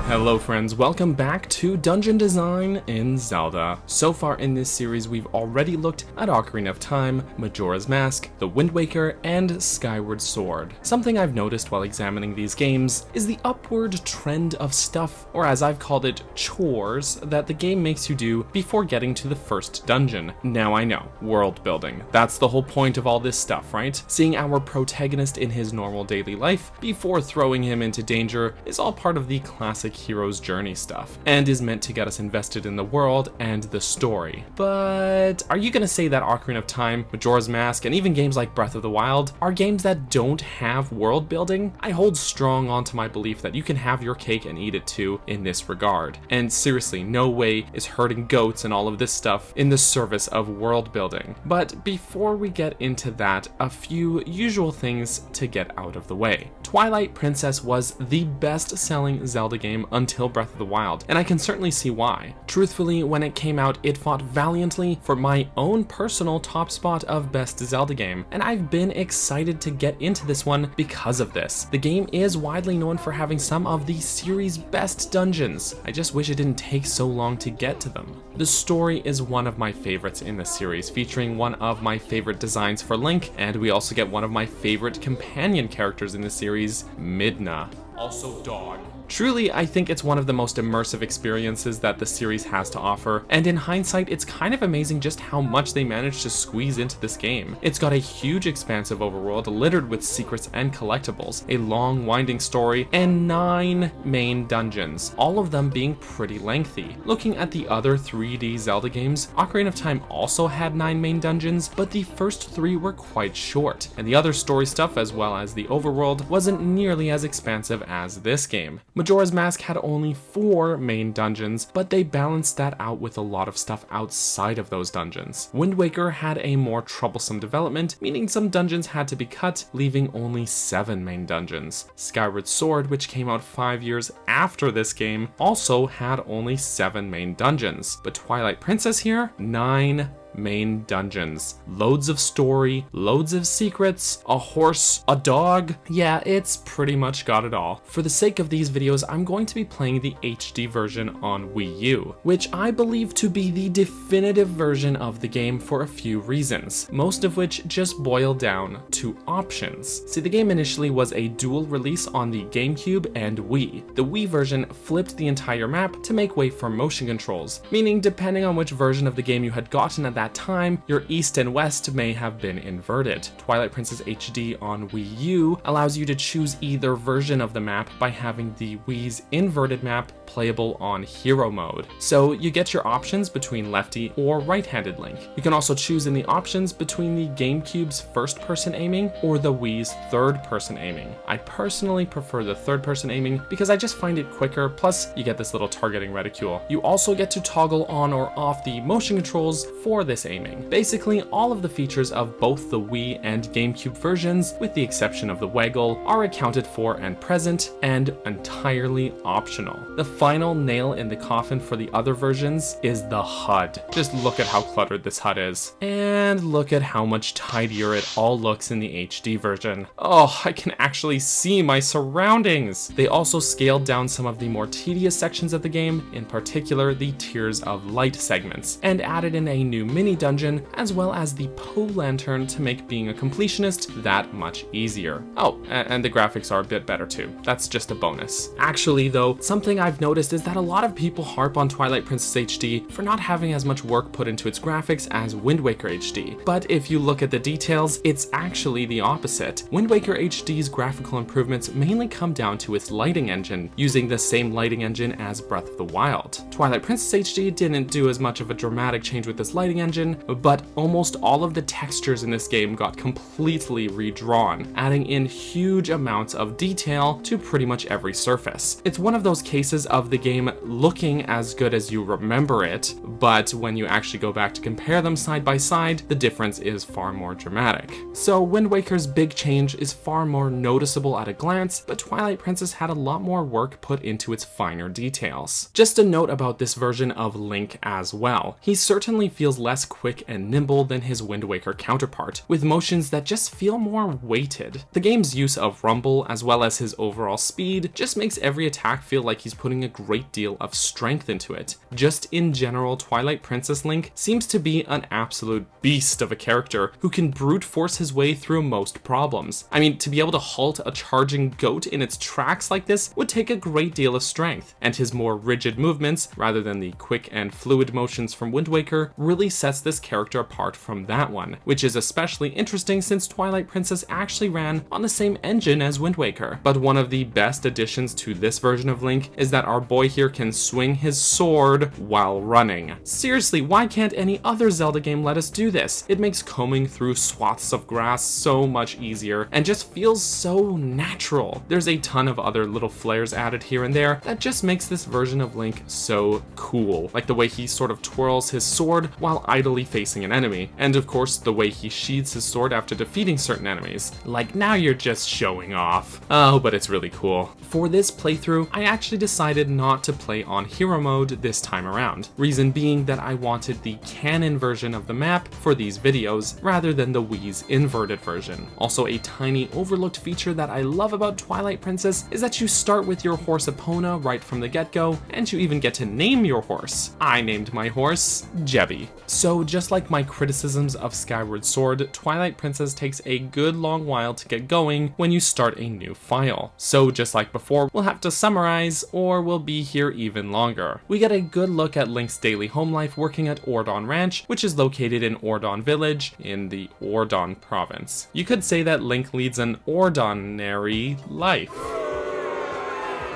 Hello friends, welcome back to Dungeon Design in Zelda. So far in this series we've already looked at Ocarina of Time, Majora's Mask, The Wind Waker, and Skyward Sword. Something I've noticed while examining these games is the upward trend of stuff, or as I've called it, chores, that the game makes you do before getting to the first dungeon. Now I know, world building. That's the whole point of all this stuff, right? Seeing our protagonist in his normal daily life before throwing him into danger is all part of the classic hero's journey stuff, and is meant to get us invested in the world and the story. But are you gonna say that Ocarina of Time, Majora's Mask, and even games like Breath of the Wild are games that don't have world building? I hold strong onto my belief that you can have your cake and eat it too in this regard. And seriously, no way is herding goats and all of this stuff in the service of world building. But before we get into that, a few usual things to get out of the way. Twilight Princess was the best-selling Zelda game until Breath of the Wild, and I can certainly see why. Truthfully, when it came out, it fought valiantly for my own personal top spot of best Zelda game, and I've been excited to get into this one because of this. The game is widely known for having some of the series' best dungeons. I just wish it didn't take so long to get to them. The story is one of my favorites in the series, featuring one of my favorite designs for Link, and we also get one of my favorite companion characters in the series, Midna. Also dog. Truly, I think it's one of the most immersive experiences that the series has to offer, and in hindsight, it's kind of amazing just how much they managed to squeeze into this game. It's got a huge expansive overworld littered with secrets and collectibles, a long winding story, and 9 main dungeons, all of them being pretty lengthy. Looking at the other 3D Zelda games, Ocarina of Time also had 9 main dungeons, but the first 3 were quite short, and the other story stuff as well as the overworld wasn't nearly as expansive as this game. Majora's Mask had only 4 main dungeons, but they balanced that out with a lot of stuff outside of those dungeons. Wind Waker had a more troublesome development, meaning some dungeons had to be cut, leaving only 7 main dungeons. Skyward Sword, which came out 5 years after this game, also had only 7 main dungeons. But Twilight Princess here, 9 main dungeons. Loads of story, loads of secrets, a horse, a dog. Yeah, it's pretty much got it all. For the sake of these videos, I'm going to be playing the HD version on Wii U, which I believe to be the definitive version of the game for a few reasons, most of which just boil down to options. See, the game initially was a dual release on the GameCube and Wii. The Wii version flipped the entire map to make way for motion controls, meaning depending on which version of the game you had gotten at that time, your east and west may have been inverted. Twilight Princess HD on Wii U allows you to choose either version of the map by having the Wii's inverted map playable on hero mode. So you get your options between lefty or right-handed Link. You can also choose in the options between the GameCube's first-person aiming or the Wii's third-person aiming. I personally prefer the third-person aiming because I just find it quicker, plus you get this little targeting reticule. You also get to toggle on or off the motion controls for this aiming. Basically, all of the features of both the Wii and GameCube versions, with the exception of the waggle, are accounted for and present, and entirely optional. The final nail in the coffin for the other versions is the HUD. Just look at how cluttered this HUD is. And look at how much tidier it all looks in the HD version. Oh, I can actually see my surroundings! They also scaled down some of the more tedious sections of the game, in particular the Tears of Light segments, and added in a new mini dungeon as well as the Poe Lantern to make being a completionist that much easier. Oh, and the graphics are a bit better too. That's just a bonus. Actually though, something I've noticed is that a lot of people harp on Twilight Princess HD for not having as much work put into its graphics as Wind Waker HD. But if you look at the details, it's actually the opposite. Wind Waker HD's graphical improvements mainly come down to its lighting engine, using the same lighting engine as Breath of the Wild. Twilight Princess HD didn't do as much of a dramatic change with this lighting engine, but almost all of the textures in this game got completely redrawn, adding in huge amounts of detail to pretty much every surface. It's one of those cases of the game looking as good as you remember it, but when you actually go back to compare them side by side, the difference is far more dramatic. So Wind Waker's big change is far more noticeable at a glance, but Twilight Princess had a lot more work put into its finer details. Just a note about this version of Link as well. He certainly feels less less quick and nimble than his Wind Waker counterpart, with motions that just feel more weighted. The game's use of rumble, as well as his overall speed, just makes every attack feel like he's putting a great deal of strength into it. Just in general, Twilight Princess Link seems to be an absolute beast of a character who can brute force his way through most problems. I mean, to be able to halt a charging goat in its tracks like this would take a great deal of strength, and his more rigid movements, rather than the quick and fluid motions from Wind Waker, really sets this character apart from that one, which is especially interesting since Twilight Princess actually ran on the same engine as Wind Waker. But one of the best additions to this version of Link is that our boy here can swing his sword while running. Seriously, why can't any other Zelda game let us do this? It makes combing through swaths of grass so much easier and just feels so natural. There's a ton of other little flares added here and there that just makes this version of Link so cool, like the way he sort of twirls his sword while idly facing an enemy, and of course the way he sheathes his sword after defeating certain enemies. Like, now you're just showing off. Oh, but it's really cool. For this playthrough, I actually decided not to play on hero mode this time around, reason being that I wanted the canon version of the map for these videos rather than the Wii's inverted version. Also, a tiny overlooked feature that I love about Twilight Princess is that you start with your horse Epona right from the get-go, and you even get to name your horse. I named my horse Jebby. So just like my criticisms of Skyward Sword, Twilight Princess takes a good long while to get going when you start a new file. So just like before, we'll have to summarize or we'll be here even longer. We get a good look at Link's daily home life working at Ordon Ranch, which is located in Ordon Village in the Ordon province. You could say that Link leads an ordinary life.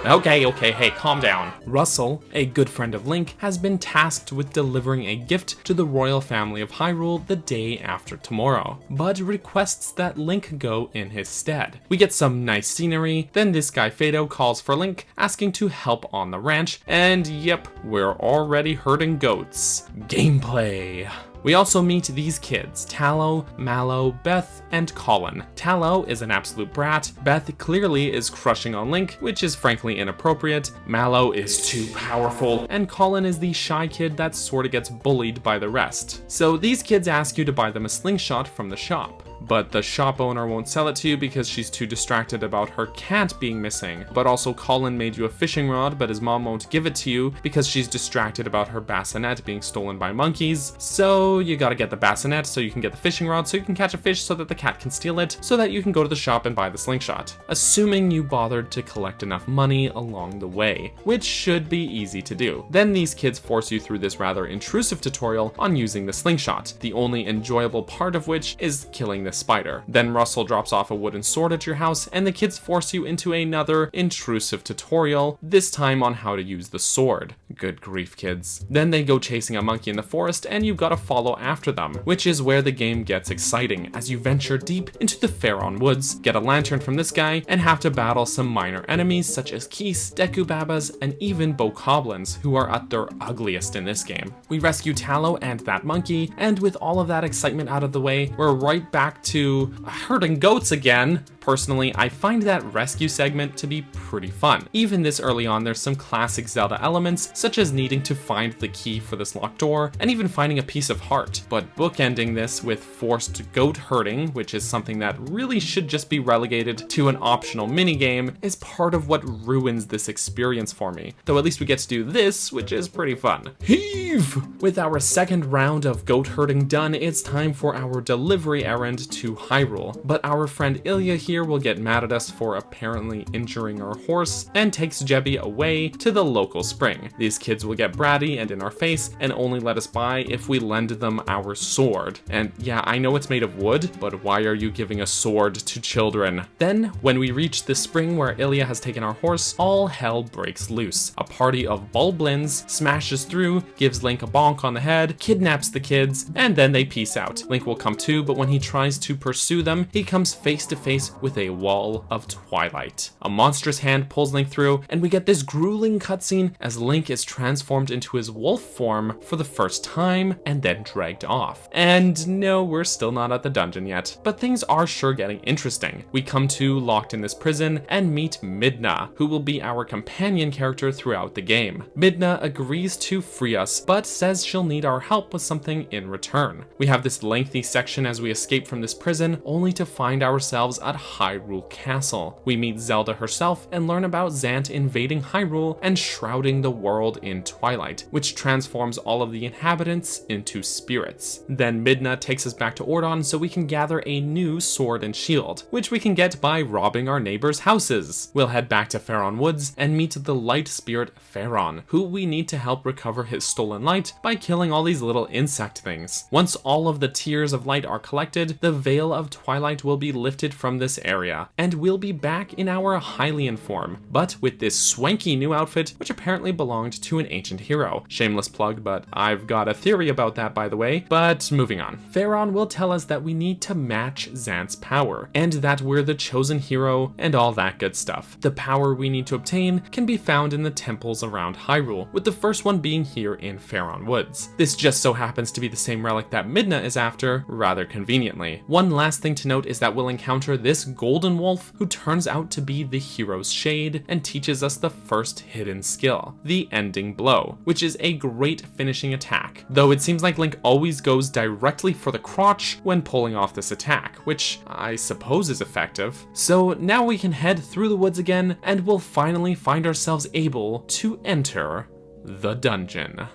Okay, hey, calm down. Russell, a good friend of Link, has been tasked with delivering a gift to the royal family of Hyrule the day after tomorrow, but requests that Link go in his stead. We get some nice scenery, then this guy Fado calls for Link, asking to help on the ranch, and yep, we're already herding goats. Gameplay. We also meet these kids, Tallow, Mallow, Beth, and Colin. Tallow is an absolute brat, Beth clearly is crushing on Link, which is frankly inappropriate, Mallow is too powerful, and Colin is the shy kid that sorta gets bullied by the rest. So these kids ask you to buy them a slingshot from the shop. But the shop owner won't sell it to you because she's too distracted about her cat being missing. But also Colin made you a fishing rod, but his mom won't give it to you because she's distracted about her bassinet being stolen by monkeys. So you gotta get the bassinet so you can get the fishing rod so you can catch a fish so that the cat can steal it so that you can go to the shop and buy the slingshot. Assuming you bothered to collect enough money along the way, which should be easy to do. Then these kids force you through this rather intrusive tutorial on using the slingshot, the only enjoyable part of which is killing the spider. Then Russell drops off a wooden sword at your house and the kids force you into another intrusive tutorial, this time on how to use the sword. Good grief, kids. Then they go chasing a monkey in the forest and you've got to follow after them, which is where the game gets exciting as you venture deep into the Faron Woods, get a lantern from this guy, and have to battle some minor enemies such as Keese, Dekubabas, and even Bokoblins, who are at their ugliest in this game. We rescue Tallow and that monkey, and with all of that excitement out of the way, we're right back to herding goats again. Personally, I find that rescue segment to be pretty fun. Even this early on, there's some classic Zelda elements, such as needing to find the key for this locked door, and even finding a piece of heart. But bookending this with forced goat herding, which is something that really should just be relegated to an optional minigame, is part of what ruins this experience for me. Though at least we get to do this, which is pretty fun. Heave! With our second round of goat herding done, it's time for our delivery errand to Hyrule. But our friend Ilya here will get mad at us for apparently injuring our horse and takes Jebby away to the local spring. These kids will get bratty and in our face and only let us by if we lend them our sword. And yeah, I know it's made of wood, but why are you giving a sword to children? Then, when we reach the spring where Ilya has taken our horse, all hell breaks loose. A party of Bulblins smashes through, gives Link a bonk on the head, kidnaps the kids, and then they peace out. Link will come too, but when he tries to pursue them, he comes face to face with a wall of twilight. A monstrous hand pulls Link through, and we get this grueling cutscene as Link is transformed into his wolf form for the first time and then dragged off. And no, we're still not at the dungeon yet, but things are sure getting interesting. We come to locked in this prison and meet Midna, who will be our companion character throughout the game. Midna agrees to free us, but says she'll need our help with something in return. We have this lengthy section as we escape from this prison, only to find ourselves at Hyrule Castle. We meet Zelda herself and learn about Zant invading Hyrule and shrouding the world in twilight, which transforms all of the inhabitants into spirits. Then Midna takes us back to Ordon so we can gather a new sword and shield, which we can get by robbing our neighbors' houses. We'll head back to Faron Woods and meet the light spirit Faron, who we need to help recover his stolen light by killing all these little insect things. Once all of the tears of light are collected, the Veil of Twilight will be lifted from this area, and we'll be back in our Hylian form, but with this swanky new outfit, which apparently belonged to an ancient hero. Shameless plug, but I've got a theory about that, by the way. But moving on. Faron will tell us that we need to match Zant's power, and that we're the chosen hero, and all that good stuff. The power we need to obtain can be found in the temples around Hyrule, with the first one being here in Faron Woods. This just so happens to be the same relic that Midna is after, rather conveniently. One last thing to note is that we'll encounter this golden wolf, who turns out to be the hero's shade and teaches us the first hidden skill, the ending blow, which is a great finishing attack, though it seems like Link always goes directly for the crotch when pulling off this attack, which I suppose is effective. So now we can head through the woods again, and we'll finally find ourselves able to enter the dungeon.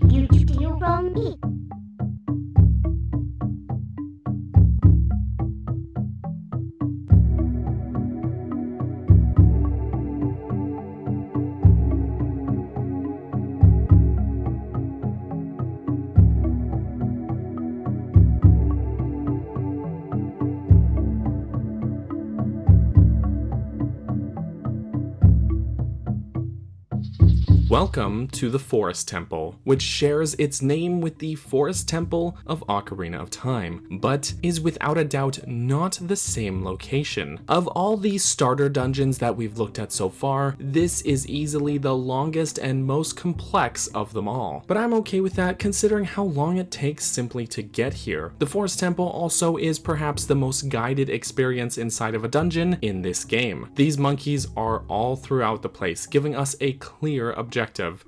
You steal from me. Welcome to the Forest Temple, which shares its name with the Forest Temple of Ocarina of Time, but is without a doubt not the same location. Of all these starter dungeons that we've looked at so far, this is easily the longest and most complex of them all. But I'm okay with that considering how long it takes simply to get here. The Forest Temple also is perhaps the most guided experience inside of a dungeon in this game. These monkeys are all throughout the place, giving us a clear objective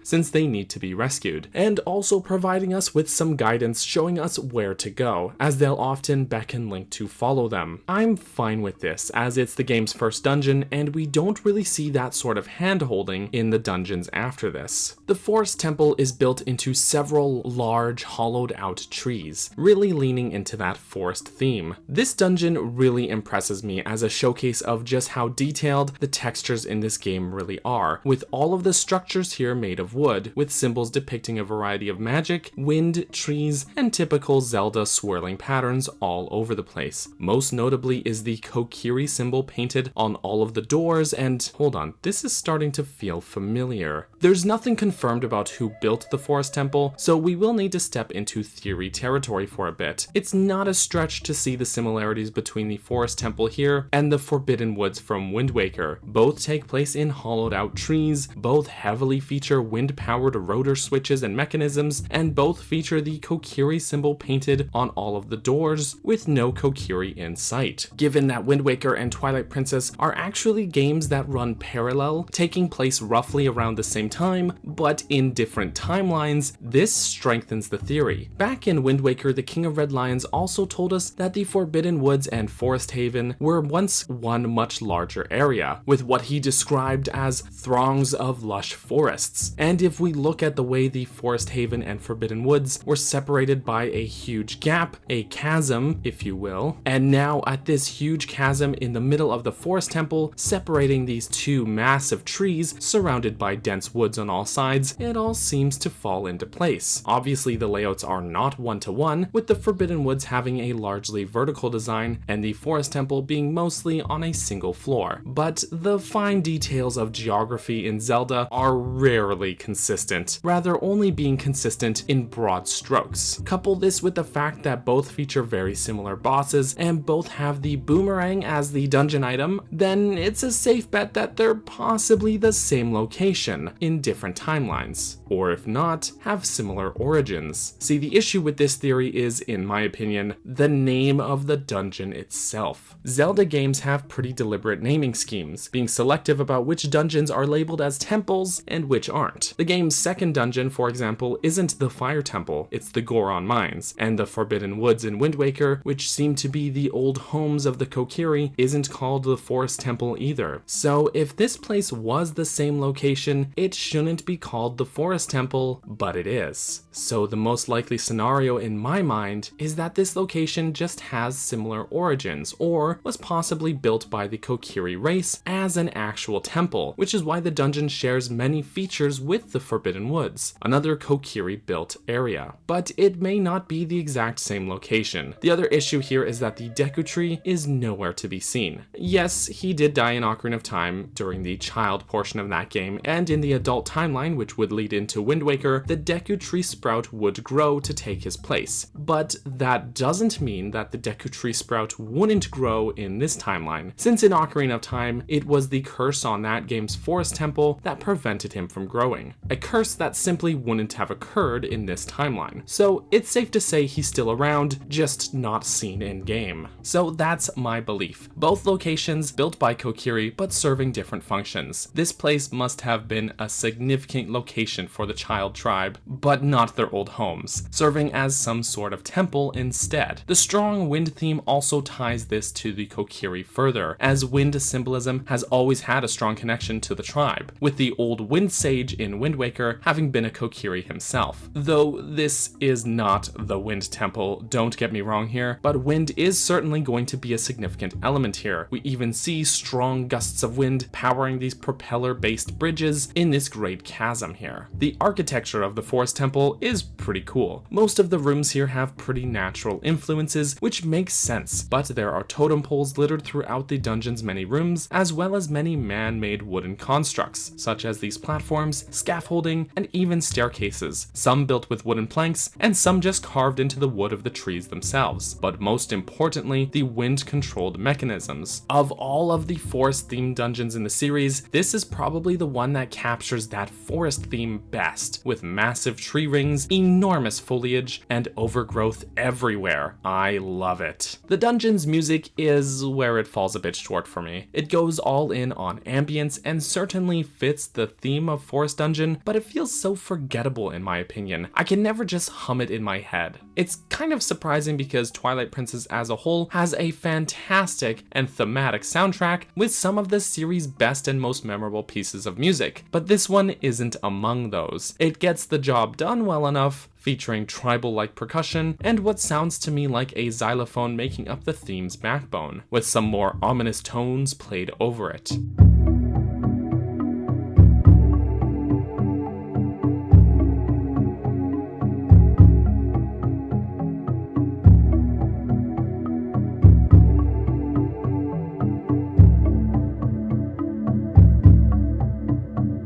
since they need to be rescued, and also providing us with some guidance showing us where to go, as they'll often beckon Link to follow them. I'm fine with this, as it's the game's first dungeon, and we don't really see that sort of hand-holding in the dungeons after this. The Forest Temple is built into several large, hollowed-out trees, really leaning into that forest theme. This dungeon really impresses me as a showcase of just how detailed the textures in this game really are, with all of the structures here made of wood, with symbols depicting a variety of magic, wind, trees, and typical Zelda swirling patterns all over the place. Most notably is the Kokiri symbol painted on all of the doors, and hold on, this is starting to feel familiar. There's nothing confirmed about who built the Forest Temple, so we will need to step into theory territory for a bit. It's not a stretch to see the similarities between the Forest Temple here and the Forbidden Woods from Wind Waker. Both take place in hollowed out trees, both heavily feature wind-powered rotor switches and mechanisms, and both feature the Kokiri symbol painted on all of the doors, with no Kokiri in sight. Given that Wind Waker and Twilight Princess are actually games that run parallel, taking place roughly around the same time, but in different timelines, this strengthens the theory. Back in Wind Waker, the King of Red Lions also told us that the Forbidden Woods and Forest Haven were once one much larger area, with what he described as throngs of lush forests. And if we look at the way the Forest Haven and Forbidden Woods were separated by a huge gap, a chasm, if you will, and now at this huge chasm in the middle of the Forest Temple, separating these two massive trees surrounded by dense woods on all sides, it all seems to fall into place. Obviously, the layouts are not one-to-one, with the Forbidden Woods having a largely vertical design and the Forest Temple being mostly on a single floor. But the fine details of geography in Zelda are really rarely consistent, rather only being consistent in broad strokes. Couple this with the fact that both feature very similar bosses and both have the boomerang as the dungeon item, then it's a safe bet that they're possibly the same location in different timelines, or if not, have similar origins. See, the issue with this theory is, in my opinion, the name of the dungeon itself. Zelda games have pretty deliberate naming schemes, being selective about which dungeons are labeled as temples and which aren't. The game's second dungeon, for example, isn't the Fire Temple, it's the Goron Mines, and the Forbidden Woods in Wind Waker, which seem to be the old homes of the Kokiri, isn't called the Forest Temple either. So if this place was the same location, it shouldn't be called the Forest Temple, but it is. So the most likely scenario in my mind is that this location just has similar origins, or was possibly built by the Kokiri race as an actual temple, which is why the dungeon shares many features with the Forbidden Woods, another Kokiri-built area. But it may not be the exact same location. The other issue here is that the Deku Tree is nowhere to be seen. Yes, he did die in Ocarina of Time during the child portion of that game, and in the adult timeline, which would lead into Wind Waker, the Deku Tree sprout would grow to take his place. But that doesn't mean that the Deku Tree sprout wouldn't grow in this timeline, since in Ocarina of Time, it was the curse on that game's Forest Temple that prevented him from growing. A curse that simply wouldn't have occurred in this timeline. So it's safe to say he's still around, just not seen in game. So that's my belief. Both locations built by Kokiri, but serving different functions. This place must have been a significant location for the child tribe, but not their old homes, serving as some sort of temple instead. The strong wind theme also ties this to the Kokiri further, as wind symbolism has always had a strong connection to the tribe, with the old wind sage in Wind Waker having been a Kokiri himself. Though this is not the wind temple, don't get me wrong here, but wind is certainly going to be a significant element here. We even see strong gusts of wind powering these propeller-based bridges in this great chasm here. The architecture of the Forest Temple is pretty cool. Most of the rooms here have pretty natural influences, which makes sense, but there are totem poles littered throughout the dungeon's many rooms, as well as many man-made wooden constructs, such as these platforms, scaffolding, and even staircases, some built with wooden planks, and some just carved into the wood of the trees themselves. But most importantly, the wind-controlled mechanisms. Of all of the forest-themed dungeons in the series, this is probably the one that captures that forest theme best, with massive tree rings, enormous foliage, and overgrowth everywhere. I love it. The dungeon's music is where it falls a bit short for me. It goes all in on ambience and certainly fits the theme of Forest Dungeon, but it feels so forgettable in my opinion. I can never just hum it in my head. It's kind of surprising because Twilight Princess as a whole has a fantastic and thematic soundtrack with some of the series' best and most memorable pieces of music, but this one isn't among those. It gets the job done well enough, featuring tribal-like percussion and what sounds to me like a xylophone making up the theme's backbone, with some more ominous tones played over it.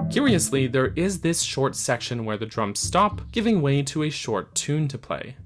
Curiously, there is this short section where the drums stop, giving way to a short tune to play.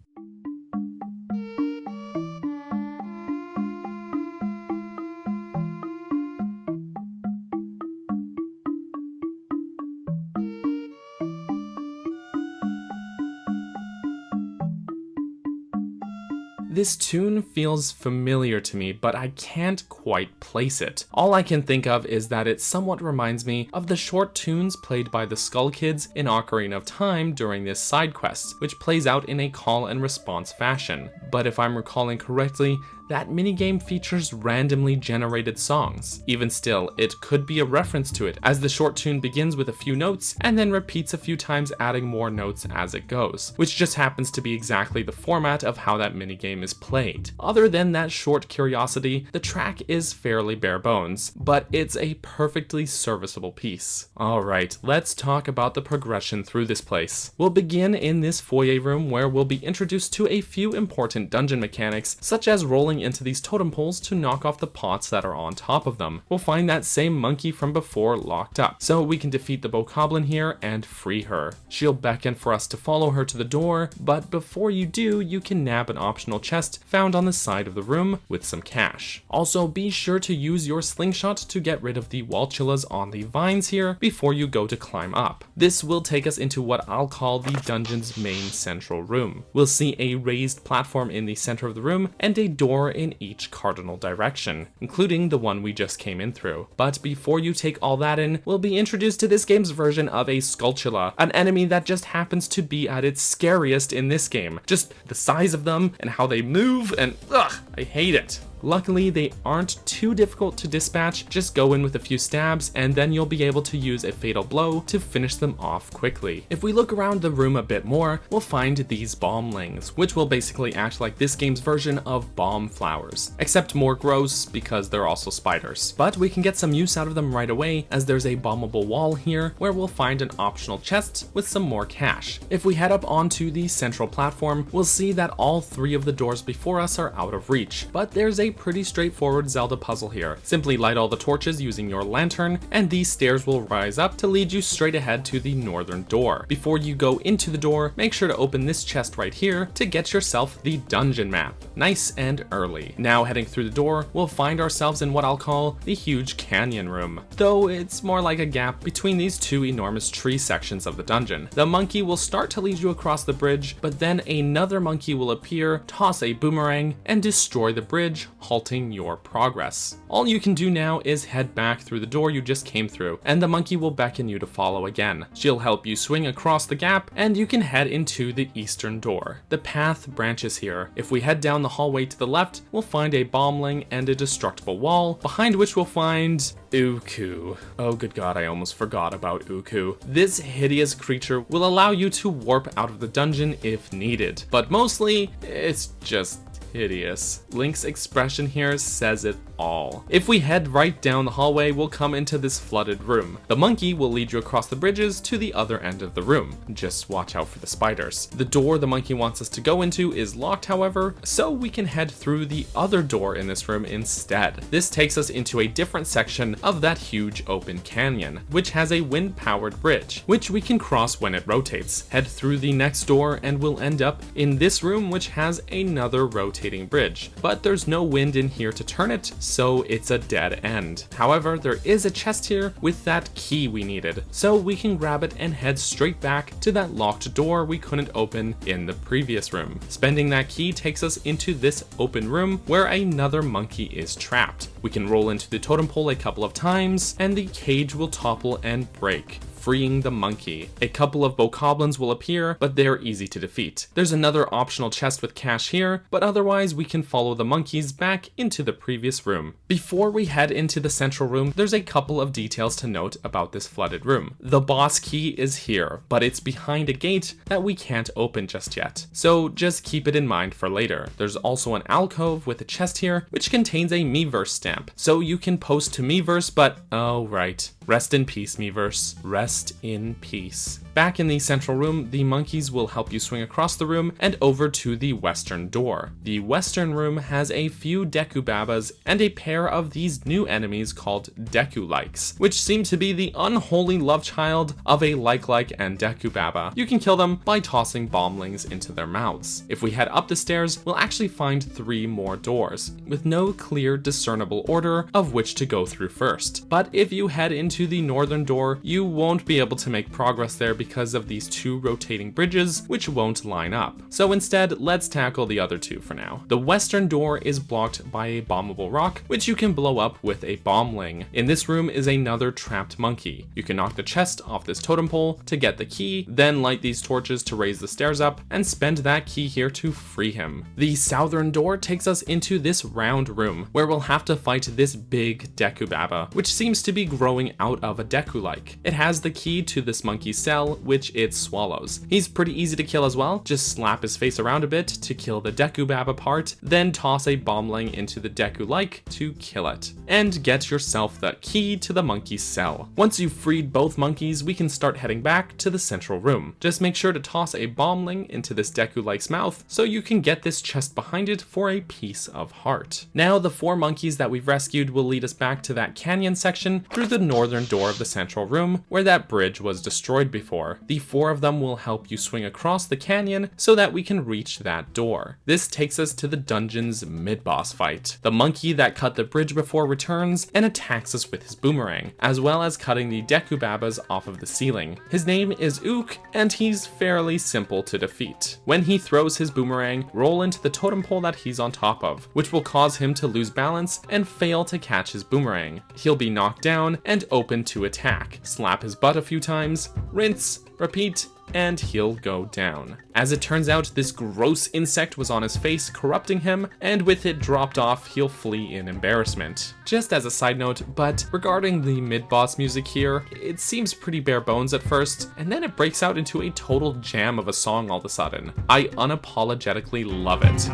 This tune feels familiar to me, but I can't quite place it. All I can think of is that it somewhat reminds me of the short tunes played by the Skull Kids in Ocarina of Time during this side quest, which plays out in a call and response fashion. But if I'm recalling correctly, that minigame features randomly generated songs. Even still, it could be a reference to it, as the short tune begins with a few notes and then repeats a few times, adding more notes as it goes, which just happens to be exactly the format of how that minigame is played. Other than that short curiosity, the track is fairly bare bones, but it's a perfectly serviceable piece. Alright, let's talk about the progression through this place. We'll begin in this foyer room where we'll be introduced to a few important consistent dungeon mechanics, such as rolling into these totem poles to knock off the pots that are on top of them. We'll find that same monkey from before locked up, so we can defeat the bokoblin here and free her. She'll beckon for us to follow her to the door, but before you do, you can nab an optional chest found on the side of the room with some cash. Also, be sure to use your slingshot to get rid of the Walchillas on the vines here before you go to climb up. This will take us into what I'll call the dungeon's main central room. We'll see a raised platform in the center of the room and a door in each cardinal direction, including the one we just came in through. But before you take all that in, we'll be introduced to this game's version of a Skulltula, an enemy that just happens to be at its scariest in this game. Just the size of them and how they move, and ugh, I hate it. Luckily, they aren't too difficult to dispatch. Just go in with a few stabs and then you'll be able to use a fatal blow to finish them off quickly. If we look around the room a bit more, we'll find these bomblings, which will basically act like this game's version of bomb flowers, except more gross because they're also spiders. But we can get some use out of them right away, as there's a bombable wall here where we'll find an optional chest with some more cash. If we head up onto the central platform, we'll see that all 3 of the doors before us are out of reach, but there's a pretty straightforward Zelda puzzle here. Simply light all the torches using your lantern, and these stairs will rise up to lead you straight ahead to the northern door. Before you go into the door, make sure to open this chest right here to get yourself the dungeon map. Nice and early. Now heading through the door, we'll find ourselves in what I'll call the huge canyon room, though it's more like a gap between these 2 enormous tree sections of the dungeon. The monkey will start to lead you across the bridge, but then another monkey will appear, toss a boomerang, and destroy the bridge, halting your progress. All you can do now is head back through the door you just came through, and the monkey will beckon you to follow again. She'll help you swing across the gap, and you can head into the eastern door. The path branches here. If we head down the hallway to the left, we'll find a bombling and a destructible wall, behind which we'll find Uku. Oh good god, I almost forgot about Uku. This hideous creature will allow you to warp out of the dungeon if needed, but mostly, it's just hideous. Link's expression here says it all. If we head right down the hallway, we'll come into this flooded room. The monkey will lead you across the bridges to the other end of the room. Just watch out for the spiders. The door the monkey wants us to go into is locked, however, so we can head through the other door in this room instead. This takes us into a different section of that huge open canyon, which has a wind-powered bridge, which we can cross when it rotates. Head through the next door and we'll end up in this room, which has another rotating bridge, but there's no wind in here to turn it, so it's a dead end. However, there is a chest here with that key we needed, so we can grab it and head straight back to that locked door we couldn't open in the previous room. Spending that key takes us into this open room where another monkey is trapped. We can roll into the totem pole a couple of times and the cage will topple and break, freeing the monkey. A couple of bokoblins will appear, but they're easy to defeat. There's another optional chest with cash here, but otherwise we can follow the monkeys back into the previous room. Before we head into the central room, there's a couple of details to note about this flooded room. The boss key is here, but it's behind a gate that we can't open just yet, so just keep it in mind for later. There's also an alcove with a chest here, which contains a Miiverse stamp, so you can post to Miiverse, but oh right. Rest in peace, Miiverse. Rest in peace. Back in the central room, the monkeys will help you swing across the room and over to the western door. The western room has a few Dekubabas and a pair of these new enemies called Deku-likes, which seem to be the unholy love child of a like and Dekubaba. You can kill them by tossing bomblings into their mouths. If we head up the stairs, we'll actually find 3 more doors, with no clear discernible order of which to go through first. But if you head into the northern door, you won't be able to make progress there because of these 2 rotating bridges which won't line up. So instead, let's tackle the other 2 for now. The western door is blocked by a bombable rock, which you can blow up with a bombling. In this room is another trapped monkey. You can knock the chest off this totem pole to get the key, then light these torches to raise the stairs up, and spend that key here to free him. The southern door takes us into this round room, where we'll have to fight this big Dekubaba, which seems to be growing out of a Deku-like. It has the the key to this monkey's cell, which it swallows. He's pretty easy to kill as well. Just slap his face around a bit to kill the Deku Baba part, then toss a bombling into the Deku like to kill it, and get yourself the key to the monkey's cell. Once you've freed both monkeys, we can start heading back to the central room. Just make sure to toss a bombling into this Deku like's mouth so you can get this chest behind it for a piece of heart. Now the 4 monkeys that we've rescued will lead us back to that canyon section through the northern door of the central room where that bridge was destroyed before. The 4 of them will help you swing across the canyon so that we can reach that door. This takes us to the dungeon's mid-boss fight. The monkey that cut the bridge before returns and attacks us with his boomerang, as well as cutting the Deku Babas off of the ceiling. His name is Ook, and he's fairly simple to defeat. When he throws his boomerang, roll into the totem pole that he's on top of, which will cause him to lose balance and fail to catch his boomerang. He'll be knocked down and open to attack. Slap his butt a few times, rinse, repeat, and he'll go down. As it turns out, this gross insect was on his face, corrupting him, and with it dropped off, he'll flee in embarrassment. Just as a side note, but regarding the mid-boss music here, it seems pretty bare bones at first, and then it breaks out into a total jam of a song all of a sudden. I unapologetically love it.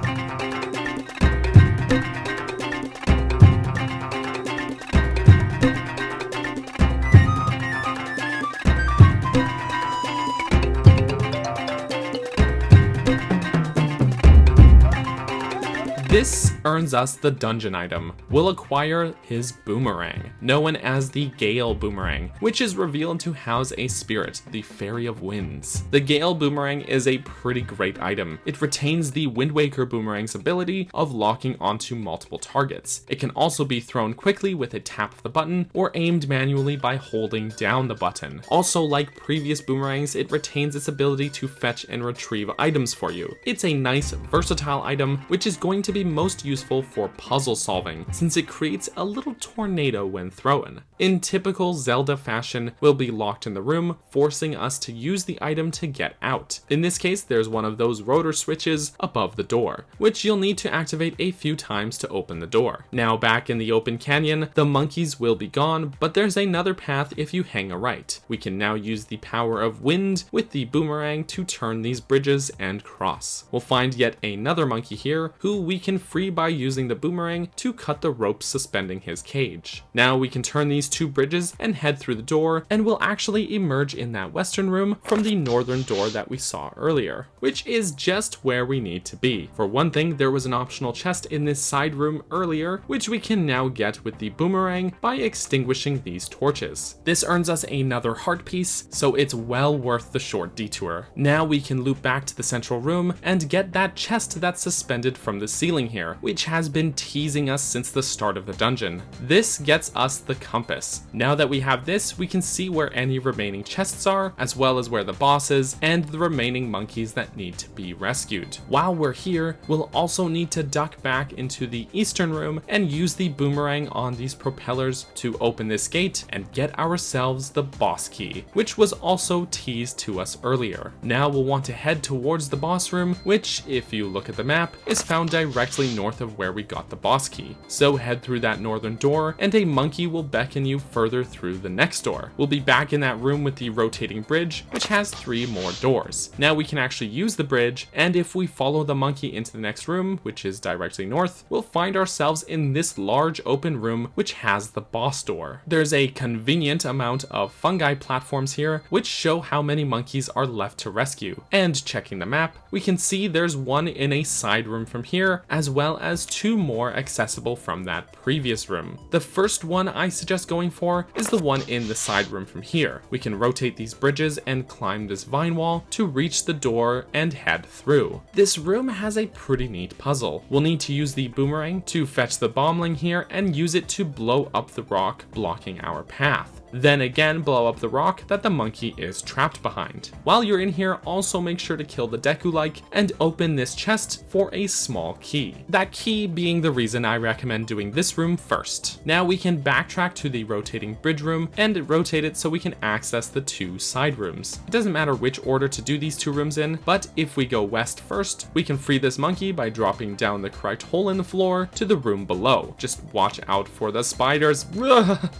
This earns us the dungeon item. We'll acquire his boomerang, known as the Gale Boomerang, which is revealed to house a spirit, the Fairy of Winds. The Gale Boomerang is a pretty great item. It retains the Wind Waker Boomerang's ability of locking onto multiple targets. It can also be thrown quickly with a tap of the button or aimed manually by holding down the button. Also, like previous boomerangs, it retains its ability to fetch and retrieve items for you. It's a nice, versatile item, which is going to be most useful for puzzle solving, since it creates a little tornado when thrown. In typical Zelda fashion, we'll be locked in the room, forcing us to use the item to get out. In this case, there's one of those rotor switches above the door, which you'll need to activate a few times to open the door. Now back in the open canyon, the monkeys will be gone, but there's another path if you hang a right. We can now use the power of wind with the boomerang to turn these bridges and cross. We'll find yet another monkey here, who we can free by using the boomerang to cut the ropes suspending his cage. Now we can turn these 2 bridges and head through the door, and we'll actually emerge in that western room from the northern door that we saw earlier, which is just where we need to be. For one thing, there was an optional chest in this side room earlier, which we can now get with the boomerang by extinguishing these torches. This earns us another heart piece, so it's well worth the short detour. Now we can loop back to the central room and get that chest that's suspended from the ceiling here, which has been teasing us since the start of the dungeon. This gets us the compass. Now that we have this, we can see where any remaining chests are, as well as where the boss is, and the remaining monkeys that need to be rescued. While we're here, we'll also need to duck back into the eastern room and use the boomerang on these propellers to open this gate and get ourselves the boss key, which was also teased to us earlier. Now we'll want to head towards the boss room, which, if you look at the map, is found directly north of where we got the boss key. So head through that northern door and a monkey will beckon you further through the next door. We'll be back in that room with the rotating bridge, which has 3 more doors. Now we can actually use the bridge, and if we follow the monkey into the next room, which is directly north, we'll find ourselves in this large open room which has the boss door. There's a convenient amount of fungi platforms here, which show how many monkeys are left to rescue. And checking the map, we can see there's one in a side room from here, as well as 2 more accessible from that previous room. The first one I suggest going for is the one in the side room from here. We can rotate these bridges and climb this vine wall to reach the door and head through. This room has a pretty neat puzzle. We'll need to use the boomerang to fetch the bombling here and use it to blow up the rock blocking our path. Then again blow up the rock that the monkey is trapped behind. While you're in here, also make sure to kill the Deku-like and open this chest for a small key. That key being the reason I recommend doing this room first. Now we can backtrack to the rotating bridge room and rotate it so we can access the 2 side rooms. It doesn't matter which order to do these 2 rooms in, but if we go west first, we can free this monkey by dropping down the correct hole in the floor to the room below. Just watch out for the spiders.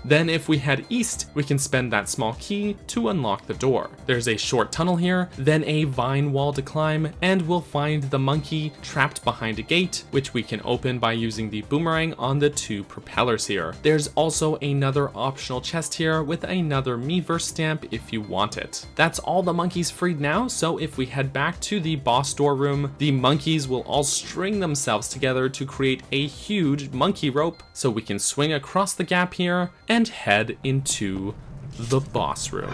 Then if we head east, we can spend that small key to unlock the door. There's a short tunnel here, then a vine wall to climb, and we'll find the monkey trapped behind a gate, which we can open by using the boomerang on the 2 propellers here. There's also another optional chest here with another Miiverse stamp if you want it. That's all the monkeys freed now, so if we head back to the boss door room, the monkeys will all string themselves together to create a huge monkey rope, so we can swing across the gap here and head into the boss room.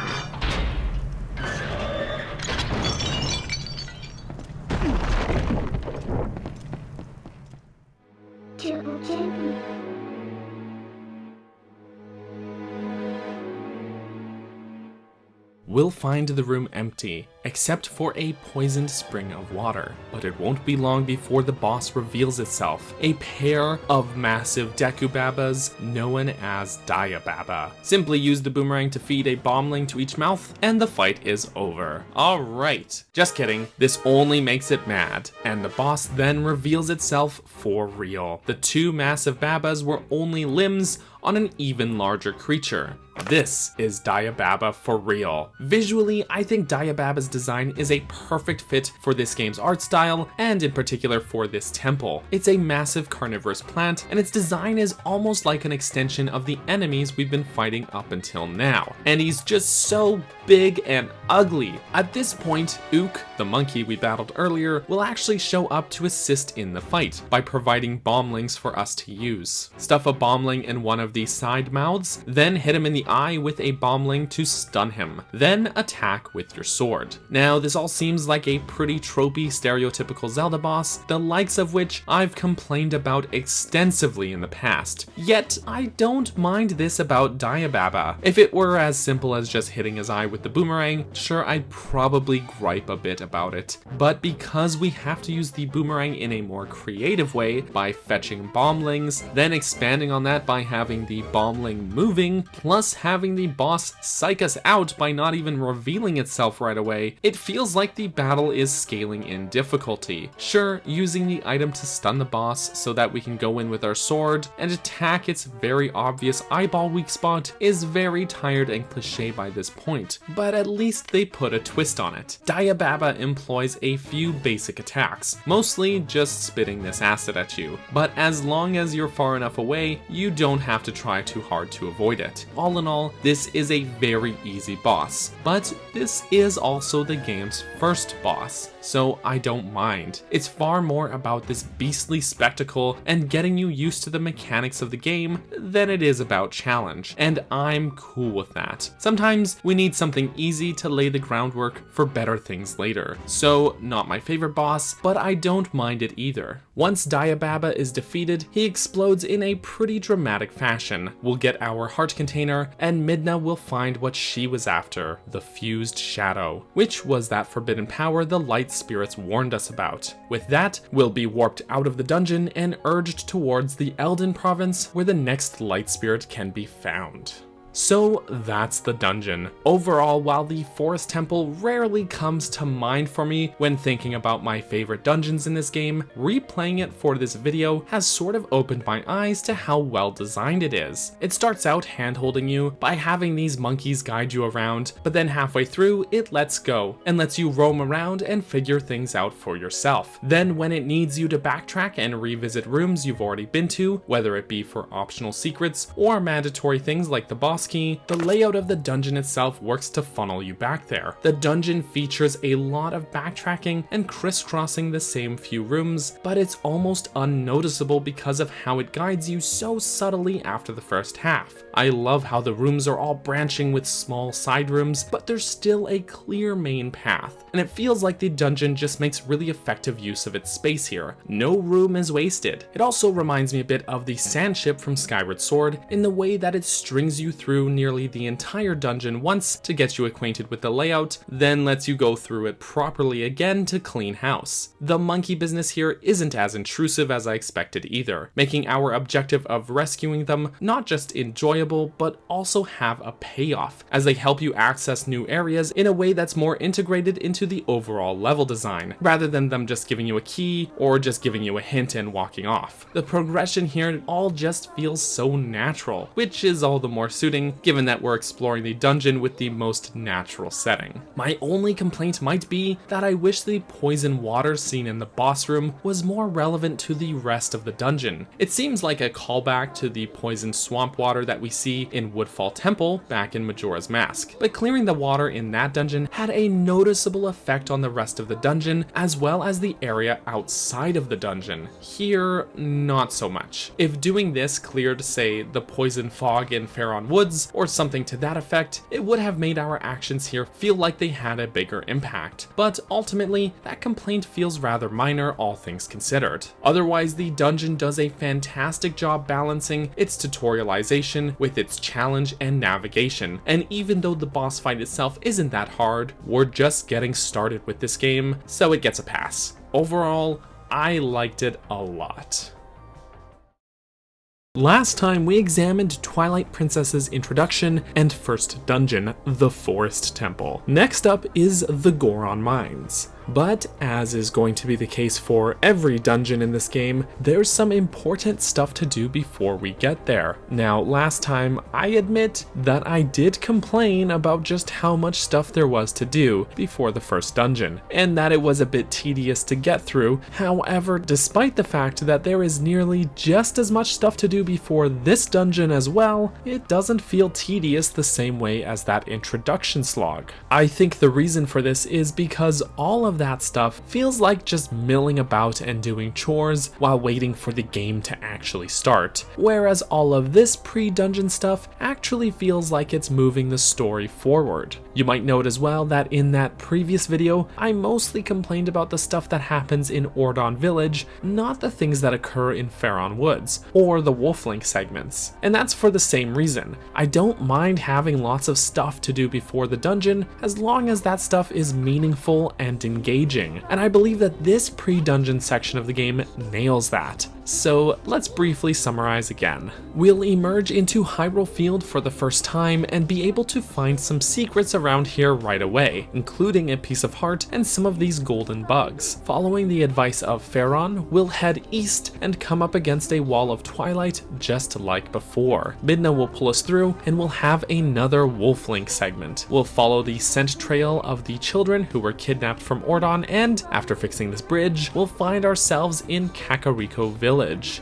Triple champion. We'll find the room empty, except for a poisoned spring of water. But it won't be long before the boss reveals itself, a pair of massive Dekubabas known as Diababa. Simply use the boomerang to feed a bombling to each mouth, and the fight is over. Alright, just kidding, this only makes it mad, and the boss then reveals itself for real. The 2 massive babas were only limbs on an even larger creature. This is Diababa for real. Visually, I think Diababa's design is a perfect fit for this game's art style, and in particular for this temple. It's a massive carnivorous plant, and its design is almost like an extension of the enemies we've been fighting up until now. And he's just so big and ugly. At this point, Ook, the monkey we battled earlier, will actually show up to assist in the fight by providing bombings for us to use. Stuff a bombling in one of the side mouths, then hit him in the eye with a bombling to stun him, then attack with your sword. Now, this all seems like a pretty tropey, stereotypical Zelda boss, the likes of which I've complained about extensively in the past. Yet, I don't mind this about Diababa. If it were as simple as just hitting his eye with the boomerang, sure, I'd probably gripe a bit about it. But because we have to use the boomerang in a more creative way by fetching bombings, then expanding on that by having the bombling moving, plus having the boss psych us out by not even revealing itself right away, it feels like the battle is scaling in difficulty. Sure, using the item to stun the boss so that we can go in with our sword and attack its very obvious eyeball weak spot is very tired and cliche by this point, but at least they put a twist on it. Diababa employs a few basic attacks, mostly just spitting this acid at you, but as long as you're far enough away, you don't have to try too hard to avoid it. All in all, this is a very easy boss, but this is also the game's first boss, so I don't mind. It's far more about this beastly spectacle and getting you used to the mechanics of the game than it is about challenge, and I'm cool with that. Sometimes we need something easy to lay the groundwork for better things later. So, not my favorite boss, but I don't mind it either. Once Diababa is defeated, he explodes in a pretty dramatic fashion. We'll get our heart container, and Midna will find what she was after, the fused shadow, which was that forbidden power the light spirits warned us about. With that, we'll be warped out of the dungeon and urged towards the Eldin province where the next light spirit can be found. So that's the dungeon. Overall, while the Forest Temple rarely comes to mind for me when thinking about my favorite dungeons in this game, replaying it for this video has sort of opened my eyes to how well designed it is. It starts out hand-holding you by having these monkeys guide you around, but then halfway through, it lets go and lets you roam around and figure things out for yourself. Then when it needs you to backtrack and revisit rooms you've already been to, whether it be for optional secrets or mandatory things like the boss key, the layout of the dungeon itself works to funnel you back there. The dungeon features a lot of backtracking and crisscrossing the same few rooms, but it's almost unnoticeable because of how it guides you so subtly after the first half. I love how the rooms are all branching with small side rooms, but there's still a clear main path, and it feels like the dungeon just makes really effective use of its space here. No room is wasted. It also reminds me a bit of the sand ship from Skyward Sword in the way that it strings you through nearly the entire dungeon once to get you acquainted with the layout, then lets you go through it properly again to clean house. The monkey business here isn't as intrusive as I expected either, making our objective of rescuing them not just enjoyable, but also have a payoff, as they help you access new areas in a way that's more integrated into the overall level design, rather than them just giving you a key or just giving you a hint and walking off. The progression here all just feels so natural, which is all the more suiting interesting, given that we're exploring the dungeon with the most natural setting. My only complaint might be that I wish the poison water scene in the boss room was more relevant to the rest of the dungeon. It seems like a callback to the poison swamp water that we see in Woodfall Temple back in Majora's Mask, but clearing the water in that dungeon had a noticeable effect on the rest of the dungeon, as well as the area outside of the dungeon. Here, not so much. If doing this cleared, say, the poison fog in Faron Woods, or something to that effect, it would have made our actions here feel like they had a bigger impact. But ultimately, that complaint feels rather minor, all things considered. Otherwise, the dungeon does a fantastic job balancing its tutorialization with its challenge and navigation, and even though the boss fight itself isn't that hard, we're just getting started with this game, so it gets a pass. Overall, I liked it a lot. Last time we examined Twilight Princess's introduction and first dungeon, the Forest Temple. Next up is the Goron Mines. But, as is going to be the case for every dungeon in this game, there's some important stuff to do before we get there. Now, last time, I admit that I did complain about just how much stuff there was to do before the first dungeon, and that it was a bit tedious to get through. However, despite the fact that there is nearly just as much stuff to do before this dungeon as well, it doesn't feel tedious the same way as that introduction slog. I think the reason for this is because all of that stuff feels like just milling about and doing chores while waiting for the game to actually start, whereas all of this pre-dungeon stuff actually feels like it's moving the story forward. You might note as well that in that previous video, I mostly complained about the stuff that happens in Ordon Village, not the things that occur in Faron Woods, or the Wolflink segments. And that's for the same reason. I don't mind having lots of stuff to do before the dungeon, as long as that stuff is meaningful and engaging, and I believe that this pre-dungeon section of the game nails that. So let's briefly summarize again. We'll emerge into Hyrule Field for the first time and be able to find some secrets around here right away, including a piece of heart and some of these golden bugs. Following the advice of Faron, we'll head east and come up against a wall of Twilight just like before. Midna will pull us through and we'll have another Wolflink segment. We'll follow the scent trail of the children who were kidnapped from Ordon, and after fixing this bridge, we'll find ourselves in Kakariko Village.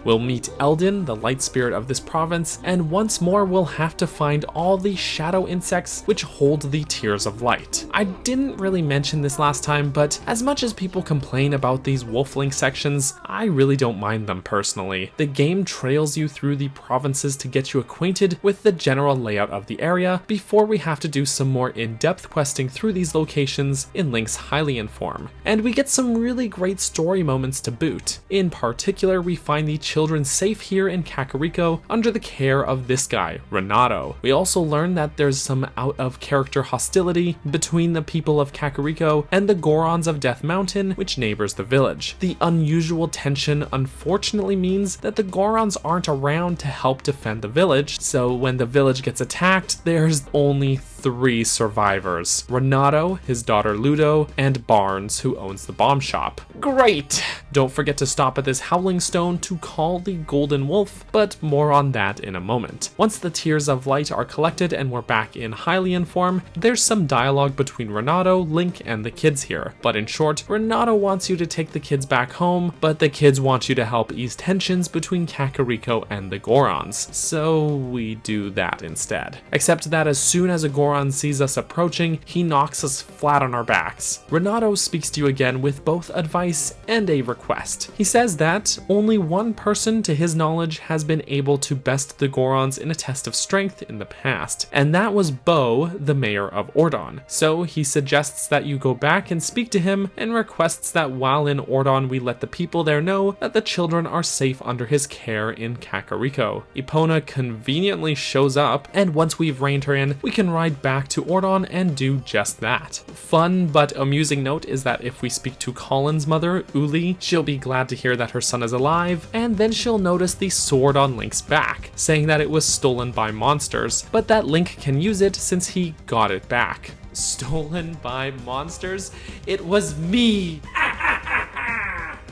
We'll meet Eldin, the light spirit of this province, and once more we'll have to find all the shadow insects which hold the Tears of Light. I didn't really mention this last time, but as much as people complain about these Wolflink sections, I really don't mind them personally. The game trails you through the provinces to get you acquainted with the general layout of the area before we have to do some more in-depth questing through these locations in Link's Hylian form. And we get some really great story moments to boot. In particular, we find the children safe here in Kakariko under the care of this guy, Renato. We also learn that there's some out-of-character hostility between the people of Kakariko and the Gorons of Death Mountain, which neighbors the village. The unusual tension unfortunately means that the Gorons aren't around to help defend the village, so when the village gets attacked, there's only 3 survivors: Renato, his daughter Ludo, and Barnes, who owns the bomb shop. Great! Don't forget to stop at this Howling Stone to call the Golden Wolf, but more on that in a moment. Once the Tears of Light are collected and we're back in Hylian form, there's some dialogue between Renato, Link, and the kids here. But in short, Renato wants you to take the kids back home, but the kids want you to help ease tensions between Kakariko and the Gorons. So we do that instead. Except that as soon as a Goron sees us approaching, he knocks us flat on our backs. Renato speaks to you again with both advice and a request. He says that only one person to his knowledge has been able to best the Gorons in a test of strength in the past, and that was Bo, the mayor of Ordon. So he suggests that you go back and speak to him, and requests that while in Ordon we let the people there know that the children are safe under his care in Kakariko. Epona conveniently shows up, and once we've reined her in, we can ride back to Ordon and do just that. Fun but amusing note is that if we speak to Colin's mother, Uli, she'll be glad to hear that her son is alive, and then she'll notice the sword on Link's back, saying that it was stolen by monsters, but that Link can use it since he got it back. Stolen by monsters? It was me!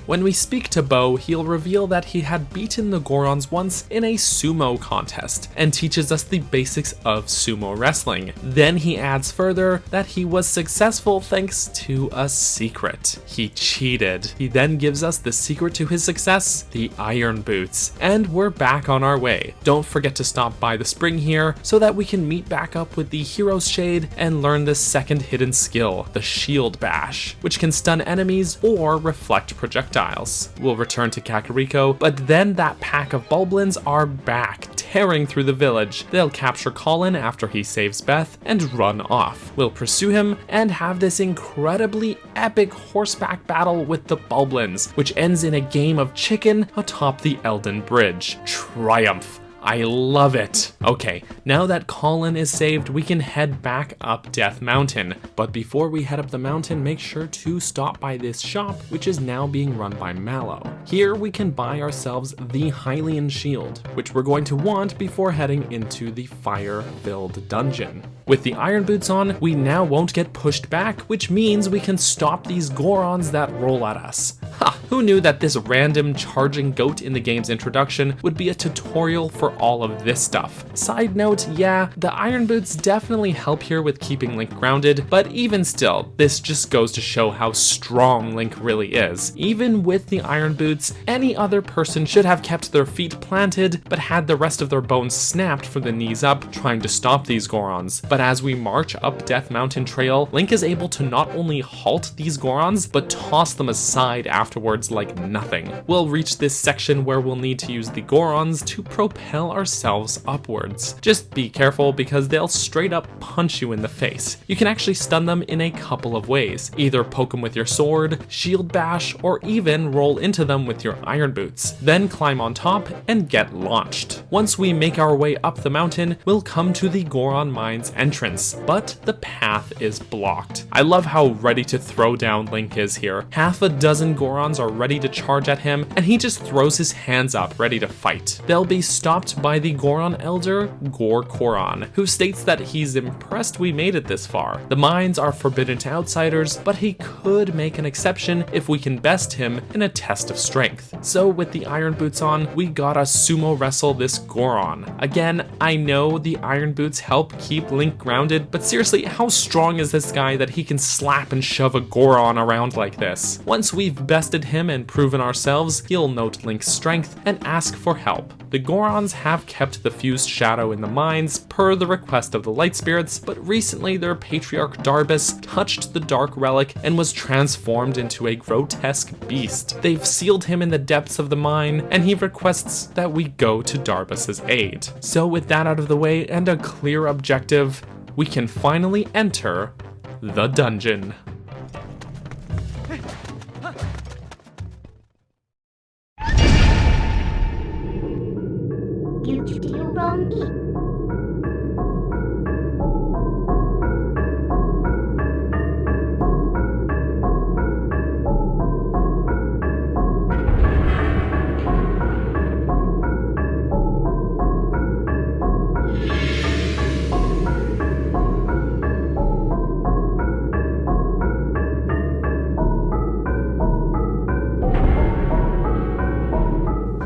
When we speak to Bo, he'll reveal that he had beaten the Gorons once in a sumo contest, and teaches us the basics of sumo wrestling. Then he adds further that he was successful thanks to a secret. He cheated. He then gives us the secret to his success, the iron boots, and we're back on our way. Don't forget to stop by the spring here so that we can meet back up with the Hero's Shade and learn the second hidden skill, the Shield Bash, which can stun enemies or reflect projectiles. We'll return to Kakariko, but then that pack of Bulblins are back, tearing through the village. They'll capture Colin after he saves Beth and run off. We'll pursue him and have this incredibly epic horseback battle with the Bulblins, which ends in a game of chicken atop the Elden Bridge. Triumph! I love it. Okay, now that Colin is saved, we can head back up Death Mountain. But before we head up the mountain, make sure to stop by this shop, which is now being run by Mallow. Here we can buy ourselves the Hylian Shield, which we're going to want before heading into the fire-filled dungeon. With the iron boots on, we now won't get pushed back, which means we can stop these Gorons that roll at us. Ha! Who knew that this random charging goat in the game's introduction would be a tutorial for all of this stuff? Side note, yeah, the iron boots definitely help here with keeping Link grounded, but even still, this just goes to show how strong Link really is. Even with the iron boots, any other person should have kept their feet planted, but had the rest of their bones snapped from the knees up, trying to stop these Gorons. But as we march up Death Mountain Trail, Link is able to not only halt these Gorons, but toss them aside afterwards like nothing. We'll reach this section where we'll need to use the Gorons to propel ourselves upwards. Just be careful because they'll straight up punch you in the face. You can actually stun them in a couple of ways. Either poke them with your sword, shield bash, or even roll into them with your iron boots. Then climb on top and get launched. Once we make our way up the mountain, we'll come to the Goron Mines entrance, but the path is blocked. I love how ready to throw down Link is here. Half a dozen Gorons are ready to charge at him, and he just throws his hands up ready to fight. They'll be stopped by the Goron Elder, Gorkoron, who states that he's impressed we made it this far. The mines are forbidden to outsiders, but he could make an exception if we can best him in a test of strength. So with the iron boots on, we gotta sumo wrestle this Goron. Again, I know the iron boots help keep Link grounded, but seriously, how strong is this guy that he can slap and shove a Goron around like this? Once we've bested him and proven ourselves, he'll note Link's strength and ask for help. The Gorons have kept the fused shadow in the mines per the request of the light spirits, but recently their patriarch Darbus touched the dark relic and was transformed into a grotesque beast. They've sealed him in the depths of the mine, and he requests that we go to Darbus's aid. So with that out of the way and a clear objective, we can finally enter the dungeon. You still wrong me.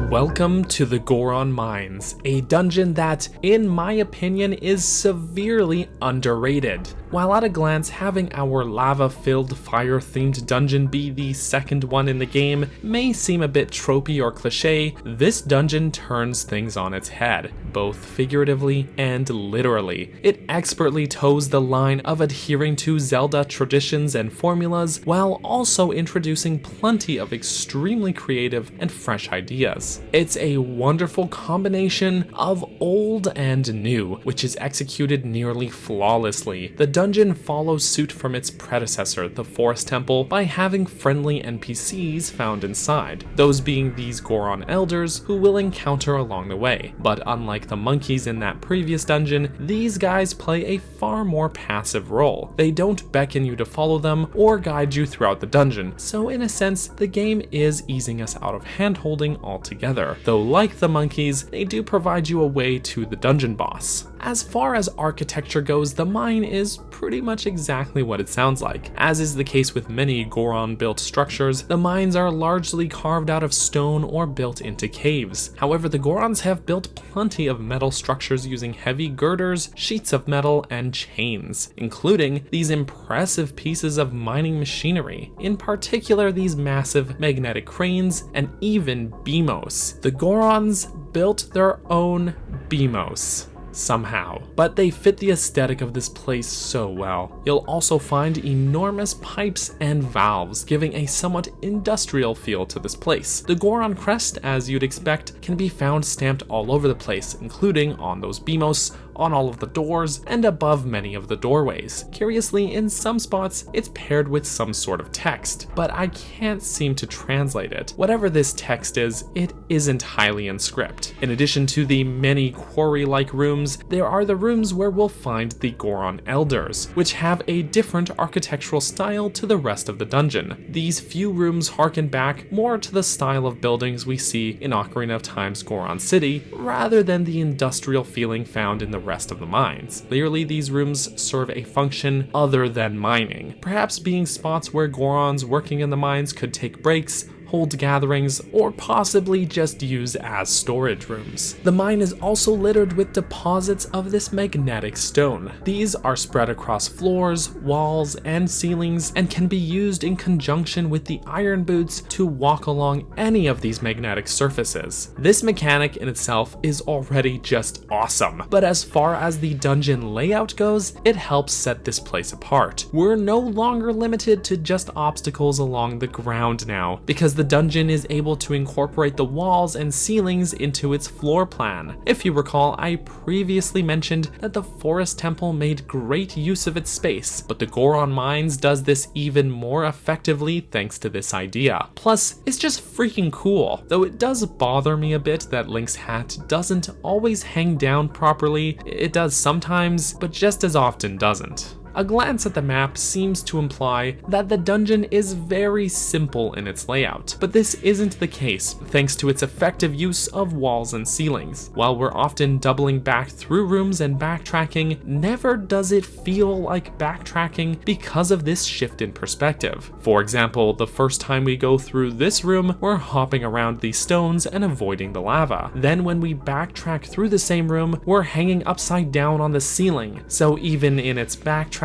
Welcome to the Goron Mines, a dungeon that, in my opinion, is severely underrated. While at a glance, having our lava-filled, fire-themed dungeon be the second one in the game may seem a bit tropey or cliche, this dungeon turns things on its head, both figuratively and literally. It expertly toes the line of adhering to Zelda traditions and formulas, while also introducing plenty of extremely creative and fresh ideas. It's a wonderful combination of old and new, which is executed nearly flawlessly. The dungeon follows suit from its predecessor, the Forest Temple, by having friendly NPCs found inside, those being these Goron Elders who we'll encounter along the way. But unlike the monkeys in that previous dungeon, these guys play a far more passive role. They don't beckon you to follow them or guide you throughout the dungeon, so in a sense, the game is easing us out of handholding altogether. Though like the monkeys, they do provide you a way to the dungeon boss. As far as architecture goes, the mine is pretty much exactly what it sounds like. As is the case with many Goron-built structures, the mines are largely carved out of stone or built into caves. However, the Gorons have built plenty of metal structures using heavy girders, sheets of metal, and chains, including these impressive pieces of mining machinery, in particular these massive magnetic cranes and even beamos. The Gorons built their own beamos somehow, but they fit the aesthetic of this place so well. You'll also find enormous pipes and valves, giving a somewhat industrial feel to this place. The Goron crest, as you'd expect, can be found stamped all over the place, including on those beamos, on all of the doors, and above many of the doorways. Curiously, in some spots, it's paired with some sort of text, but I can't seem to translate it. Whatever this text is, it isn't highly in script. In addition to the many quarry-like rooms, there are the rooms where we'll find the Goron Elders, which have a different architectural style to the rest of the dungeon. These few rooms harken back more to the style of buildings we see in Ocarina of Time's Goron City, rather than the industrial feeling found in the rest of the mines. Clearly, these rooms serve a function other than mining, perhaps being spots where Gorons working in the mines could take breaks, hold gatherings, or possibly just use as storage rooms. The mine is also littered with deposits of this magnetic stone. These are spread across floors, walls, and ceilings, and can be used in conjunction with the iron boots to walk along any of these magnetic surfaces. This mechanic in itself is already just awesome, but as far as the dungeon layout goes, it helps set this place apart. We're no longer limited to just obstacles along the ground now, because the dungeon is able to incorporate the walls and ceilings into its floor plan. If you recall, I previously mentioned that the Forest Temple made great use of its space, but the Goron Mines does this even more effectively thanks to this idea. Plus, it's just freaking cool, though it does bother me a bit that Link's hat doesn't always hang down properly. It does sometimes, but just as often doesn't. A glance at the map seems to imply that the dungeon is very simple in its layout, but this isn't the case thanks to its effective use of walls and ceilings. While we're often doubling back through rooms and backtracking, never does it feel like backtracking because of this shift in perspective. For example, the first time we go through this room, we're hopping around these stones and avoiding the lava. Then when we backtrack through the same room, we're hanging upside down on the ceiling, so even in its backtracking,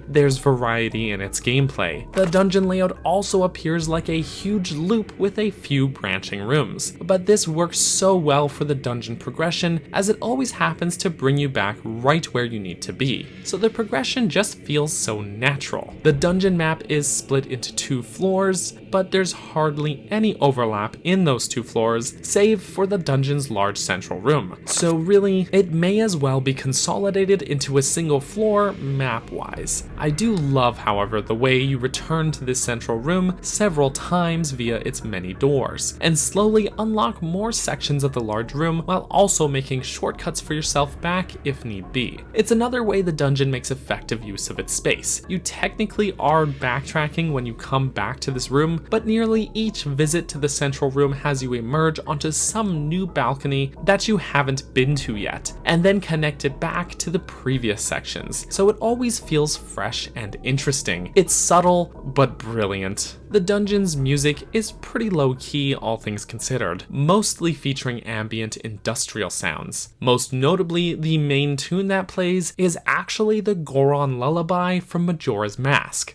there's variety in its gameplay. The dungeon layout also appears like a huge loop with a few branching rooms, but this works so well for the dungeon progression as it always happens to bring you back right where you need to be, so the progression just feels so natural. The dungeon map is split into 2 floors, but there's hardly any overlap in those 2 floors, save for the dungeon's large central room. So really, it may as well be consolidated into a single floor map-wise. I do love, however, the way you return to this central room several times via its many doors, and slowly unlock more sections of the large room while also making shortcuts for yourself back if need be. It's another way the dungeon makes effective use of its space. You technically are backtracking when you come back to this room, but nearly each visit to the central room has you emerge onto some new balcony that you haven't been to yet, and then connect it back to the previous sections, so it always feels fresh and interesting. It's subtle, but brilliant. The dungeon's music is pretty low-key, all things considered, mostly featuring ambient industrial sounds. Most notably, the main tune that plays is actually the Goron Lullaby from Majora's Mask.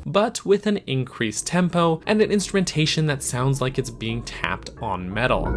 But with an increased tempo and an instrumentation that sounds like it's being tapped on metal.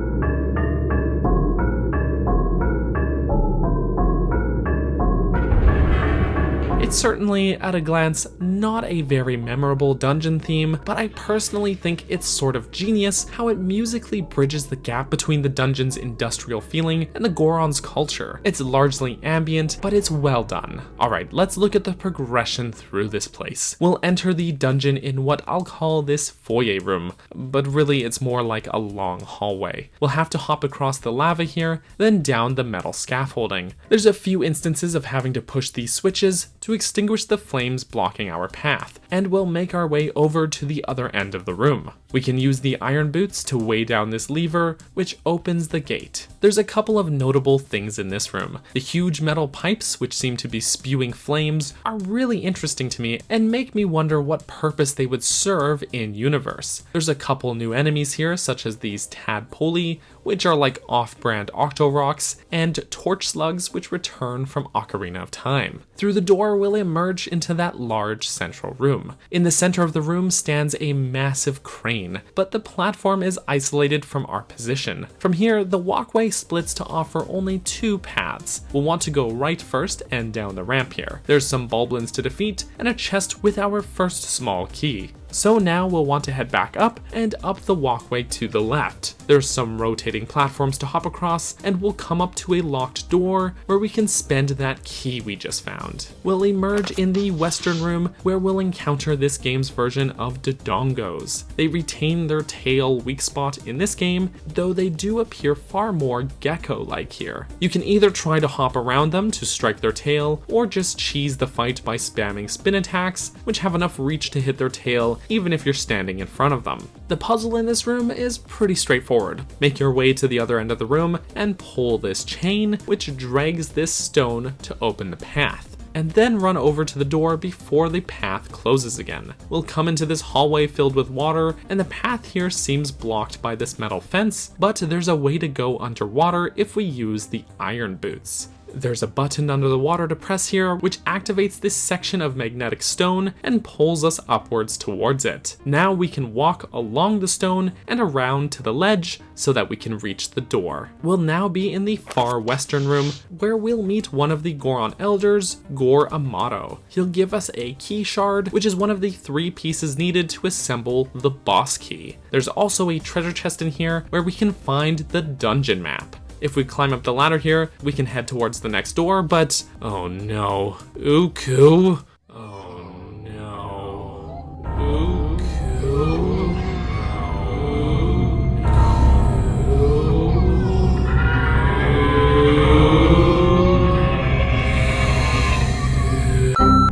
It's certainly, at a glance, not a very memorable dungeon theme, but I personally think it's sort of genius how it musically bridges the gap between the dungeon's industrial feeling and the Goron's culture. It's largely ambient, but it's well done. Alright, let's look at the progression through this place. We'll enter the dungeon in what I'll call this foyer room, but really it's more like a long hallway. We'll have to hop across the lava here, then down the metal scaffolding. There's a few instances of having to push these switches to extinguish the flames blocking our path, and we'll make our way over to the other end of the room. We can use the iron boots to weigh down this lever, which opens the gate. There's a couple of notable things in this room. The huge metal pipes, which seem to be spewing flames, are really interesting to me and make me wonder what purpose they would serve in universe. There's a couple new enemies here, such as these tadpole, which are like off-brand Octoroks, and torch slugs, which return from Ocarina of Time. Through the door, we'll emerge into that large central room. In the center of the room stands a massive crane, but the platform is isolated from our position. From here, the walkway splits to offer only 2 paths. We'll want to go right first and down the ramp here. There's some Bulblins to defeat, and a chest with our first small key. So now we'll want to head back up and up the walkway to the left. There's some rotating platforms to hop across, and we'll come up to a locked door where we can spend that key we just found. We'll emerge in the western room where we'll encounter this game's version of Dodongos. They retain their tail weak spot in this game, though they do appear far more gecko-like here. You can either try to hop around them to strike their tail, or just cheese the fight by spamming spin attacks, which have enough reach to hit their tail even if you're standing in front of them. The puzzle in this room is pretty straightforward. Make your way to the other end of the room and pull this chain, which drags this stone to open the path, and then run over to the door before the path closes again. We'll come into this hallway filled with water, and the path here seems blocked by this metal fence, but there's a way to go underwater if we use the iron boots. There's a button under the water to press here, which activates this section of magnetic stone and pulls us upwards towards it. Now we can walk along the stone and around to the ledge so that we can reach the door. We'll now be in the far western room where we'll meet one of the Goron elders, Gor Amato. He'll give us a key shard, which is one of the 3 pieces needed to assemble the boss key. There's also a treasure chest in here where we can find the dungeon map. If we climb up the ladder here, we can head towards the next door, but oh no, Uku. Oh no, Uku.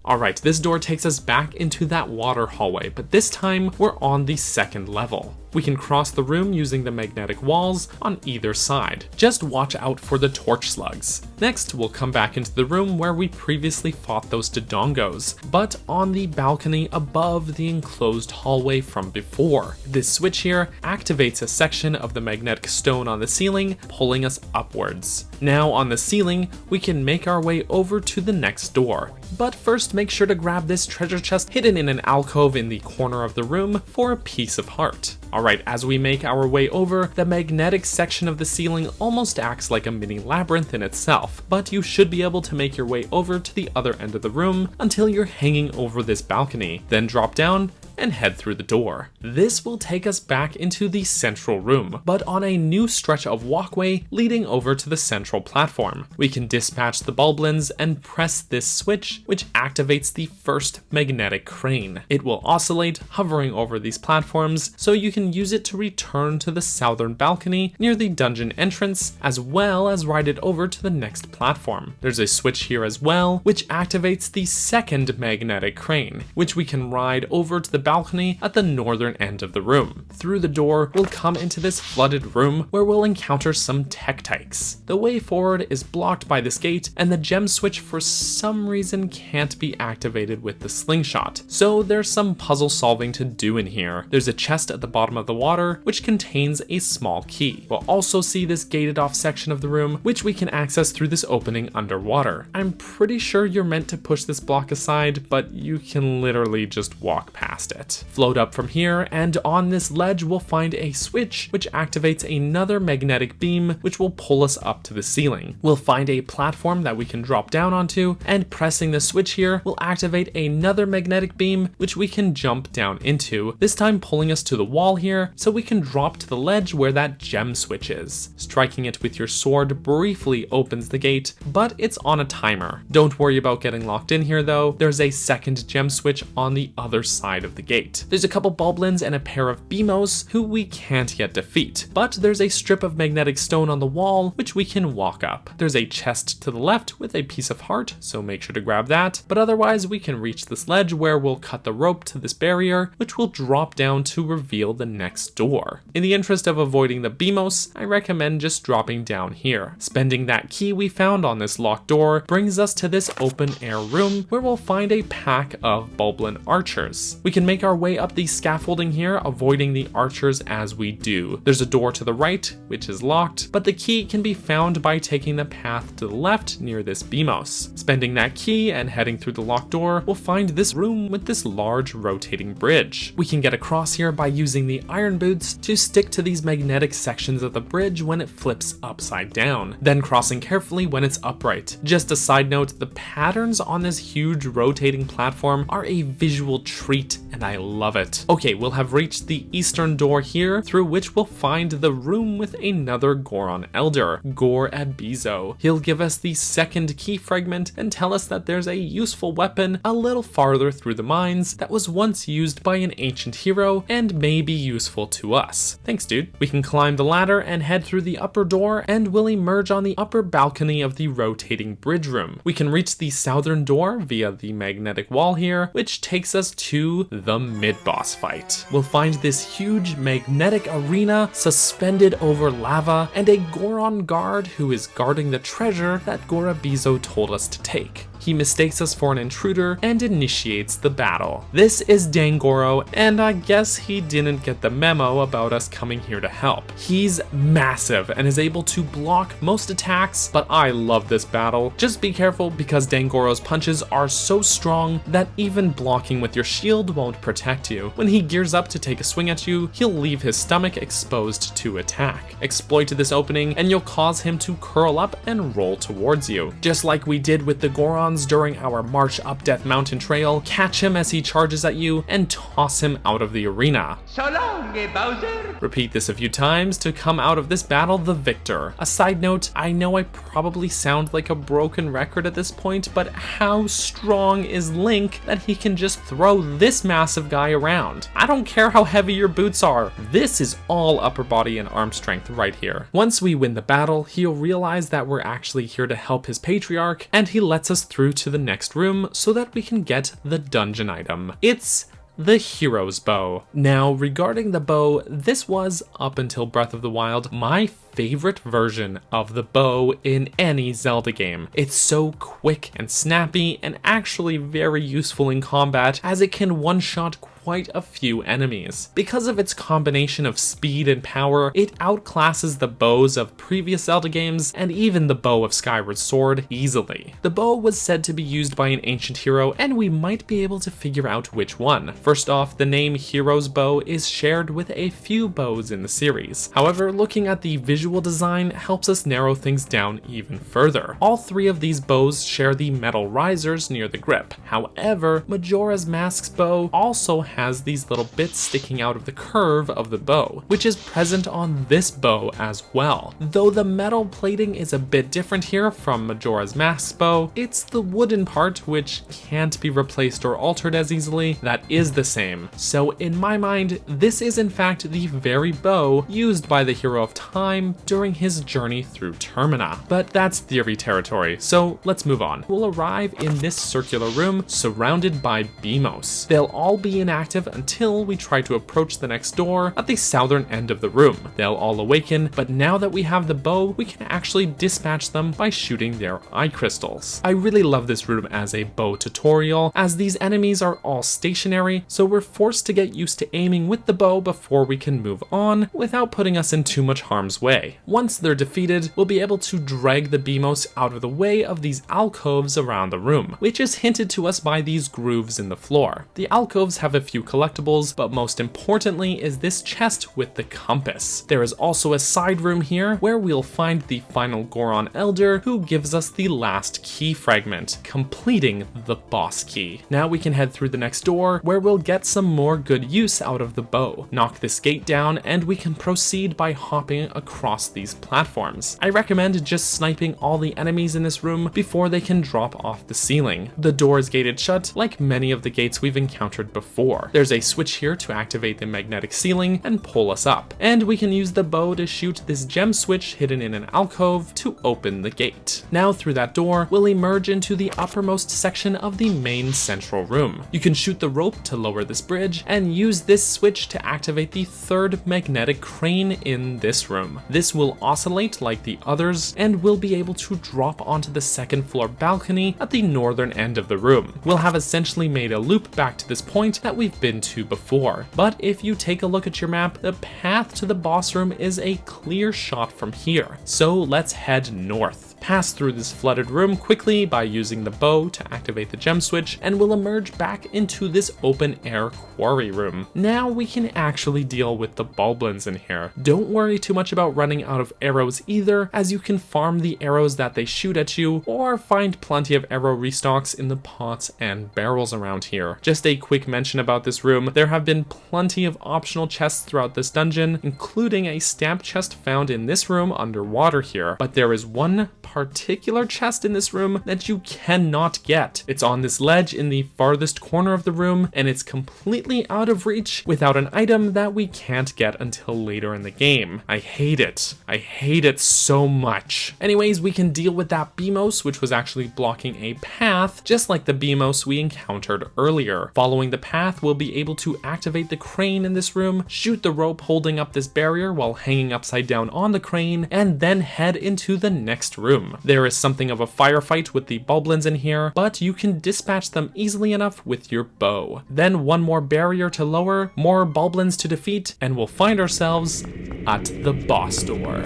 Alright, this door takes us back into that water hallway, but this time we're on the 2nd level. We can cross the room using the magnetic walls on either side. Just watch out for the torch slugs. Next, we'll come back into the room where we previously fought those Dodongos, but on the balcony above the enclosed hallway from before. This switch here activates a section of the magnetic stone on the ceiling, pulling us upwards. Now on the ceiling, we can make our way over to the next door. But first, make sure to grab this treasure chest hidden in an alcove in the corner of the room for a piece of heart. Alright, as we make our way over, the magnetic section of the ceiling almost acts like a mini labyrinth in itself, but you should be able to make your way over to the other end of the room until you're hanging over this balcony, then drop down and head through the door. This will take us back into the central room, but on a new stretch of walkway leading over to the central platform. We can dispatch the Bulblins and press this switch, which activates the first magnetic crane. It will oscillate, hovering over these platforms, so you can use it to return to the southern balcony near the dungeon entrance, as well as ride it over to the next platform. There's a switch here as well, which activates the second magnetic crane, which we can ride over to the balcony at the northern end of the room. Through the door, we'll come into this flooded room where we'll encounter some Tektites. The way forward is blocked by this gate, and the gem switch for some reason can't be activated with the slingshot. So there's some puzzle solving to do in here. There's a chest at the bottom of the water, which contains a small key. We'll also see this gated off section of the room, which we can access through this opening underwater. I'm pretty sure you're meant to push this block aside, but you can literally just walk past it. Float up from here, and on this ledge we'll find a switch which activates another magnetic beam which will pull us up to the ceiling. We'll find a platform that we can drop down onto, and pressing the switch here will activate another magnetic beam which we can jump down into, this time pulling us to the wall here so we can drop to the ledge where that gem switch is. Striking it with your sword briefly opens the gate, but it's on a timer. Don't worry about getting locked in here though, there's a second gem switch on the other side of the the gate. There's a couple Bulblins and a pair of Beamos who we can't yet defeat, but there's a strip of magnetic stone on the wall which we can walk up. There's a chest to the left with a piece of heart, so make sure to grab that, but otherwise we can reach this ledge where we'll cut the rope to this barrier, which will drop down to reveal the next door. In the interest of avoiding the Beamos, I recommend just dropping down here. Spending that key we found on this locked door brings us to this open air room where we'll find a pack of Bulblin archers. We can make our way up the scaffolding here, avoiding the archers as we do. There's a door to the right, which is locked, but the key can be found by taking the path to the left near this Beamos. Spending that key and heading through the locked door, we'll find this room with this large rotating bridge. We can get across here by using the iron boots to stick to these magnetic sections of the bridge when it flips upside down, then crossing carefully when it's upright. Just a side note, the patterns on this huge rotating platform are a visual treat and I love it. Okay, we'll have reached the eastern door here, through which we'll find the room with another Goron Elder, Gorabizo. He'll give us the second key fragment and tell us that there's a useful weapon a little farther through the mines that was once used by an ancient hero and may be useful to us. Thanks, dude. We can climb the ladder and head through the upper door and we'll emerge on the upper balcony of the rotating bridge room. We can reach the southern door via the magnetic wall here, which takes us to the mid-boss fight. We'll find this huge magnetic arena suspended over lava and a Goron guard who is guarding the treasure that Gorabizo told us to take. He mistakes us for an intruder and initiates the battle. This is Dangoro, and I guess he didn't get the memo about us coming here to help. He's massive and is able to block most attacks, but I love this battle. Just be careful because Dangoro's punches are so strong that even blocking with your shield won't protect you. When he gears up to take a swing at you, he'll leave his stomach exposed to attack. Exploit this opening and you'll cause him to curl up and roll towards you. Just like we did with the Gorons during our march up Death Mountain Trail, catch him as he charges at you and toss him out of the arena. So long, Bowser! Repeat this a few times to come out of this battle the victor. A side note, I know I probably sound like a broken record at this point, but how strong is Link that he can just throw this massive guy around? I don't care how heavy your boots are, this is all upper body and arm strength right here. Once we win the battle, he'll realize that we're actually here to help his patriarch, and he lets us through to the next room so that we can get the dungeon item. It's the Hero's Bow. Now, regarding the bow, this was, up until Breath of the Wild, my favorite version of the bow in any Zelda game. It's so quick and snappy and actually very useful in combat as it can one-shot quite a few enemies. Because of its combination of speed and power, it outclasses the bows of previous Zelda games and even the bow of Skyward Sword easily. The bow was said to be used by an ancient hero and we might be able to figure out which one. First off, the name Hero's Bow is shared with a few bows in the series. However, looking at the visual design helps us narrow things down even further. All three of these bows share the metal risers near the grip. However, Majora's Mask's bow also has these little bits sticking out of the curve of the bow, which is present on this bow as well. Though the metal plating is a bit different here from Majora's Mask's bow, it's the wooden part, which can't be replaced or altered as easily, that is the same. So in my mind, this is in fact the very bow used by the Hero of Time during his journey through Termina. But that's theory territory, so let's move on. We'll arrive in this circular room surrounded by Beamos. They'll all be inactive until we try to approach the next door at the southern end of the room. They'll all awaken, but now that we have the bow, we can actually dispatch them by shooting their eye crystals. I really love this room as a bow tutorial, as these enemies are all stationary, so we're forced to get used to aiming with the bow before we can move on without putting us in too much harm's way. Once they're defeated, we'll be able to drag the Beamos out of the way of these alcoves around the room, which is hinted to us by these grooves in the floor. The alcoves have a few collectibles, but most importantly is this chest with the compass. There is also a side room here where we'll find the final Goron Elder who gives us the last key fragment, completing the boss key. Now we can head through the next door where we'll get some more good use out of the bow. Knock this gate down and we can proceed by hopping across these platforms. I recommend just sniping all the enemies in this room before they can drop off the ceiling. The door is gated shut like many of the gates we've encountered before. door. There's a switch here to activate the magnetic ceiling and pull us up, and we can use the bow to shoot this gem switch hidden in an alcove to open the gate. Now through that door, we'll emerge into the uppermost section of the main central room. You can shoot the rope to lower this bridge and use this switch to activate the third magnetic crane in this room. This will oscillate like the others and will be able to drop onto the second floor balcony at the northern end of the room. We'll have essentially made a loop back to this point that we've been to before, but if you take a look at your map, the path to the boss room is a clear shot from here. So let's head north. Pass through this flooded room quickly by using the bow to activate the gem switch, and we'll emerge back into this open air quarry room. Now we can actually deal with the boblins in here. Don't worry too much about running out of arrows either, as you can farm the arrows that they shoot at you, or find plenty of arrow restocks in the pots and barrels around here. Just a quick mention about this room, there have been plenty of optional chests throughout this dungeon, including a stamp chest found in this room underwater here, but there is one particular chest in this room that you cannot get. It's on this ledge in the farthest corner of the room, and it's completely out of reach without an item that we can't get until later in the game. I hate it. I hate it so much. Anyways, we can deal with that Beamos, which was actually blocking a path, just like the Beamos we encountered earlier. Following the path, we'll be able to activate the crane in this room, shoot the rope holding up this barrier while hanging upside down on the crane, and then head into the next room. There is something of a firefight with the boblins in here, but you can dispatch them easily enough with your bow. Then one more barrier to lower, more boblins to defeat, and we'll find ourselves at the boss door.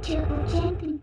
Turbo jumping.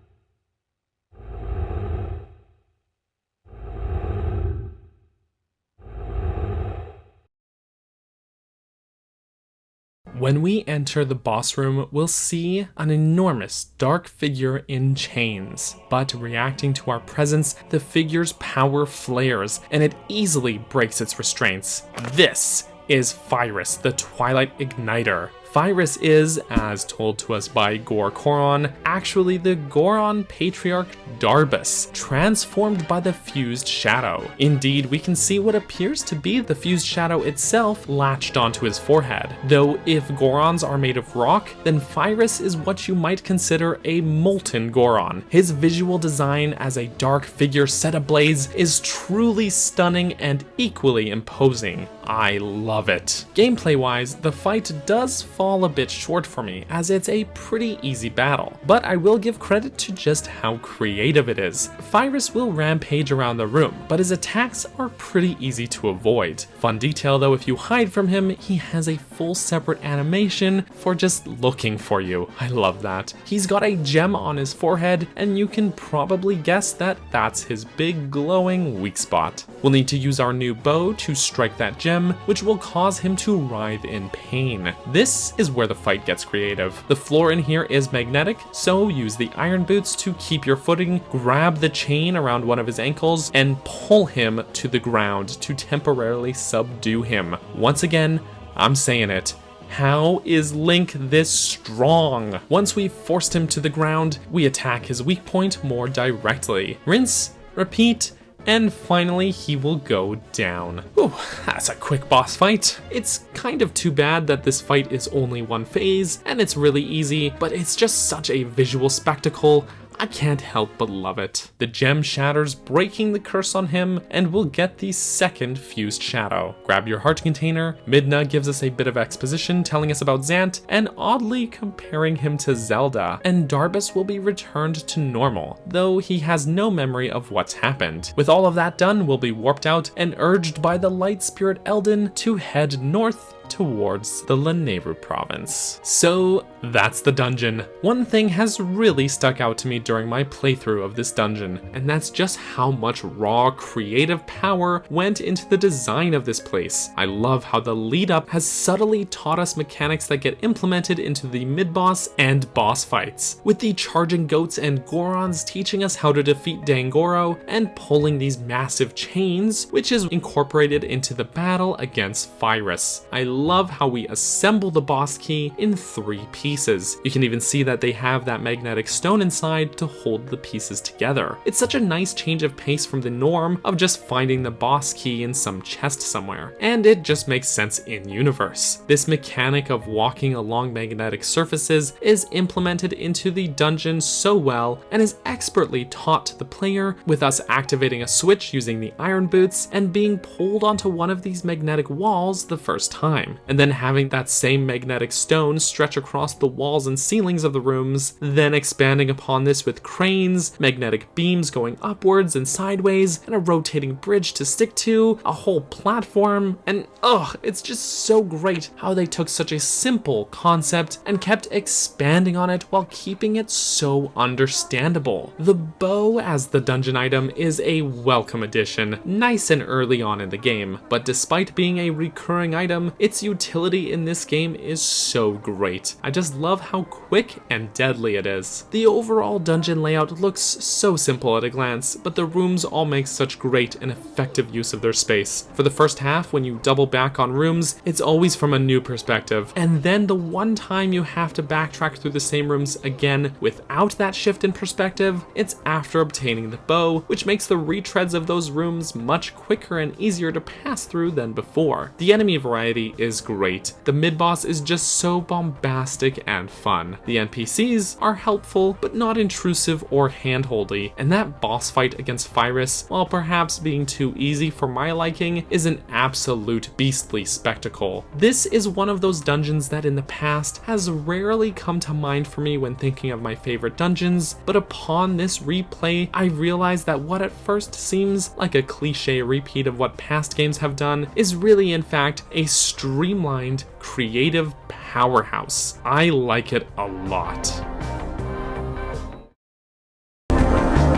When we enter the boss room, we'll see an enormous dark figure in chains. But reacting to our presence, the figure's power flares, and it easily breaks its restraints. This is Pyrus, the Twilight Igniter. Pyrus is, as told to us by Goron, actually the Goron Patriarch Darbus, transformed by the fused shadow. Indeed, we can see what appears to be the fused shadow itself latched onto his forehead. Though if Gorons are made of rock, then Pyrus is what you might consider a molten Goron. His visual design as a dark figure set ablaze is truly stunning and equally imposing. I love it. Gameplay-wise, the fight does fall a bit short for me, as it's a pretty easy battle, but I will give credit to just how creative it is. Pyrus will rampage around the room, but his attacks are pretty easy to avoid. Fun detail though, if you hide from him, he has a full separate animation for just looking for you. I love that. He's got a gem on his forehead, and you can probably guess that that's his big glowing weak spot. We'll need to use our new bow to strike that gem, which will cause him to writhe in pain. This is where the fight gets creative. The floor in here is magnetic, so use the iron boots to keep your footing, grab the chain around one of his ankles, and pull him to the ground to temporarily subdue him. Once again, I'm saying it. How is Link this strong? Once we've forced him to the ground, we attack his weak point more directly. Rinse, repeat, and finally he will go down. Whew, that's a quick boss fight. It's kind of too bad that this fight is only one phase, and it's really easy, but it's just such a visual spectacle. I can't help but love it. The gem shatters, breaking the curse on him, and we'll get the second fused shadow. Grab your heart container. Midna gives us a bit of exposition telling us about Zant, and oddly comparing him to Zelda, and Darbus will be returned to normal, though he has no memory of what's happened. With all of that done, we'll be warped out and urged by the light spirit Eldin to head north towards the Lanayru province. So that's the dungeon. One thing has really stuck out to me during my playthrough of this dungeon, and that's just how much raw creative power went into the design of this place. I love how the lead up has subtly taught us mechanics that get implemented into the mid-boss and boss fights, with the charging goats and Gorons teaching us how to defeat Dangoro and pulling these massive chains, which is incorporated into the battle against Pyrus. I love how we assemble the boss key in 3 pieces. You can even see that they have that magnetic stone inside to hold the pieces together. It's such a nice change of pace from the norm of just finding the boss key in some chest somewhere, and it just makes sense in universe. This mechanic of walking along magnetic surfaces is implemented into the dungeon so well and is expertly taught to the player, with us activating a switch using the iron boots and being pulled onto one of these magnetic walls the first time, and then having that same magnetic stone stretch across the walls and ceilings of the rooms, then expanding upon this with cranes, magnetic beams going upwards and sideways, and a rotating bridge to stick to, a whole platform, and it's just so great how they took such a simple concept and kept expanding on it while keeping it so understandable. The bow as the dungeon item is a welcome addition, nice and early on in the game, but despite being a recurring item, its utility in this game is so great. I just love how quick and deadly it is. The overall dungeon layout looks so simple at a glance, but the rooms all make such great and effective use of their space. For the first half, when you double back on rooms, it's always from a new perspective, and then the one time you have to backtrack through the same rooms again without that shift in perspective, it's after obtaining the bow, which makes the retreads of those rooms much quicker and easier to pass through than before. The enemy variety is great. The mid-boss is just so bombastic and fun. The NPCs are helpful, but not intrusive or handholdy, and that boss fight against Phyrus, while perhaps being too easy for my liking, is an absolute beastly spectacle. This is one of those dungeons that in the past has rarely come to mind for me when thinking of my favorite dungeons, but upon this replay, I realized that what at first seems like a cliche repeat of what past games have done is really in fact a streamlined, creative powerhouse. I like it a lot.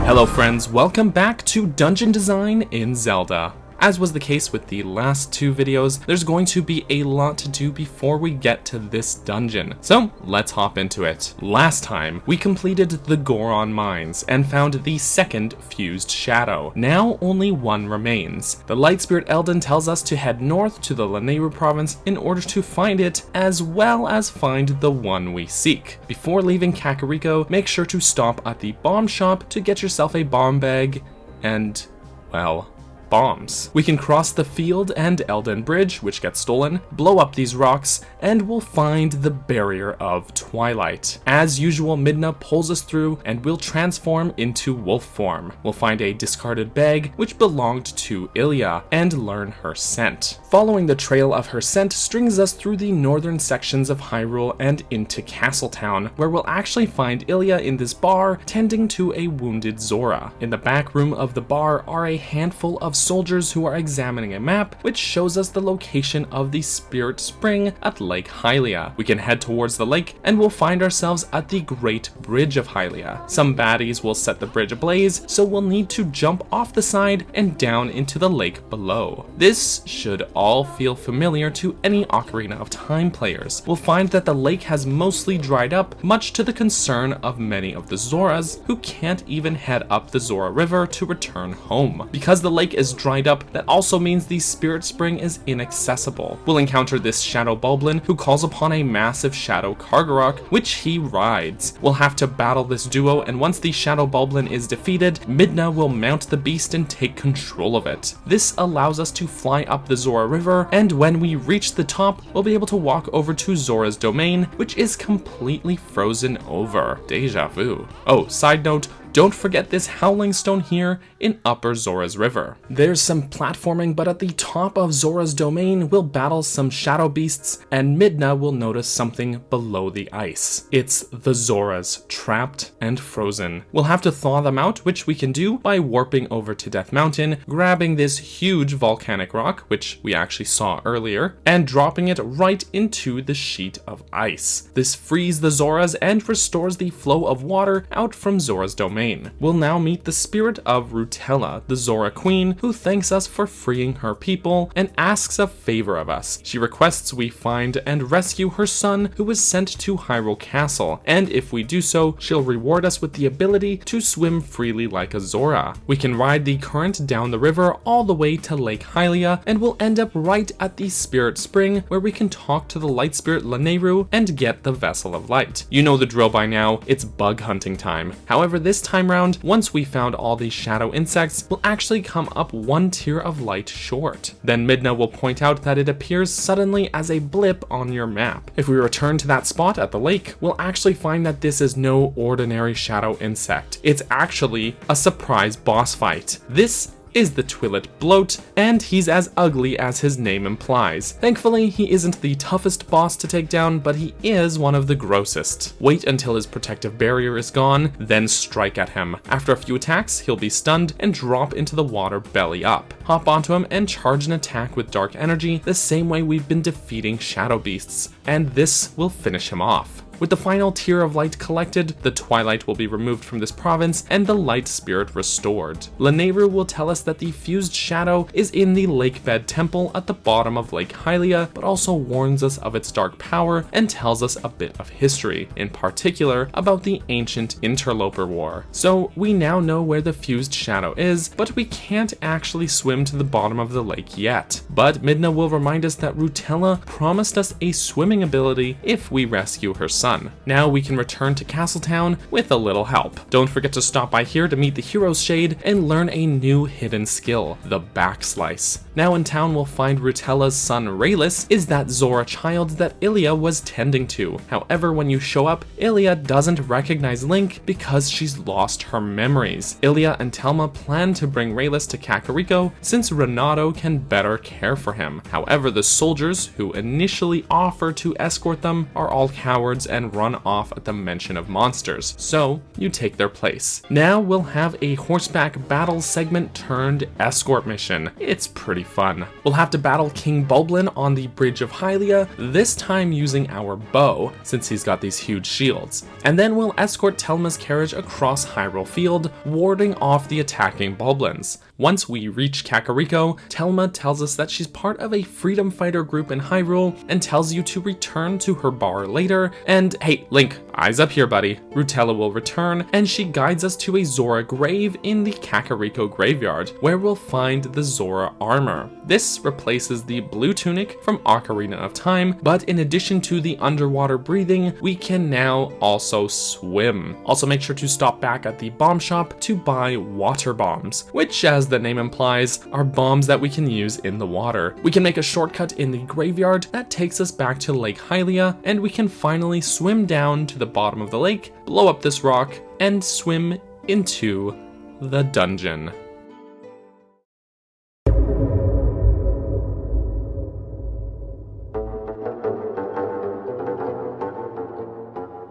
Hello friends, welcome back to Dungeon Design in Zelda. As was the case with the last 2 videos, there's going to be a lot to do before we get to this dungeon. So let's hop into it. Last time, we completed the Goron Mines and found the second fused shadow. Now only 1 remains. The Light Spirit Eldon tells us to head north to the Lanayru province in order to find it, as well as find the one we seek. Before leaving Kakariko, make sure to stop at the bomb shop to get yourself a bomb bag and, well, bombs. We can cross the field and Elden Bridge, which gets stolen, blow up these rocks, and we'll find the Barrier of Twilight. As usual, Midna pulls us through and we'll transform into wolf form. We'll find a discarded bag which belonged to Ilya and learn her scent. Following the trail of her scent strings us through the northern sections of Hyrule and into Castletown, where we'll actually find Ilya in this bar tending to a wounded Zora. In the back room of the bar are a handful of soldiers who are examining a map which shows us the location of the Spirit Spring at Lake Hylia. We can head towards the lake and we'll find ourselves at the Great Bridge of Hylia. Some baddies will set the bridge ablaze, so we'll need to jump off the side and down into the lake below. This should all feel familiar to any Ocarina of Time players. We'll find that the lake has mostly dried up, much to the concern of many of the Zoras who can't even head up the Zora River to return home. Because the lake is dried up, that also means the Spirit Spring is inaccessible. We'll encounter this Shadow Bulblin who calls upon a massive Shadow Kargarok, which he rides. We'll have to battle this duo, and once the Shadow Bulblin is defeated, Midna will mount the beast and take control of it. This allows us to fly up the Zora River, and when we reach the top, we'll be able to walk over to Zora's domain, which is completely frozen over. Deja vu. Oh, side note, don't forget this Howling Stone here in Upper Zora's River. There's some platforming, but at the top of Zora's domain, we'll battle some shadow beasts, and Midna will notice something below the ice. It's the Zoras, trapped and frozen. We'll have to thaw them out, which we can do by warping over to Death Mountain, grabbing this huge volcanic rock, which we actually saw earlier, and dropping it right into the sheet of ice. This frees the Zoras and restores the flow of water out from Zora's domain. domain. We'll now meet the spirit of Rutella, the Zora queen, who thanks us for freeing her people and asks a favor of us. She requests we find and rescue her son, who was sent to Hyrule Castle, and if we do so, she'll reward us with the ability to swim freely like a Zora. We can ride the current down the river all the way to Lake Hylia, and we'll end up right at the Spirit Spring, where we can talk to the light spirit Lanayru and get the Vessel of Light. You know the drill by now, it's bug hunting time. However, this time round, once we found all the shadow insects, we'll actually come up one tier of light short. Then Midna will point out that it appears suddenly as a blip on your map. If we return to that spot at the lake, we'll actually find that this is no ordinary shadow insect. It's actually a surprise boss fight. This is the Twilight Bloat, and he's as ugly as his name implies. Thankfully, he isn't the toughest boss to take down, but he is one of the grossest. Wait until his protective barrier is gone, then strike at him. After a few attacks, he'll be stunned and drop into the water belly up. Hop onto him and charge an attack with dark energy the same way we've been defeating shadow beasts, and this will finish him off. With the final tier of light collected, the twilight will be removed from this province and the light spirit restored. Lanayru will tell us that the fused shadow is in the Lakebed Temple at the bottom of Lake Hylia, but also warns us of its dark power and tells us a bit of history, in particular about the ancient Interloper War. So we now know where the fused shadow is, but we can't actually swim to the bottom of the lake yet. But Midna will remind us that Rutella promised us a swimming ability if we rescue her son. Now we can return to Castletown with a little help. Don't forget to stop by here to meet the Hero's Shade and learn a new hidden skill, the Backslice. Now in town we'll find Rutella's son Raylus is that Zora child that Ilia was tending to. However, when you show up, Ilia doesn't recognize Link because she's lost her memories. Ilia and Telma plan to bring Raylus to Kakariko since Renato can better care for him. However, the soldiers who initially offer to escort them are all cowards and run off at the mention of monsters, so you take their place. Now we'll have a horseback battle segment turned escort mission. It's pretty fun. We'll have to battle King Bulblin on the Bridge of Hylia, this time using our bow, since he's got these huge shields. And then we'll escort Telma's carriage across Hyrule Field, warding off the attacking Bulblins. Once we reach Kakariko, Telma tells us that she's part of a freedom fighter group in Hyrule and tells you to return to her bar later. And hey, Link, eyes up here, buddy. Rutella will return and she guides us to a Zora grave in the Kakariko graveyard, where we'll find the Zora armor. This replaces the blue tunic from Ocarina of Time, but in addition to the underwater breathing, we can now also swim. Also make sure to stop back at the bomb shop to buy water bombs, which, as the name implies, are bombs that we can use in the water. We can make a shortcut in the graveyard that takes us back to Lake Hylia, and we can finally swim down to the bottom of the lake, blow up this rock, and swim into the dungeon.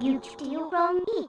You steal from me.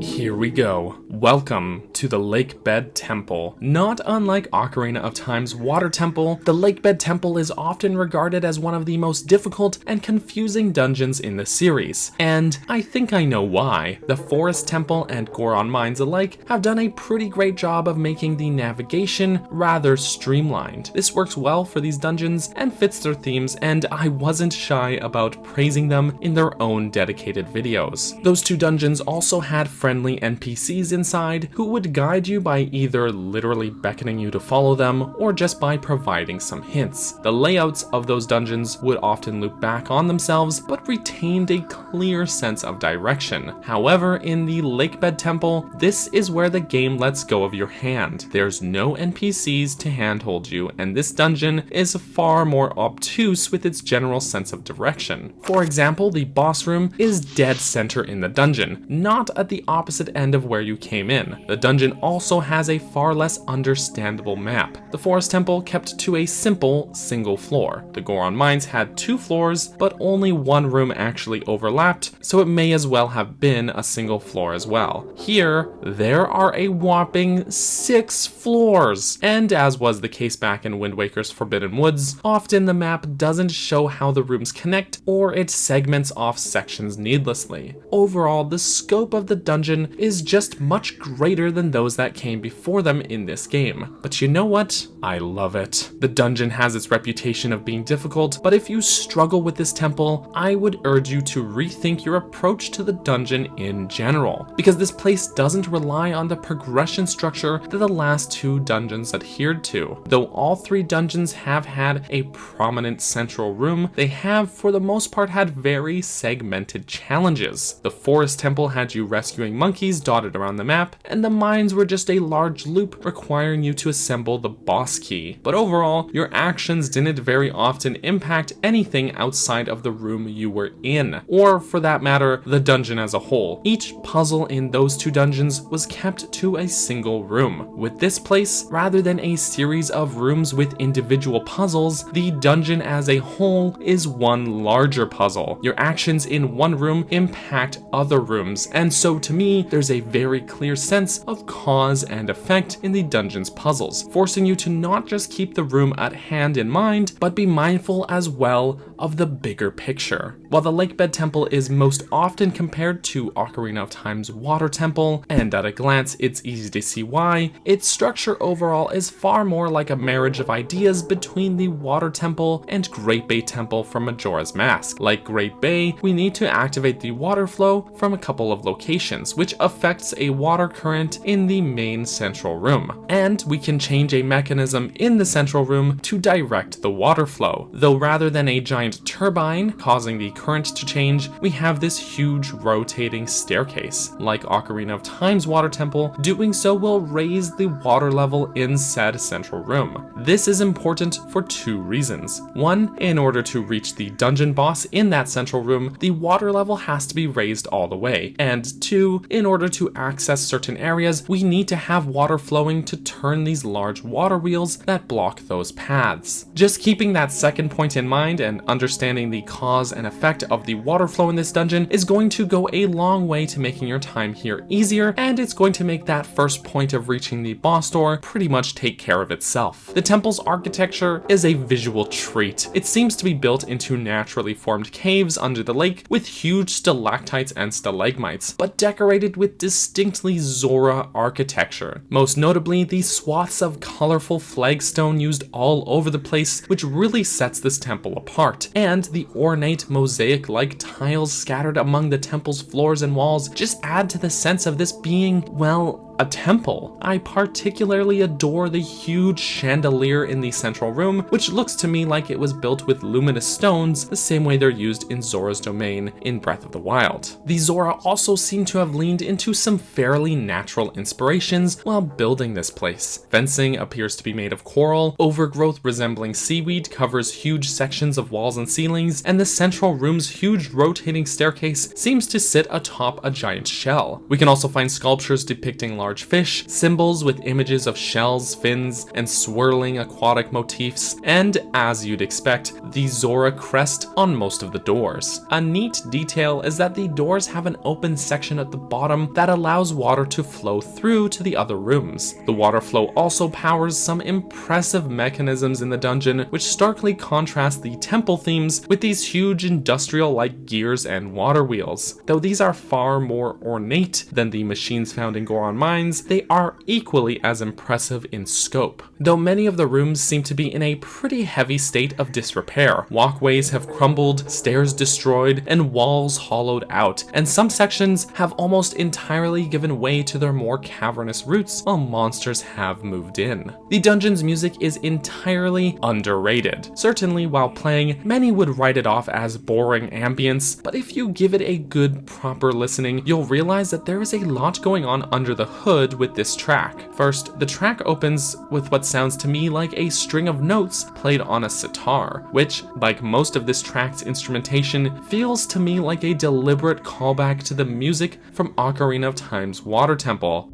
Here we go. Welcome to the Lakebed Temple. Not unlike Ocarina of Time's Water Temple, the Lakebed Temple is often regarded as one of the most difficult and confusing dungeons in the series. And I think I know why. The Forest Temple and Goron Mines alike have done a pretty great job of making the navigation rather streamlined. This works well for these dungeons and fits their themes, and I wasn't shy about praising them in their own dedicated videos. Those two dungeons also had friendly NPCs inside who would guide you by either literally beckoning you to follow them or just by providing some hints. The layouts of those dungeons would often loop back on themselves but retained a clear sense of direction. However, in the Lakebed Temple, this is where the game lets go of your hand. There's no NPCs to handhold you, and this dungeon is far more obtuse with its general sense of direction. For example, the boss room is dead center in the dungeon, not at the opposite end of where you came in. The dungeon also has a far less understandable map. The Forest Temple kept to a simple single floor. The Goron Mines had 2 floors, but only one room actually overlapped, so it may as well have been a single floor as well. Here, there are a whopping 6 floors, and as was the case back in Wind Waker's Forbidden Woods, often the map doesn't show how the rooms connect, or it segments off sections needlessly. Overall, the scope of the dungeon is just much greater than those that came before them in this game. But you know what? I love it. The dungeon has its reputation of being difficult, but if you struggle with this temple, I would urge you to rethink your approach to the dungeon in general, because this place doesn't rely on the progression structure that the last 2 dungeons adhered to. Though all 3 dungeons have had a prominent central room, they have for the most part had very segmented challenges. The Forest Temple had you rescuing monkeys dotted around the map, and the mines were just a large loop requiring you to assemble the boss key. But overall, your actions didn't very often impact anything outside of the room you were in, or for that matter, the dungeon as a whole. Each puzzle in those 2 dungeons was kept to a single room. With this place, rather than a series of rooms with individual puzzles, the dungeon as a whole is one larger puzzle. Your actions in one room impact other rooms, and so to me, there's a very clear sense of cause and effect in the dungeon's puzzles, forcing you to not just keep the room at hand in mind, but be mindful as well of the bigger picture. While the Lakebed Temple is most often compared to Ocarina of Time's Water Temple, and at a glance it's easy to see why, its structure overall is far more like a marriage of ideas between the Water Temple and Great Bay Temple from Majora's Mask. Like Great Bay, we need to activate the water flow from a couple of locations, which affects a water current in the main central room. And we can change a mechanism in the central room to direct the water flow. Though rather than a giant turbine causing the current to change, we have this huge rotating staircase. Like Ocarina of Time's Water Temple, doing so will raise the water level in said central room. This is important for 2 reasons. One, in order to reach the dungeon boss in that central room, the water level has to be raised all the way. And 2, in order to access certain areas, we need to have water flowing to turn these large water wheels that block those paths. Just keeping that second point in mind and understanding the cause and effect of the water flow in this dungeon is going to go a long way to making your time here easier, and it's going to make that first point of reaching the boss door pretty much take care of itself. The temple's architecture is a visual treat. It seems to be built into naturally formed caves under the lake with huge stalactites and stalagmites, but decorated with distinctly Zora architecture. Most notably, the swaths of colorful flagstone used all over the place, which really sets this temple apart, and the ornate mosaic-like tiles scattered among the temple's floors and walls just add to the sense of this being, well, a temple. I particularly adore the huge chandelier in the central room, which looks to me like it was built with luminous stones, the same way they're used in Zora's domain in Breath of the Wild. The Zora also seem to have leaned into some fairly natural inspirations while building this place. Fencing appears to be made of coral, overgrowth resembling seaweed covers huge sections of walls and ceilings, and the central room's huge rotating staircase seems to sit atop a giant shell. We can also find sculptures depicting large fish, symbols with images of shells, fins, and swirling aquatic motifs, and, as you'd expect, the Zora crest on most of the doors. A neat detail is that the doors have an open section at the bottom that allows water to flow through to the other rooms. The water flow also powers some impressive mechanisms in the dungeon, which starkly contrast the temple themes with these huge industrial-like gears and water wheels. Though these are far more ornate than the machines found in Goron Mines, Mines, they are equally as impressive in scope. Though many of the rooms seem to be in a pretty heavy state of disrepair. Walkways have crumbled, stairs destroyed, and walls hollowed out, and some sections have almost entirely given way to their more cavernous roots while monsters have moved in. The dungeon's music is entirely underrated. Certainly while playing, many would write it off as boring ambience, but if you give it a good proper listening, you'll realize that there is a lot going on under the hood with this track. First, the track opens with what sounds to me like a string of notes played on a sitar, which, like most of this track's instrumentation, feels to me like a deliberate callback to the music from Ocarina of Time's Water Temple.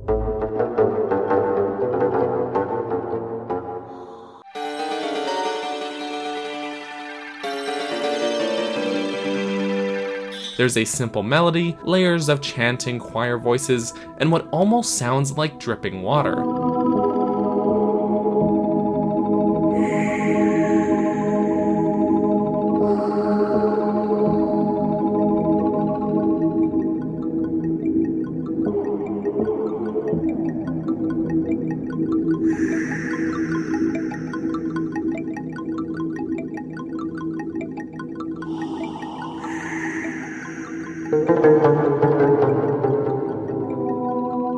There's a simple melody, layers of chanting choir voices, and what almost sounds like dripping water.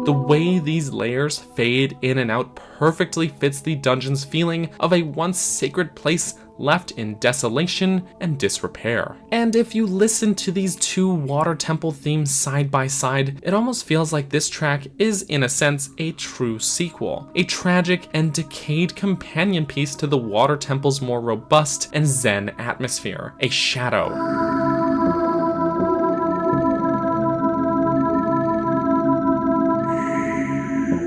The way these layers fade in and out perfectly fits the dungeon's feeling of a once sacred place left in desolation and disrepair. And if you listen to these two Water Temple themes side by side, it almost feels like this track is, in a sense, a true sequel, a tragic and decayed companion piece to the Water Temple's more robust and zen atmosphere, a shadow.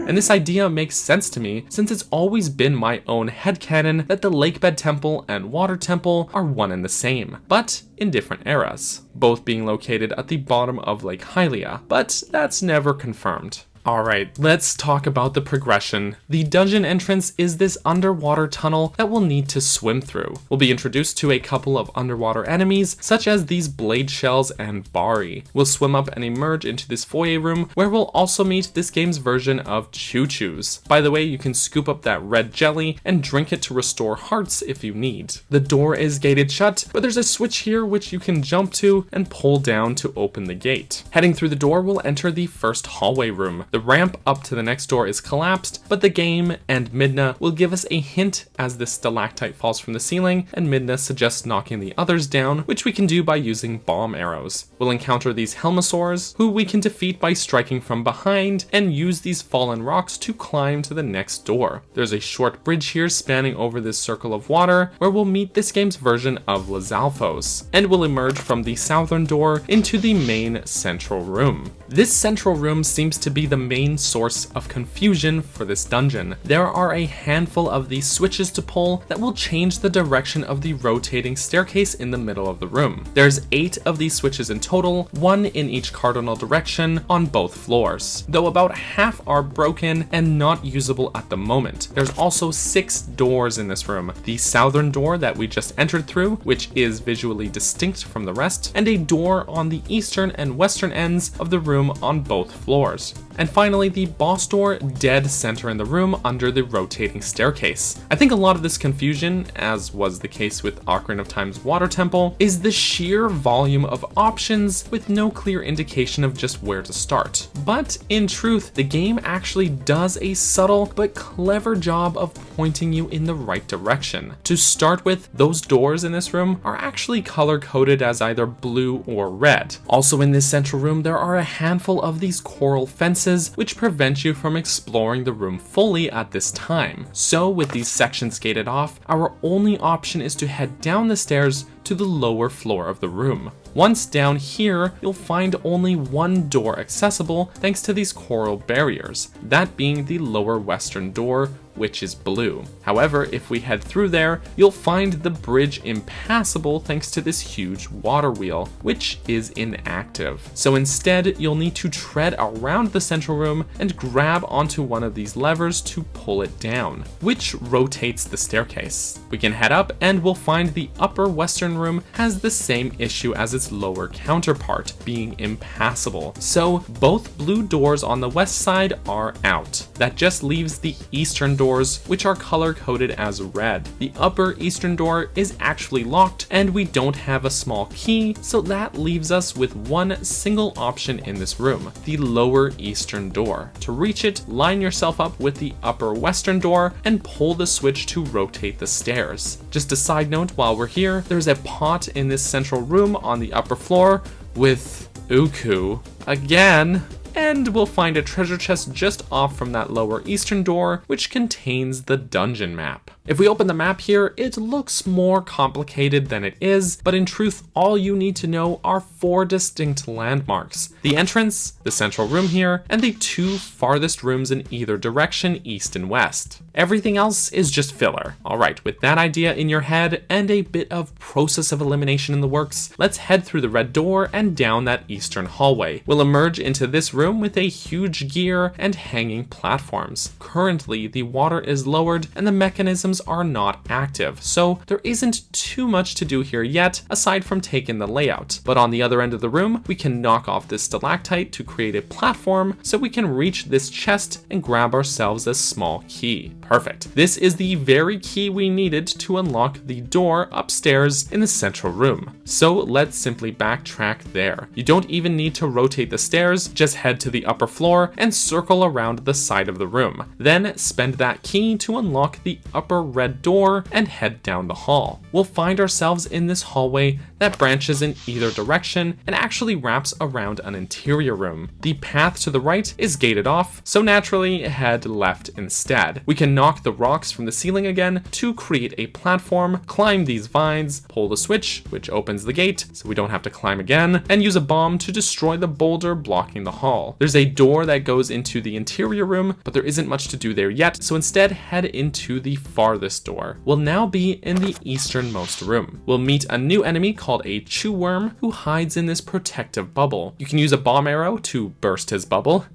And this idea makes sense to me since it's always been my own headcanon that the Lakebed Temple and Water Temple are one and the same, but in different eras, both being located at the bottom of Lake Hylia, but that's never confirmed. Alright, let's talk about the progression. The dungeon entrance is this underwater tunnel that we'll need to swim through. We'll be introduced to a couple of underwater enemies, such as these blade shells and Bari. We'll swim up and emerge into this foyer room, where we'll also meet this game's version of choo-choos. By the way, you can scoop up that red jelly and drink it to restore hearts if you need. The door is gated shut, but there's a switch here which you can jump to and pull down to open the gate. Heading through the door, we'll enter the first hallway room. The ramp up to the next door is collapsed, but the game and Midna will give us a hint as this stalactite falls from the ceiling, and Midna suggests knocking the others down, which we can do by using bomb arrows. We'll encounter these Helmasaurs, who we can defeat by striking from behind, and use these fallen rocks to climb to the next door. There's a short bridge here spanning over this circle of water, where we'll meet this game's version of Lizalfos, and we'll emerge from the southern door into the main central room. This central room seems to be the main source of confusion for this dungeon. There are a handful of these switches to pull that will change the direction of the rotating staircase in the middle of the room. There's 8 of these switches in total, 1 in each cardinal direction on both floors, though about half are broken and not usable at the moment. There's also 6 doors in this room. The southern door that we just entered through, which is visually distinct from the rest, and a door on the eastern and western ends of the room on both floors. And finally, the boss door dead center in the room under the rotating staircase. I think a lot of this confusion, as was the case with Ocarina of Time's Water Temple, is the sheer volume of options with no clear indication of just where to start. But in truth, the game actually does a subtle but clever job of pointing you in the right direction. To start with, those doors in this room are actually color-coded as either blue or red. Also in this central room, there are a handful of these coral fences which prevent you from exploring the room fully at this time. So with these sections gated off, our only option is to head down the stairs to the lower floor of the room. Once down here, you'll find only one door accessible thanks to these coral barriers, that being the lower western door, which is blue. However, if we head through there, you'll find the bridge impassable thanks to this huge water wheel, which is inactive. So instead, you'll need to tread around the central room and grab onto one of these levers to pull it down, which rotates the staircase. We can head up and we'll find the upper western room has the same issue as its lower counterpart, being impassable. So both blue doors on the west side are out. That just leaves the eastern doors, which are color coded as red. The upper eastern door is actually locked and we don't have a small key, so that leaves us with one single option in this room, the lower eastern door. To reach it, line yourself up with the upper western door and pull the switch to rotate the stairs. Just a side note while we're here, there's a pot in this central room on the upper floor with Uku again. And we'll find a treasure chest just off from that lower eastern door, which contains the dungeon map. If we open the map here, it looks more complicated than it is, but in truth, all you need to know are 4 distinct landmarks: the entrance, the central room here, and the 2 farthest rooms in either direction, east and west. Everything else is just filler. Alright, with that idea in your head and a bit of process of elimination in the works, let's head through the red door and down that eastern hallway. We'll emerge into this room with a huge gear and hanging platforms. Currently, the water is lowered and the mechanisms are not active, so there isn't too much to do here yet aside from take in the layout. But on the other end of the room, we can knock off this stalactite to create a platform so we can reach this chest and grab ourselves a small key. Perfect. This is the very key we needed to unlock the door upstairs in the central room. So let's simply backtrack there. You don't even need to rotate the stairs, just head to the upper floor and circle around the side of the room. Then spend that key to unlock the upper red door and head down the hall. We'll find ourselves in this hallway that branches in either direction and actually wraps around an interior room. The path to the right is gated off, so naturally head left instead. We can knock the rocks from the ceiling again to create a platform, climb these vines, pull the switch, which opens the gate so we don't have to climb again, and use a bomb to destroy the boulder blocking the hall. There's a door that goes into the interior room, but there isn't much to do there yet, so instead head into the farthest door. We'll now be in the easternmost room. We'll meet a new enemy called a chew worm who hides in this protective bubble. You can use a bomb arrow to burst his bubble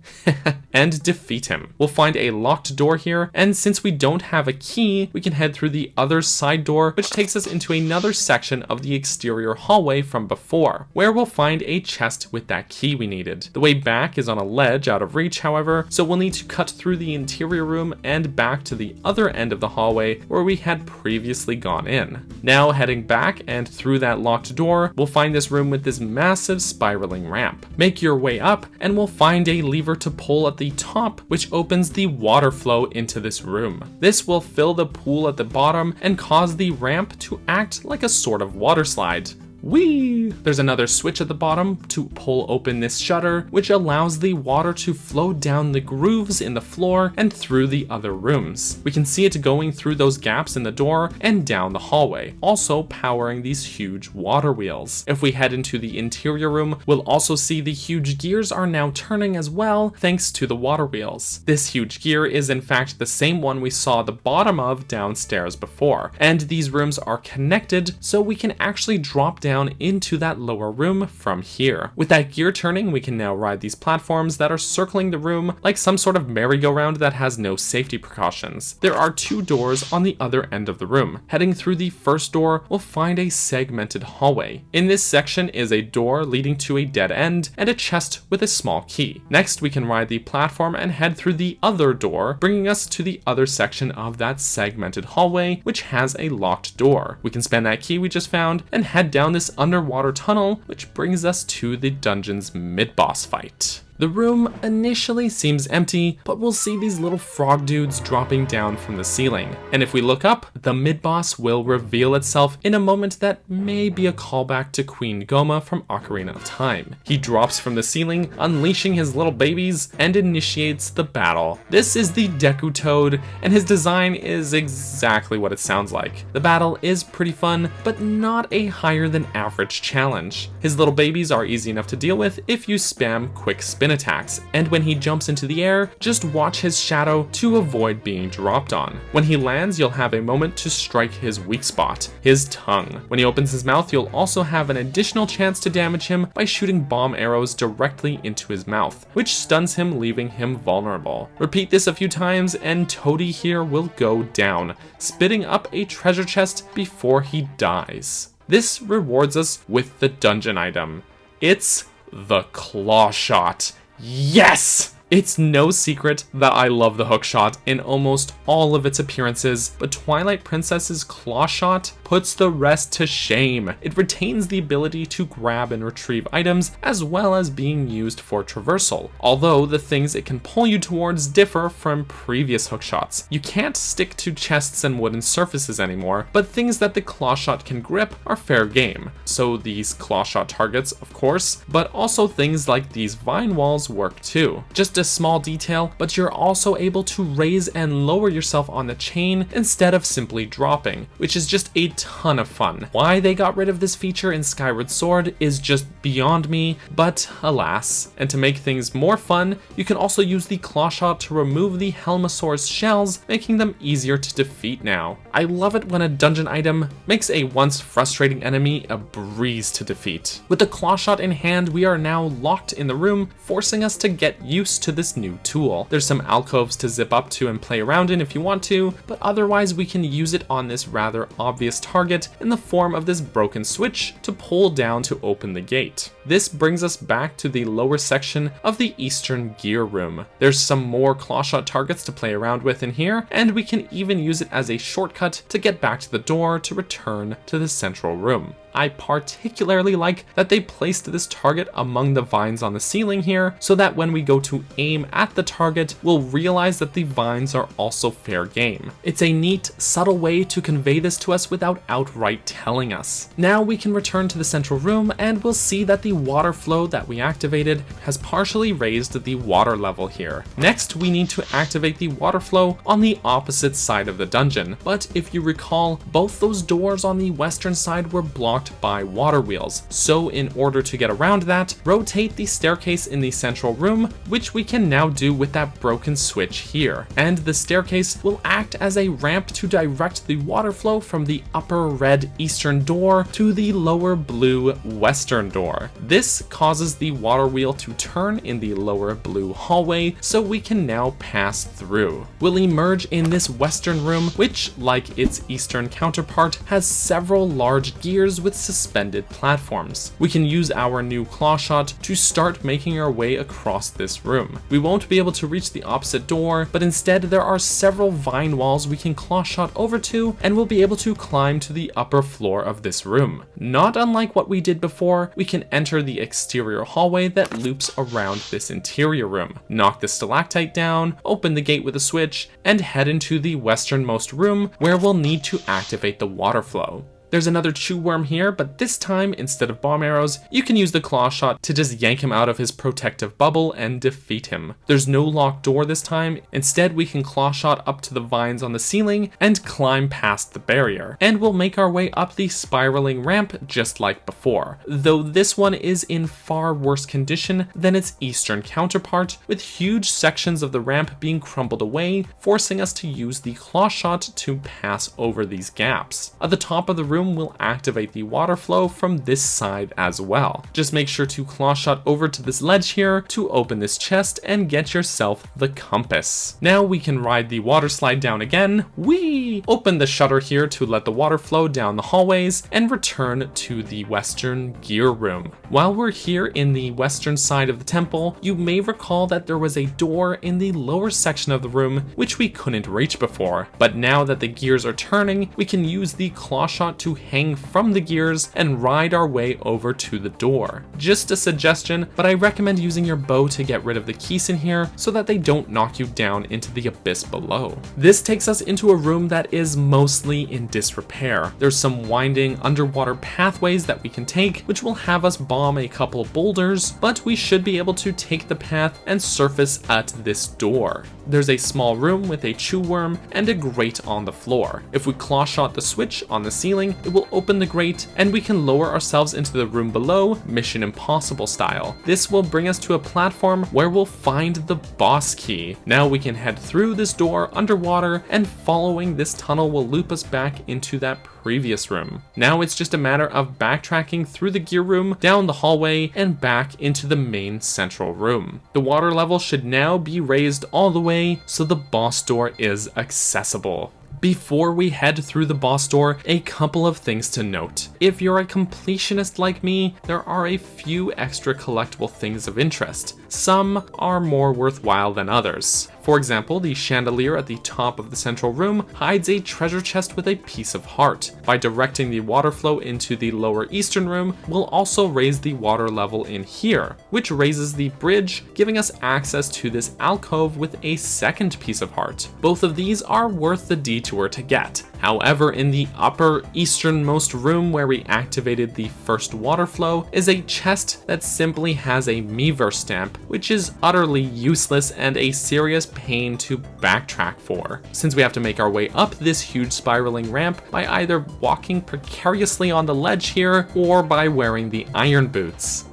and defeat him. We'll find a locked door here, and since we don't have a key, we can head through the other side door, which takes us into another section of the exterior hallway from before, where we'll find a chest with that key we needed. The way back is on a ledge out of reach, however, so we'll need to cut through the interior room and back to the other end of the hallway where we had previously gone in. Now heading back and through that locked door, we'll find this room with this massive spiraling ramp. Make your way up and we'll find a lever to pull at the top, which opens the water flow into this room. This will fill the pool at the bottom and cause the ramp to act like a sort of water slide. Whee! There's another switch at the bottom to pull open this shutter, which allows the water to flow down the grooves in the floor and through the other rooms. We can see it going through those gaps in the door and down the hallway, also powering these huge water wheels. If we head into the interior room, we'll also see the huge gears are now turning as well, thanks to the water wheels. This huge gear is in fact the same one we saw the bottom of downstairs before, and these rooms are connected so we can actually drop down into that lower room from here. With that gear turning, we can now ride these platforms that are circling the room like some sort of merry-go-round that has no safety precautions. There are 2 doors on the other end of the room. Heading through the first door, we'll find a segmented hallway. In this section is a door leading to a dead end and a chest with a small key. Next, we can ride the platform and head through the other door, bringing us to the other section of that segmented hallway, which has a locked door. We can spend that key we just found and head down this underwater tunnel, which brings us to the dungeon's mid-boss fight. The room initially seems empty, but we'll see these little frog dudes dropping down from the ceiling. And if we look up, the mid-boss will reveal itself in a moment that may be a callback to Queen Goma from Ocarina of Time. He drops from the ceiling, unleashing his little babies, and initiates the battle. This is the Deku Toad, and his design is exactly what it sounds like. The battle is pretty fun, but not a higher than average challenge. His little babies are easy enough to deal with if you spam quick spin spin attacks, and when he jumps into the air, just watch his shadow to avoid being dropped on. When he lands, you'll have a moment to strike his weak spot, his tongue. When he opens his mouth, you'll also have an additional chance to damage him by shooting bomb arrows directly into his mouth, which stuns him, leaving him vulnerable. Repeat this a few times and Toadie here will go down, spitting up a treasure chest before he dies. This rewards us with the dungeon item. It's the Claw Shot. Yes! It's no secret that I love the hookshot in almost all of its appearances, but Twilight Princess's Claw Shot puts the rest to shame. It retains the ability to grab and retrieve items, as well as being used for traversal, although the things it can pull you towards differ from previous hookshots. You can't stick to chests and wooden surfaces anymore, but things that the Claw Shot can grip are fair game. So these Claw Shot targets, of course, but also things like these vine walls work too. Just a small detail, but you're also able to raise and lower yourself on the chain instead of simply dropping, which is just a ton of fun. Why they got rid of this feature in Skyward Sword is just beyond me, but alas. And to make things more fun, you can also use the Claw Shot to remove the Helmasaur's shells, making them easier to defeat now. I love it when a dungeon item makes a once frustrating enemy a breeze to defeat. With the Claw Shot in hand, we are now locked in the room, forcing us to get used to this new tool. There's some alcoves to zip up to and play around in if you want to, but otherwise we can use it on this rather obvious target in the form of this broken switch to pull down to open the gate. This brings us back to the lower section of the Eastern Gear Room. There's some more Claw Shot targets to play around with in here, and we can even use it as a shortcut to get back to the door to return to the central room. I particularly like that they placed this target among the vines on the ceiling here, so that when we go to aim at the target, we'll realize that the vines are also fair game. It's a neat, subtle way to convey this to us without outright telling us. Now we can return to the central room and we'll see that the water flow that we activated has partially raised the water level here. Next, we need to activate the water flow on the opposite side of the dungeon, but if you recall, both those doors on the western side were blocked by water wheels. So in order to get around that, rotate the staircase in the central room, which we can now do with that broken switch here. And the staircase will act as a ramp to direct the water flow from the upper red eastern door to the lower blue western door. This causes the water wheel to turn in the lower blue hallway, so we can now pass through. We'll emerge in this western room, which, like its eastern counterpart, has several large gears with suspended platforms. We can use our new Claw Shot to start making our way across this room. We won't be able to reach the opposite door, but instead there are several vine walls we can Claw Shot over to, and we'll be able to climb to the upper floor of this room. Not unlike what we did before, we can enter the exterior hallway that loops around this interior room, knock the stalactite down, open the gate with a switch, and head into the westernmost room where we'll need to activate the water flow. There's another chew worm here, but this time, instead of bomb arrows, you can use the Claw Shot to just yank him out of his protective bubble and defeat him. There's no locked door this time. Instead, we can Claw Shot up to the vines on the ceiling and climb past the barrier. And we'll make our way up the spiraling ramp just like before, though this one is in far worse condition than its eastern counterpart, with huge sections of the ramp being crumbled away, forcing us to use the Claw Shot to pass over these gaps. At the top of the room, will activate the water flow from this side as well. Just make sure to Claw Shot over to this ledge here to open this chest and get yourself the compass. Now we can ride the water slide down again. Whee! Open the shutter here to let the water flow down the hallways and return to the Western Gear Room. While we're here in the western side of the temple, you may recall that there was a door in the lower section of the room which we couldn't reach before, but now that the gears are turning, we can use the Claw Shot to hang from the gears and ride our way over to the door. Just a suggestion, but I recommend using your bow to get rid of the keys in here so that they don't knock you down into the abyss below. This takes us into a room that is mostly in disrepair. There's some winding underwater pathways that we can take, which will have us bomb a couple boulders, but we should be able to take the path and surface at this door. There's a small room with a chew worm and a grate on the floor. If we Claw Shot the switch on the ceiling, it will open the grate and we can lower ourselves into the room below, Mission Impossible style. This will bring us to a platform where we'll find the boss key. Now we can head through this door underwater, and following this tunnel will loop us back into that previous room. Now it's just a matter of backtracking through the gear room, down the hallway, and back into the main central room. The water level should now be raised all the way so the boss door is accessible. Before we head through the boss door, a couple of things to note. If you're a completionist like me, there are a few extra collectible things of interest. Some are more worthwhile than others. For example, the chandelier at the top of the central room hides a treasure chest with a piece of heart. By directing the water flow into the lower eastern room, we'll also raise the water level in here, which raises the bridge, giving us access to this alcove with a second piece of heart. Both of these are worth the detour to get. However, in the upper easternmost room where we activated the first water flow is a chest that simply has a Miiverse stamp, which is utterly useless and a serious pain to backtrack for, since we have to make our way up this huge spiraling ramp by either walking precariously on the ledge here or by wearing the iron boots.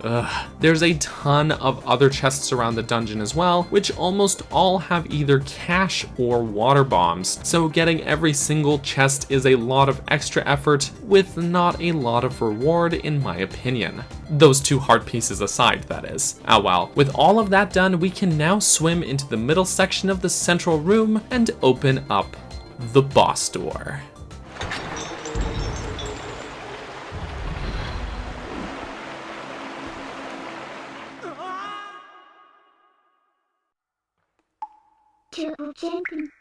There's a ton of other chests around the dungeon as well, which almost all have either cash or water bombs, so getting every single chest is a lot of extra effort with not a lot of reward in my opinion. Those two heart pieces aside, that is. Ah well, with all of that done, we can now swim into the middle section of the central room and open up the boss door. Triple champion.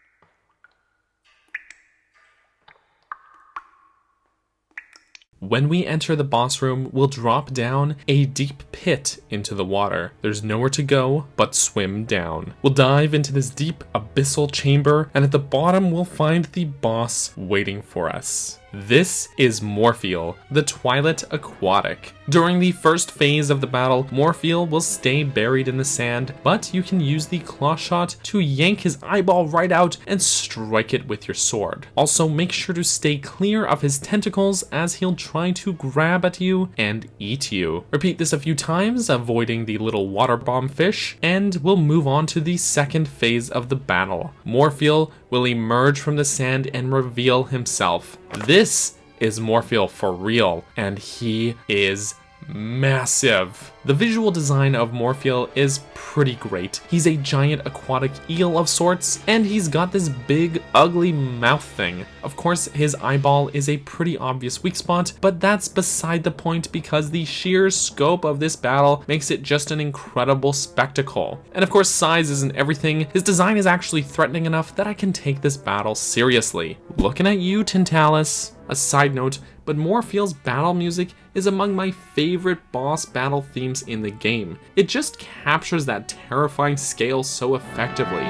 When we enter the boss room, we'll drop down a deep pit into the water. There's nowhere to go but swim down. We'll dive into this deep abyssal chamber, and at the bottom we'll find the boss waiting for us. This is Morpheal, the Twilight Aquatic. During the first phase of the battle, Morpheal will stay buried in the sand, but you can use the claw shot to yank his eyeball right out and strike it with your sword. Also, make sure to stay clear of his tentacles as he'll try to grab at you and eat you. Repeat this a few times, avoiding the little water bomb fish, and we'll move on to the second phase of the battle. Morpheal will emerge from the sand and reveal himself. This is Morpheal for real, and he is massive. The visual design of Morpheal is pretty great. He's a giant aquatic eel of sorts, and he's got this big, ugly mouth thing. Of course, his eyeball is a pretty obvious weak spot, but that's beside the point because the sheer scope of this battle makes it just an incredible spectacle. And of course, size isn't everything. His design is actually threatening enough that I can take this battle seriously. Looking at you, Tintalis. A side note, but Morpheal's battle music is among my favorite boss battle themes in the game. It just captures that terrifying scale so effectively.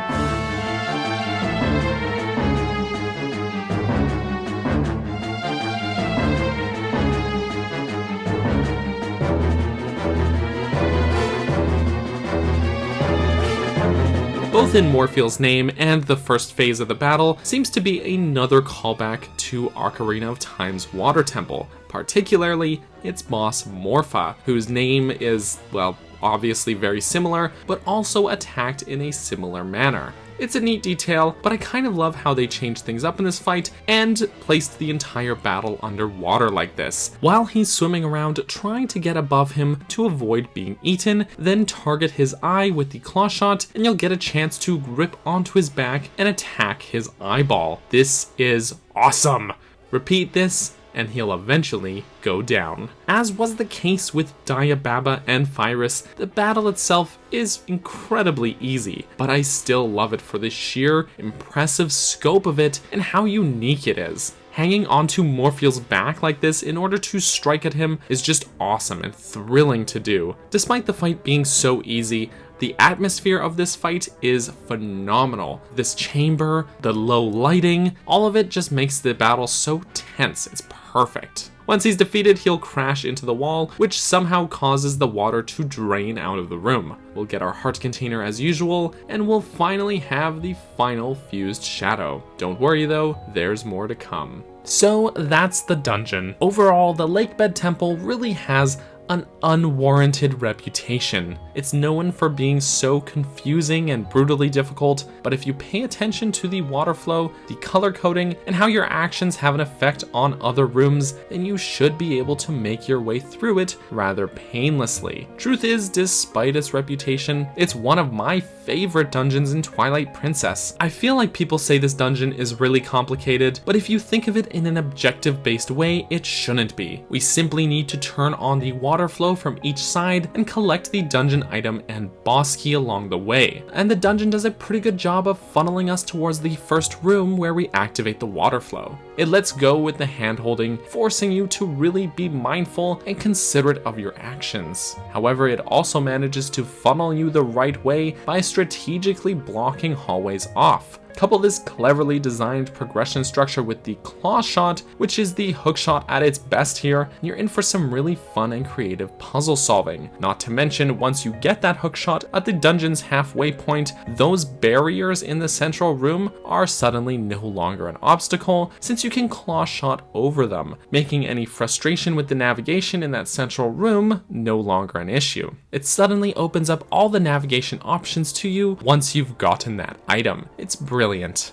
Both in Morpheal's name and the first phase of the battle seems to be another callback to Ocarina of Time's Water Temple, particularly its boss Morpha, whose name is, well, obviously very similar, but also attacked in a similar manner. It's a neat detail, but I kind of love how they changed things up in this fight and placed the entire battle underwater like this, while he's swimming around trying to get above him to avoid being eaten. Then target his eye with the claw shot and you'll get a chance to grip onto his back and attack his eyeball. This is awesome! Repeat this and he'll eventually go down. As was the case with Diababa and Phyrus, the battle itself is incredibly easy, but I still love it for the sheer impressive scope of it and how unique it is. Hanging onto Morpheal's back like this in order to strike at him is just awesome and thrilling to do. Despite the fight being so easy, the atmosphere of this fight is phenomenal. This chamber, the low lighting, all of it just makes the battle so tense. It's perfect. Once he's defeated, he'll crash into the wall, which somehow causes the water to drain out of the room. We'll get our heart container as usual, and we'll finally have the final fused shadow. Don't worry though, there's more to come. So that's the dungeon. Overall, the Lakebed Temple really has an unwarranted reputation. It's known for being so confusing and brutally difficult, but if you pay attention to the water flow, the color coding, and how your actions have an effect on other rooms, then you should be able to make your way through it rather painlessly. Truth is, despite its reputation, it's one of my favorite dungeons in Twilight Princess. I feel like people say this dungeon is really complicated, but if you think of it in an objective-based way, it shouldn't be. We simply need to turn on the water flow from each side and collect the dungeon item and boss key along the way. And the dungeon does a pretty good job of funneling us towards the first room where we activate the water flow. It lets go with the hand holding, forcing you to really be mindful and considerate of your actions. However, it also manages to funnel you the right way by strategically blocking hallways off. Couple this cleverly designed progression structure with the claw shot, which is the hook shot at its best here, and you're in for some really fun and creative puzzle solving. Not to mention, once you get that hook shot at the dungeon's halfway point, those barriers in the central room are suddenly no longer an obstacle, since you can claw shot over them, making any frustration with the navigation in that central room no longer an issue. It suddenly opens up all the navigation options to you once you've gotten that item. It's brilliant.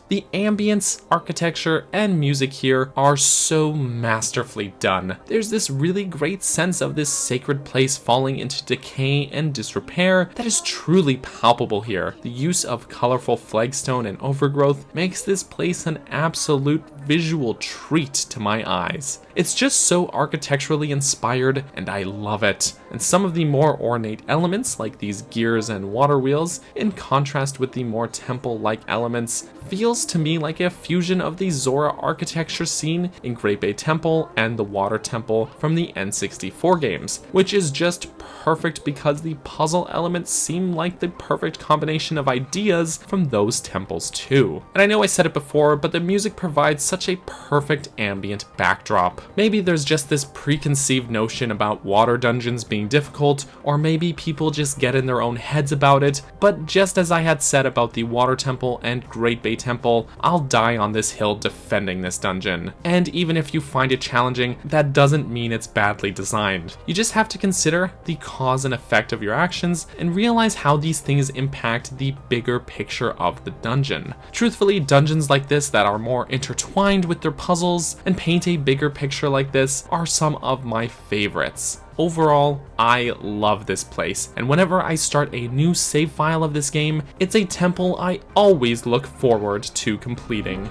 The ambience, architecture, and music here are so masterfully done. There's this really great sense of this sacred place falling into decay and disrepair that is truly palpable here. The use of colorful flagstone and overgrowth makes this place an absolute visual treat to my eyes. It's just so architecturally inspired, and I love it. And some of the more ornate elements, like these gears and water wheels, in contrast with the more temple-like elements, feels to me like a fusion of the Zora architecture seen in Great Bay Temple and the Water Temple from the N64 games, which is just perfect because the puzzle elements seem like the perfect combination of ideas from those temples too. And I know I said it before, but the music provides such a perfect ambient backdrop. Maybe there's just this preconceived notion about water dungeons being difficult, or maybe people just get in their own heads about it, but just as I had said about the Water Temple and Great Bay Temple, I'll die on this hill defending this dungeon. And even if you find it challenging, that doesn't mean it's badly designed. You just have to consider the cause and effect of your actions and realize how these things impact the bigger picture of the dungeon. Truthfully, dungeons like this that are more intertwined with their puzzles and paint a bigger picture like this are some of my favorites. Overall, I love this place, and whenever I start a new save file of this game, it's a temple I always look forward to completing.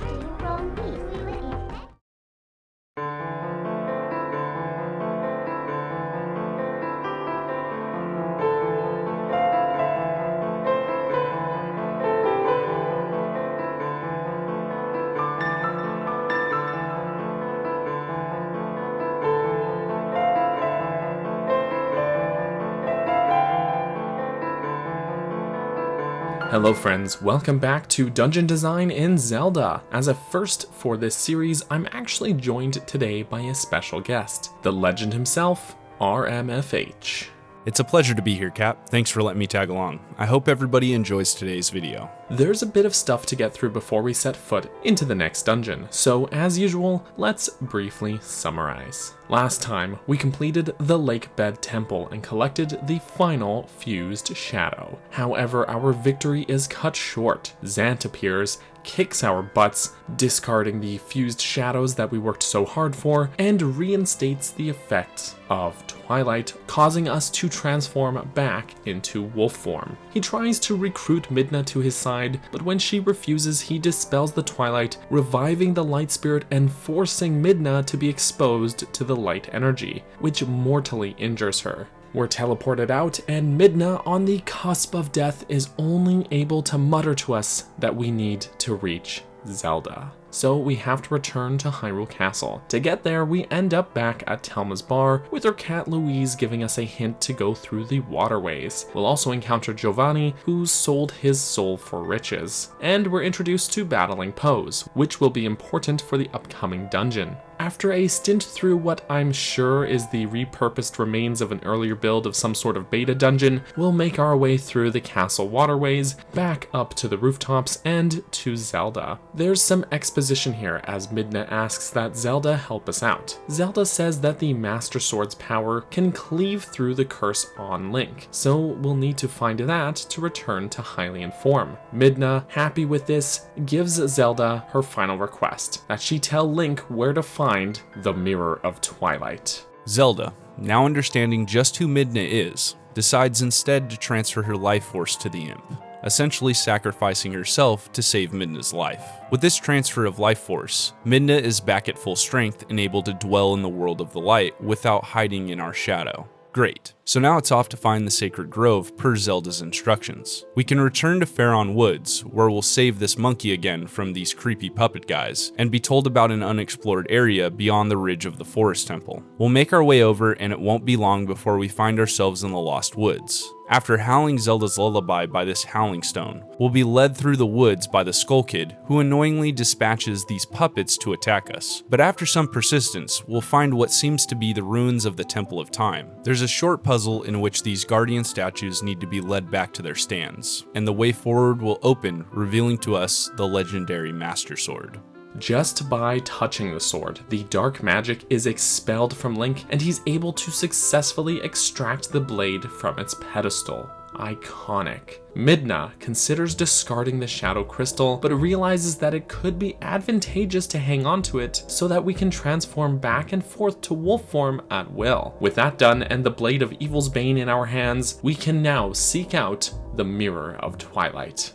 Hello friends, welcome back to Dungeon Design in Zelda. As a first for this series, I'm actually joined today by a special guest, the legend himself, RMFH. It's a pleasure to be here, Cap. Thanks for letting me tag along. I hope everybody enjoys today's video. There's a bit of stuff to get through before we set foot into the next dungeon, so as usual, let's briefly summarize. Last time, we completed the Lakebed Temple and collected the final fused shadow. However, our victory is cut short. Zant appears, kicks our butts, discarding the fused shadows that we worked so hard for, and reinstates the effect of Twilight, causing us to transform back into wolf form. He tries to recruit Midna to his side, but when she refuses, he dispels the Twilight, reviving the light spirit and forcing Midna to be exposed to the light energy, which mortally injures her. We're teleported out, and Midna, on the cusp of death, is only able to mutter to us that we need to reach Zelda. So we have to return to Hyrule Castle. To get there, we end up back at Telma's bar, with her cat Louise giving us a hint to go through the waterways. We'll also encounter Giovanni, who sold his soul for riches. And we're introduced to Battling Pose, which will be important for the upcoming dungeon. After a stint through what I'm sure is the repurposed remains of an earlier build of some sort of beta dungeon, we'll make our way through the castle waterways, back up to the rooftops, and to Zelda. There's some exposition here as Midna asks that Zelda help us out. Zelda says that the Master Sword's power can cleave through the curse on Link, so we'll need to find that to return to Hylian form. Midna, happy with this, gives Zelda her final request, that she tell Link where to find the Mirror of Twilight. Zelda, now understanding just who Midna is, decides instead to transfer her life force to the imp, essentially sacrificing herself to save Midna's life. With this transfer of life force, Midna is back at full strength and able to dwell in the world of the light without hiding in our shadow. Great. So now it's off to find the Sacred Grove per Zelda's instructions. We can return to Faron Woods, where we'll save this monkey again from these creepy puppet guys, and be told about an unexplored area beyond the ridge of the Forest Temple. We'll make our way over, and it won't be long before we find ourselves in the Lost Woods. After howling Zelda's lullaby by this howling stone, we'll be led through the woods by the Skull Kid, who annoyingly dispatches these puppets to attack us. But after some persistence, we'll find what seems to be the ruins of the Temple of Time. There's a short puzzle in which these guardian statues need to be led back to their stands, and the way forward will open, revealing to us the legendary Master Sword. Just by touching the sword, the dark magic is expelled from Link, and he's able to successfully extract the blade from its pedestal. Iconic. Midna considers discarding the Shadow Crystal, but realizes that it could be advantageous to hang on to it so that we can transform back and forth to wolf form at will. With that done and the Blade of Evil's Bane in our hands, we can now seek out the Mirror of Twilight.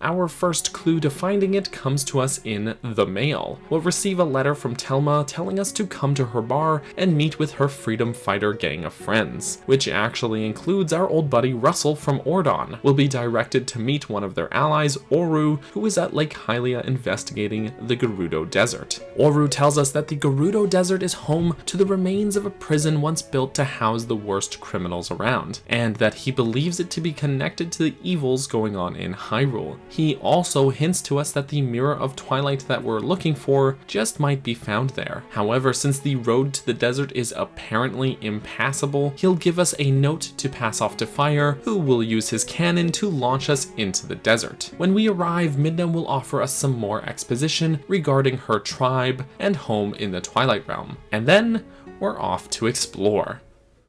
Our first clue to finding it comes to us in the mail. We'll receive a letter from Telma telling us to come to her bar and meet with her freedom fighter gang of friends, which actually includes our old buddy Russell from Ordon. We'll be directed to meet one of their allies, Oru, who is at Lake Hylia investigating the Gerudo Desert. Oru tells us that the Gerudo Desert is home to the remains of a prison once built to house the worst criminals around, and that he believes it to be connected to the evils going on in Hyrule. He also hints to us that the Mirror of Twilight that we're looking for just might be found there. However, since the road to the desert is apparently impassable, he'll give us a note to pass off to Fire, who will use his cannon to launch us into the desert. When we arrive, Midna will offer us some more exposition regarding her tribe and home in the Twilight Realm. And then we're off to explore.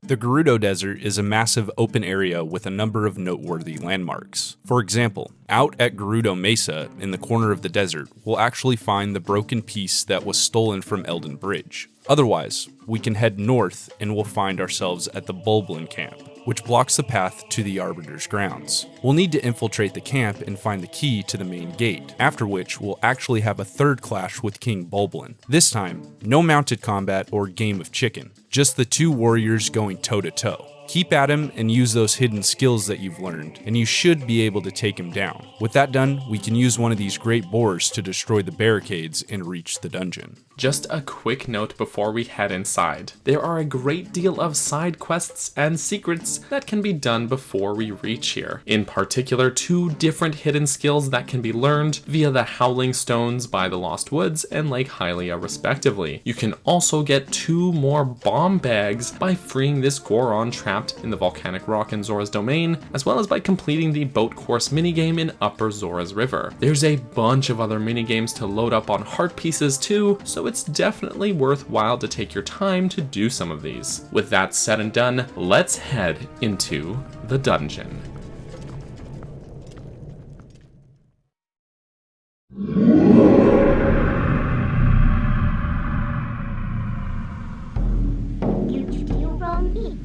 The Gerudo Desert is a massive open area with a number of noteworthy landmarks. For example, out at Gerudo Mesa, in the corner of the desert, we'll actually find the broken piece that was stolen from Elden Bridge. Otherwise, we can head north and we'll find ourselves at the Bulblin camp, which blocks the path to the Arbiter's grounds. We'll need to infiltrate the camp and find the key to the main gate, after which we'll actually have a third clash with King Bulblin. This time, no mounted combat or game of chicken, just the two warriors going toe-to-toe. Keep at him and use those hidden skills that you've learned, and you should be able to take him down. With that done, we can use one of these great boars to destroy the barricades and reach the dungeon. Just a quick note before we head inside. There are a great deal of side quests and secrets that can be done before we reach here. In particular, 2 different hidden skills that can be learned via the Howling Stones by the Lost Woods and Lake Hylia respectively. You can also get 2 more bomb bags by freeing this Goron trapped in the volcanic rock in Zora's domain, as well as by completing the boat course minigame in Upper Zora's River. There's a bunch of other minigames to load up on heart pieces too, so it's definitely worthwhile to take your time to do some of these. With that said and done, let's head into the dungeon. You steal from me.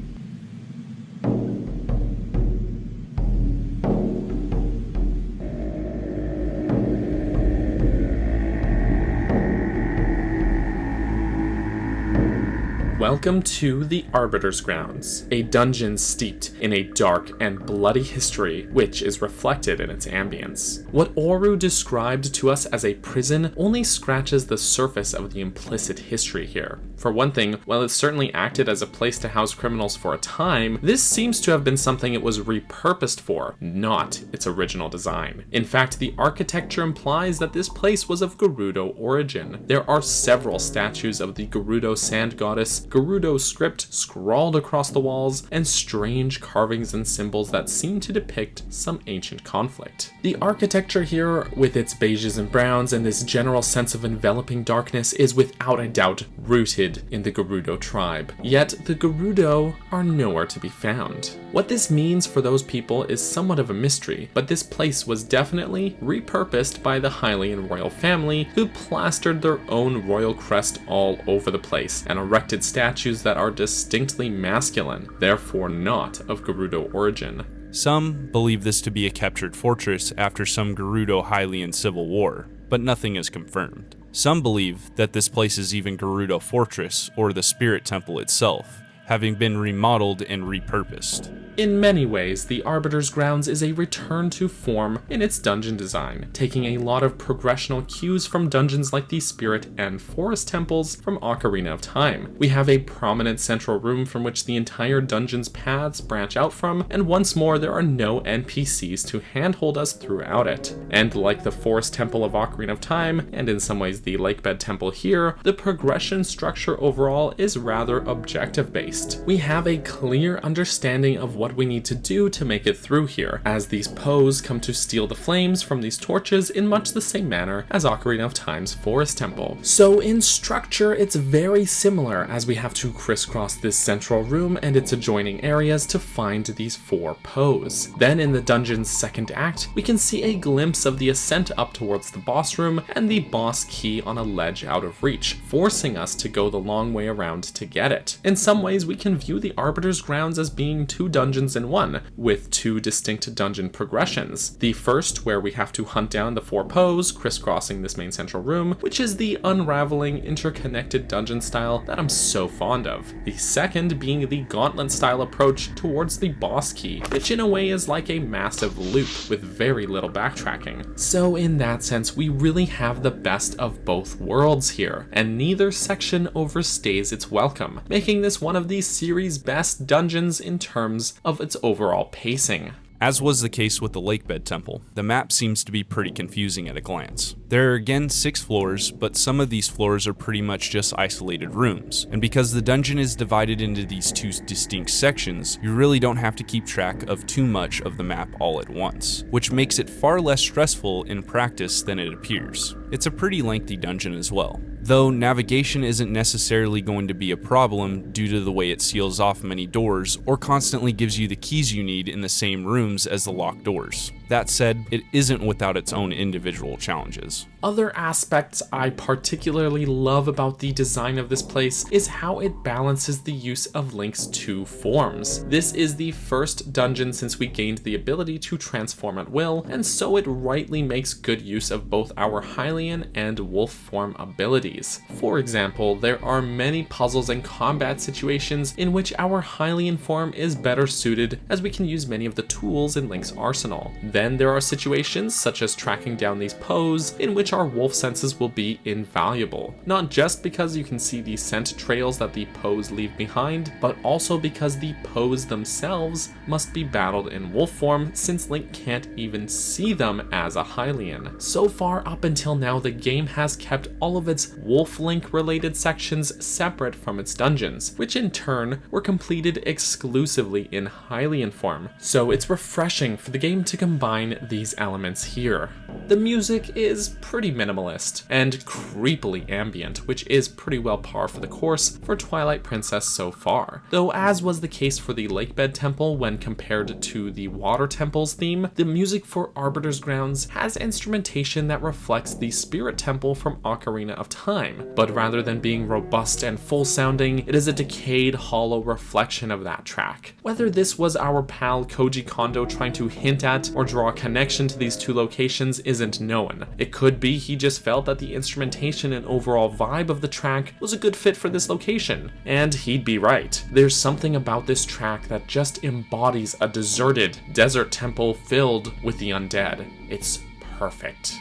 Welcome to the Arbiter's Grounds, a dungeon steeped in a dark and bloody history which is reflected in its ambience. What Oru described to us as a prison only scratches the surface of the implicit history here. For one thing, while it certainly acted as a place to house criminals for a time, this seems to have been something it was repurposed for, not its original design. In fact, the architecture implies that this place was of Gerudo origin. There are several statues of the Gerudo sand goddess, Gerudo script scrawled across the walls, and strange carvings and symbols that seem to depict some ancient conflict. The architecture here, with its beiges and browns and this general sense of enveloping darkness, is without a doubt rooted in the Gerudo tribe. Yet the Gerudo are nowhere to be found. What this means for those people is somewhat of a mystery, but this place was definitely repurposed by the Hylian royal family, who plastered their own royal crest all over the place and erected statues that are distinctly masculine, therefore not of Gerudo origin. Some believe this to be a captured fortress after some Gerudo-Hylian civil war, but nothing is confirmed. Some believe that this place is even Gerudo Fortress or the Spirit Temple itself, having been remodeled and repurposed. In many ways, the Arbiter's Grounds is a return to form in its dungeon design, taking a lot of progressional cues from dungeons like the Spirit and Forest Temples from Ocarina of Time. We have a prominent central room from which the entire dungeon's paths branch out from, and once more there are no NPCs to handhold us throughout it. And like the Forest Temple of Ocarina of Time, and in some ways the Lakebed Temple here, the progression structure overall is rather objective-based. We have a clear understanding of what we need to do to make it through here, as these Poes come to steal the flames from these torches in much the same manner as Ocarina of Time's Forest Temple. So in structure, it's very similar, as we have to crisscross this central room and its adjoining areas to find these 4 Poes. Then in the dungeon's second act, we can see a glimpse of the ascent up towards the boss room and the boss key on a ledge out of reach, forcing us to go the long way around to get it. In some ways, we can view the Arbiter's Grounds as being 2 dungeons in one, with 2 distinct dungeon progressions. The first, where we have to hunt down the 4 Poes, crisscrossing this main central room, which is the unraveling, interconnected dungeon style that I'm so fond of. The second being the gauntlet style approach towards the boss key, which in a way is like a massive loop with very little backtracking. So in that sense, we really have the best of both worlds here, and neither section overstays its welcome, making this one of the series' best dungeons in terms of its overall pacing. As was the case with the Lakebed Temple, the map seems to be pretty confusing at a glance. There are again 6 floors, but some of these floors are pretty much just isolated rooms, and because the dungeon is divided into these 2 distinct sections, you really don't have to keep track of too much of the map all at once, which makes it far less stressful in practice than it appears. It's a pretty lengthy dungeon as well, though navigation isn't necessarily going to be a problem due to the way it seals off many doors or constantly gives you the keys you need in the same rooms as the locked doors. That said, it isn't without its own individual challenges. Other aspects I particularly love about the design of this place is how it balances the use of Link's 2 forms. This is the first dungeon since we gained the ability to transform at will, and so it rightly makes good use of both our Hylian and wolf form abilities. For example, there are many puzzles and combat situations in which our Hylian form is better suited, as we can use many of the tools in Link's arsenal. Then there are situations, such as tracking down these Poes, in which our wolf senses will be invaluable. Not just because you can see the scent trails that the Poes leave behind, but also because the Poes themselves must be battled in wolf form, since Link can't even see them as a Hylian. So far up until now, the game has kept all of its Wolf Link related sections separate from its dungeons, which in turn were completed exclusively in Hylian form. So it's refreshing for the game to combine these elements here. The music is pretty minimalist and creepily ambient, which is pretty well par for the course for Twilight Princess so far. Though as was the case for the Lakebed Temple when compared to the Water Temple's theme, the music for Arbiter's Grounds has instrumentation that reflects the Spirit Temple from Ocarina of Time, but rather than being robust and full sounding, it is a decayed, hollow reflection of that track. Whether this was our pal Koji Kondo trying to hint at or draw draw a connection to these two locations isn't known. It could be he just felt that the instrumentation and overall vibe of the track was a good fit for this location, and he'd be right. There's something about this track that just embodies a deserted desert temple filled with the undead. It's perfect.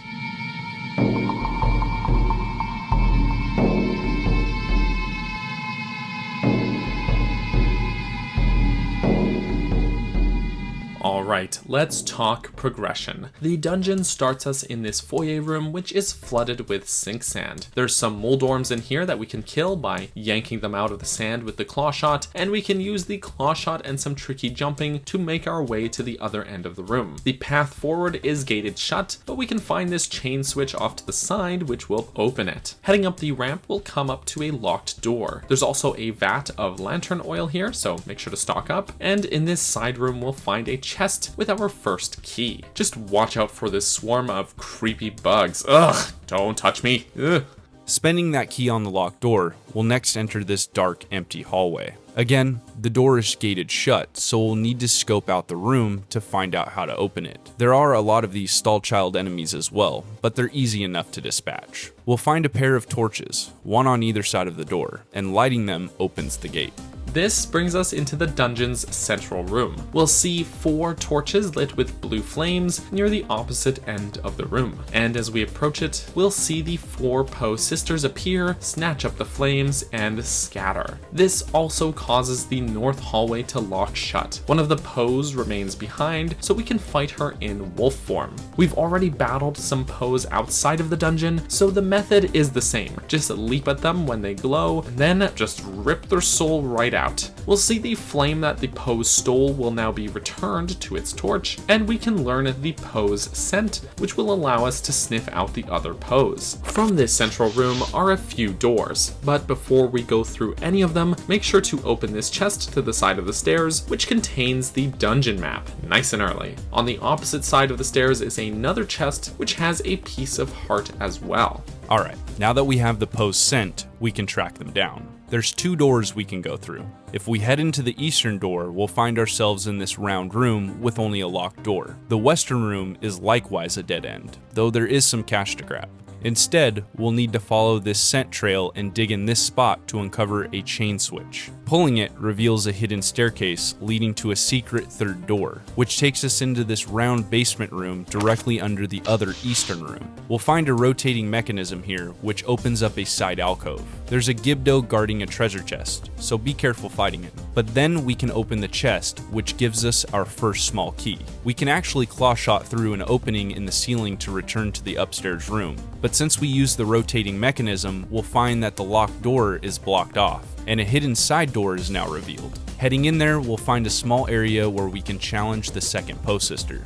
Alright, let's talk progression. The dungeon starts us in this foyer room, which is flooded with sink sand. There's some moldorms in here that we can kill by yanking them out of the sand with the claw shot, and we can use the claw shot and some tricky jumping to make our way to the other end of the room. The path forward is gated shut, but we can find this chain switch off to the side, which will open it. Heading up the ramp, we'll come up to a locked door. There's also a vat of lantern oil here, so make sure to stock up, and in this side room we'll find a chest with our first key. Just watch out for this swarm of creepy bugs. Ugh, don't touch me. Ugh. Spending that key on the locked door, we'll next enter this dark, empty hallway. Again, the door is gated shut, so we'll need to scope out the room to find out how to open it. There are a lot of these stall child enemies as well, but they're easy enough to dispatch. We'll find a pair of torches, one on either side of the door, and lighting them opens the gate. This brings us into the dungeon's central room. We'll see 4 torches lit with blue flames near the opposite end of the room. And as we approach it, we'll see the 4 Poe sisters appear, snatch up the flames, and scatter. This also causes the north hallway to lock shut. One of the Poes remains behind, so we can fight her in wolf form. We've already battled some Poes outside of the dungeon, so the method is the same. Just leap at them when they glow, and then just rip their soul right out. We'll see the flame that the Poe stole will now be returned to its torch, and we can learn the Poe's scent, which will allow us to sniff out the other Poes. From this central room are a few doors, but before we go through any of them, make sure to open this chest to the side of the stairs, which contains the dungeon map, nice and early. On the opposite side of the stairs is another chest, which has a piece of heart as well. Alright, now that we have the Poe's scent, we can track them down. There's 2 doors we can go through. If we head into the eastern door, we'll find ourselves in this round room with only a locked door. The western room is likewise a dead end, though there is some cash to grab. Instead, we'll need to follow this scent trail and dig in this spot to uncover a chain switch. Pulling it reveals a hidden staircase leading to a secret third door, which takes us into this round basement room directly under the other eastern room. We'll find a rotating mechanism here, which opens up a side alcove. There's a Gibdo guarding a treasure chest, so be careful fighting it. But then we can open the chest, which gives us our first small key. We can actually claw shot through an opening in the ceiling to return to the upstairs room. But since we use the rotating mechanism, we'll find that the locked door is blocked off, and a hidden side door is now revealed. Heading in there, we'll find a small area where we can challenge the second Poe sister.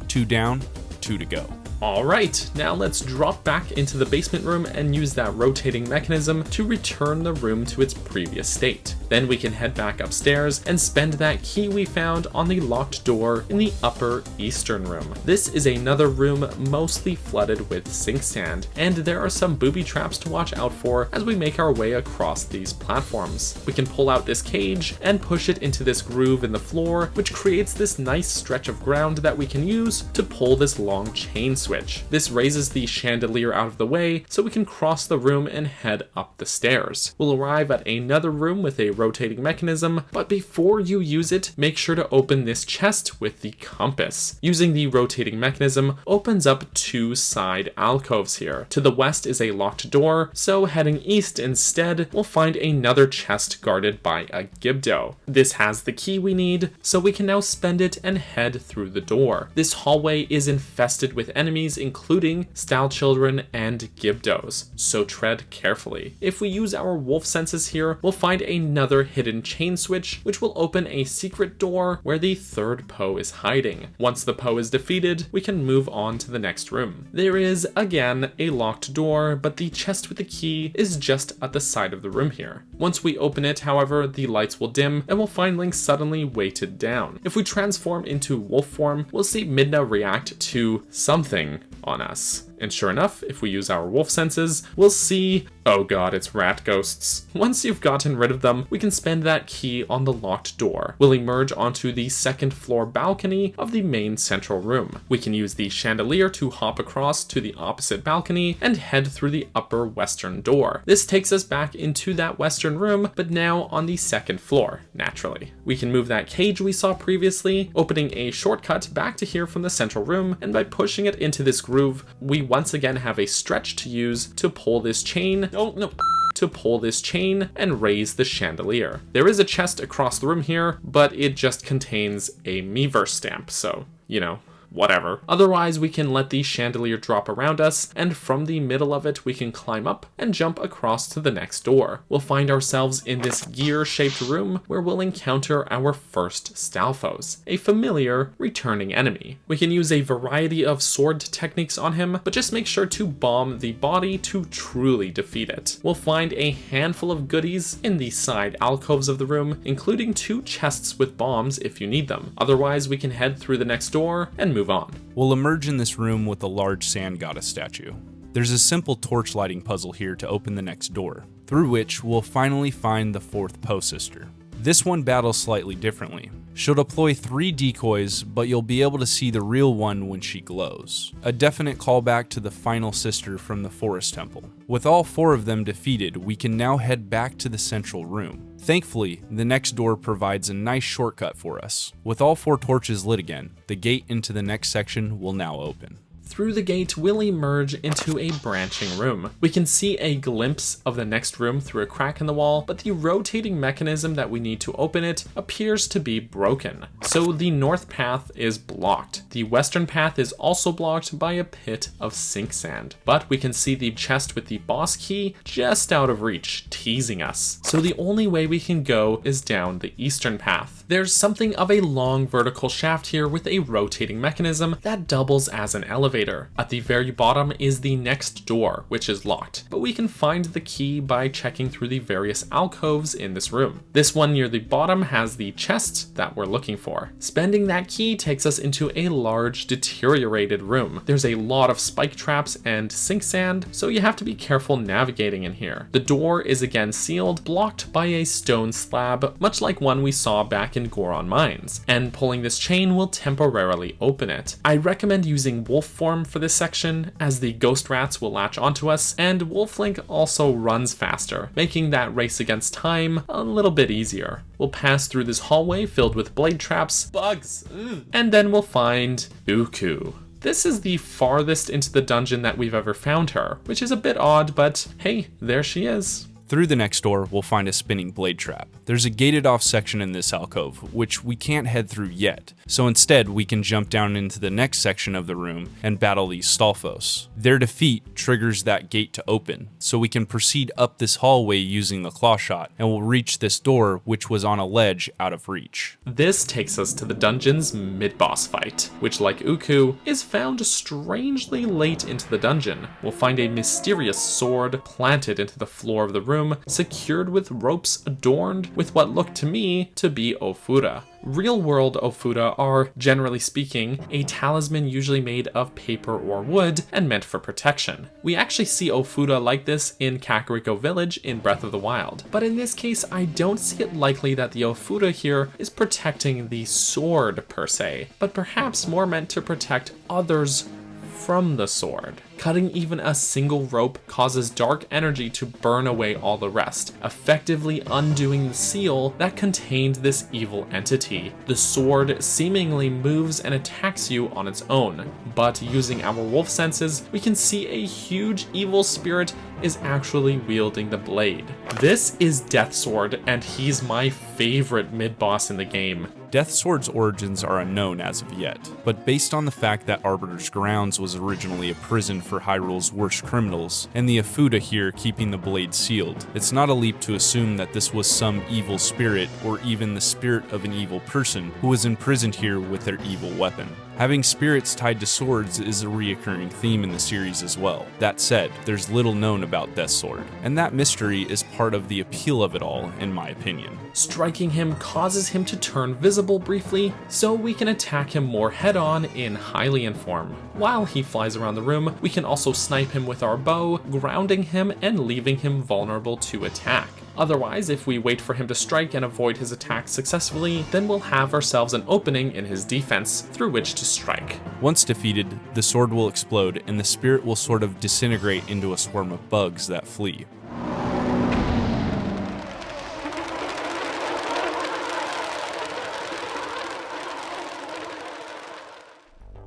2 down, 2 to go. Alright, now let's drop back into the basement room and use that rotating mechanism to return the room to its previous state. Then we can head back upstairs and spend that key we found on the locked door in the upper eastern room. This is another room mostly flooded with sink sand, and there are some booby traps to watch out for as we make our way across these platforms. We can pull out this cage and push it into this groove in the floor, which creates this nice stretch of ground that we can use to pull this long chain switch. This raises the chandelier out of the way so we can cross the room and head up the stairs. We'll arrive at another room with a rotating mechanism, but before you use it, make sure to open this chest with the compass. Using the rotating mechanism opens up 2 side alcoves here. To the west is a locked door, so heading east instead, we'll find another chest guarded by a Gibdo. This has the key we need, so we can now spend it and head through the door. This hallway is infested with enemies, including Style Children and Gibdos, so tread carefully. If we use our wolf senses here, we'll find another hidden chain switch, which will open a secret door where the third Poe is hiding. Once the Poe is defeated, we can move on to the next room. There is, again, a locked door, but the chest with the key is just at the side of the room here. Once we open it, however, the lights will dim, and we'll find Link suddenly weighted down. If we transform into wolf form, we'll see Midna react to something on us. And sure enough, if we use our wolf senses, we'll see, oh god, it's rat ghosts. Once you've gotten rid of them, we can spend that key on the locked door. We'll emerge onto the second floor balcony of the main central room. We can use the chandelier to hop across to the opposite balcony and head through the upper western door. This takes us back into that western room, but now on the second floor, naturally. We can move that cage we saw previously, opening a shortcut back to here from the central room, and by pushing it into this groove, we once again have a stretch to use to pull this chain. Oh no. To pull this chain and raise the chandelier. There is a chest across the room here, but it just contains a Miiverse stamp, so, you know, whatever. Otherwise, we can let the chandelier drop around us, and from the middle of it, we can climb up and jump across to the next door. We'll find ourselves in this gear-shaped room where we'll encounter our first Stalfos, a familiar returning enemy. We can use a variety of sword techniques on him, but just make sure to bomb the body to truly defeat it. We'll find a handful of goodies in the side alcoves of the room, including 2 chests with bombs if you need them. Otherwise, we can head through the next door and move on. We'll emerge in this room with a large sand goddess statue. There's a simple torch lighting puzzle here to open the next door, through which we'll finally find the 4th Poe sister. This one battles slightly differently. She'll deploy 3 decoys, but you'll be able to see the real one when she glows. A definite callback to the final sister from the Forest Temple. With all 4 of them defeated, we can now head back to the central room. Thankfully, the next door provides a nice shortcut for us. With all 4 torches lit again, the gate into the next section will now open. Through the gate, we'll emerge into a branching room. We can see a glimpse of the next room through a crack in the wall, but the rotating mechanism that we need to open it appears to be broken. So the north path is blocked. The western path is also blocked by a pit of sink sand, but we can see the chest with the boss key just out of reach, teasing us. So the only way we can go is down the eastern path. There's something of a long vertical shaft here with a rotating mechanism that doubles as an elevator. At the very bottom is the next door, which is locked, but we can find the key by checking through the various alcoves in this room. This one near the bottom has the chest that we're looking for. Spending that key takes us into a large, deteriorated room. There's a lot of spike traps and sink sand, so you have to be careful navigating in here. The door is again sealed, blocked by a stone slab, much like one we saw back in Goron Mines, and pulling this chain will temporarily open it. I recommend using wolf form for this section, as the ghost rats will latch onto us, and Wolflink also runs faster, making that race against time a little bit easier. We'll pass through this hallway filled with blade traps, bugs, and then we'll find Uku. This is the farthest into the dungeon that we've ever found her, which is a bit odd, but hey, there she is. Through the next door, we'll find a spinning blade trap. There's a gated off section in this alcove, which we can't head through yet, so instead we can jump down into the next section of the room and battle these Stalfos. Their defeat triggers that gate to open, so we can proceed up this hallway using the claw shot, and we'll reach this door, which was on a ledge out of reach. This takes us to the dungeon's mid-boss fight, which, like Uku, is found strangely late into the dungeon. We'll find a mysterious sword planted into the floor of the room, secured with ropes adorned with what looked to me to be Ofura. Real-world Ofura are, generally speaking, a talisman usually made of paper or wood and meant for protection. We actually see Ofura like this in Kakariko Village in Breath of the Wild, but in this case I don't see it likely that the Ofura here is protecting the sword per se, but perhaps more meant to protect others from the sword. Cutting even a single rope causes dark energy to burn away all the rest, effectively undoing the seal that contained this evil entity. The sword seemingly moves and attacks you on its own, but using our wolf senses, we can see a huge evil spirit is actually wielding the blade. This is Deathsword, and he's my favorite mid-boss in the game. Deathsword's origins are unknown as of yet, but based on the fact that Arbiter's grounds was originally a prison for Hyrule's worst criminals, and the Afuda here keeping the blade sealed, it's not a leap to assume that this was some evil spirit or even the spirit of an evil person who was imprisoned here with their evil weapon. Having spirits tied to swords is a reoccurring theme in the series as well. That said, there's little known about Death's Sword, and that mystery is part of the appeal of it all, in my opinion. Striking him causes him to turn visible briefly, so we can attack him more head-on in Hylian form. While he flies around the room, we can also snipe him with our bow, grounding him and leaving him vulnerable to attack. Otherwise, if we wait for him to strike and avoid his attack successfully, then we'll have ourselves an opening in his defense through which to strike. Once defeated, the sword will explode and the spirit will sort of disintegrate into a swarm of bugs that flee.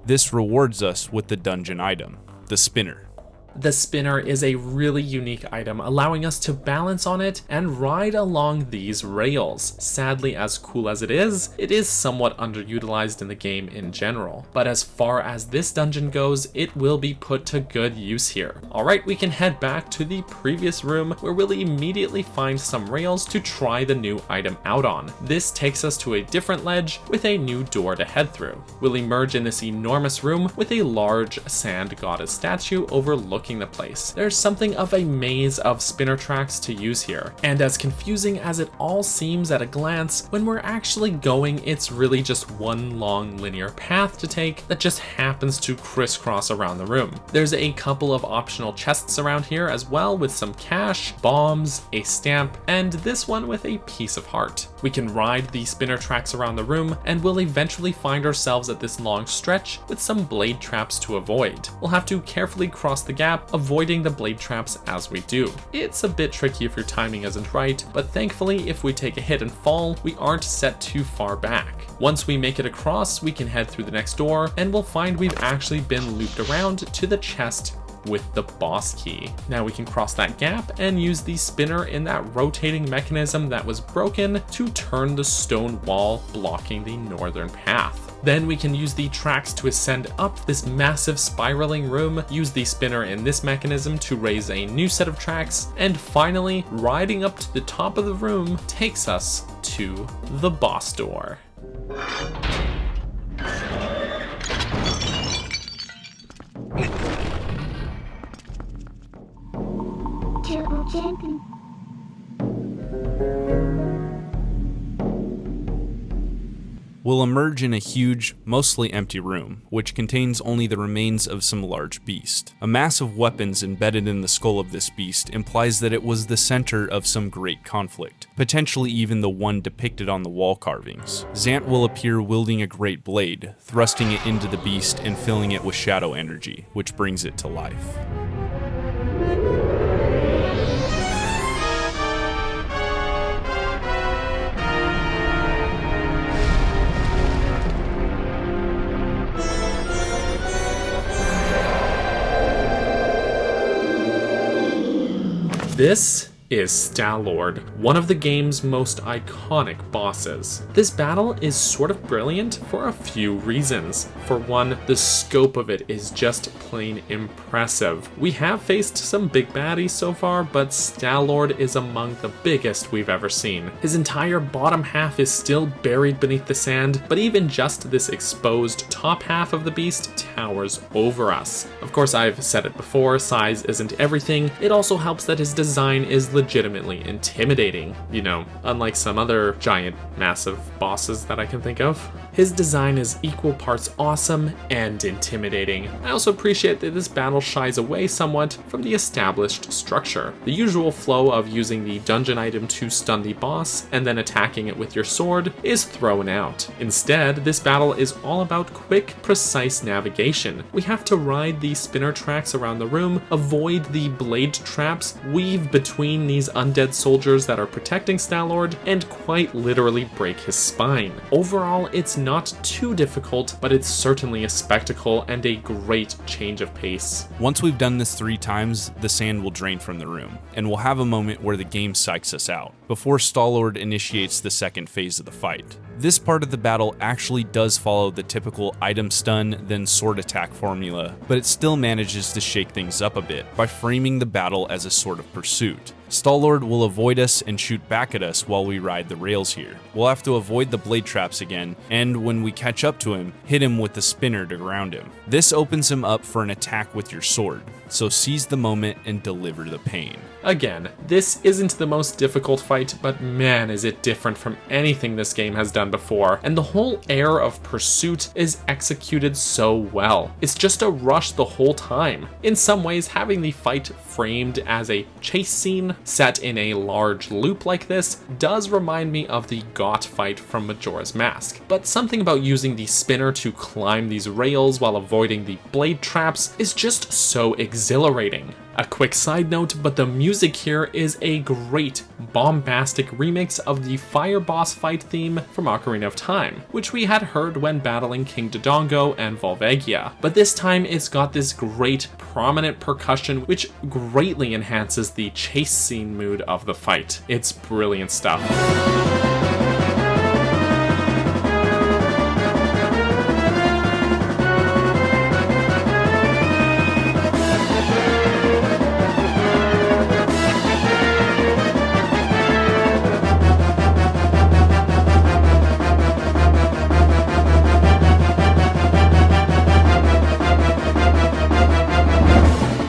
This rewards us with the dungeon item, the spinner. The spinner is a really unique item, allowing us to balance on it and ride along these rails. Sadly, as cool as it is somewhat underutilized in the game in general. But as far as this dungeon goes, it will be put to good use here. Alright, we can head back to the previous room where we'll immediately find some rails to try the new item out on. This takes us to a different ledge with a new door to head through. We'll emerge in this enormous room with a large sand goddess statue overlooking the place. There's something of a maze of spinner tracks to use here, and as confusing as it all seems at a glance, when we're actually going, it's really just one long linear path to take that just happens to crisscross around the room. There's a couple of optional chests around here as well, with some cash, bombs, a stamp, and this one with a piece of heart. We can ride the spinner tracks around the room, and we'll eventually find ourselves at this long stretch with some blade traps to avoid. We'll have to carefully cross the gap, avoiding the blade traps as we do. It's a bit tricky if your timing isn't right, but thankfully if we take a hit and fall, we aren't set too far back. Once we make it across, we can head through the next door, and we'll find we've actually been looped around to the chest with the boss key. Now we can cross that gap and use the spinner in that rotating mechanism that was broken to turn the stone wall blocking the northern path. Then we can use the tracks to ascend up this massive spiraling room, use the spinner in this mechanism to raise a new set of tracks, and finally, riding up to the top of the room takes us to the boss door. Triple champion. We'll emerge in a huge, mostly empty room, which contains only the remains of some large beast. A mass of weapons embedded in the skull of this beast implies that it was the center of some great conflict, potentially even the one depicted on the wall carvings. Zant will appear wielding a great blade, thrusting it into the beast and filling it with shadow energy, which brings it to life. This is Stalord, one of the game's most iconic bosses. This battle is sort of brilliant for a few reasons. For one, the scope of it is just plain impressive. We have faced some big baddies so far, but Stalord is among the biggest we've ever seen. His entire bottom half is still buried beneath the sand, but even just this exposed top half of the beast towers over us. Of course, I've said it before, size isn't everything. It also helps that his design is legitimately intimidating, you know, unlike some other giant, massive bosses that I can think of. His design is equal parts awesome and intimidating. I also appreciate that this battle shies away somewhat from the established structure. The usual flow of using the dungeon item to stun the boss and then attacking it with your sword is thrown out. Instead, this battle is all about quick, precise navigation. We have to ride the spinner tracks around the room, avoid the blade traps, weave between these undead soldiers that are protecting Stalord, and quite literally break his spine. Overall, it's not too difficult, but it's certainly a spectacle and a great change of pace. Once we've done this 3 times, the sand will drain from the room, and we'll have a moment where the game psychs us out, before Stalord initiates the second phase of the fight. This part of the battle actually does follow the typical item stun then sword attack formula, but it still manages to shake things up a bit by framing the battle as a sort of pursuit. Star-Lord will avoid us and shoot back at us while we ride the rails here. We'll have to avoid the blade traps again, and when we catch up to him, hit him with the spinner to ground him. This opens him up for an attack with your sword, so seize the moment and deliver the pain. Again, this isn't the most difficult fight, but man is it different from anything this game has done before, and the whole air of pursuit is executed so well. It's just a rush the whole time. In some ways, having the fight framed as a chase scene set in a large loop like this does remind me of the Got fight from Majora's Mask, but something about using the spinner to climb these rails while avoiding the blade traps is just so exhilarating. A quick side note, but the music here is a great, bombastic remix of the fire boss fight theme from Ocarina of Time, which we had heard when battling King Dodongo and Volvagia. But this time it's got this great, prominent percussion which greatly enhances the chase scene mood of the fight. It's brilliant stuff.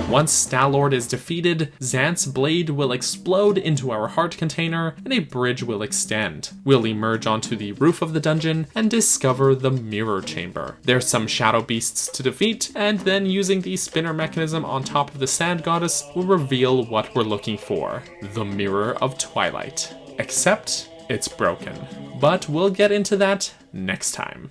Once Star-Lord is defeated, Zant's blade will explode into our heart container and a bridge will extend. We'll emerge onto the roof of the dungeon and discover the mirror chamber. There's some shadow beasts to defeat, and then using the spinner mechanism on top of the sand goddess will reveal what we're looking for, the Mirror of Twilight. Except it's broken. But we'll get into that next time.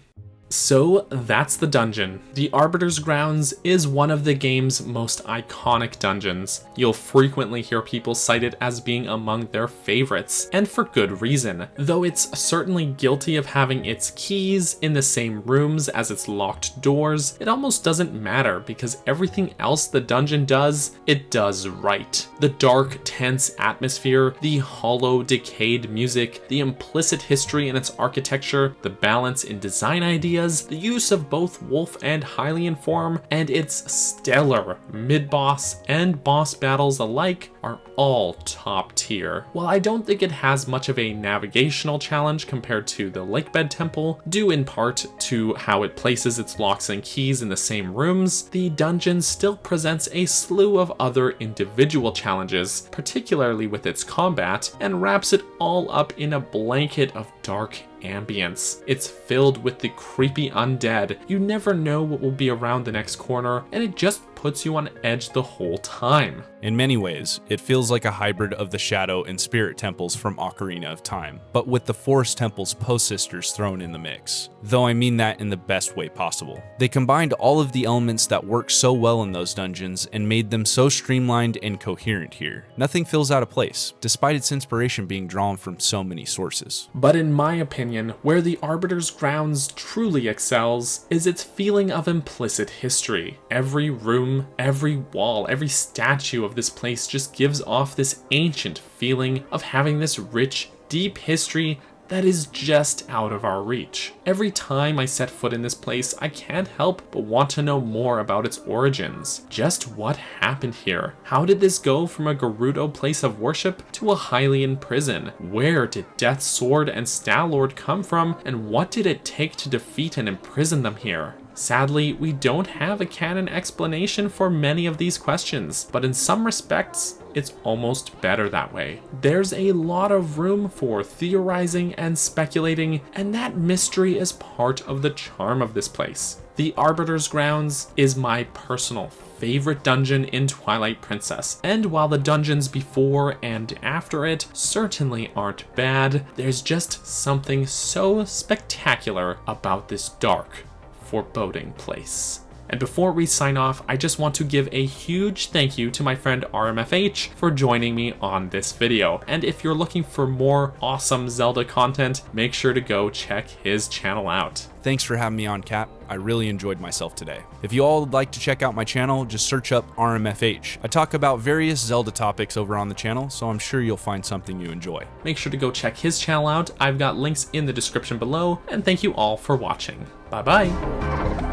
So that's the dungeon. The Arbiter's Grounds is one of the game's most iconic dungeons. You'll frequently hear people cite it as being among their favorites, and for good reason, though it's certainly guilty of having its keys in the same rooms as its locked doors. It almost doesn't matter because everything else the dungeon does, it does right. The dark, tense atmosphere, the hollow, decayed music, the implicit history in its architecture, the balance in design ideas, the use of both wolf and Hylian form, and its stellar mid-boss and boss battles alike are all top tier. While I don't think it has much of a navigational challenge compared to the Lakebed Temple, due in part to how it places its locks and keys in the same rooms, the dungeon still presents a slew of other individual challenges, particularly with its combat, and wraps it all up in a blanket of dark ambience. It's filled with the creepy undead. You never know what will be around the next corner, and it just puts you on edge the whole time. In many ways, it feels like a hybrid of the Shadow and Spirit Temples from Ocarina of Time, but with the Forest Temple's post-sisters thrown in the mix. Though I mean that in the best way possible. They combined all of the elements that work so well in those dungeons and made them so streamlined and coherent here. Nothing feels out of place, despite its inspiration being drawn from so many sources. But in my opinion, where the Arbiter's Grounds truly excels is its feeling of implicit history. Every room, every wall, every statue of this place just gives off this ancient feeling of having this rich, deep history that is just out of our reach. Every time I set foot in this place, I can't help but want to know more about its origins. Just what happened here? How did this go from a Gerudo place of worship to a Hylian prison? Where did Death's Sword and Star-Lord come from, and what did it take to defeat and imprison them here? Sadly, we don't have a canon explanation for many of these questions, but in some respects, it's almost better that way. There's a lot of room for theorizing and speculating, and that mystery is part of the charm of this place. The Arbiter's Grounds is my personal favorite dungeon in Twilight Princess, and while the dungeons before and after it certainly aren't bad, there's just something so spectacular about this dark, foreboding place. And before we sign off, I just want to give a huge thank you to my friend RMFH for joining me on this video. And if you're looking for more awesome Zelda content, make sure to go check his channel out. Thanks for having me on, Cap. I really enjoyed myself today. If you all would like to check out my channel, just search up RMFH. I talk about various Zelda topics over on the channel, so I'm sure you'll find something you enjoy. Make sure to go check his channel out. I've got links in the description below, and thank you all for watching. Bye-bye.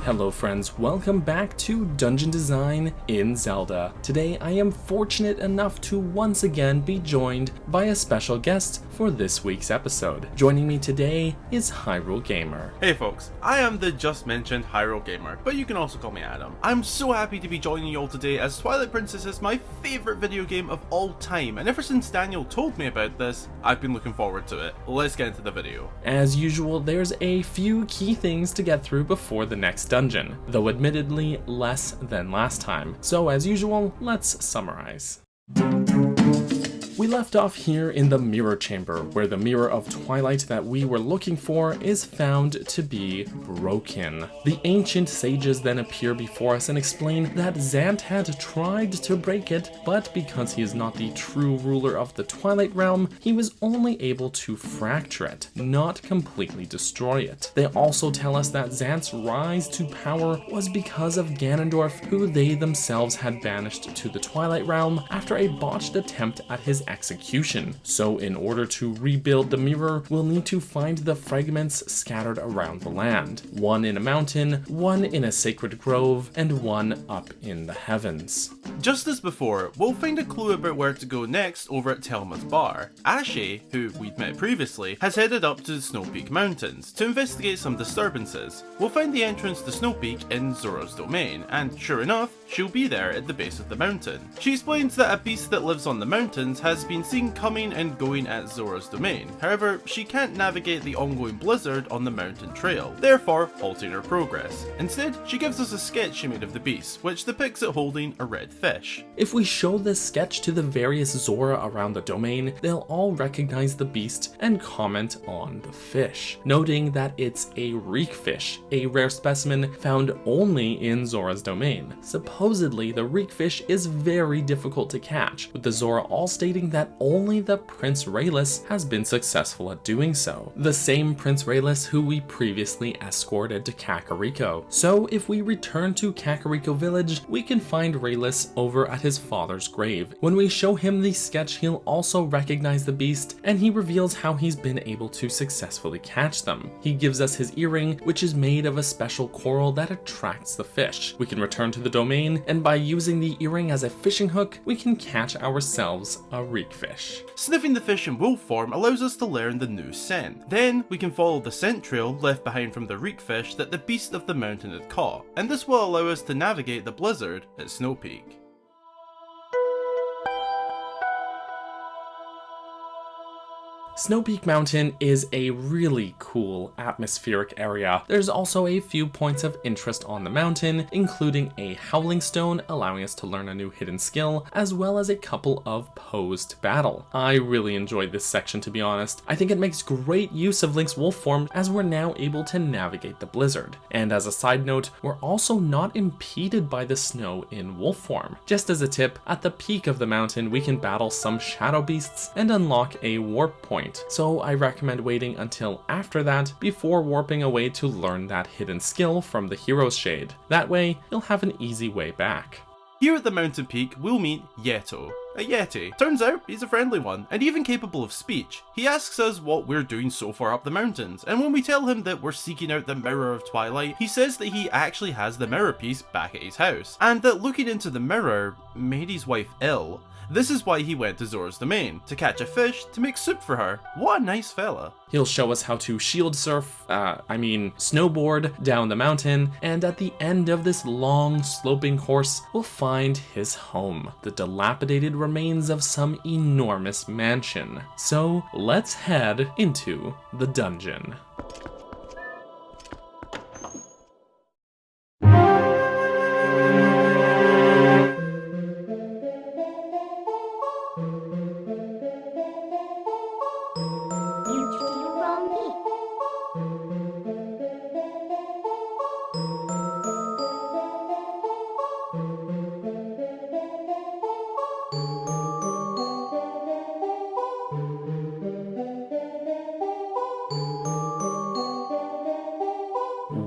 Hello friends, welcome back to Dungeon Design in Zelda. Today I am fortunate enough to once again be joined by a special guest for this week's episode. Joining me today is Hyrule Gamer. Hey folks, I am the just mentioned Hyrule Gamer, but you can also call me Adam. I'm so happy to be joining you all today as Twilight Princess is my favourite video game of all time, and ever since Daniel told me about this, I've been looking forward to it. Let's get into the video. As usual, there's a few key things to get through before the next dungeon, though admittedly less than last time. So as usual, let's summarize. We left off here in the Mirror Chamber, where the Mirror of Twilight that we were looking for is found to be broken. The ancient sages then appear before us and explain that Zant had tried to break it, but because he is not the true ruler of the Twilight Realm, he was only able to fracture it, not completely destroy it. They also tell us that Zant's rise to power was because of Ganondorf, who they themselves had banished to the Twilight Realm after a botched attempt at his execution. So in order to rebuild the mirror, we'll need to find the fragments scattered around the land. One in a mountain, one in a sacred grove, and one up in the heavens. Just as before, we'll find a clue about where to go next over at Telma's bar. Ashe, who we'd met previously, has headed up to the Snowpeak Mountains to investigate some disturbances. We'll find the entrance to Snowpeak in Zora's domain, and sure enough, she'll be there at the base of the mountain. She explains that a beast that lives on the mountains has been seen coming and going at Zora's domain. However, she can't navigate the ongoing blizzard on the mountain trail, therefore halting her progress. Instead, she gives us a sketch she made of the beast, which depicts it holding a red fish. If we show this sketch to the various Zora around the domain, they'll all recognize the beast and comment on the fish, noting that it's a reek fish, a rare specimen found only in Zora's domain. Supposedly, the reek fish is very difficult to catch, with the Zora all stating that only the Prince Rayless has been successful at doing so. The same Prince Rayless who we previously escorted to Kakariko. So if we return to Kakariko village, we can find Rayless over at his father's grave. When we show him the sketch, he'll also recognize the beast, and he reveals how he's been able to successfully catch them. He gives us his earring, which is made of a special coral that attracts the fish. We can return to the domain, and by using the earring as a fishing hook, we can catch ourselves a reek fish. Sniffing the fish in wolf form allows us to learn the new scent. Then we can follow the scent trail left behind from the reek fish that the beast of the mountain had caught, and this will allow us to navigate the blizzard at Snowpeak. Snowpeak Mountain is a really cool atmospheric area. There's also a few points of interest on the mountain, including a Howling Stone allowing us to learn a new hidden skill, as well as a couple of posed battle. I really enjoyed this section, to be honest. I think it makes great use of Link's wolf form as we're now able to navigate the blizzard. And as a side note, we're also not impeded by the snow in wolf form. Just as a tip, at the peak of the mountain we can battle some shadow beasts and unlock a warp point. So I recommend waiting until after that before warping away to learn that hidden skill from the Hero's Shade. That way, you'll have an easy way back. Here at the mountain peak, we'll meet Yeto, a Yeti. Turns out he's a friendly one, and even capable of speech. He asks us what we're doing so far up the mountains, and when we tell him that we're seeking out the Mirror of Twilight, he says that he actually has the mirror piece back at his house, and that looking into the mirror made his wife ill. This is why he went to Zora's domain, to catch a fish to make soup for her. What a nice fella. He'll show us how to snowboard down the mountain, and at the end of this long sloping course, we'll find his home, the dilapidated remains of some enormous mansion. So let's head into the dungeon.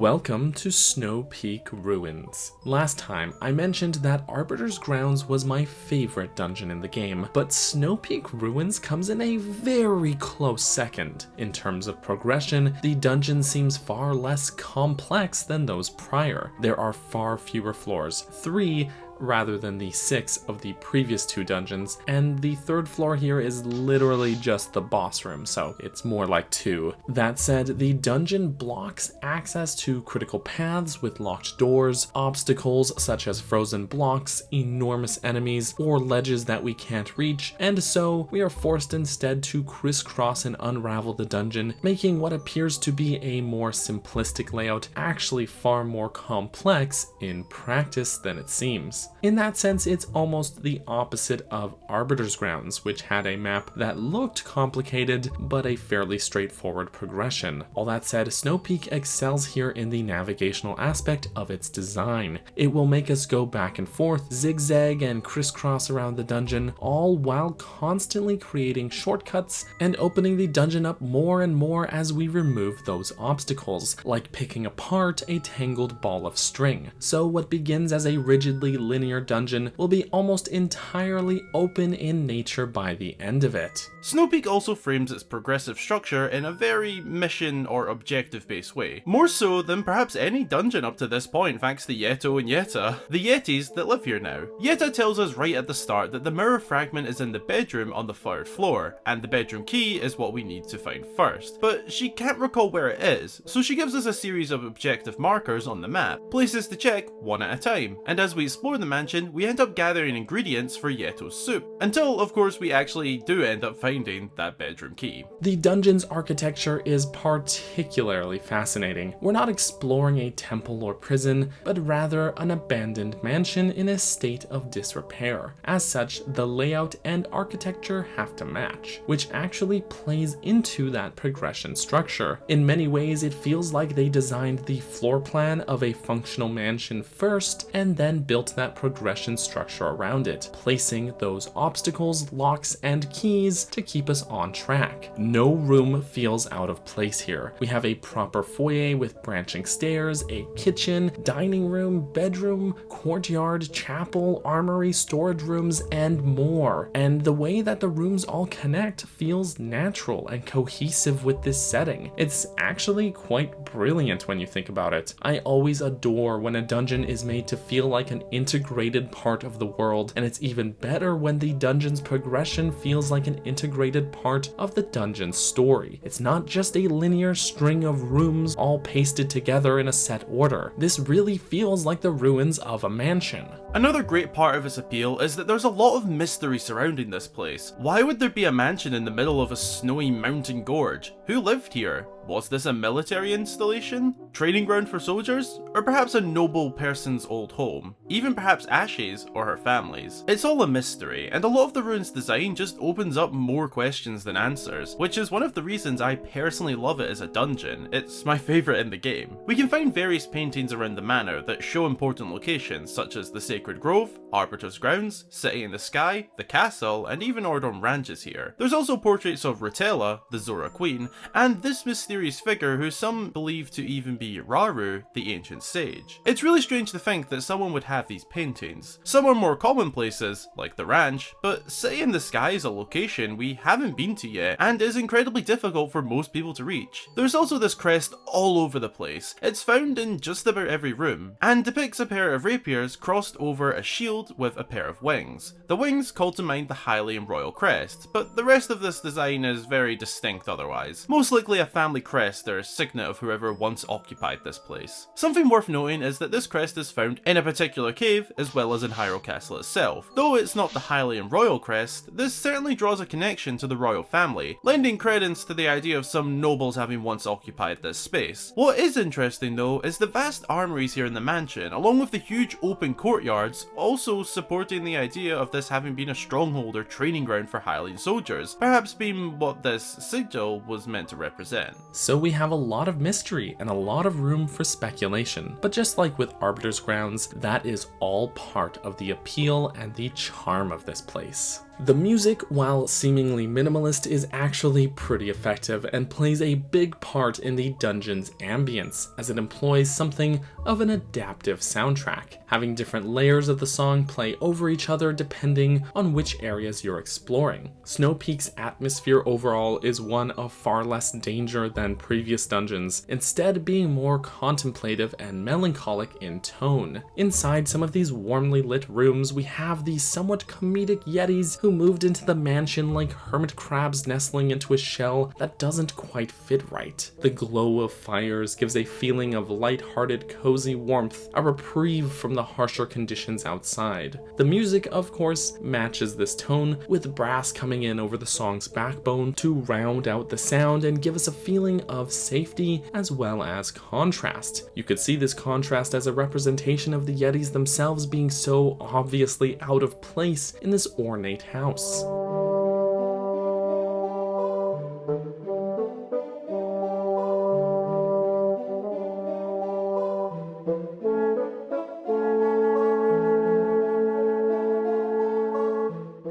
Welcome to Snowpeak Ruins. Last time, I mentioned that Arbiter's Grounds was my favorite dungeon in the game, but Snowpeak Ruins comes in a very close second. In terms of progression, the dungeon seems far less complex than those prior. There are far fewer floors, 3 rather than the 6 of the previous 2 dungeons, and the 3rd floor here is literally just the boss room, so it's more like 2. That said, the dungeon blocks access to critical paths with locked doors, obstacles such as frozen blocks, enormous enemies, or ledges that we can't reach, and so we are forced instead to crisscross and unravel the dungeon, making what appears to be a more simplistic layout actually far more complex in practice than it seems. In that sense, it's almost the opposite of Arbiter's Grounds, which had a map that looked complicated, but a fairly straightforward progression. All that said, Snowpeak excels here in the navigational aspect of its design. It will make us go back and forth, zigzag and crisscross around the dungeon, all while constantly creating shortcuts and opening the dungeon up more and more as we remove those obstacles, like picking apart a tangled ball of string. So what begins as a rigidly linear dungeon will be almost entirely open in nature by the end of it. Snowpeak also frames its progressive structure in a very mission or objective based way, more so than perhaps any dungeon up to this point thanks to Yeto and Yeta, the Yetis that live here now. Yeta tells us right at the start that the mirror fragment is in the bedroom on the 3rd floor, and the bedroom key is what we need to find first, but she can't recall where it is, so she gives us a series of objective markers on the map, places to check one at a time, and as we explore the mansion, we end up gathering ingredients for Yeto's soup, until of course we actually do end up finding that bedroom key. The dungeon's architecture is particularly fascinating. We're not exploring a temple or prison, but rather an abandoned mansion in a state of disrepair. As such, the layout and architecture have to match, which actually plays into that progression structure. In many ways, it feels like they designed the floor plan of a functional mansion first, and then built that progression structure around it, placing those obstacles, locks, and keys to keep us on track. No room feels out of place here. We have a proper foyer with branching stairs, a kitchen, dining room, bedroom, courtyard, chapel, armory, storage rooms, and more. And the way that the rooms all connect feels natural and cohesive with this setting. It's actually quite brilliant when you think about it. I always adore when a dungeon is made to feel like an integrated part of the world, and it's even better when the dungeon's progression feels like an integrated part of the dungeon's story. It's not just a linear string of rooms all pasted together in a set order. This really feels like the ruins of a mansion. Another great part of its appeal is that there's a lot of mystery surrounding this place. Why would there be a mansion in the middle of a snowy mountain gorge? Who lived here? Was this a military installation? Training ground for soldiers? Or perhaps a noble person's old home? Even perhaps Ashe's or her family's? It's all a mystery, and a lot of the ruins design just opens up more questions than answers, which is one of the reasons I personally love it as a dungeon. It's my favourite in the game. We can find various paintings around the manor that show important locations such as the Sacred Grove, Arbiter's Grounds, City in the Sky, the castle, and even Ordon Ranches here. There's also portraits of Rotella, the Zora Queen, and this mysterious figure who some believe to even be Rauru, the ancient sage. It's really strange to think that someone would have these paintings. Some are more common places, like the ranch, but City in the Sky is a location we haven't been to yet, and is incredibly difficult for most people to reach. There's also this crest all over the place. It's found in just about every room, and depicts a pair of rapiers crossed over a shield with a pair of wings. The wings call to mind the Hylian royal crest, but the rest of this design is very distinct otherwise. Most likely a family crest or signet of whoever once occupied this place. Something worth noting is that this crest is found in a particular cave as well as in Hyrule Castle itself. Though it's not the Hylian royal crest, this certainly draws a connection to the royal family, lending credence to the idea of some nobles having once occupied this space. What is interesting though is the vast armories here in the mansion, along with the huge open courtyards, also supporting the idea of this having been a stronghold or training ground for Hylian soldiers, perhaps being what this sigil was meant to represent. So we have a lot of mystery and a lot of room for speculation, but just like with Arbiter's Grounds, that is all part of the appeal and the charm of this place. The music, while seemingly minimalist, is actually pretty effective and plays a big part in the dungeon's ambience, as it employs something of an adaptive soundtrack, having different layers of the song play over each other depending on which areas you're exploring. Snowpeak's atmosphere overall is one of far less danger than previous dungeons, instead being more contemplative and melancholic in tone. Inside some of these warmly lit rooms, we have these somewhat comedic yetis who moved into the mansion like hermit crabs nestling into a shell that doesn't quite fit right. The glow of fires gives a feeling of light-hearted, cozy warmth, a reprieve from the harsher conditions outside. The music, of course, matches this tone, with brass coming in over the song's backbone to round out the sound and give us a feeling of safety as well as contrast. You could see this contrast as a representation of the yetis themselves being so obviously out of place in this ornate house.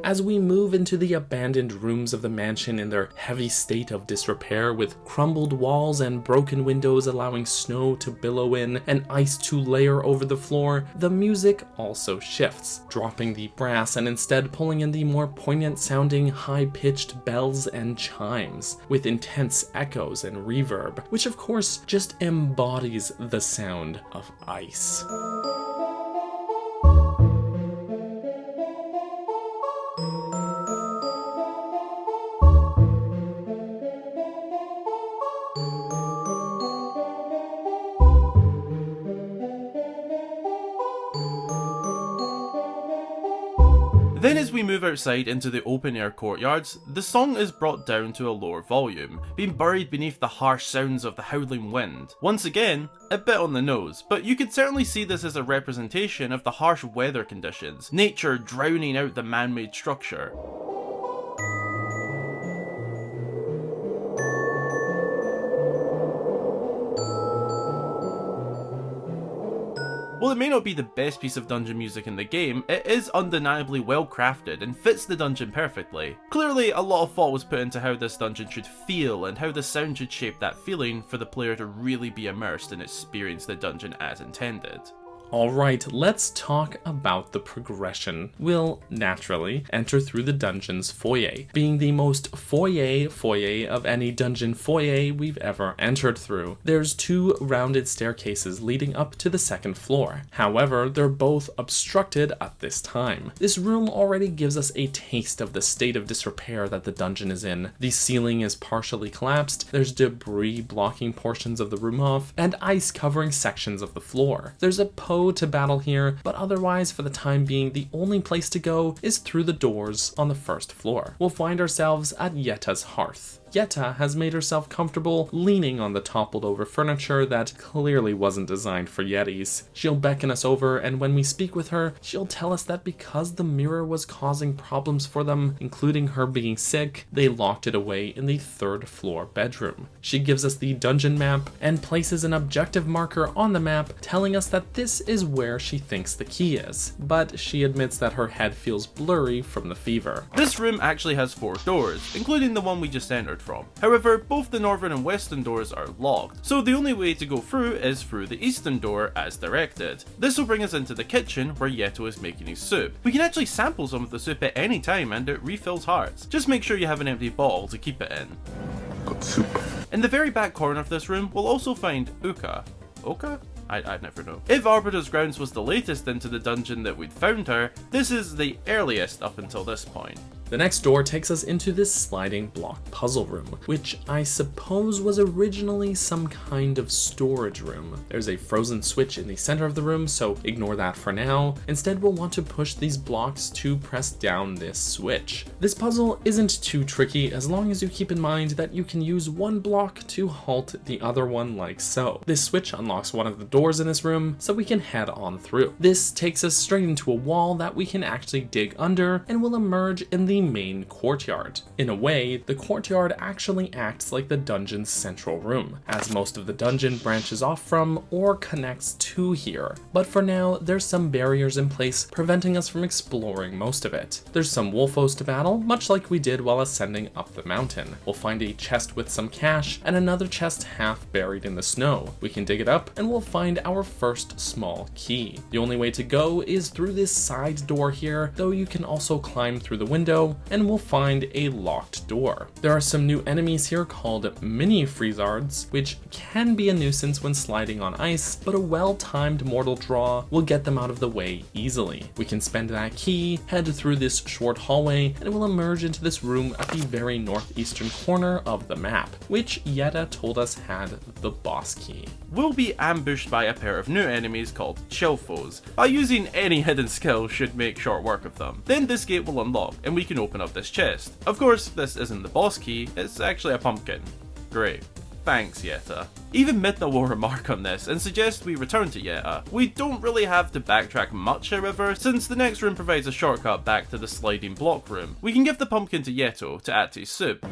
As we move into the abandoned rooms of the mansion in their heavy state of disrepair, with crumbled walls and broken windows allowing snow to billow in and ice to layer over the floor, the music also shifts, dropping the brass and instead pulling in the more poignant sounding high-pitched bells and chimes, with intense echoes and reverb, which of course just embodies the sound of ice. Then as we move outside into the open-air courtyards, the song is brought down to a lower volume, being buried beneath the harsh sounds of the howling wind. Once again, a bit on the nose, but you could certainly see this as a representation of the harsh weather conditions, nature drowning out the man-made structure. While it may not be the best piece of dungeon music in the game, it is undeniably well crafted and fits the dungeon perfectly. Clearly, a lot of thought was put into how this dungeon should feel and how the sound should shape that feeling for the player to really be immersed and experience the dungeon as intended. Alright, let's talk about the progression. We'll naturally enter through the dungeon's foyer, being the most foyer of any dungeon foyer we've ever entered through. There's two rounded staircases leading up to the second floor. However, they're both obstructed at this time. This room already gives us a taste of the state of disrepair that the dungeon is in. The ceiling is partially collapsed, there's debris blocking portions of the room off, and ice covering sections of the floor. There's a to battle here, but otherwise for the time being the only place to go is through the doors on the first floor. We'll find ourselves at Yetta's hearth. Yetta has made herself comfortable leaning on the toppled over furniture that clearly wasn't designed for Yetis. She'll beckon us over, and when we speak with her, she'll tell us that because the mirror was causing problems for them, including her being sick, they locked it away in the third floor bedroom. She gives us the dungeon map and places an objective marker on the map telling us that this is where she thinks the key is, but she admits that her head feels blurry from the fever. This room actually has 4 doors, including the one we just entered from. However, both the northern and western doors are locked, so the only way to go through is through the eastern door as directed. This will bring us into the kitchen where Yeto is making his soup. We can actually sample some of the soup at any time and it refills hearts. Just make sure you have an empty bottle to keep it in. Got soup. In the very back corner of this room, we'll also find Uka. Oka? I'd never know. If Arbiter's Grounds was the latest into the dungeon that we'd found her, this is the earliest up until this point. The next door takes us into this sliding block puzzle room, which I suppose was originally some kind of storage room. There's a frozen switch in the center of the room, so ignore that for now. Instead, we'll want to push these blocks to press down this switch. This puzzle isn't too tricky as long as you keep in mind that you can use one block to halt the other one like so. This switch unlocks one of the doors in this room, so we can head on through. This takes us straight into a wall that we can actually dig under and will emerge in the the main courtyard. In a way, the courtyard actually acts like the dungeon's central room, as most of the dungeon branches off from or connects to here. But for now, there's some barriers in place preventing us from exploring most of it. There's some wolfos to battle, much like we did while ascending up the mountain. We'll find a chest with some cash and another chest half buried in the snow. We can dig it up and we'll find our first small key. The only way to go is through this side door here, though you can also climb through the window and we'll find a locked door. There are some new enemies here called mini Freezards, which can be a nuisance when sliding on ice, but a well-timed mortal draw will get them out of the way easily. We can spend that key, head through this short hallway, and we'll emerge into this room at the very northeastern corner of the map, which Yetta told us had the boss key. We'll be ambushed by a pair of new enemies called Chelfos. By using any hidden skill should make short work of them. Then this gate will unlock and we can open up this chest. Of course, this isn't the boss key, it's actually a pumpkin. Great. Thanks, Yetta. Even Midna will remark on this and suggest we return to Yetta. We don't really have to backtrack much, however, since the next room provides a shortcut back to the sliding block room. We can give the pumpkin to Yeto to add to his soup.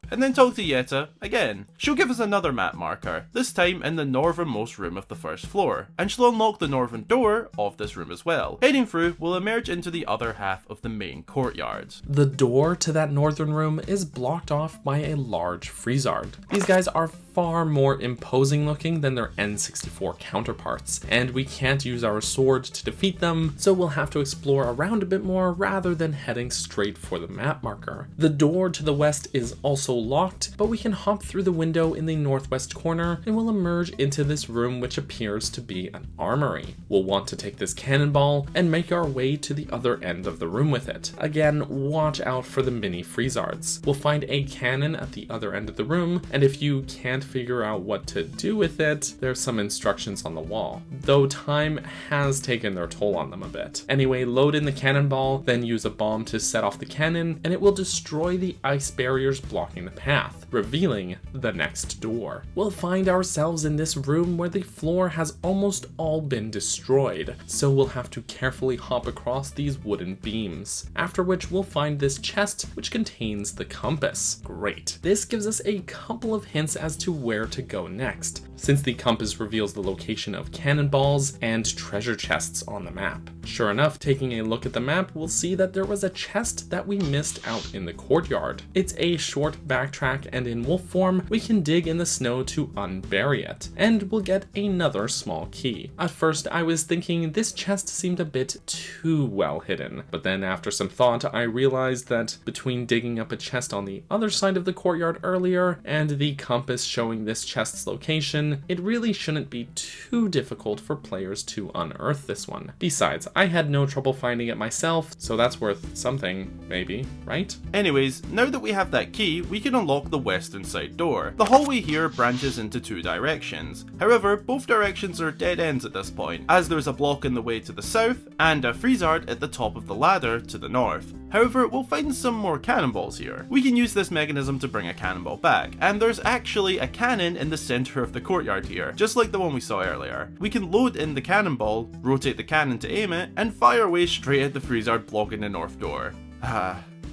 And then talk to Yetta again. She'll give us another map marker, this time in the northernmost room of the first floor, and she'll unlock the northern door of this room as well. Heading through, we'll emerge into the other half of the main courtyard. The door to that northern room is blocked off by a large Freezard. These guys are far more imposing looking than their N64 counterparts, and we can't use our sword to defeat them, so we'll have to explore around a bit more rather than heading straight for the map marker. The door to the west is also locked, but we can hop through the window in the northwest corner and we'll emerge into this room which appears to be an armory. We'll want to take this cannonball and make our way to the other end of the room with it. Again, watch out for the mini Freezards. We'll find a cannon at the other end of the room, and if you can't figure out what to do with it, there's some instructions on the wall, though time has taken their toll on them a bit. Anyway, load in the cannonball, then use a bomb to set off the cannon, and it will destroy the ice barriers blocking the path, revealing the next door. We'll find ourselves in this room where the floor has almost all been destroyed, so we'll have to carefully hop across these wooden beams, after which we'll find this chest which contains the compass. Great. This gives us a couple of hints as to where to go next, since the compass reveals the location of cannonballs and treasure chests on the map. Sure enough, taking a look at the map, we'll see that there was a chest that we missed out in the courtyard. It's a short backtrack, and in wolf form, we can dig in the snow to unbury it, and we'll get another small key. At first, I was thinking this chest seemed a bit too well hidden, but then after some thought, I realized that between digging up a chest on the other side of the courtyard earlier and the compass showing this chest's location, it really shouldn't be too difficult for players to unearth this one. Besides, I had no trouble finding it myself, so that's worth something, maybe, right? Anyways, now that we have that key, we can unlock the western side door. The hallway here branches into two directions. However, both directions are dead ends at this point, as there's a block in the way to the south and a Freezard at the top of the ladder to the north. However, we'll find some more cannonballs here. We can use this mechanism to bring a cannonball back, and there's actually a cannon in the center of the courtyard here, just like the one we saw earlier. We can load in the cannonball, rotate the cannon to aim it, and fire away straight at the Freezard blocking the north door.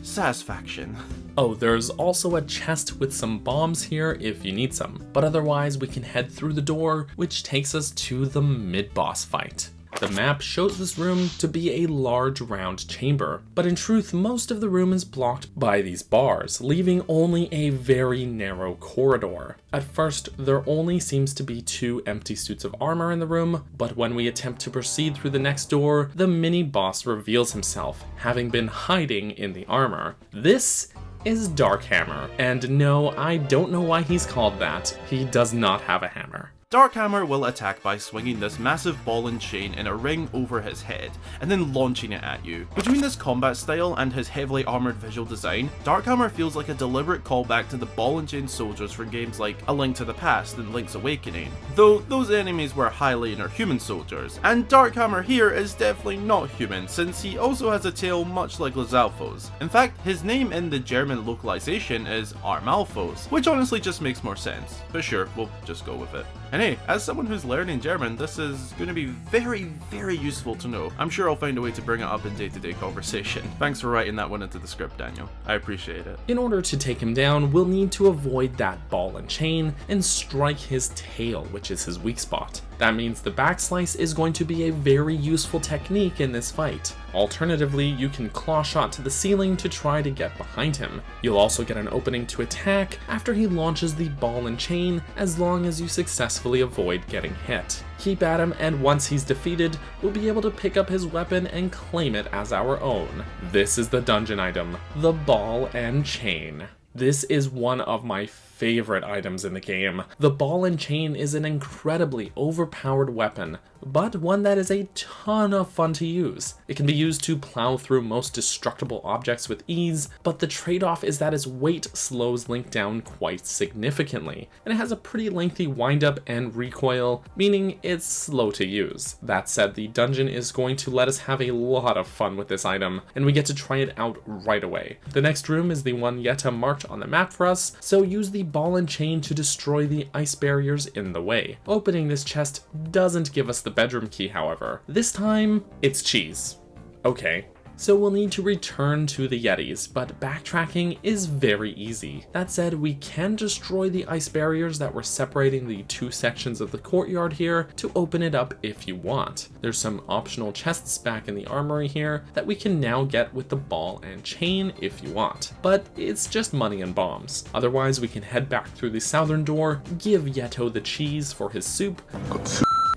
Satisfaction. Oh, there's also a chest with some bombs here if you need some, but otherwise we can head through the door, which takes us to the mid-boss fight. The map shows this room to be a large round chamber, but in truth most of the room is blocked by these bars, leaving only a very narrow corridor. At first, there only seems to be 2 empty suits of armor in the room, but when we attempt to proceed through the next door, the mini-boss reveals himself, having been hiding in the armor. This is Darkhammer, and no, I don't know why he's called that. He does not have a hammer. Darkhammer will attack by swinging this massive ball and chain in a ring over his head, and then launching it at you. Between this combat style and his heavily armoured visual design, Darkhammer feels like a deliberate callback to the ball and chain soldiers from games like A Link to the Past and Link's Awakening, though those enemies were highly inhuman soldiers, and Darkhammer here is definitely not human since he also has a tail much like Lizalfo's. In fact, his name in the German localization is Armalfos, which honestly just makes more sense, but sure, we'll just go with it. And hey, as someone who's learning German, this is going to be very, very useful to know. I'm sure I'll find a way to bring it up in day-to-day conversation. Thanks for writing that one into the script, Daniel. I appreciate it. In order to take him down, we'll need to avoid that ball and chain and strike his tail, which is his weak spot. That means the backslice is going to be a very useful technique in this fight. Alternatively, you can claw shot to the ceiling to try to get behind him. You'll also get an opening to attack after he launches the ball and chain, as long as you successfully avoid getting hit. Keep at him, and once he's defeated, we'll be able to pick up his weapon and claim it as our own. This is the dungeon item, the ball and chain. This is one of my favorite items in the game. The ball and chain is an incredibly overpowered weapon, but one that is a ton of fun to use. It can be used to plow through most destructible objects with ease, but the trade-off is that its weight slows Link down quite significantly, and it has a pretty lengthy wind-up and recoil, meaning it's slow to use. That said, the dungeon is going to let us have a lot of fun with this item, and we get to try it out right away. The next room is the one Yetta marked on the map for us, so use the ball and chain to destroy the ice barriers in the way. Opening this chest doesn't give us the bedroom key, however. This time, it's cheese. Okay. So we'll need to return to the Yetis, but backtracking is very easy. That said, we can destroy the ice barriers that were separating the two sections of the courtyard here to open it up if you want. There's some optional chests back in the armory here that we can now get with the ball and chain if you want, but it's just money and bombs. Otherwise, we can head back through the southern door, give Yeto the cheese for his soup,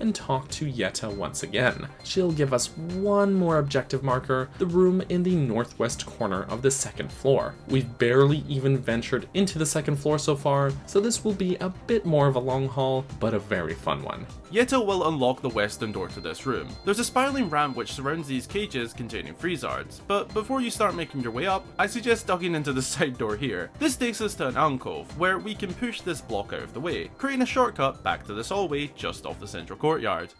and talk to Yetta once again. She'll give us one more objective marker, the room in the northwest corner of the second floor. We've barely even ventured into the second floor so far, so this will be a bit more of a long haul, but a very fun one. Yetta will unlock the western door to this room. There's a spiraling ramp which surrounds these cages containing freezards, but before you start making your way up, I suggest ducking into the side door here. This takes us to an alcove, where we can push this block out of the way, creating a shortcut back to this hallway just off the central courtyard.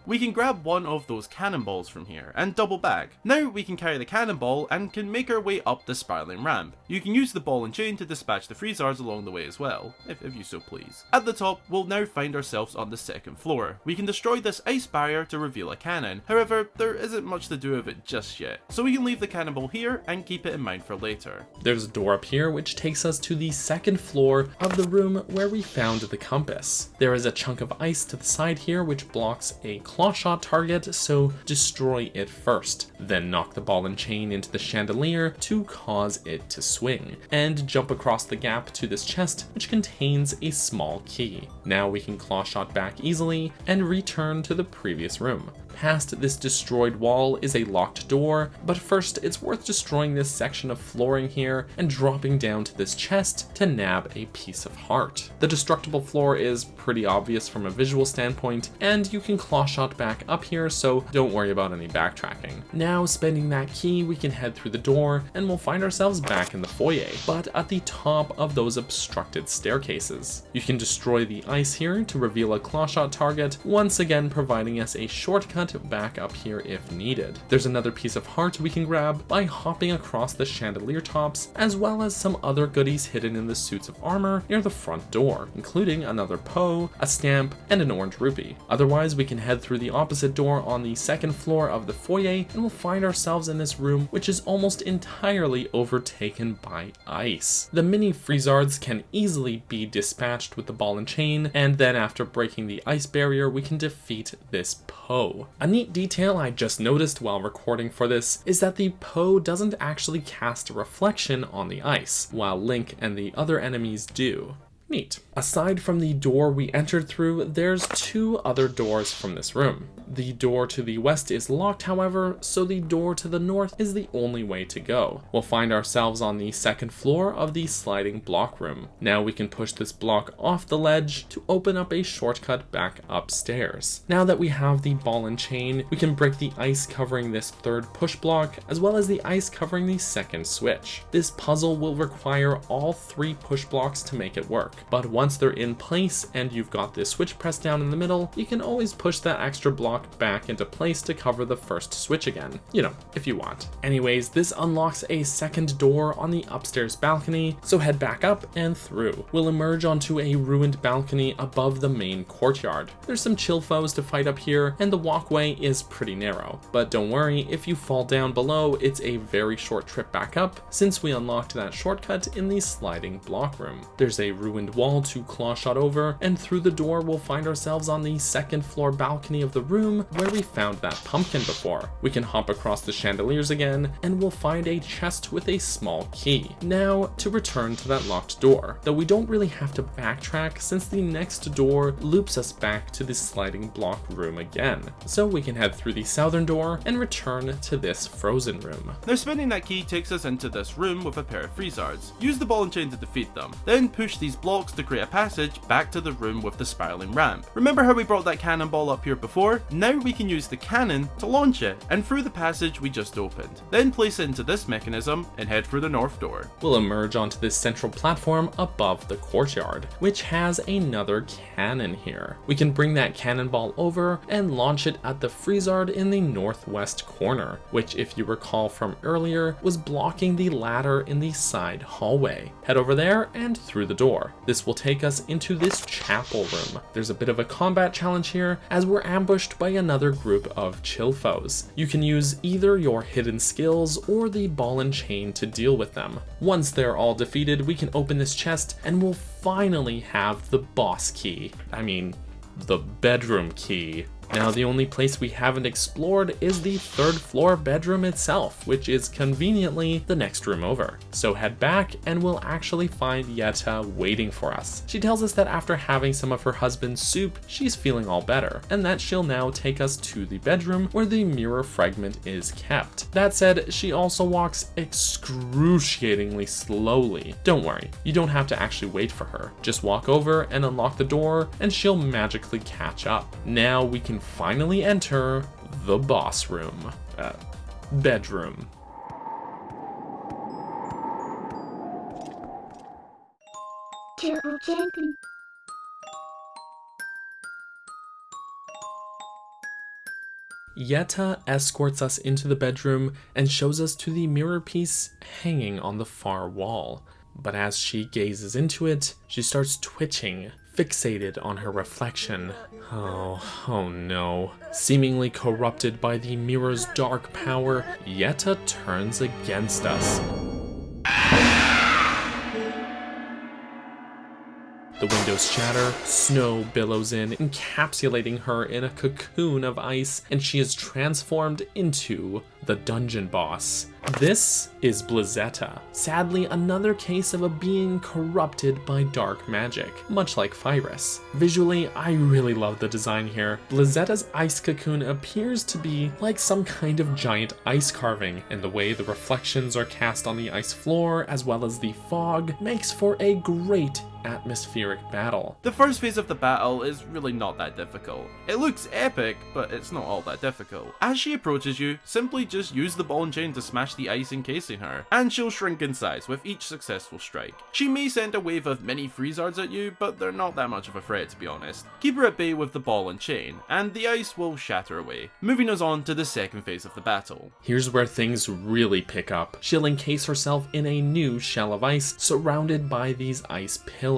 We can grab one of those cannonballs from here and double back. Now we can carry the cannonball and can make our way up the spiraling ramp. You can use the ball and chain to dispatch the freezards along the way as well, if you so please. At the top, we'll now find ourselves on the second floor. We can destroy this ice barrier to reveal a cannon. However, there isn't much to do with it just yet, so we can leave the cannonball here and keep it in mind for later. There's a door up here which takes us to the second floor of the room where we found the compass. There is a chunk of ice to the side here which blocks a claw shot target, so destroy it first. Then knock the ball and chain into the chandelier to cause it to swing, and jump across the gap to this chest which contains a small key. Now we can claw shot back easily and return to the previous room. Past this destroyed wall is a locked door, but first it's worth destroying this section of flooring here and dropping down to this chest to nab a piece of heart. The destructible floor is pretty obvious from a visual standpoint, and you can claw shot back up here, so don't worry about any backtracking. Now, spending that key, we can head through the door and we'll find ourselves back in the foyer, but at the top of those obstructed staircases. You can destroy the ice here to reveal a claw shot target, once again providing us a shortcut back up here if needed. There's another piece of heart we can grab by hopping across the chandelier tops, as well as some other goodies hidden in the suits of armor near the front door, including another Poe, a stamp, and an orange rupee. Otherwise, we can head through the opposite door on the second floor of the foyer, and we'll find ourselves in this room which is almost entirely overtaken by ice. The mini freezards can easily be dispatched with the ball and chain, and then after breaking the ice barrier, we can defeat this Poe. A neat detail I just noticed while recording for this is that the Poe doesn't actually cast a reflection on the ice, while Link and the other enemies do. Neat. Aside from the door we entered through, there's two other doors from this room. The door to the west is locked, however, so the door to the north is the only way to go. We'll find ourselves on the second floor of the sliding block room. Now we can push this block off the ledge to open up a shortcut back upstairs. Now that we have the ball and chain, we can break the ice covering this third push block, as well as the ice covering the second switch. This puzzle will require all three push blocks to make it work, but once they're in place and you've got this switch pressed down in the middle, you can always push that extra block lock back into place to cover the first switch again. You know, if you want. Anyways, this unlocks a second door on the upstairs balcony, so head back up and through. We'll emerge onto a ruined balcony above the main courtyard. There's some chill foes to fight up here, and the walkway is pretty narrow. But don't worry, if you fall down below, it's a very short trip back up, since we unlocked that shortcut in the sliding block room. There's a ruined wall to claw shot over, and through the door we'll find ourselves on the second floor balcony of the room where we found that pumpkin before. We can hop across the chandeliers again, and we'll find a chest with a small key. Now, to return to that locked door, though we don't really have to backtrack since the next door loops us back to the sliding block room again. So we can head through the southern door and return to this frozen room. Now spinning that key takes us into this room with a pair of freezards. Use the ball and chain to defeat them, then push these blocks to create a passage back to the room with the spiraling ramp. Remember how we brought that cannonball up here before? Now we can use the cannon to launch it, and through the passage we just opened. Then place it into this mechanism and head through the north door. We'll emerge onto this central platform above the courtyard, which has another cannon here. We can bring that cannonball over and launch it at the freezard in the northwest corner, which, if you recall from earlier, was blocking the ladder in the side hallway. Head over there and through the door. This will take us into this chapel room. There's a bit of a combat challenge here as we're ambushed by another group of chill foes. You can use either your hidden skills or the ball and chain to deal with them. Once they're all defeated, we can open this chest and we'll finally have the boss key. I mean, the bedroom key. Now, the only place we haven't explored is the third floor bedroom itself, which is conveniently the next room over. So head back and we'll actually find Yetta waiting for us. She tells us that after having some of her husband's soup, she's feeling all better, and that she'll now take us to the bedroom where the mirror fragment is kept. That said, she also walks excruciatingly slowly. Don't worry, you don't have to actually wait for her. Just walk over and unlock the door and she'll magically catch up. Now we can finally enter the boss room. Bedroom. Turbo jumping. Yetta escorts us into the bedroom and shows us to the mirror piece hanging on the far wall. But as she gazes into it, she starts twitching, fixated on her reflection. Oh no. Seemingly corrupted by the mirror's dark power, Yetta turns against us. The windows shatter, snow billows in, encapsulating her in a cocoon of ice, and she is transformed into the dungeon boss. This is Blizzetta. Sadly, another case of a being corrupted by dark magic, much like Phyrus. Visually, I really love the design here. Blizzetta's ice cocoon appears to be like some kind of giant ice carving, and the way the reflections are cast on the ice floor, as well as the fog, makes for a great atmospheric battle. The first phase of the battle is really not that difficult. It looks epic, but it's not all that difficult. As she approaches you, simply just use the ball and chain to smash the ice encasing her, and she'll shrink in size with each successful strike. She may send a wave of mini freezards at you, but they're not that much of a threat, to be honest. Keep her at bay with the ball and chain, and the ice will shatter away. Moving us on to the second phase of the battle. Here's where things really pick up. She'll encase herself in a new shell of ice surrounded by these ice pillars.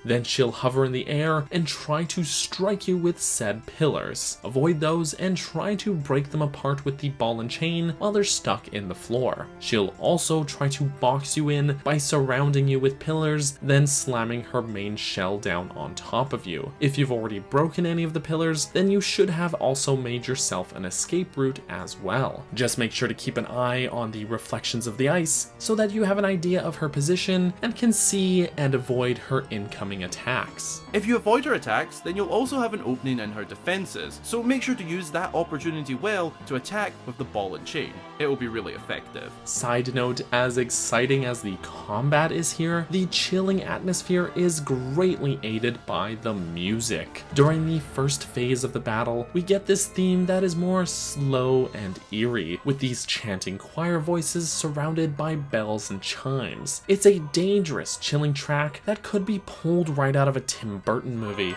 Then she'll hover in the air and try to strike you with said pillars. Avoid those and try to break them apart with the ball and chain while they're stuck in the floor. She'll also try to box you in by surrounding you with pillars, then slamming her main shell down on top of you. If you've already broken any of the pillars, then you should have also made yourself an escape route as well. Just make sure to keep an eye on the reflections of the ice so that you have an idea of her position and can see and avoid her incoming attacks. If you avoid her attacks, then you'll also have an opening in her defenses, so make sure to use that opportunity well to attack with the ball and chain. It will be really effective. Side note, as exciting as the combat is here, the chilling atmosphere is greatly aided by the music. During the first phase of the battle, we get this theme that is more slow and eerie, with these chanting choir voices surrounded by bells and chimes. It's a dangerous, chilling track that could be pulled right out of a Tim Burton movie.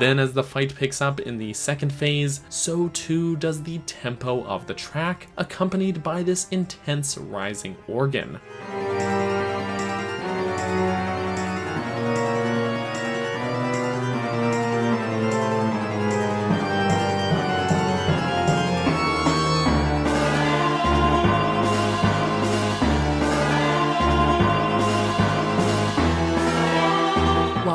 Then as the fight picks up in the second phase, so too does the tempo of the track, accompanied by this intense rising organ.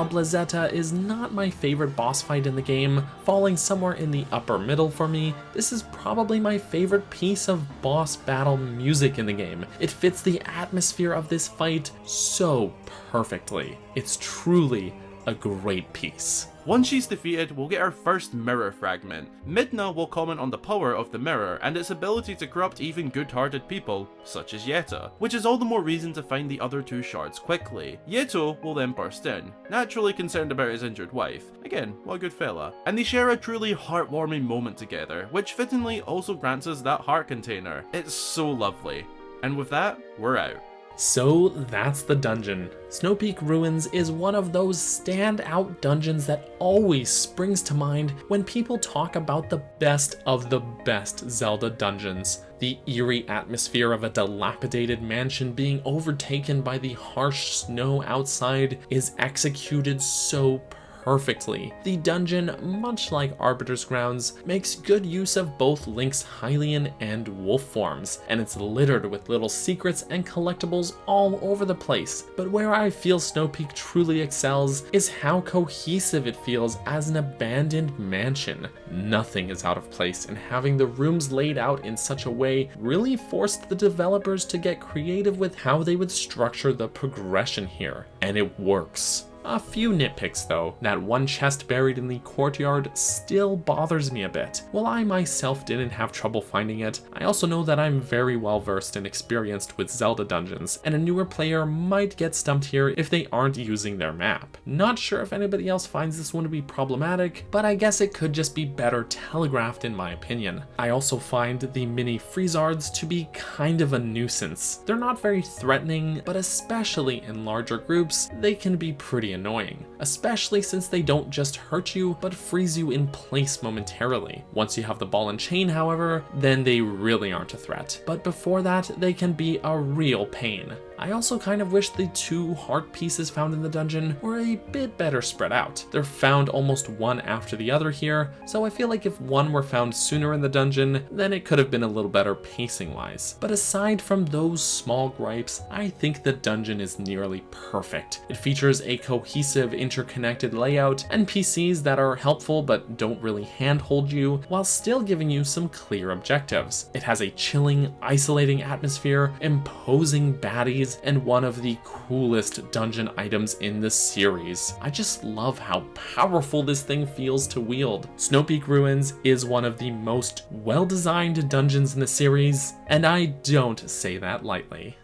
Blazetta is not my favorite boss fight in the game, falling somewhere in the upper middle for me. This is probably my favorite piece of boss battle music in the game. It fits the atmosphere of this fight so perfectly. It's truly a great piece. Once she's defeated, we'll get our first mirror fragment. Midna will comment on the power of the mirror and its ability to corrupt even good-hearted people, such as Yetta, which is all the more reason to find the other two shards quickly. Yeto will then burst in, naturally concerned about his injured wife. Again, what a good fella. And they share a truly heartwarming moment together, which fittingly also grants us that heart container. It's so lovely. And with that, we're out. So that's the dungeon. Snowpeak Ruins is one of those standout dungeons that always springs to mind when people talk about the best of the best Zelda dungeons. The eerie atmosphere of a dilapidated mansion being overtaken by the harsh snow outside is executed so perfectly. The dungeon, much like Arbiter's grounds, makes good use of both Link's Hylian and Wolf forms, and it's littered with little secrets and collectibles all over the place. But where I feel Snowpeak truly excels is how cohesive it feels as an abandoned mansion. Nothing is out of place, and having the rooms laid out in such a way really forced the developers to get creative with how they would structure the progression here, and it works. A few nitpicks though. That one chest buried in the courtyard still bothers me a bit. While I myself didn't have trouble finding it, I also know that I'm very well versed and experienced with Zelda dungeons, and a newer player might get stumped here if they aren't using their map. Not sure if anybody else finds this one to be problematic, but I guess it could just be better telegraphed in my opinion. I also find the mini Freezards to be kind of a nuisance. They're not very threatening, but especially in larger groups, they can be pretty annoying, especially since they don't just hurt you, but freeze you in place momentarily. Once you have the ball and chain, however, then they really aren't a threat, but before that, they can be a real pain. I also kind of wish the two heart pieces found in the dungeon were a bit better spread out. They're found almost one after the other here, so I feel like if one were found sooner in the dungeon, then it could have been a little better pacing wise. But aside from those small gripes, I think the dungeon is nearly perfect. It features a cohesive, interconnected layout, NPCs that are helpful but don't really handhold you, while still giving you some clear objectives. It has a chilling, isolating atmosphere, imposing baddies, and one of the coolest dungeon items in the series. I just love how powerful this thing feels to wield. Snowpeak Ruins is one of the most well-designed dungeons in the series, and I don't say that lightly.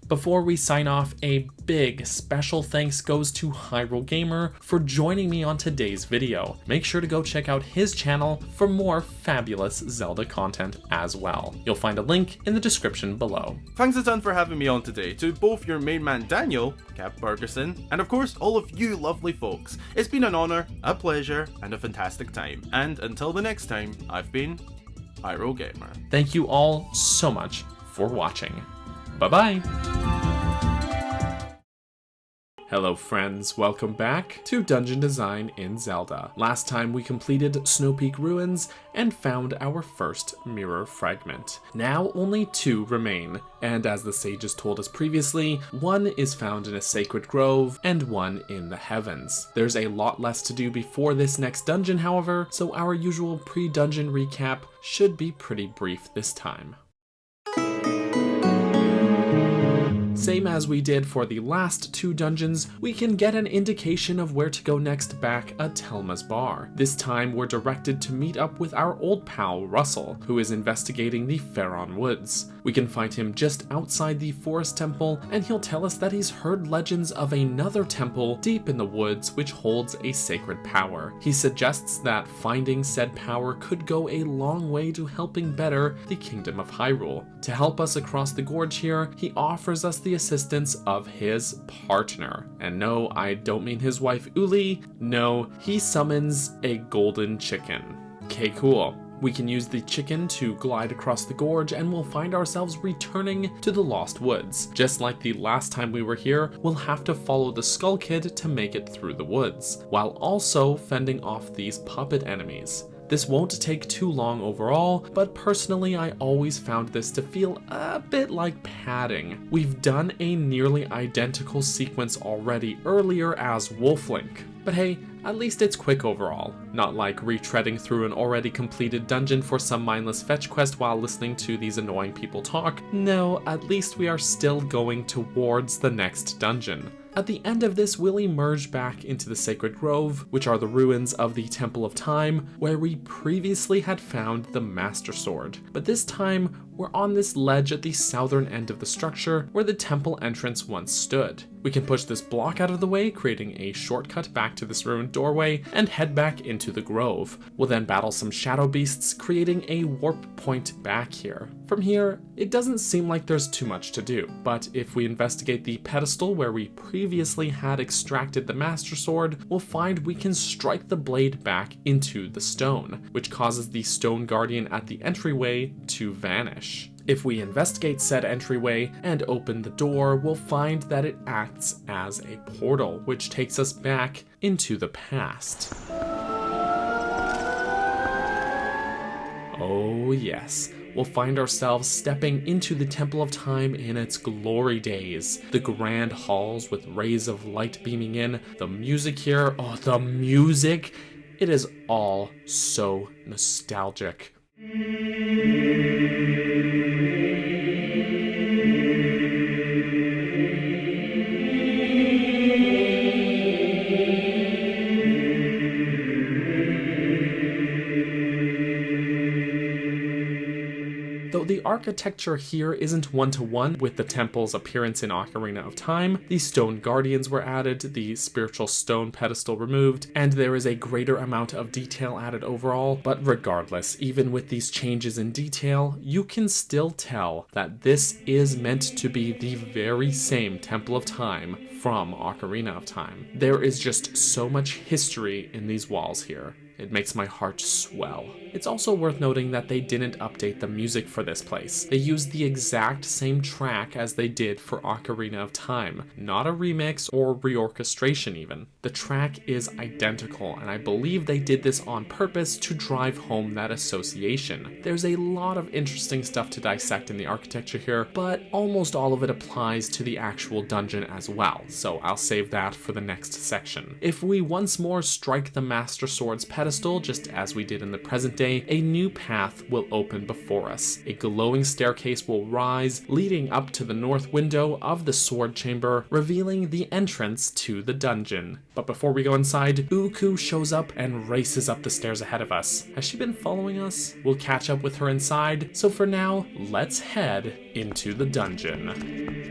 Before we sign off, a big special thanks goes to Hyrule Gamer for joining me on today's video. Make sure to go check out his channel for more fabulous Zelda content as well. You'll find a link in the description below. Thanks a ton for having me on today, to both your main man Daniel, Cap Bergerson, and of course all of you lovely folks. It's been an honour, a pleasure, and a fantastic time. And until the next time, I've been Hyrule Gamer. Thank you all so much for watching. Bye-bye! Hello friends, welcome back to Dungeon Design in Zelda. Last time we completed Snowpeak Ruins and found our first mirror fragment. Now only 2 remain, and as the sages told us previously, 1 is found in a sacred grove and 1 in the heavens. There's a lot less to do before this next dungeon, however, so our usual pre-dungeon recap should be pretty brief this time. Same as we did for the last 2 dungeons, we can get an indication of where to go next back at Telma's bar. This time we're directed to meet up with our old pal Russell, who is investigating the Faron Woods. We can find him just outside the Forest Temple, and he'll tell us that he's heard legends of another temple deep in the woods which holds a sacred power. He suggests that finding said power could go a long way to helping better the Kingdom of Hyrule. To help us across the gorge here, he offers us the assistance of his partner. And no, I don't mean his wife Uli. No, he summons a golden chicken. Okay, cool. We can use the chicken to glide across the gorge and we'll find ourselves returning to the Lost Woods. Just like the last time we were here, we'll have to follow the Skull Kid to make it through the woods, while also fending off these puppet enemies. This won't take too long overall, but personally I always found this to feel a bit like padding. We've done a nearly identical sequence already earlier as Wolflink, but hey, at least it's quick overall. Not like retreading through an already completed dungeon for some mindless fetch quest while listening to these annoying people talk. No, at least we are still going towards the next dungeon. At the end of this, we'll emerge back into the Sacred Grove, which are the ruins of the Temple of Time, where we previously had found the Master Sword. But this time, we're on this ledge at the southern end of the structure where the temple entrance once stood. We can push this block out of the way, creating a shortcut back to this ruined doorway, and head back into the grove. We'll then battle some shadow beasts, creating a warp point back here. From here, it doesn't seem like there's too much to do, but if we investigate the pedestal where we previously had extracted the Master Sword, we'll find we can strike the blade back into the stone, which causes the stone guardian at the entryway to vanish. If we investigate said entryway and open the door, we'll find that it acts as a portal, which takes us back into the past. Oh yes, we'll find ourselves stepping into the Temple of Time in its glory days. The grand halls with rays of light beaming in, the music here, oh the music! It is all so nostalgic. Though the architecture here isn't one-to-one with the temple's appearance in Ocarina of Time, the stone guardians were added, the spiritual stone pedestal removed, and there is a greater amount of detail added overall. But regardless, even with these changes in detail, you can still tell that this is meant to be the very same Temple of Time from Ocarina of Time. There is just so much history in these walls here. It makes my heart swell. It's also worth noting that they didn't update the music for this place. They used the exact same track as they did for Ocarina of Time, not a remix or reorchestration even. The track is identical, and I believe they did this on purpose to drive home that association. There's a lot of interesting stuff to dissect in the architecture here, but almost all of it applies to the actual dungeon as well, so I'll save that for the next section. If we once more strike the Master Sword's pedestal, just as we did in the present day, a new path will open before us. A glowing staircase will rise, leading up to the north window of the sword chamber, revealing the entrance to the dungeon. But before we go inside, Uku shows up and races up the stairs ahead of us. Has she been following us? We'll catch up with her inside, so for now, let's head into the dungeon.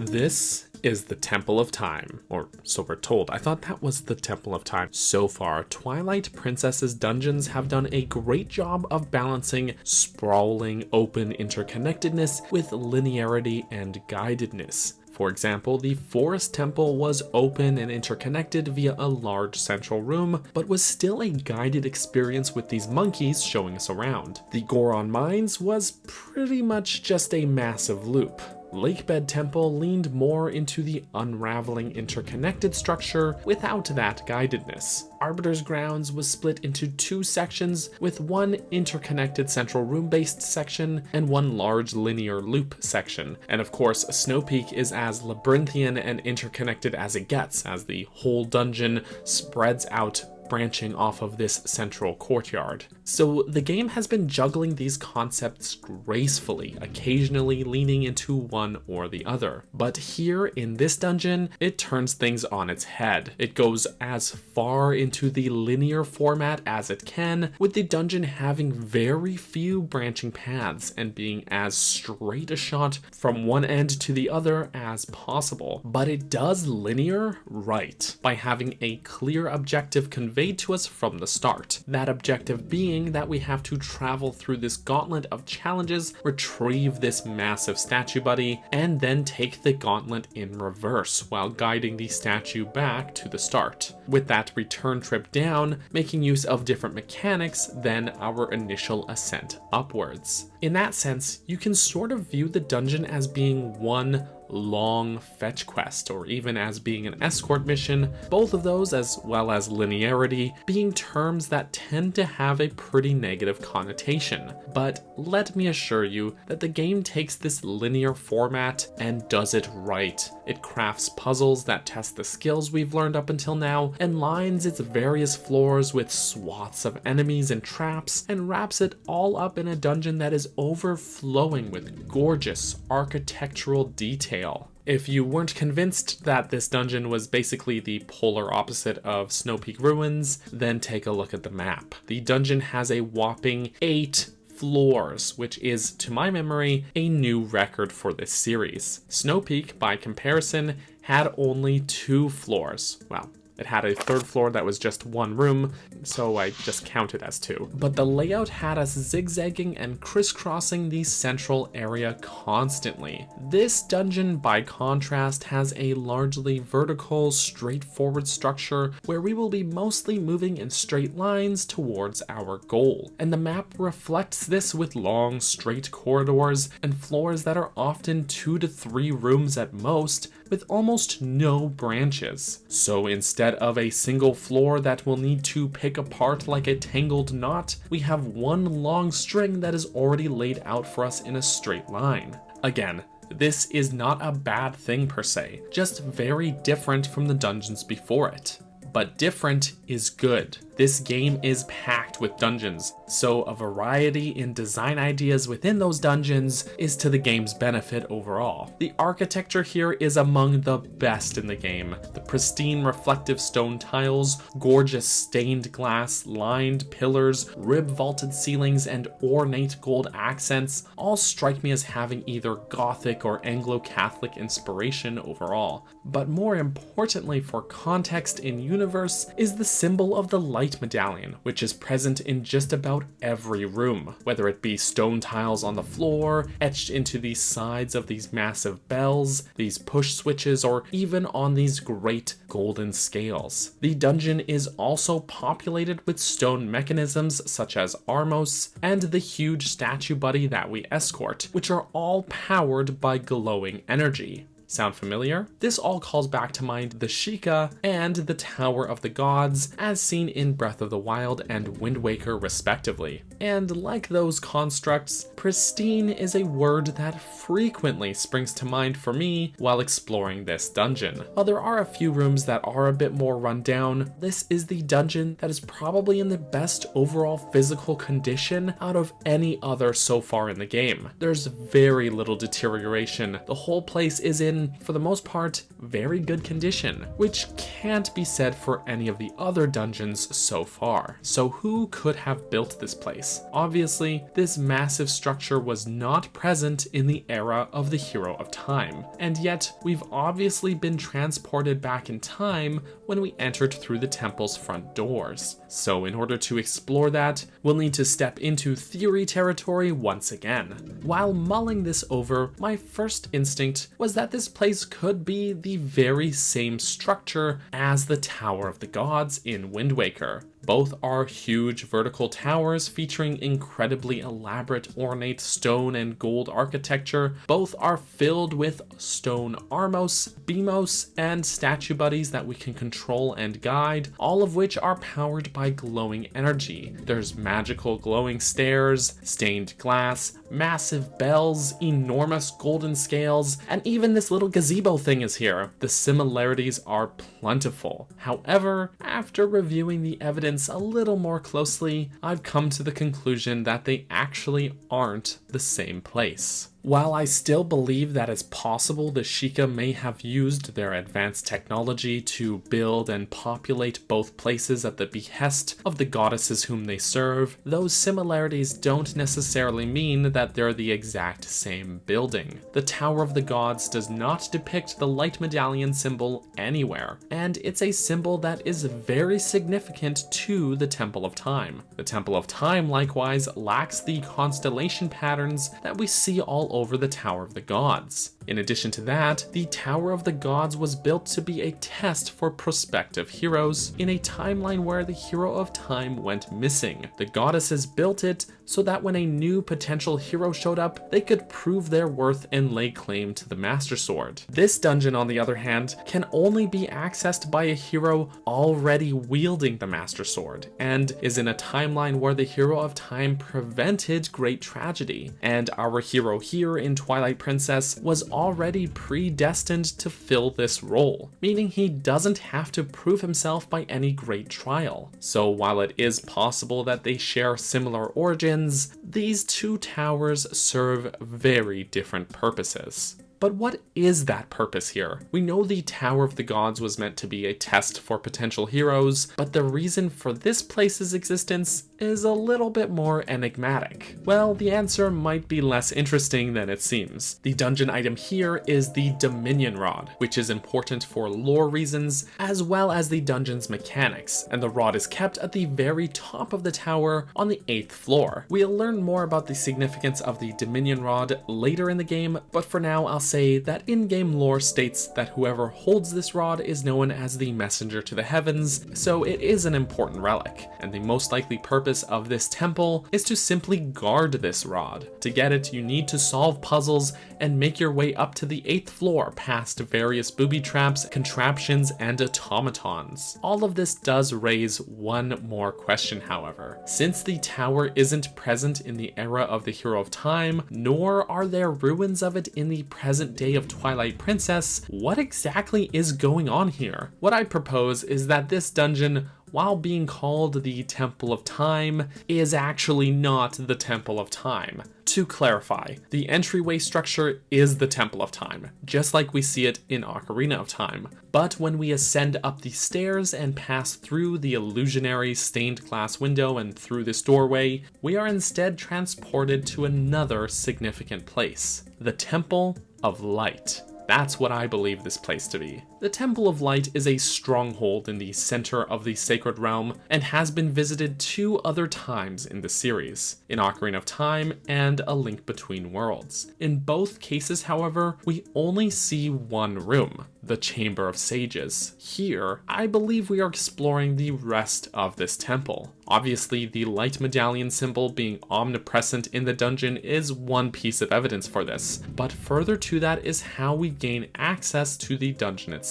This is the Temple of Time, or so we're told. I thought that was the Temple of Time. So far, Twilight Princess's dungeons have done a great job of balancing sprawling, open interconnectedness with linearity and guidedness. For example, the Forest Temple was open and interconnected via a large central room, but was still a guided experience with these monkeys showing us around. The Goron Mines was pretty much just a massive loop. Lakebed Temple leaned more into the unraveling interconnected structure without that guidedness. Arbiter's Grounds was split into two sections, with one interconnected central room-based section and one large linear loop section. And of course, Snowpeak is as labyrinthian and interconnected as it gets, as the whole dungeon spreads out, branching off of this central courtyard. So the game has been juggling these concepts gracefully, occasionally leaning into one or the other. But here in this dungeon, it turns things on its head. It goes as far into the linear format as it can, with the dungeon having very few branching paths and being as straight a shot from one end to the other as possible. But it does linear right, by having a clear objective conveyed to us from the start. That objective being that we have to travel through this gauntlet of challenges, retrieve this massive statue buddy, and then take the gauntlet in reverse while guiding the statue back to the start. With that return trip down, making use of different mechanics than our initial ascent upwards. In that sense, you can sort of view the dungeon as being one long fetch quest, or even as being an escort mission, both of those, as well as linearity, being terms that tend to have a pretty negative connotation. But let me assure you that the game takes this linear format and does it right. It crafts puzzles that test the skills we've learned up until now, and lines its various floors with swaths of enemies and traps, and wraps it all up in a dungeon that is overflowing with gorgeous architectural detail. If you weren't convinced that this dungeon was basically the polar opposite of Snowpeak Ruins, then take a look at the map. The dungeon has a whopping 8 floors, which is, to my memory, a new record for this series. Snowpeak, by comparison, had only 2 floors. Well, it had a 3rd floor that was just one room, so I just count it as 2. But the layout had us zigzagging and crisscrossing the central area constantly. This dungeon, by contrast, has a largely vertical, straightforward structure where we will be mostly moving in straight lines towards our goal. And the map reflects this with long, straight corridors and floors that are often 2 to 3 rooms at most, with almost no branches. So instead of a single floor that will need to pick apart like a tangled knot, we have one long string that is already laid out for us in a straight line. Again, this is not a bad thing per se, just very different from the dungeons before it. But different is good. This game is packed with dungeons, so a variety in design ideas within those dungeons is to the game's benefit overall. The architecture here is among the best in the game. The pristine reflective stone tiles, gorgeous stained glass lined pillars, rib vaulted ceilings, and ornate gold accents all strike me as having either Gothic or Anglo-Catholic inspiration overall. But more importantly for context in universe is the symbol of the light medallion, which is present in just about every room, whether it be stone tiles on the floor, etched into the sides of these massive bells, these push switches, or even on these great golden scales. The dungeon is also populated with stone mechanisms such as Armos and the huge statue buddy that we escort, which are all powered by glowing energy. Sound familiar? This all calls back to mind the Sheikah and the Tower of the Gods as seen in Breath of the Wild and Wind Waker respectively. And like those constructs, pristine is a word that frequently springs to mind for me while exploring this dungeon. While there are a few rooms that are a bit more run down, this is the dungeon that is probably in the best overall physical condition out of any other so far in the game. There's very little deterioration. The whole place is in, for the most part, very good condition, which can't be said for any of the other dungeons so far. So who could have built this place? Obviously, this massive structure was not present in the era of the Hero of Time, and yet we've obviously been transported back in time when we entered through the temple's front doors. So in order to explore that, we'll need to step into theory territory once again. While mulling this over, my first instinct was that this place could be the very same structure as the Tower of the Gods in Wind Waker. Both are huge vertical towers featuring incredibly elaborate ornate stone and gold architecture. Both are filled with stone armos, beamos, and statue buddies that we can control and guide, all of which are powered by glowing energy. There's magical glowing stairs, stained glass, massive bells, enormous golden scales, and even this little gazebo thing is here. The similarities are plentiful. However, after reviewing the evidence a little more closely, I've come to the conclusion that they actually aren't the same place. While I still believe that it's possible the Sheikah may have used their advanced technology to build and populate both places at the behest of the goddesses whom they serve, those similarities don't necessarily mean that they're the exact same building. The Tower of the Gods does not depict the light medallion symbol anywhere, and it's a symbol that is very significant to the Temple of Time. The Temple of Time likewise lacks the constellation patterns that we see all over the Tower of the Gods. In addition to that, the Tower of the Gods was built to be a test for prospective heroes in a timeline where the hero of time went missing. The goddesses built it so that when a new potential hero showed up, they could prove their worth and lay claim to the Master Sword. This dungeon, on the other hand, can only be accessed by a hero already wielding the Master Sword, and is in a timeline where the hero of time prevented great tragedy, and our hero here in Twilight Princess was already predestined to fill this role, meaning he doesn't have to prove himself by any great trial. So while it is possible that they share similar origins, these two towers serve very different purposes. But what is that purpose here? We know the Tower of the Gods was meant to be a test for potential heroes, but the reason for this place's existence is a little bit more enigmatic. Well, the answer might be less interesting than it seems. The dungeon item here is the Dominion Rod, which is important for lore reasons, as well as the dungeon's mechanics, and the rod is kept at the very top of the tower on the 8th floor. We'll learn more about the significance of the Dominion Rod later in the game, but for now I'll say that in-game lore states that whoever holds this rod is known as the Messenger to the Heavens, so it is an important relic, and the most likely purpose of this temple is to simply guard this rod. To get it, you need to solve puzzles and make your way up to the 8th floor past various booby traps, contraptions, and automatons. All of this does raise one more question, however. Since the tower isn't present in the era of the Hero of Time, nor are there ruins of it in the present day of Twilight Princess, what exactly is going on here? What I propose is that this dungeon, while being called the Temple of Time, is actually not the Temple of Time. To clarify, the entryway structure is the Temple of Time, just like we see it in Ocarina of Time. But when we ascend up the stairs and pass through the illusionary stained glass window and through this doorway, we are instead transported to another significant place, the Temple of Light. That's what I believe this place to be. The Temple of Light is a stronghold in the center of the Sacred Realm and has been visited 2 other times in the series, in Ocarina of Time and A Link Between Worlds. In both cases, however, we only see one room, the Chamber of Sages. Here, I believe we are exploring the rest of this temple. Obviously, the light medallion symbol being omnipresent in the dungeon is one piece of evidence for this, but further to that is how we gain access to the dungeon itself,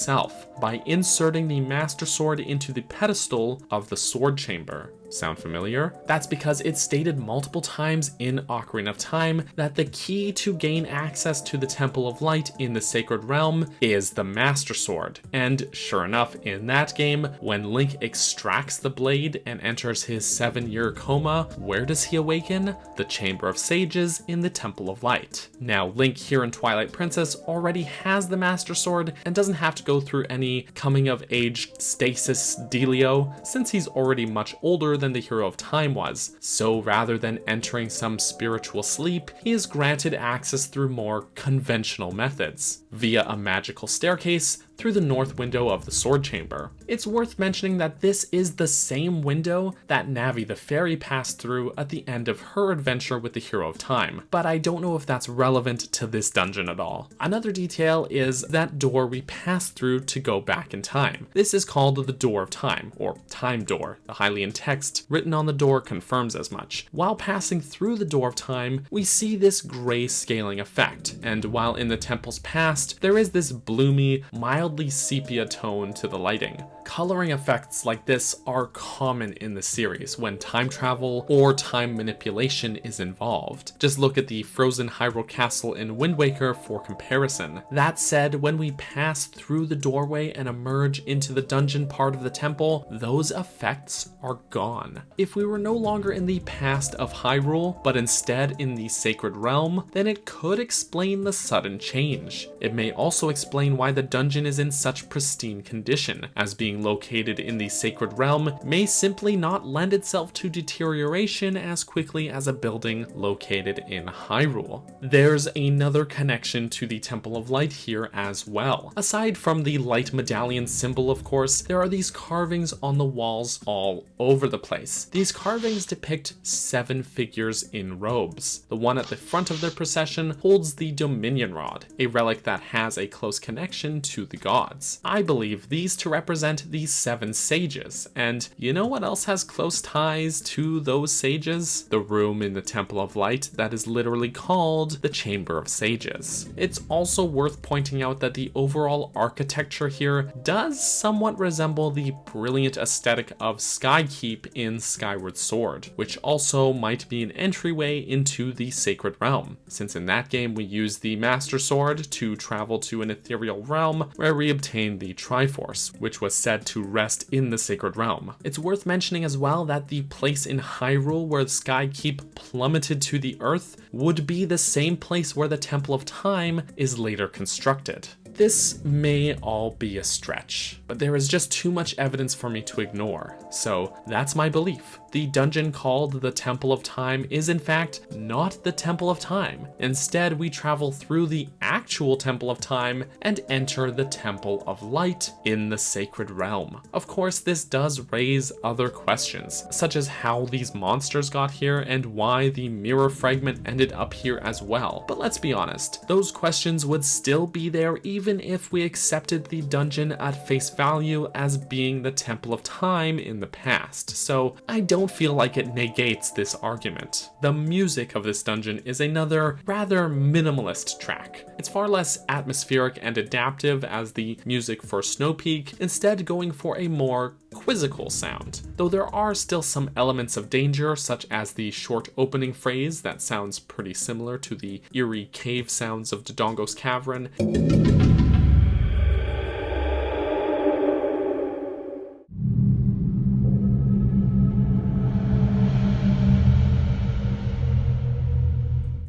by inserting the Master Sword into the pedestal of the Sword Chamber. Sound familiar? That's because it's stated multiple times in Ocarina of Time that the key to gain access to the Temple of Light in the Sacred Realm is the Master Sword. And sure enough, in that game, when Link extracts the blade and enters his 7-year coma, where does he awaken? The Chamber of Sages in the Temple of Light. Now, Link here in Twilight Princess already has the Master Sword and doesn't have to go through any coming-of-age stasis dealio, since he's already much older than the Hero of Time was. So rather than entering some spiritual sleep, he is granted access through more conventional methods, via a magical staircase through the north window of the sword chamber. It's worth mentioning that this is the same window that Navi the fairy passed through at the end of her adventure with the Hero of Time, but I don't know if that's relevant to this dungeon at all. Another detail is that door we passed through to go back in time. This is called the Door of Time, or Time Door. The Hylian text written on the door confirms as much. While passing through the Door of Time, we see this gray scaling effect, and while in the temple's past, there is this bloomy, mildly sepia tone to the lighting. Coloring effects like this are common in the series when time travel or time manipulation is involved. Just look at the frozen Hyrule Castle in Wind Waker for comparison. That said, when we pass through the doorway and emerge into the dungeon part of the temple, those effects are gone. If we were no longer in the past of Hyrule, but instead in the Sacred Realm, then it could explain the sudden change. It may also explain why the dungeon is in such pristine condition, as being located in the Sacred Realm may simply not lend itself to deterioration as quickly as a building located in Hyrule. There's another connection to the Temple of Light here as well. Aside from the light medallion symbol, of course, there are these carvings on the walls all over the place. These carvings depict 7 figures in robes. The one at the front of their procession holds the Dominion Rod, a relic that has a close connection to the gods. I believe these to represent the 7 sages, and you know what else has close ties to those sages? The room in the Temple of Light that is literally called the Chamber of Sages. It's also worth pointing out that the overall architecture here does somewhat resemble the brilliant aesthetic of Skykeep in Skyward Sword, which also might be an entryway into the Sacred Realm, since in that game we use the Master Sword to travel to an ethereal realm where we obtain the Triforce, which was said to rest in the Sacred Realm. It's worth mentioning as well that the place in Hyrule where Skykeep plummeted to the earth would be the same place where the Temple of Time is later constructed. This may all be a stretch, but there is just too much evidence for me to ignore, so that's my belief. The dungeon called the Temple of Time is in fact not the Temple of Time. Instead, we travel through the actual Temple of Time and enter the Temple of Light in the Sacred Realm. Of course, this does raise other questions, such as how these monsters got here and why the mirror fragment ended up here as well. But let's be honest, those questions would still be there even if we accepted the dungeon at face value as being the Temple of Time in the past, so I don't feel like it negates this argument. The music of this dungeon is another rather minimalist track. It's far less atmospheric and adaptive as the music for Snowpeak, instead going for a more quizzical sound, though there are still some elements of danger, such as the short opening phrase that sounds pretty similar to the eerie cave sounds of Dodongo's Cavern.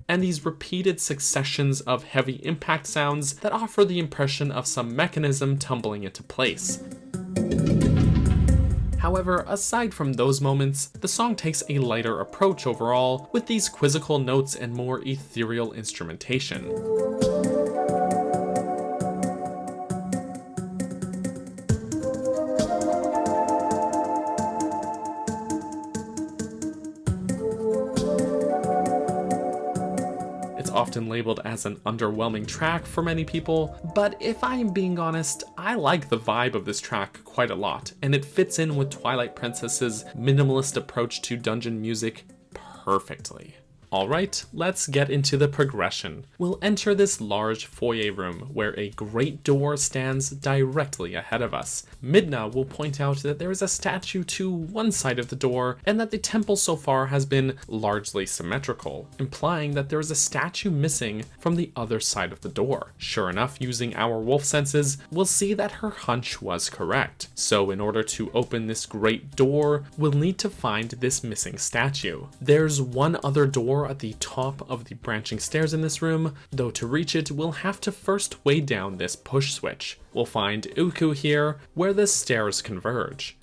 And these repeated successions of heavy impact sounds that offer the impression of some mechanism tumbling into place. However, aside from those moments, the song takes a lighter approach overall, with these quizzical notes and more ethereal instrumentation. Often labeled as an underwhelming track for many people, but if I'm being honest, I like the vibe of this track quite a lot, and it fits in with Twilight Princess's minimalist approach to dungeon music perfectly. Alright, let's get into the progression. We'll enter this large foyer room where a great door stands directly ahead of us. Midna will point out that there is a statue to one side of the door and that the temple so far has been largely symmetrical, implying that there is a statue missing from the other side of the door. Sure enough, using our wolf senses, we'll see that her hunch was correct. So in order to open this great door, we'll need to find this missing statue. There's one other door at the top of the branching stairs in this room, though to reach it we'll have to first weigh down this push switch. We'll find Uku here, where the stairs converge.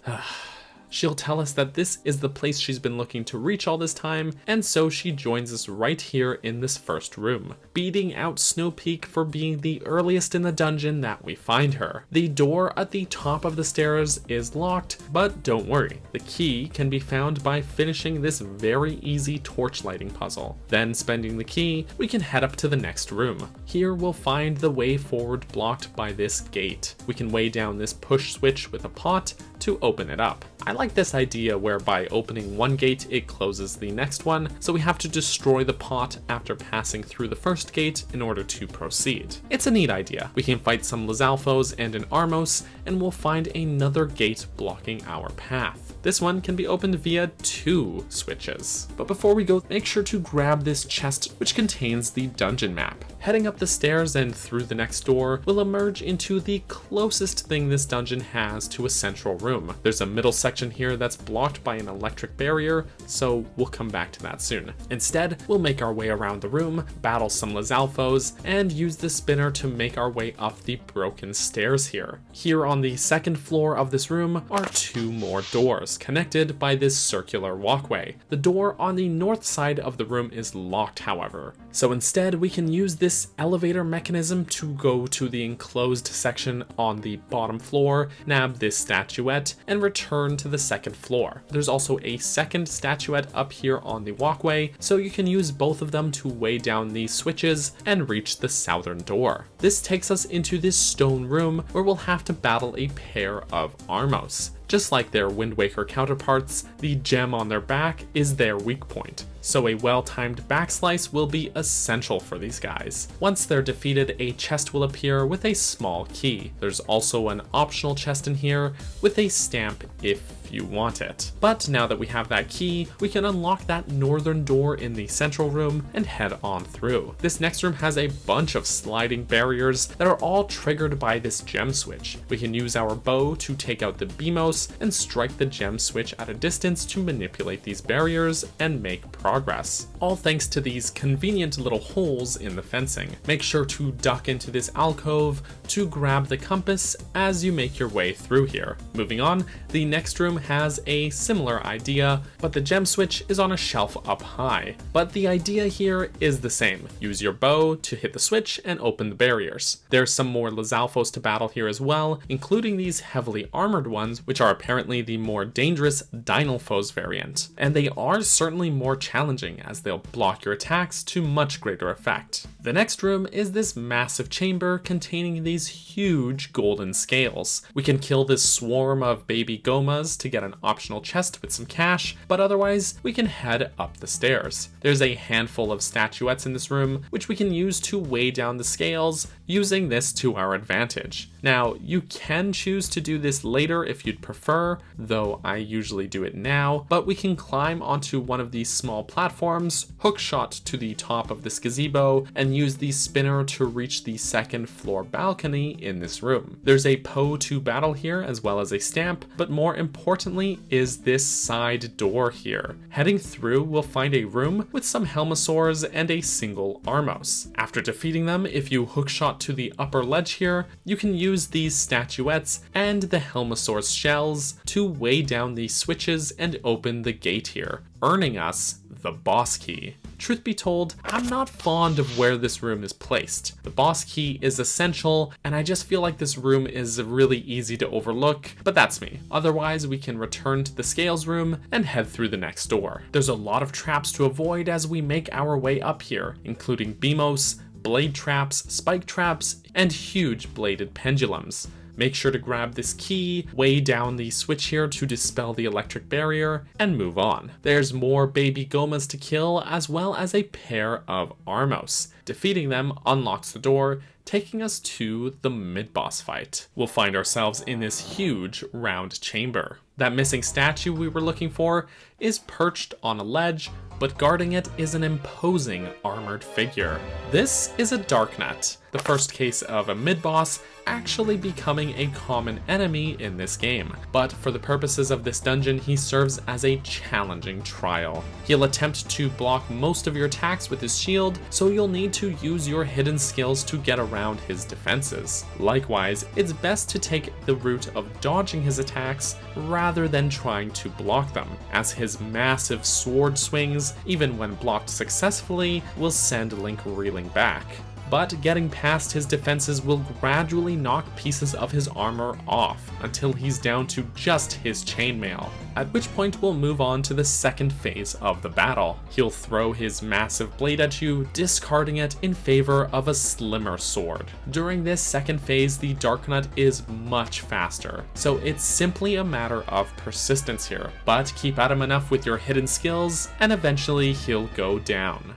She'll tell us that this is the place she's been looking to reach all this time, and so she joins us right here in this first room, beating out Snowpeak for being the earliest in the dungeon that we find her. The door at the top of the stairs is locked, but don't worry, the key can be found by finishing this very easy torch lighting puzzle. Then spending the key, we can head up to the next room. Here we'll find the way forward blocked by this gate. We can weigh down this push switch with a pot to open it up. I like this idea where by opening one gate it closes the next one, so we have to destroy the pot after passing through the first gate in order to proceed. It's a neat idea. We can fight some Lizalfos and an Armos, and we'll find another gate blocking our path. This one can be opened via 2 switches. But before we go, make sure to grab this chest which contains the dungeon map. Heading up the stairs and through the next door, we'll emerge into the closest thing this dungeon has to a central room. There's a middle section here that's blocked by an electric barrier, so we'll come back to that soon. Instead, we'll make our way around the room, battle some Lizalfos, and use the spinner to make our way up the broken stairs here. Here on the second floor of this room are 2 more doors, connected by this circular walkway. The door on the north side of the room is locked, however, so instead we can use this elevator mechanism to go to the enclosed section on the bottom floor, nab this statuette, and return to the second floor. There's also a second statuette up here on the walkway, so you can use both of them to weigh down these switches and reach the southern door. This takes us into this stone room where we'll have to battle a pair of Armos. Just like their Wind Waker counterparts, the gem on their back is their weak point, so a well-timed backslice will be essential for these guys. Once they're defeated, a chest will appear with a small key. There's also an optional chest in here with a stamp if you want it. But now that we have that key, we can unlock that northern door in the central room and head on through. This next room has a bunch of sliding barriers that are all triggered by this gem switch. We can use our bow to take out the Beamos and strike the gem switch at a distance to manipulate these barriers and make progress. All thanks to these convenient little holes in the fencing. Make sure to duck into this alcove to grab the compass as you make your way through here. Moving on, the next room has a similar idea, but the gem switch is on a shelf up high. But the idea here is the same. Use your bow to hit the switch and open the barriers. There's some more Lizalfos to battle here as well, including these heavily armored ones, which are apparently the more dangerous Dynalfos variant. And they are certainly more challenging as they'll block your attacks to much greater effect. The next room is this massive chamber containing these huge golden scales. We can kill this swarm of baby Gomas to get an optional chest with some cash, but otherwise we can head up the stairs. There's a handful of statuettes in this room, which we can use to weigh down the scales, using this to our advantage. Now, you can choose to do this later if you'd prefer, though I usually do it now, but we can climb onto one of these small platforms, hookshot to the top of this gazebo, and use the spinner to reach the second floor balcony in this room. There's a Poe to battle here as well as a stamp, but more importantly is this side door here. Heading through, we'll find a room with some Helmasaurs and a single Armos. After defeating them, if you hookshot to the upper ledge here, you can use these statuettes and the Helmasaur's shells to weigh down these switches and open the gate here, earning us the boss key. Truth be told, I'm not fond of where this room is placed. The boss key is essential, and I just feel like this room is really easy to overlook, but that's me. Otherwise, we can return to the scales room and head through the next door. There's a lot of traps to avoid as we make our way up here, including Beamos, blade traps, spike traps, and huge bladed pendulums. Make sure to grab this key, weigh down the switch here to dispel the electric barrier, and move on. There's more baby Gomas to kill, as well as a pair of Armos. Defeating them unlocks the door, taking us to the mid-boss fight. We'll find ourselves in this huge round chamber. That missing statue we were looking for is perched on a ledge, but guarding it is an imposing armored figure. This is a Darknut. the first case of a mid-boss actually becoming a common enemy in this game. But for the purposes of this dungeon, he serves as a challenging trial. He'll attempt to block most of your attacks with his shield, so you'll need to use your hidden skills to get around his defenses. Likewise, it's best to take the route of dodging his attacks rather than trying to block them, as his massive sword swings, even when blocked successfully, will send Link reeling back. But getting past his defenses will gradually knock pieces of his armor off until he's down to just his chainmail, at which point we'll move on to the second phase of the battle. He'll throw his massive blade at you, discarding it in favor of a slimmer sword. During this second phase, the Darknut is much faster, so it's simply a matter of persistence here, but keep at him enough with your hidden skills, and eventually he'll go down.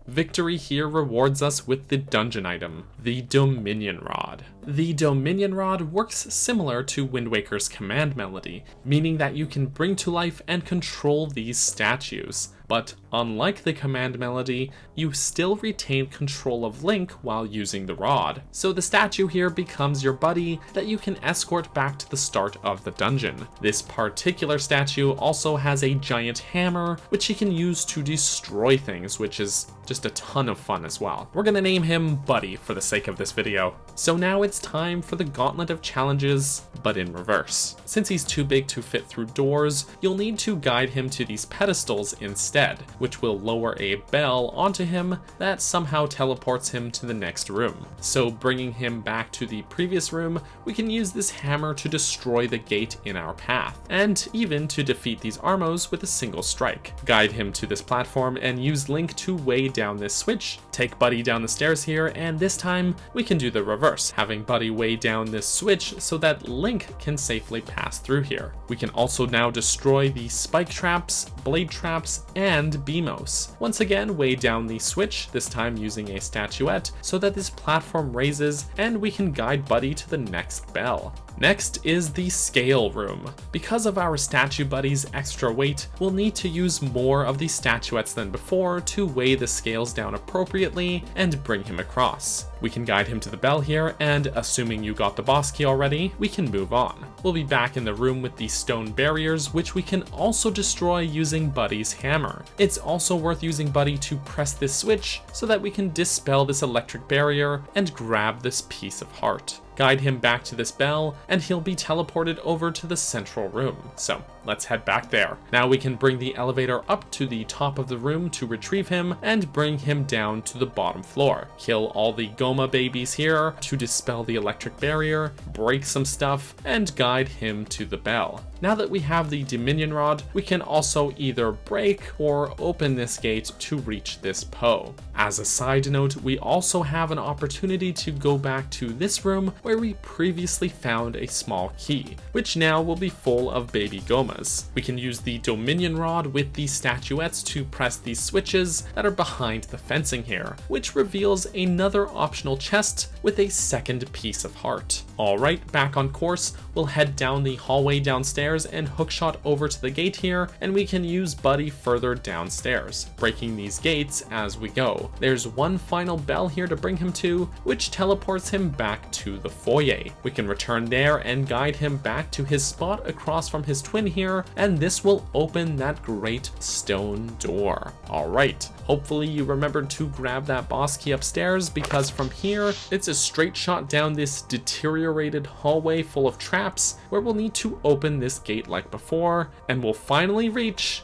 Victory here rewards us with the dungeon item, the Dominion Rod. The Dominion Rod works similar to Wind Waker's command melody, meaning that you can bring to life and control these statues. But unlike the command melody, you still retain control of Link while using the rod. So the statue here becomes your buddy that you can escort back to the start of the dungeon. This particular statue also has a giant hammer, which he can use to destroy things, which is just a ton of fun as well. We're gonna name him Buddy for the sake of this video. So now it's time for the gauntlet of challenges, but in reverse. Since he's too big to fit through doors, you'll need to guide him to these pedestals instead, which will lower a bell onto him that somehow teleports him to the next room. So bringing him back to the previous room, we can use this hammer to destroy the gate in our path, and even to defeat these Armos with a single strike. Guide him to this platform and use Link to weigh down this switch, take Buddy down the stairs here, and this time we can do the reverse, having Buddy weigh down this switch so that Link can safely pass through here. We can also now destroy the spike traps, blade traps, and Beamos. Once again, weigh down the switch, this time using a statuette, so that this platform raises and we can guide Buddy to the next bell. Next is the scale room. Because of our statue buddy's extra weight, we'll need to use more of the statuettes than before to weigh the scales down appropriately and bring him across. We can guide him to the bell here, and assuming you got the boss key already, we can move on. We'll be back in the room with the stone barriers, which we can also destroy using Buddy's hammer. It's also worth using Buddy to press this switch so that we can dispel this electric barrier and grab this piece of heart. Guide him back to this bell, and he'll be teleported over to the central room. So let's head back there. Now we can bring the elevator up to the top of the room to retrieve him and bring him down to the bottom floor. Kill all the Goma babies here to dispel the electric barrier, break some stuff, and guide him to the bell. Now that we have the Dominion Rod, we can also either break or open this gate to reach this Poe. As a side note, we also have an opportunity to go back to this room where we previously found a small key, which now will be full of baby Gomas. We can use the Dominion Rod with the statuettes to press these switches that are behind the fencing here, which reveals another optional chest with a second piece of heart. Alright, back on course, we'll head down the hallway downstairs and hookshot over to the gate here, and we can use Buddy further downstairs, breaking these gates as we go. There's one final bell here to bring him to, which teleports him back to the foyer. We can return there and guide him back to his spot across from his twin here, and this will open that great stone door. Alright, hopefully you remembered to grab that boss key upstairs, because from here, it's a straight shot down this deteriorated hallway full of traps, where we'll need to open this gate like before, and we'll finally reach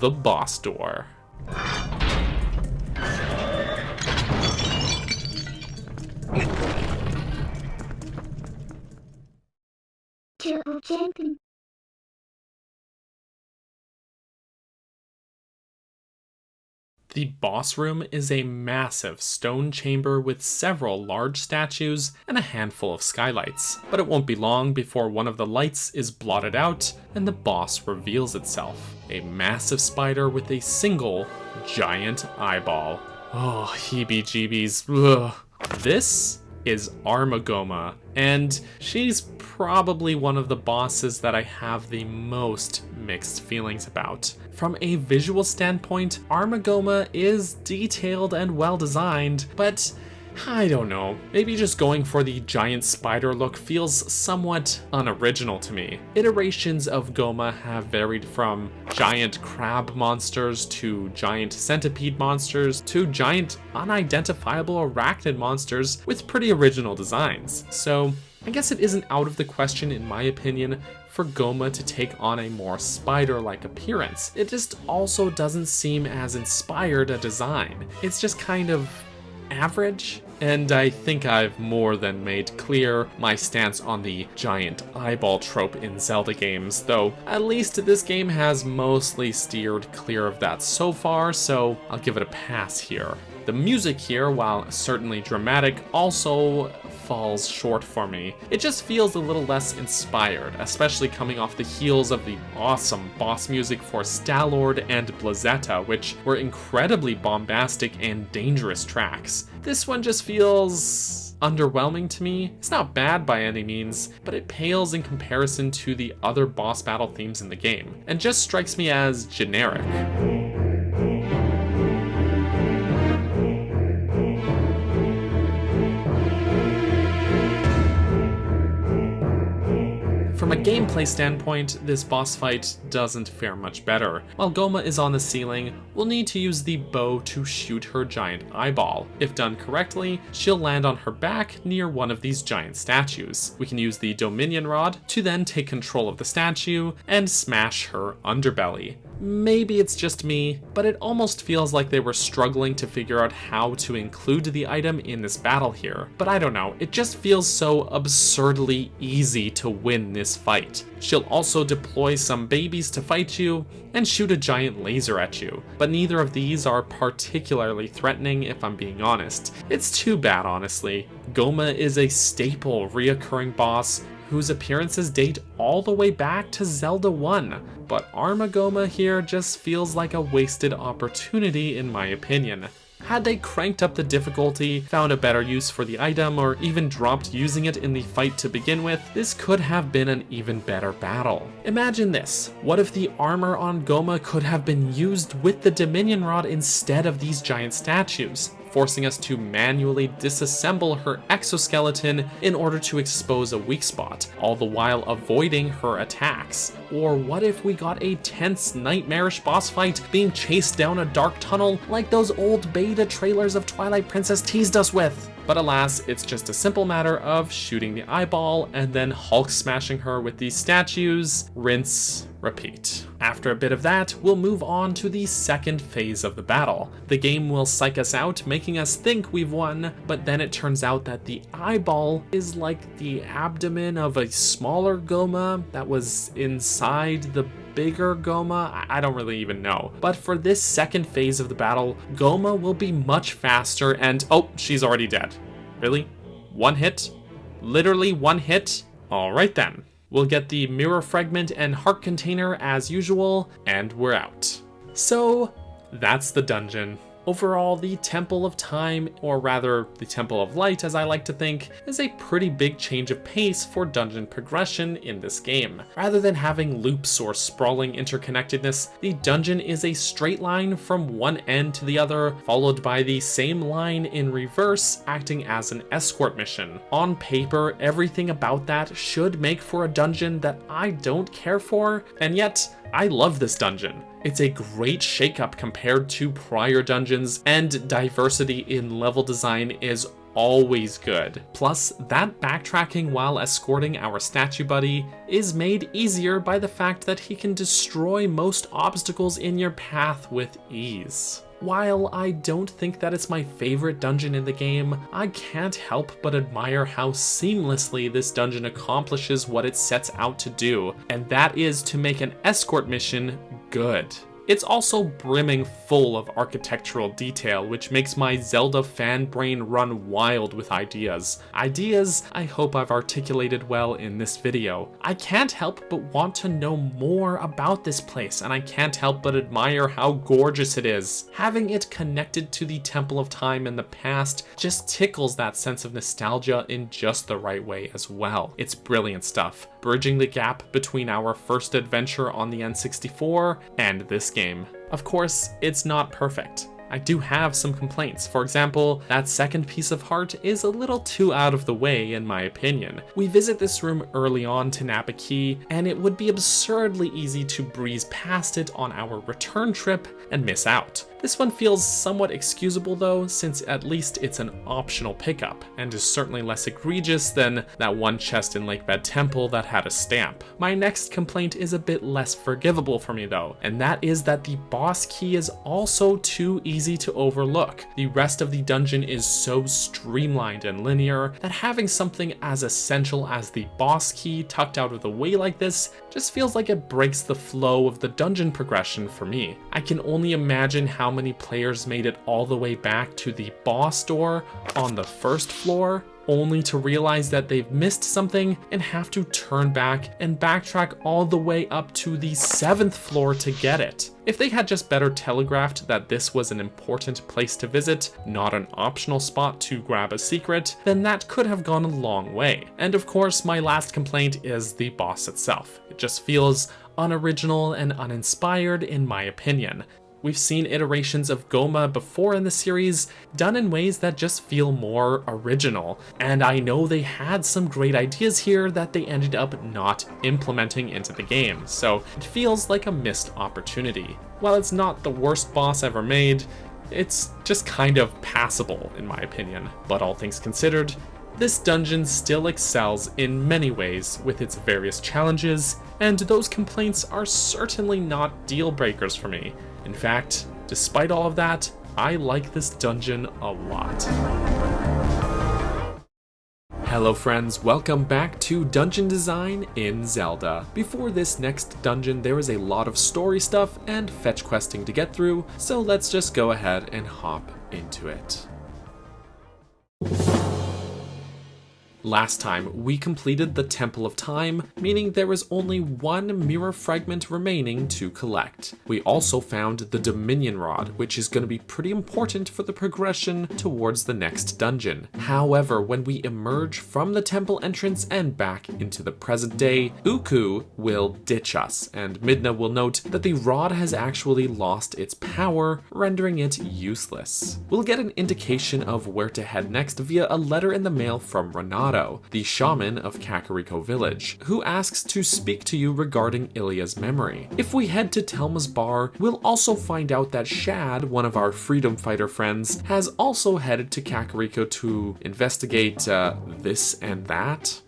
the boss door. Turbo jumping. The boss room is a massive stone chamber with several large statues and a handful of skylights, but it won't be long before one of the lights is blotted out and the boss reveals itself. A massive spider with a single giant eyeball. Oh, heebie-jeebies. Ugh. This is Armagoma, and she's probably one of the bosses that I have the most mixed feelings about. From a visual standpoint, Armagoma is detailed and well designed, but I don't know, maybe just going for the giant spider look feels somewhat unoriginal to me. Iterations of Goma have varied from giant crab monsters to giant centipede monsters to giant unidentifiable arachnid monsters with pretty original designs. So I guess it isn't out of the question, in my opinion, for Goma to take on a more spider-like appearance. It just also doesn't seem as inspired a design. It's just kind of average, and I think I've more than made clear my stance on the giant eyeball trope in Zelda games, though at least this game has mostly steered clear of that so far, so I'll give it a pass here. The music here, while certainly dramatic, also falls short for me. It just feels a little less inspired, especially coming off the heels of the awesome boss music for Stalord and Blazetta, which were incredibly bombastic and dangerous tracks. This one just feels underwhelming to me. It's not bad by any means, but it pales in comparison to the other boss battle themes in the game, and just strikes me as generic. From a gameplay standpoint, this boss fight doesn't fare much better. While Goma is on the ceiling, we'll need to use the bow to shoot her giant eyeball. If done correctly, she'll land on her back near one of these giant statues. We can use the Dominion Rod to then take control of the statue and smash her underbelly. Maybe it's just me, but it almost feels like they were struggling to figure out how to include the item in this battle here. But I don't know, it just feels so absurdly easy to win this fight. She'll also deploy some babies to fight you and shoot a giant laser at you, but neither of these are particularly threatening if I'm being honest. It's too bad, honestly. Goma is a staple reoccurring boss whose appearances date all the way back to Zelda 1, but Armagoma here just feels like a wasted opportunity in my opinion. Had they cranked up the difficulty, found a better use for the item, or even dropped using it in the fight to begin with, this could have been an even better battle. Imagine this, what if the armor on Goma could have been used with the Dominion Rod instead of these giant statues, forcing us to manually disassemble her exoskeleton in order to expose a weak spot, all the while avoiding her attacks? Or what if we got a tense, nightmarish boss fight being chased down a dark tunnel like those old beta trailers of Twilight Princess teased us with? But alas, it's just a simple matter of shooting the eyeball and then Hulk smashing her with these statues, rinse, repeat. After a bit of that, we'll move on to the second phase of the battle. The game will psych us out, making us think we've won, but then it turns out that the eyeball is like the abdomen of a smaller Goma that was inside the bigger Goma? I don't really even know. But for this second phase of the battle, Goma will be much faster and oh, she's already dead. Really? One hit? Literally one hit? Alright then. We'll get the mirror fragment and heart container as usual, and we're out. So, that's the dungeon. Overall, the Temple of Time, or rather, the Temple of Light as I like to think, is a pretty big change of pace for dungeon progression in this game. Rather than having loops or sprawling interconnectedness, the dungeon is a straight line from one end to the other, followed by the same line in reverse, acting as an escort mission. On paper, everything about that should make for a dungeon that I don't care for, and yet, I love this dungeon. It's a great shakeup compared to prior dungeons, and diversity in level design is always good. Plus, that backtracking while escorting our statue buddy is made easier by the fact that he can destroy most obstacles in your path with ease. While I don't think that it's my favorite dungeon in the game, I can't help but admire how seamlessly this dungeon accomplishes what it sets out to do, and that is to make an escort mission good. It's also brimming full of architectural detail, which makes my Zelda fan brain run wild with ideas. Ideas I hope I've articulated well in this video. I can't help but want to know more about this place, and I can't help but admire how gorgeous it is. Having it connected to the Temple of Time in the past just tickles that sense of nostalgia in just the right way as well. It's brilliant stuff, bridging the gap between our first adventure on the N64 and this game. Of course, it's not perfect. I do have some complaints. For example, that second piece of heart is a little too out of the way in my opinion. We visit this room early on to nab a key, and it would be absurdly easy to breeze past it on our return trip and miss out. This one feels somewhat excusable though, since at least it's an optional pickup, and is certainly less egregious than that one chest in Lakebed Temple that had a stamp. My next complaint is a bit less forgivable for me though, and that is that the boss key is also too easy to overlook. The rest of the dungeon is so streamlined and linear that having something as essential as the boss key tucked out of the way like this just feels like it breaks the flow of the dungeon progression for me. I can only imagine how many players made it all the way back to the boss door on the first floor, only to realize that they've missed something and have to turn back and backtrack all the way up to the 7th floor to get it. If they had just better telegraphed that this was an important place to visit, not an optional spot to grab a secret, then that could have gone a long way. And of course, my last complaint is the boss itself. It just feels unoriginal and uninspired in my opinion. We've seen iterations of Goma before in the series, done in ways that just feel more original, and I know they had some great ideas here that they ended up not implementing into the game, so it feels like a missed opportunity. While it's not the worst boss ever made, it's just kind of passable in my opinion. But all things considered, this dungeon still excels in many ways with its various challenges, and those complaints are certainly not deal breakers for me. In fact, despite all of that, I like this dungeon a lot. Hello friends, welcome back to Dungeon Design in Zelda. Before this next dungeon, there is a lot of story stuff and fetch questing to get through, so let's just go ahead and hop into it. Last time, we completed the Temple of Time, meaning there is only one mirror fragment remaining to collect. We also found the Dominion Rod, which is going to be pretty important for the progression towards the next dungeon. However, when we emerge from the temple entrance and back into the present day, Uku will ditch us, and Midna will note that the rod has actually lost its power, rendering it useless. We'll get an indication of where to head next via a letter in the mail from Renato, the shaman of Kakariko Village, who asks to speak to you regarding Ilya's memory. If we head to Telma's bar, we'll also find out that Shad, one of our freedom fighter friends, has also headed to Kakariko to investigate this and that.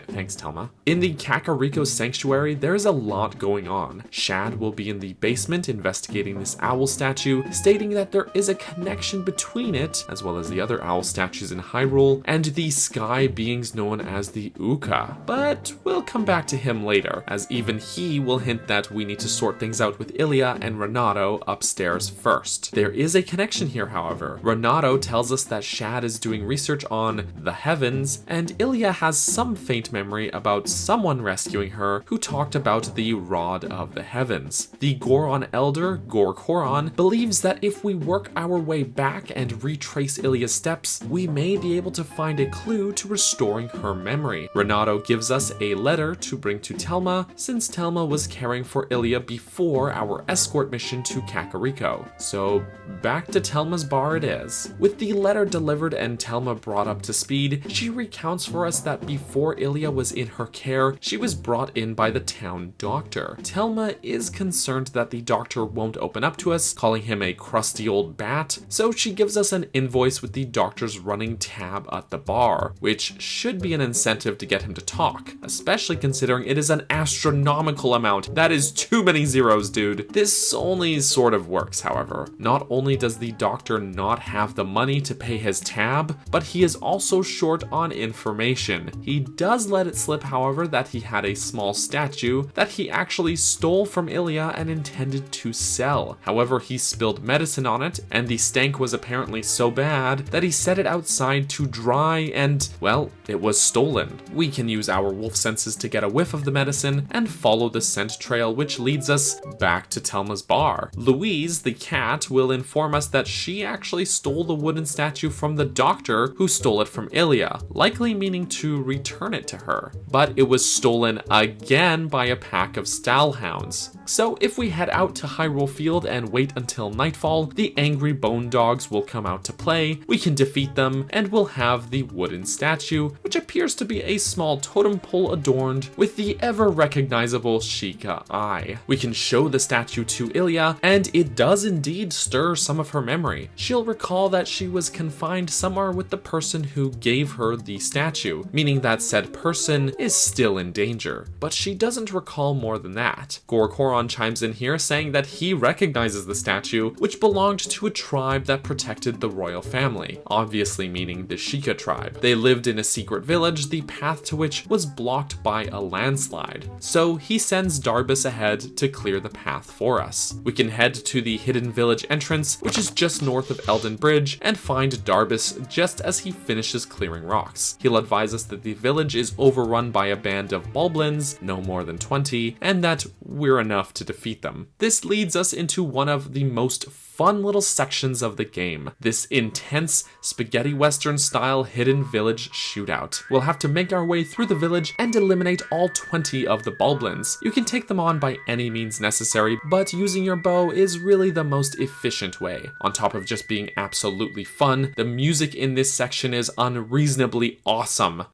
Thanks, Telma. In the Kakariko Sanctuary, there's a lot going on. Shad will be in the basement investigating this owl statue, stating that there is a connection between it, as well as the other owl statues in Hyrule, and the sky beings known as the Uka. But we'll come back to him later, as even he will hint that we need to sort things out with Ilya and Renato upstairs first. There is a connection here, however. Renato tells us that Shad is doing research on the heavens, and Ilya has some faint memory about someone rescuing her who talked about the Rod of the Heavens. The Goron Elder, Goron, believes that if we work our way back and retrace Ilya's steps, we may be able to find a clue to restoring her memory. Renato gives us a letter to bring to Telma, since Telma was caring for Ilya before our escort mission to Kakariko. So back to Telma's bar it is. With the letter delivered and Telma brought up to speed, she recounts for us that before Ilya was in her care, she was brought in by the town doctor. Telma is concerned that the doctor won't open up to us, calling him a crusty old bat, so she gives us an invoice with the doctor's running tab at the bar, which should be an incentive to get him to talk, especially considering it is an astronomical amount. That is too many zeros, dude. This only sort of works, however. Not only does the doctor not have the money to pay his tab, but he is also short on information. He does does let it slip, however, that he had a small statue that he actually stole from Ilya and intended to sell. However, he spilled medicine on it, and the stank was apparently so bad that he set it outside to dry and, well, it was stolen. We can use our wolf senses to get a whiff of the medicine and follow the scent trail, which leads us back to Telma's bar. Louise, the cat, will inform us that she actually stole the wooden statue from the doctor who stole it from Ilya, likely meaning to return it to her. But it was stolen again by a pack of stallhounds. So if we head out to Hyrule Field and wait until nightfall, the angry bone dogs will come out to play, we can defeat them, and we'll have the wooden statue, which appears to be a small totem pole adorned with the ever-recognizable Sheikah eye. We can show the statue to Ilya, and it does indeed stir some of her memory. She'll recall that she was confined somewhere with the person who gave her the statue, meaning that said person is still in danger. But she doesn't recall more than that. Goron chimes in here saying that he recognizes the statue, which belonged to a tribe that protected the royal family, obviously meaning the Sheikah tribe. They lived in a secret village, the path to which was blocked by a landslide. So he sends Darbus ahead to clear the path for us. We can head to the hidden village entrance, which is just north of Elden Bridge, and find Darbus just as he finishes clearing rocks. He'll advise us that the village is overrun by a band of Bulblins, no more than 20, and that we're enough to defeat them. This leads us into one of the most fun little sections of the game, this intense spaghetti western style hidden village shootout. We'll have to make our way through the village and eliminate all 20 of the Bulblins. You can take them on by any means necessary, but using your bow is really the most efficient way. On top of just being absolutely fun, the music in this section is unreasonably awesome.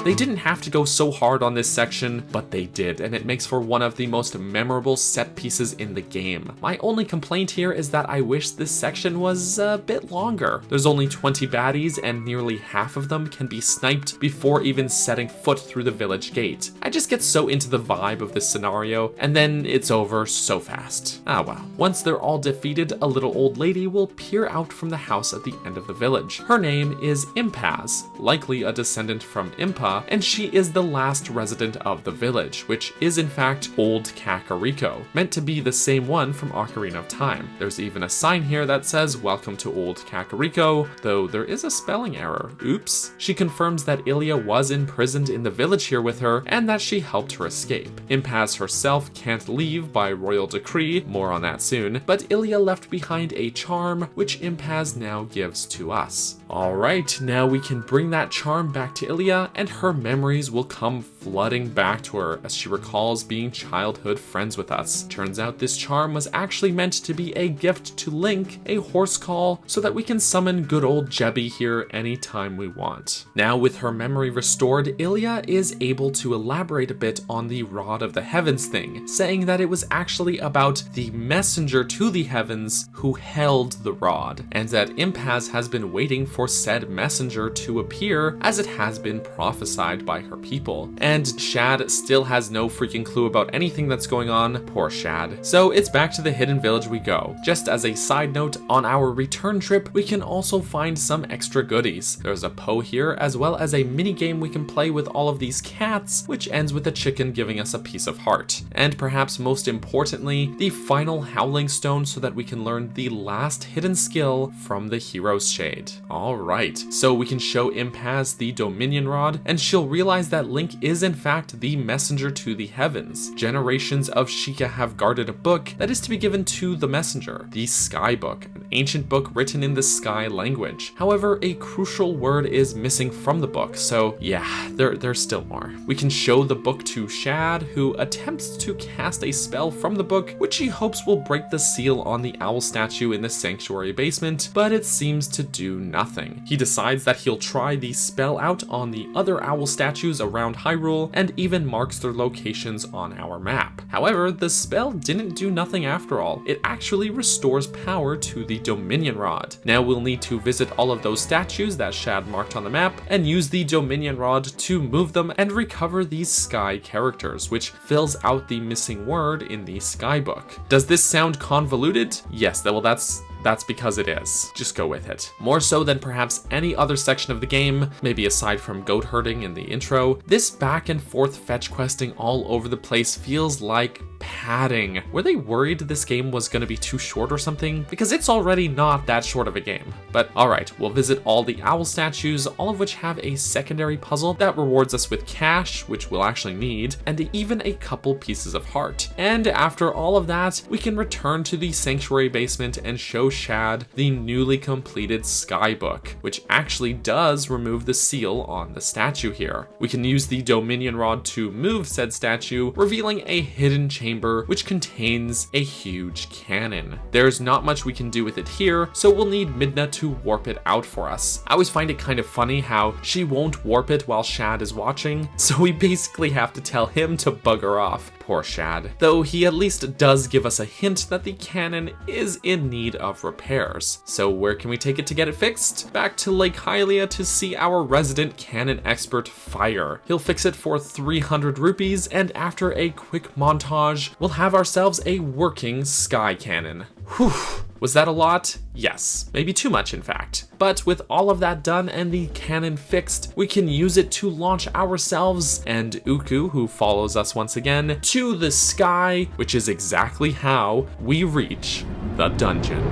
They didn't have to go so hard on this section, but they did, and it makes for one of the most memorable set pieces in the game. My only complaint here is that I wish this section was a bit longer. There's only 20 baddies, and nearly half of them can be sniped before even setting foot through the village gate. I just get so into the vibe of this scenario, and then it's over so fast. Ah well. Once they're all defeated, a little old lady will peer out from the house at the end of the village. Her name is Impaz, likely a descendant from Impa, and she is the last resident of the village, which is in fact Old Kakariko, meant to be the same one from Ocarina of Time. There's even a sign here that says "Welcome to Old Kakariko," though there is a spelling error. Oops. She confirms that Ilya was imprisoned in the village here with her, and that she helped her escape. Impaz herself can't leave by royal decree, more on that soon, but Ilya left behind a charm, which Impaz now gives to us. Alright, now we can bring that charm back to Ilya, and her memories will come flooding back to her as she recalls being childhood friends with us. Turns out this charm was actually meant to be a gift to Link, a horse call, so that we can summon good old Jebby here anytime we want. Now with her memory restored, Ilya is able to elaborate a bit on the Rod of the Heavens thing, saying that it was actually about the messenger to the heavens who held the rod, and that Impaz has been waiting for said messenger to appear as it has been prophesied by her people. And Shad still has no freaking clue about anything that's going on. Poor Shad. So it's back to the hidden village we go. Just as a side note, on our return trip, we can also find some extra goodies. There's a Poe here, as well as a mini game we can play with all of these cats, which ends with a chicken giving us a piece of heart. And perhaps most importantly, the final Howling Stone so that we can learn the last hidden skill from the Hero's Shade. Alright, so we can show Impaz the Dominion Rod, and she'll realize that Link is in fact the messenger to the heavens. Generations of Sheikah have guarded a book that is to be given to the messenger, the Sky Book, an ancient book written in the Sky language. However, a crucial word is missing from the book, so yeah, there's still more. We can show the book to Shad, who attempts to cast a spell from the book, which he hopes will break the seal on the owl statue in the sanctuary basement, but it seems to do nothing. He decides that he'll try the spell out on the other owl statues around Hyrule, Hyrule and even marks their locations on our map. However, the spell didn't do nothing after all. It actually restores power to the Dominion Rod. Now we'll need to visit all of those statues that Shad marked on the map and use the Dominion Rod to move them and recover these sky characters, which fills out the missing word in the sky book. Does this sound convoluted? Yes, well that's because it is. Just go with it. More so than perhaps any other section of the game, maybe aside from goat herding in the intro, this back and forth fetch questing all over the place feels like padding. Were they worried this game was going to be too short or something? Because it's already not that short of a game. But alright, we'll visit all the owl statues, all of which have a secondary puzzle that rewards us with cash, which we'll actually need, and even a couple pieces of heart. And after all of that, we can return to the sanctuary basement and show Shad the newly completed skybook, which actually does remove the seal on the statue here. We can use the Dominion Rod to move said statue, revealing a hidden chamber which contains a huge cannon. There's not much we can do with it here, so we'll need Midna to warp it out for us. I always find it kind of funny how she won't warp it while Shad is watching, so we basically have to tell him to bugger off. Poor Shad. Though he at least does give us a hint that the cannon is in need of repairs. So where can we take it to get it fixed? Back to Lake Hylia to see our resident cannon expert Fire. He'll fix it for 300 rupees, and after a quick montage, we'll have ourselves a working sky cannon. Whew. Was that a lot? Yes, maybe too much in fact. But with all of that done and the cannon fixed, we can use it to launch ourselves and Uku, who follows us once again, to the sky, which is exactly how we reach the dungeon.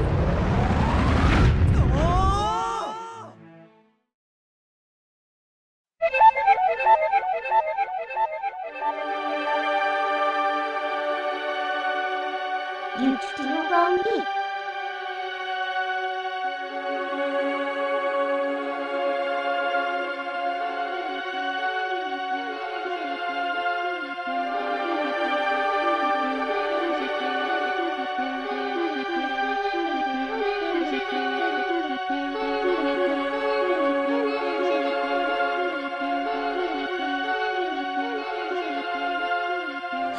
You still wrong me.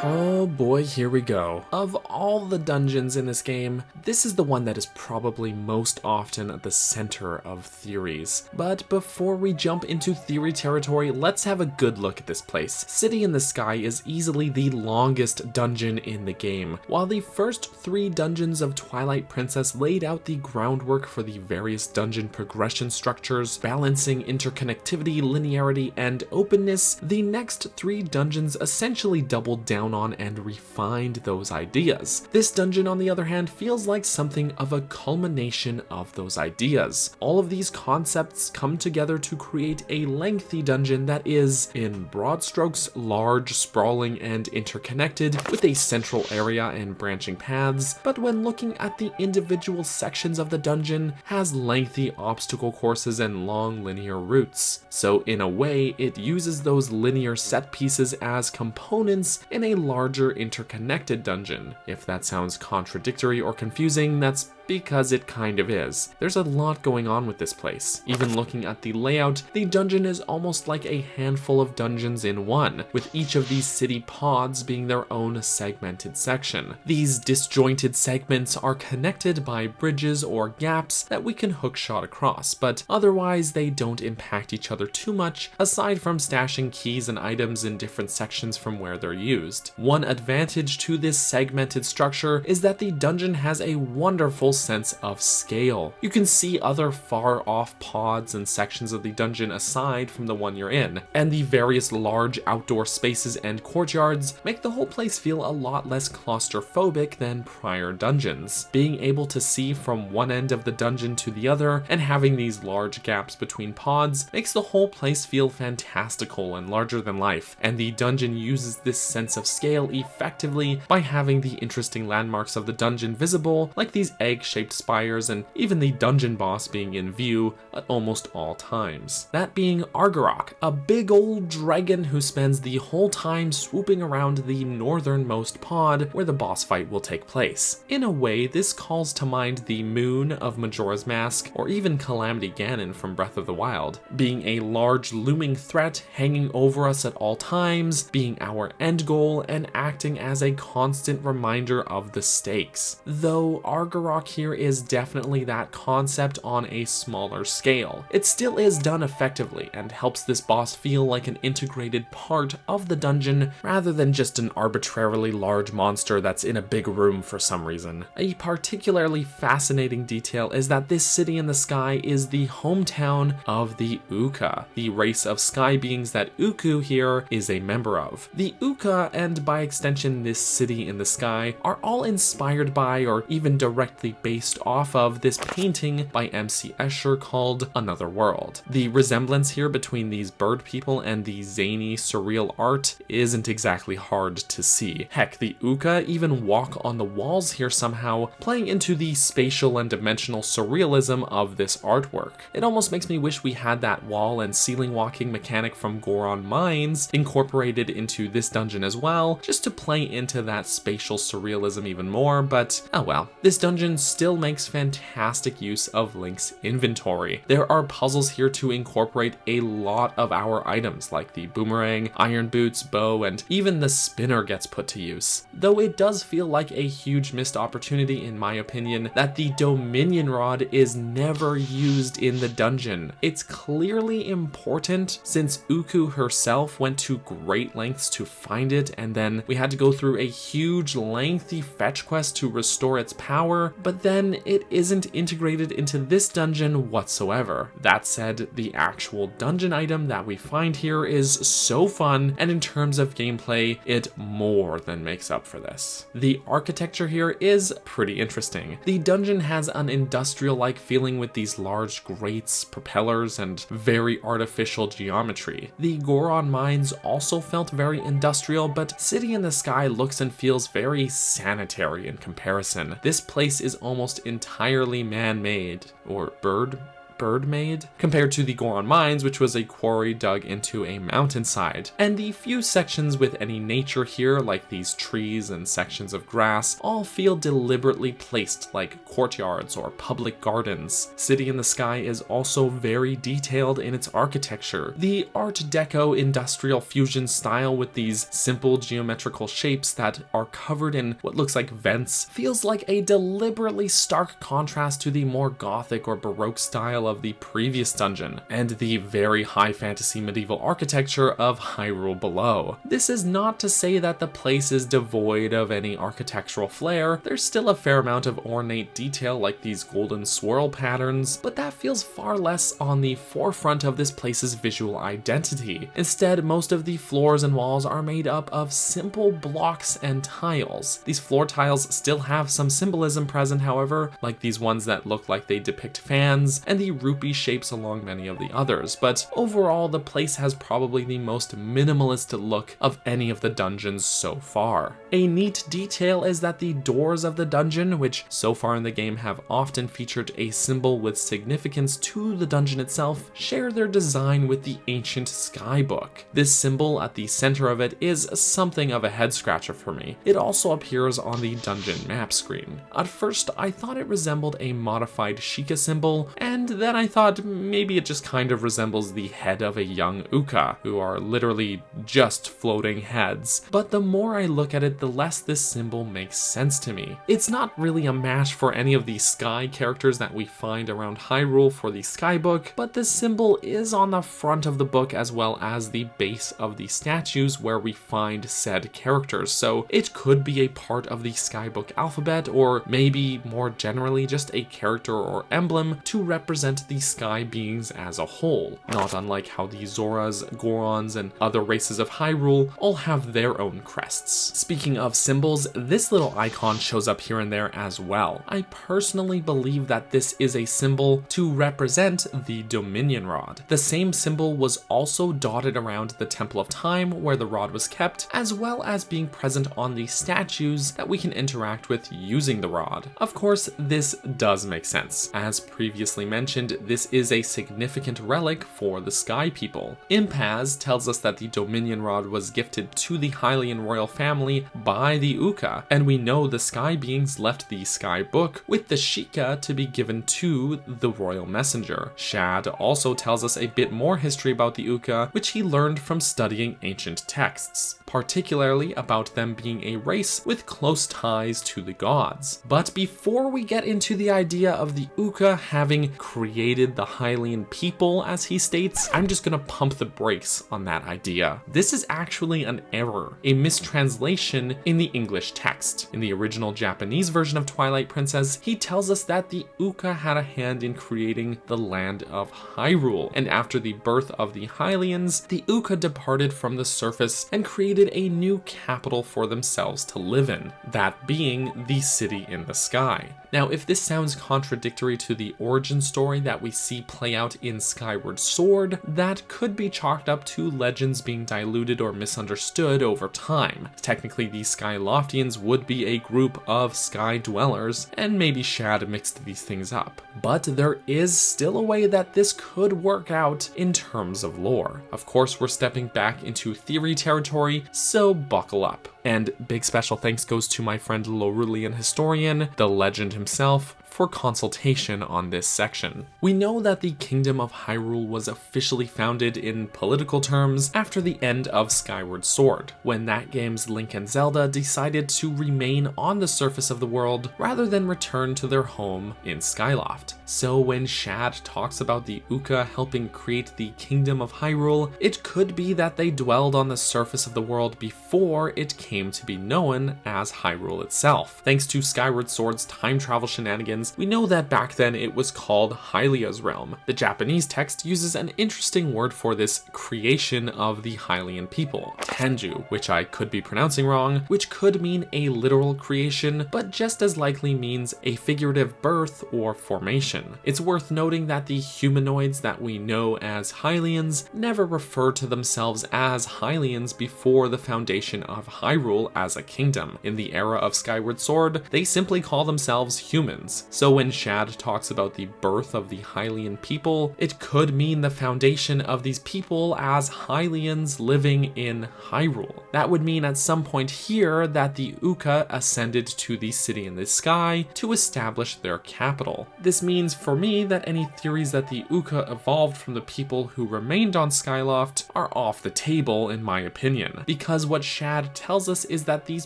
Oh boy, here we go. Of all the dungeons in this game, this is the one that is probably most often at the center of theories. But before we jump into theory territory, let's have a good look at this place. City in the Sky is easily the longest dungeon in the game. While the first 3 dungeons of Twilight Princess laid out the groundwork for the various dungeon progression structures, balancing interconnectivity, linearity, and openness, the next 3 dungeons essentially doubled down on and refined those ideas. This dungeon, on the other hand, feels like something of a culmination of those ideas. All of these concepts come together to create a lengthy dungeon that is, in broad strokes, large, sprawling, and interconnected, with a central area and branching paths, but when looking at the individual sections of the dungeon, has lengthy obstacle courses and long linear routes. So in a way, it uses those linear set pieces as components in a larger interconnected dungeon. If that sounds contradictory or confusing, that's because it kind of is. There's a lot going on with this place. Even looking at the layout, the dungeon is almost like a handful of dungeons in one, with each of these city pods being their own segmented section. These disjointed segments are connected by bridges or gaps that we can hookshot across, but otherwise they don't impact each other too much, aside from stashing keys and items in different sections from where they're used. One advantage to this segmented structure is that the dungeon has a wonderful sense of scale. You can see other far off pods and sections of the dungeon aside from the one you're in, and the various large outdoor spaces and courtyards make the whole place feel a lot less claustrophobic than prior dungeons. Being able to see from one end of the dungeon to the other and having these large gaps between pods makes the whole place feel fantastical and larger than life, and the dungeon uses this sense of scale effectively by having the interesting landmarks of the dungeon visible, like these egg snake-shaped spires, and even the dungeon boss being in view at almost all times. That being Argarok, a big old dragon who spends the whole time swooping around the northernmost pod where the boss fight will take place. In a way, this calls to mind the moon of Majora's Mask, or even Calamity Ganon from Breath of the Wild, being a large looming threat hanging over us at all times, being our end goal, and acting as a constant reminder of the stakes. Though Argarok here is definitely that concept on a smaller scale, it still is done effectively and helps this boss feel like an integrated part of the dungeon rather than just an arbitrarily large monster that's in a big room for some reason. A particularly fascinating detail is that this city in the sky is the hometown of the Uka, the race of sky beings that Uku here is a member of. The Uka, and by extension this city in the sky, are all inspired by or even directly based off of this painting by MC Escher called Another World. The resemblance here between these bird people and the zany, surreal art isn't exactly hard to see. Heck, the Uka even walk on the walls here somehow, playing into the spatial and dimensional surrealism of this artwork. It almost makes me wish we had that wall and ceiling walking mechanic from Goron Mines incorporated into this dungeon as well, just to play into that spatial surrealism even more, but oh well. This dungeon still makes fantastic use of Link's inventory. There are puzzles here to incorporate a lot of our items, like the boomerang, iron boots, bow, and even the spinner gets put to use. Though it does feel like a huge missed opportunity in my opinion that the Dominion Rod is never used in the dungeon. It's clearly important since Uku herself went to great lengths to find it, and then we had to go through a huge lengthy fetch quest to restore its power, but then it isn't integrated into this dungeon whatsoever. That said, the actual dungeon item that we find here is so fun, and in terms of gameplay, it more than makes up for this. The architecture here is pretty interesting. The dungeon has an industrial-like feeling with these large grates, propellers, and very artificial geometry. The Goron Mines also felt very industrial, but City in the Sky looks and feels very sanitary in comparison. This place is almost entirely man-made, or bird-made, compared to the Goron Mines, which was a quarry dug into a mountainside. And the few sections with any nature here, like these trees and sections of grass, all feel deliberately placed like courtyards or public gardens. City in the Sky is also very detailed in its architecture. The Art Deco industrial fusion style with these simple geometrical shapes that are covered in what looks like vents feels like a deliberately stark contrast to the more gothic or baroque style of the previous dungeon, and the very high fantasy medieval architecture of Hyrule below. This is not to say that the place is devoid of any architectural flair. There's still a fair amount of ornate detail like these golden swirl patterns, but that feels far less on the forefront of this place's visual identity. Instead, most of the floors and walls are made up of simple blocks and tiles. These floor tiles still have some symbolism present, however, like these ones that look like they depict fans, and the rupee shapes along many of the others, but overall the place has probably the most minimalist look of any of the dungeons so far. A neat detail is that the doors of the dungeon, which so far in the game have often featured a symbol with significance to the dungeon itself, share their design with the ancient skybook. This symbol at the center of it is something of a head scratcher for me. It also appears on the dungeon map screen. At first I thought it resembled a modified Sheikah symbol, and then I thought maybe it just kind of resembles the head of a young Uka, who are literally just floating heads. But the more I look at it, the less this symbol makes sense to me. It's not really a match for any of the sky characters that we find around Hyrule for the skybook, but the symbol is on the front of the book as well as the base of the statues where we find said characters, so it could be a part of the skybook alphabet, or maybe more generally just a character or emblem to represent represent the sky beings as a whole, not unlike how the Zoras, Gorons, and other races of Hyrule all have their own crests. Speaking of symbols, this little icon shows up here and there as well. I personally believe that this is a symbol to represent the Dominion Rod. The same symbol was also dotted around the Temple of Time where the rod was kept, as well as being present on the statues that we can interact with using the rod. Of course, this does make sense. As previously mentioned, this is a significant relic for the Sky People. Impaz tells us that the Dominion Rod was gifted to the Hylian royal family by the Uka, and we know the Sky Beings left the Sky Book with the Sheikah to be given to the royal messenger. Shad also tells us a bit more history about the Uka, which he learned from studying ancient texts, particularly about them being a race with close ties to the gods. But before we get into the idea of the Uka having created the Hylian people, as he states, I'm just gonna pump the brakes on that idea. This is actually an error, a mistranslation in the English text. In the original Japanese version of Twilight Princess, he tells us that the Uka had a hand in creating the land of Hyrule, and after the birth of the Hylians, the Uka departed from the surface and created a new capital for themselves to live in, that being the city in the sky. Now, if this sounds contradictory to the origin story that we see play out in Skyward Sword, that could be chalked up to legends being diluted or misunderstood over time. Technically, the Skyloftians would be a group of sky dwellers, and maybe Shad mixed these things up. But there is still a way that this could work out in terms of lore. Of course, we're stepping back into theory territory, so buckle up. And big special thanks goes to my friend Lorulian Historian, the legend himself, for consultation on this section. We know that the Kingdom of Hyrule was officially founded in political terms after the end of Skyward Sword, when that game's Link and Zelda decided to remain on the surface of the world rather than return to their home in Skyloft. So when Shad talks about the Uka helping create the Kingdom of Hyrule, it could be that they dwelled on the surface of the world before it came to be known as Hyrule itself. Thanks to Skyward Sword's time travel shenanigans, we know that back then it was called Hylia's realm. The Japanese text uses an interesting word for this creation of the Hylian people, Tenju, which I could be pronouncing wrong, which could mean a literal creation, but just as likely means a figurative birth or formation. It's worth noting that the humanoids that we know as Hylians never refer to themselves as Hylians before the foundation of Hyrule as a kingdom. In the era of Skyward Sword, they simply call themselves humans. So when Shad talks about the birth of the Hylian people, it could mean the foundation of these people as Hylians living in Hyrule. That would mean at some point here that the Uka ascended to the city in the sky to establish their capital. This means for me that any theories that the Uka evolved from the people who remained on Skyloft are off the table in my opinion, because what Shad tells us is that these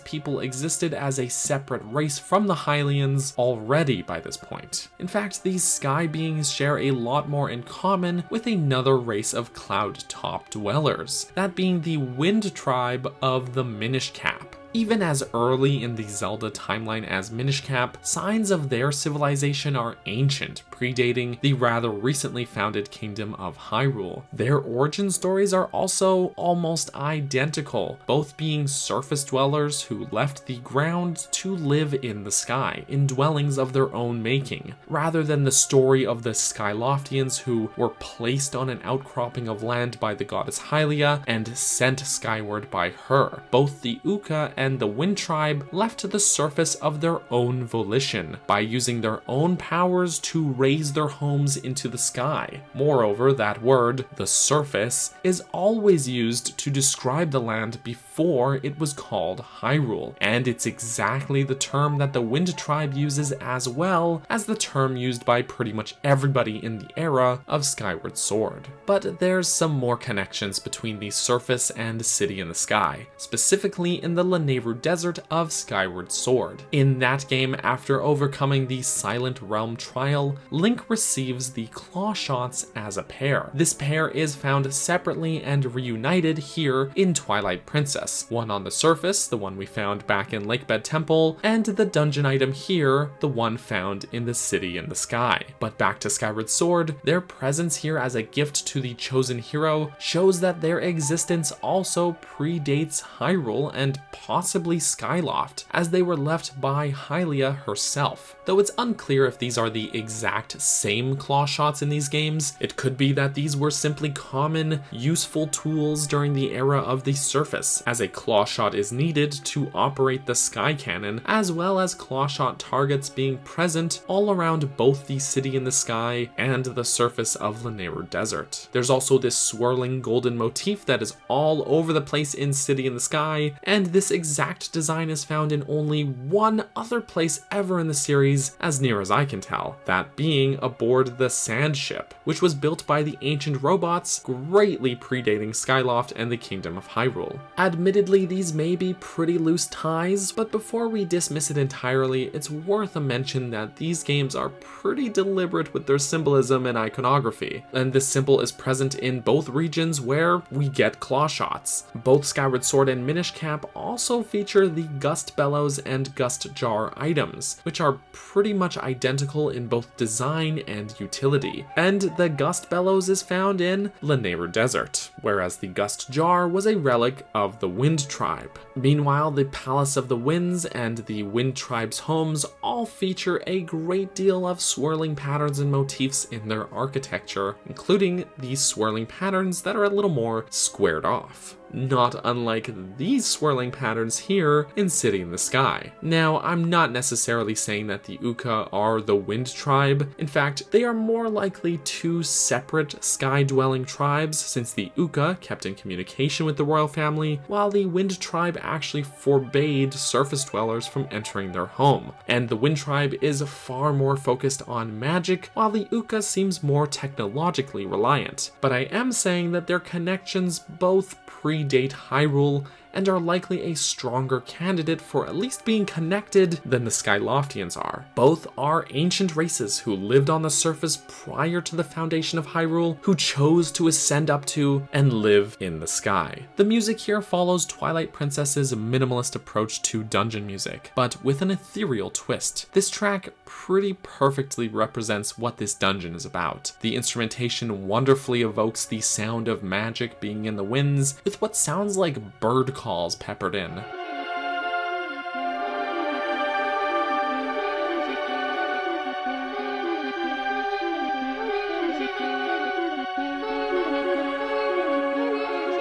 people existed as a separate race from the Hylians already by this point. In fact, these sky beings share a lot more in common with another race of cloud-top dwellers, that being the Wind Tribe of the Minish Cap. Even as early in the Zelda timeline as Minish Cap, signs of their civilization are ancient, predating the rather recently founded Kingdom of Hyrule. Their origin stories are also almost identical, both being surface dwellers who left the ground to live in the sky, in dwellings of their own making, rather than the story of the Skyloftians who were placed on an outcropping of land by the goddess Hylia and sent skyward by her. Both the Uka and the Wind Tribe left to the surface of their own volition, by using their own powers to raise their homes into the sky. Moreover, that word, the surface, is always used to describe the land before it was called Hyrule, and it's exactly the term that the Wind Tribe uses as well as the term used by pretty much everybody in the era of Skyward Sword. But there's some more connections between the surface and city in the sky, specifically in the Lanayru Desert of Skyward Sword. In that game, after overcoming the Silent Realm trial, Link receives the claw shots as a pair. This pair is found separately and reunited here in Twilight Princess. One on the surface, the one we found back in Lakebed Temple, and the dungeon item here, the one found in the city in the sky. But back to Skyward Sword, their presence here as a gift to the chosen hero shows that their existence also predates Hyrule and possibly Skyloft, as they were left by Hylia herself. Though it's unclear if these are the exact same claw shots in these games, it could be that these were simply common, useful tools during the era of the surface, as a claw shot is needed to operate the sky cannon, as well as claw shot targets being present all around both the city in the sky and the surface of Lanayru Desert. There's also this swirling golden motif that is all over the place in City in the Sky, and this exact design is found in only one other place ever in the series, as near as I can tell, that being aboard the Sand Ship, which was built by the ancient robots, greatly predating Skyloft and the Kingdom of Hyrule. Admittedly, these may be pretty loose ties, but before we dismiss it entirely, it's worth a mention that these games are pretty deliberate with their symbolism and iconography, and this symbol is present in both regions where we get claw shots. Both Skyward Sword and Minish Cap also feature the Gust Bellows and Gust Jar items, which are pretty much identical in both design and utility. And the Gust Bellows is found in Lanayru Desert, whereas the Gust Jar was a relic of the Wind Tribe. Meanwhile, the Palace of the Winds and the Wind Tribe's homes all feature a great deal of swirling patterns and motifs in their architecture, including these swirling patterns that are a little more squared off. Not unlike these swirling patterns here in City in the Sky. Now, I'm not necessarily saying that the Uka are the Wind Tribe. In fact, they are more likely two separate sky-dwelling tribes, since the Uka kept in communication with the royal family, while the Wind Tribe actually forbade surface dwellers from entering their home. And the Wind Tribe is far more focused on magic, while the Uka seems more technologically reliant. But I am saying that their connections both predate Hyrule and are likely a stronger candidate for at least being connected than the Skyloftians are. Both are ancient races who lived on the surface prior to the foundation of Hyrule, who chose to ascend up to and live in the sky. The music here follows Twilight Princess's minimalist approach to dungeon music, but with an ethereal twist. This track pretty perfectly represents what this dungeon is about. The instrumentation wonderfully evokes the sound of magic being in the winds, with what sounds like bird calls peppered in.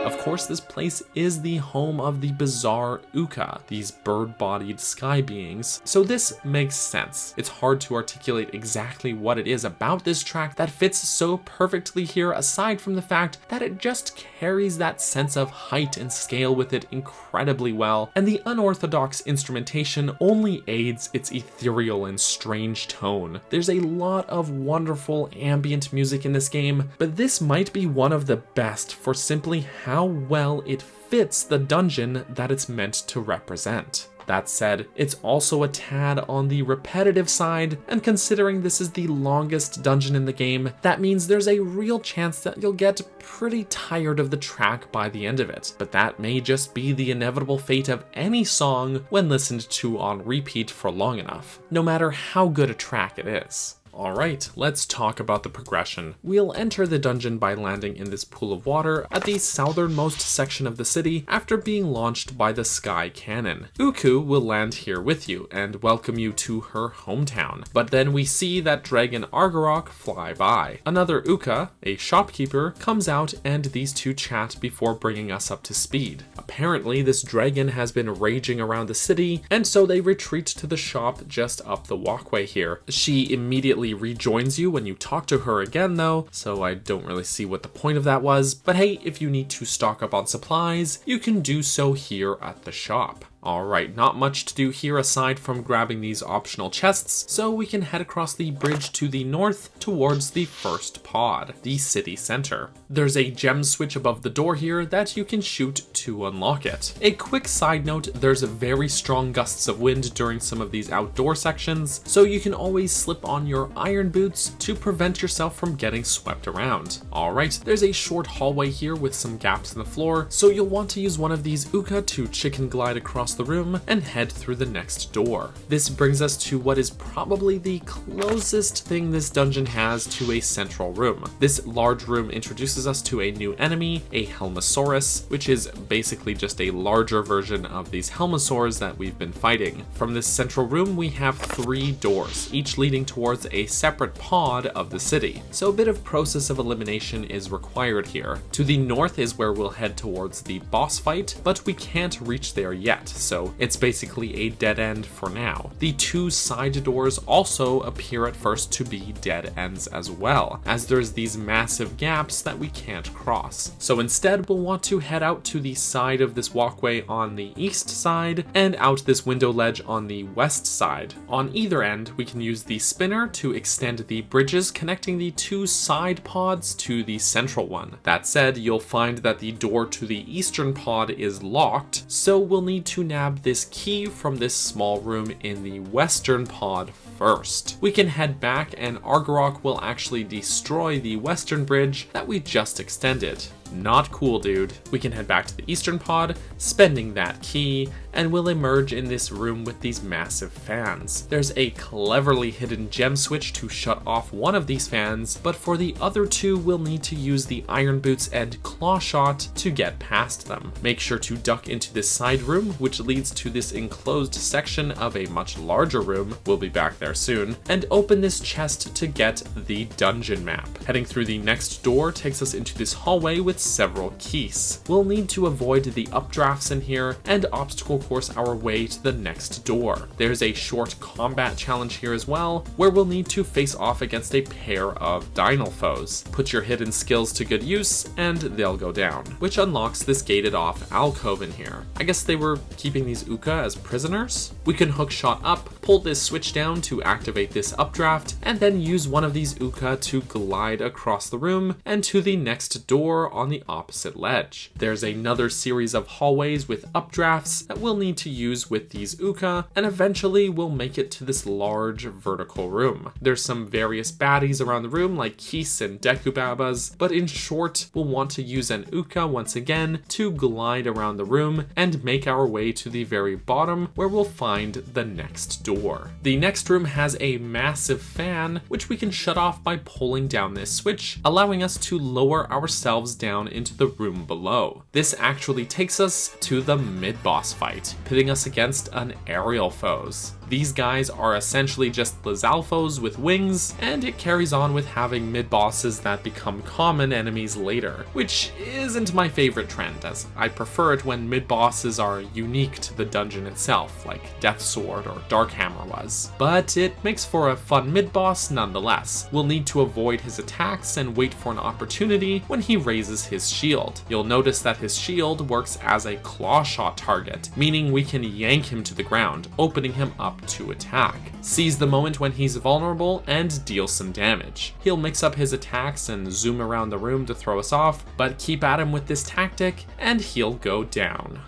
Of course, this place is the home of the bizarre Uka, these bird-bodied sky beings, so this makes sense. It's hard to articulate exactly what it is about this track that fits so perfectly here, aside from the fact that it just carries that sense of height and scale with it incredibly well, and the unorthodox instrumentation only aids its ethereal and strange tone. There's a lot of wonderful ambient music in this game, but this might be one of the best for simply how well it fits the dungeon that it's meant to represent. That said, it's also a tad on the repetitive side, and considering this is the longest dungeon in the game, that means there's a real chance that you'll get pretty tired of the track by the end of it. But that may just be the inevitable fate of any song when listened to on repeat for long enough, no matter how good a track it is. Alright, let's talk about the progression. We'll enter the dungeon by landing in this pool of water at the southernmost section of the city after being launched by the Sky Cannon. Uku will land here with you and welcome you to her hometown, but then we see that Dragon Argarok fly by. Another Uka, a shopkeeper, comes out and these two chat before bringing us up to speed. Apparently, this dragon has been raging around the city, and so they retreat to the shop just up the walkway here. She immediately rejoins you when you talk to her again though, so I don't really see what the point of that was, but hey, if you need to stock up on supplies, you can do so here at the shop. Alright, not much to do here aside from grabbing these optional chests, so we can head across the bridge to the north towards the first pod, the city center. There's a gem switch above the door here that you can shoot to unlock it. A quick side note, there's very strong gusts of wind during some of these outdoor sections, so you can always slip on your iron boots to prevent yourself from getting swept around. Alright, there's a short hallway here with some gaps in the floor, so you'll want to use one of these uka to chicken glide across the room and head through the next door. This brings us to what is probably the closest thing this dungeon has to a central room. This large room introduces us to a new enemy, a Helmosaurus, which is basically just a larger version of these Helmosaurs that we've been fighting. From this central room we have 3 doors, each leading towards a separate pod of the city. So a bit of process of elimination is required here. To the north is where we'll head towards the boss fight, but we can't reach there yet, so it's basically a dead end for now. The 2 side doors also appear at first to be dead ends as well, as there's these massive gaps that we can't cross. So instead we'll want to head out to the side of this walkway on the east side and out this window ledge on the west side. On either end we can use the spinner to extend the bridges connecting the 2 side pods to the central one. That said, you'll find that the door to the eastern pod is locked, so we'll need to nab this key from this small room in the western pod first. We can head back and Argarok will actually destroy the western bridge that we just extended. Not cool, dude. We can head back to the eastern pod, spending that key, and we'll emerge in this room with these massive fans. There's a cleverly hidden gem switch to shut off one of these fans, but for the other 2 we'll need to use the iron boots and claw shot to get past them. Make sure to duck into this side room, which leads to this enclosed section of a much larger room, we'll be back there soon, and open this chest to get the dungeon map. Heading through the next door takes us into this hallway with several keys. We'll need to avoid the updrafts in here and obstacle course our way to the next door. There's a short combat challenge here as well, where we'll need to face off against a pair of Dino foes. Put your hidden skills to good use and they'll go down, which unlocks this gated off alcove in here. I guess they were keeping these uka as prisoners? We can hook shot up, pull this switch down to activate this updraft, and then use one of these uka to glide across the room and to the next door on the opposite ledge. There's another series of hallways with updrafts that we'll need to use with these uka, and eventually we'll make it to this large vertical room. There's some various baddies around the room like Keese and Dekubabas, but in short, we'll want to use an uka once again to glide around the room and make our way to the very bottom where we'll find the next door. The next room has a massive fan, which we can shut off by pulling down this switch, allowing us to lower ourselves down into the room below. This actually takes us to the mid-boss fight, pitting us against an aerial foes. These guys are essentially just Lizalfos with wings, and it carries on with having mid-bosses that become common enemies later, which isn't my favorite trend, as I prefer it when mid-bosses are unique to the dungeon itself, like Death Sword or Darkhammer was. But it makes for a fun mid-boss nonetheless. We'll need to avoid his attacks and wait for an opportunity when he raises his shield. You'll notice that his shield works as a claw shot target, meaning we can yank him to the ground, opening him up to attack. Seize the moment when he's vulnerable and deal some damage. He'll mix up his attacks and zoom around the room to throw us off, but keep at him with this tactic and he'll go down.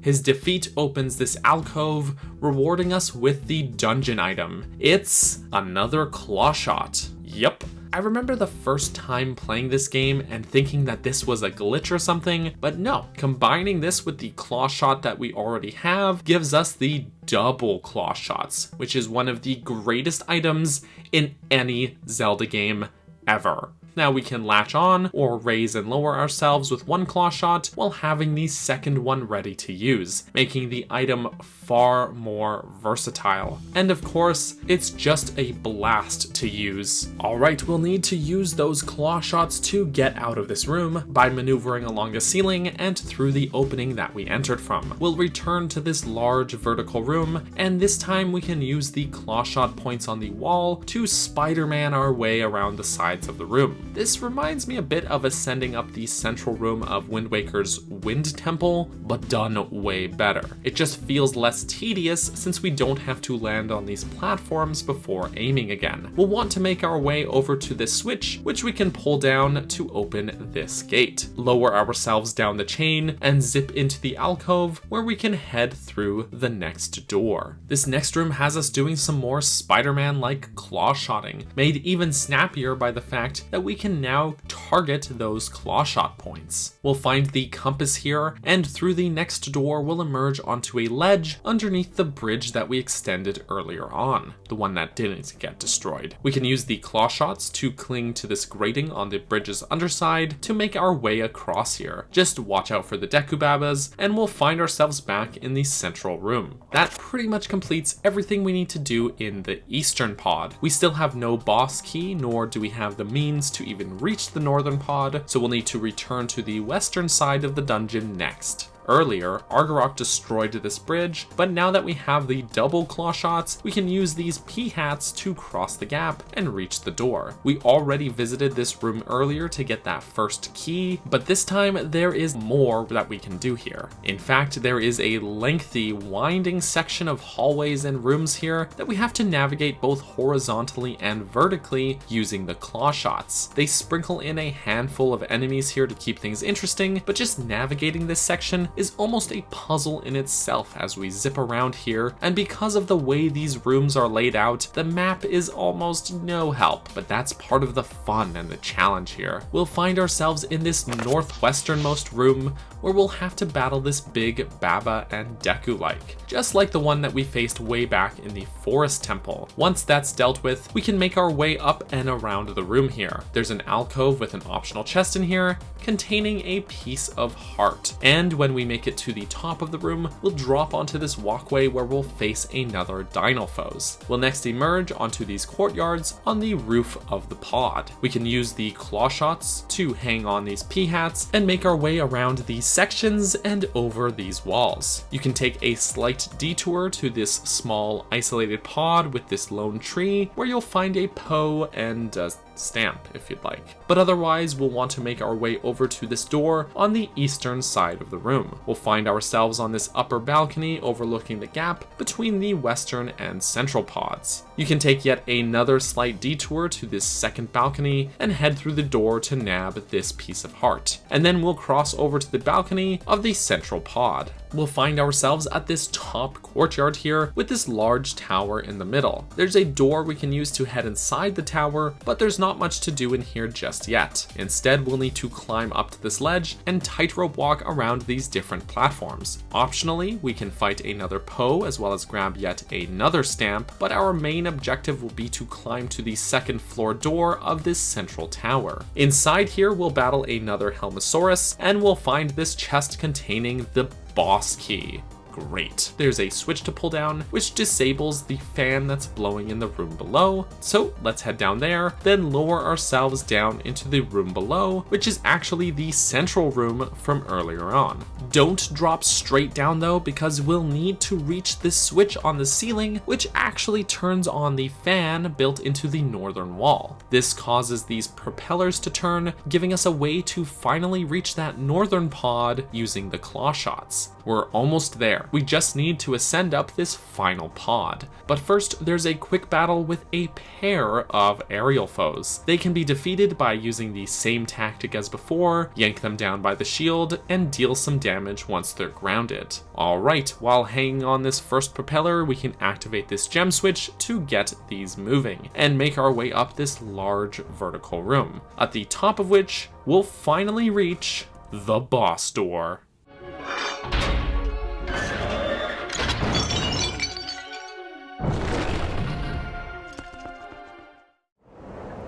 His defeat opens this alcove, rewarding us with the dungeon item. It's another claw shot. Yep. I remember the first time playing this game and thinking that this was a glitch or something, but no. Combining this with the claw shot that we already have gives us the double claw shots, which is one of the greatest items in any Zelda game ever. Now we can latch on or raise and lower ourselves with one claw shot while having the second one ready to use, making the item far more versatile. And of course, it's just a blast to use. Alright, we'll need to use those claw shots to get out of this room by maneuvering along the ceiling and through the opening that we entered from. We'll return to this large vertical room, and this time we can use the claw shot points on the wall to Spider-Man our way around the sides of the room. This reminds me a bit of ascending up the central room of Wind Waker's Wind Temple, but done way better. It just feels less tedious since we don't have to land on these platforms before aiming again. We'll want to make our way over to this switch, which we can pull down to open this gate. Lower ourselves down the chain and zip into the alcove where we can head through the next door. This next room has us doing some more Spider-Man-like claw shotting, made even snappier by the fact that we can now target those claw shot points. We'll find the compass here, and through the next door we'll emerge onto a ledge underneath the bridge that we extended earlier on, the one that didn't get destroyed. We can use the claw shots to cling to this grating on the bridge's underside to make our way across here. Just watch out for the Dekubabas, and we'll find ourselves back in the central room. That pretty much completes everything we need to do in the eastern pod. We still have no boss key, nor do we have the means to even reach the northern pod, so we'll need to return to the western side of the dungeon next. Earlier, Argarok destroyed this bridge, but now that we have the double claw shots, we can use these P-hats to cross the gap and reach the door. We already visited this room earlier to get that first key, but this time there is more that we can do here. In fact, there is a lengthy, winding section of hallways and rooms here that we have to navigate both horizontally and vertically using the claw shots. They sprinkle in a handful of enemies here to keep things interesting, but just navigating this section is almost a puzzle in itself as we zip around here, and because of the way these rooms are laid out, the map is almost no help, but that's part of the fun and the challenge here. We'll find ourselves in this northwesternmost room where we'll have to battle this big Baba and Deku-like, just like the one that we faced way back in the Forest Temple. Once that's dealt with, we can make our way up and around the room here. There's an alcove with an optional chest in here containing a piece of heart, and when we make it to the top of the room, we'll drop onto this walkway where we'll face another Dinophos. We'll next emerge onto these courtyards on the roof of the pod. We can use the claw shots to hang on these P-hats and make our way around these sections and over these walls. You can take a slight detour to this small isolated pod with this lone tree where you'll find a Poe and a stamp if you'd like. But otherwise, we'll want to make our way over to this door on the eastern side of the room. We'll find ourselves on this upper balcony overlooking the gap between the western and central pods. You can take yet another slight detour to this second balcony and head through the door to nab this piece of heart. And then we'll cross over to the balcony of the central pod. We'll find ourselves at this top courtyard here with this large tower in the middle. There's a door we can use to head inside the tower, but there's not much to do in here just yet. Instead, we'll need to climb up to this ledge and tightrope walk around these different platforms. Optionally, we can fight another Poe as well as grab yet another stamp, but our main objective will be to climb to the second floor door of this central tower. Inside here, we'll battle another Helmosaurus, and we'll find this chest containing the boss key. Great. There's a switch to pull down, which disables the fan that's blowing in the room below. So let's head down there, then lower ourselves down into the room below, which is actually the central room from earlier on. Don't drop straight down though, because we'll need to reach this switch on the ceiling, which actually turns on the fan built into the northern wall. This causes these propellers to turn, giving us a way to finally reach that northern pod using the claw shots. We're almost there. We just need to ascend up this final pod. But first, there's a quick battle with a pair of aerial foes. They can be defeated by using the same tactic as before, yank them down by the shield, and deal some damage once they're grounded. Alright, while hanging on this first propeller, we can activate this gem switch to get these moving, and make our way up this large vertical room, at the top of which we'll finally reach the boss door.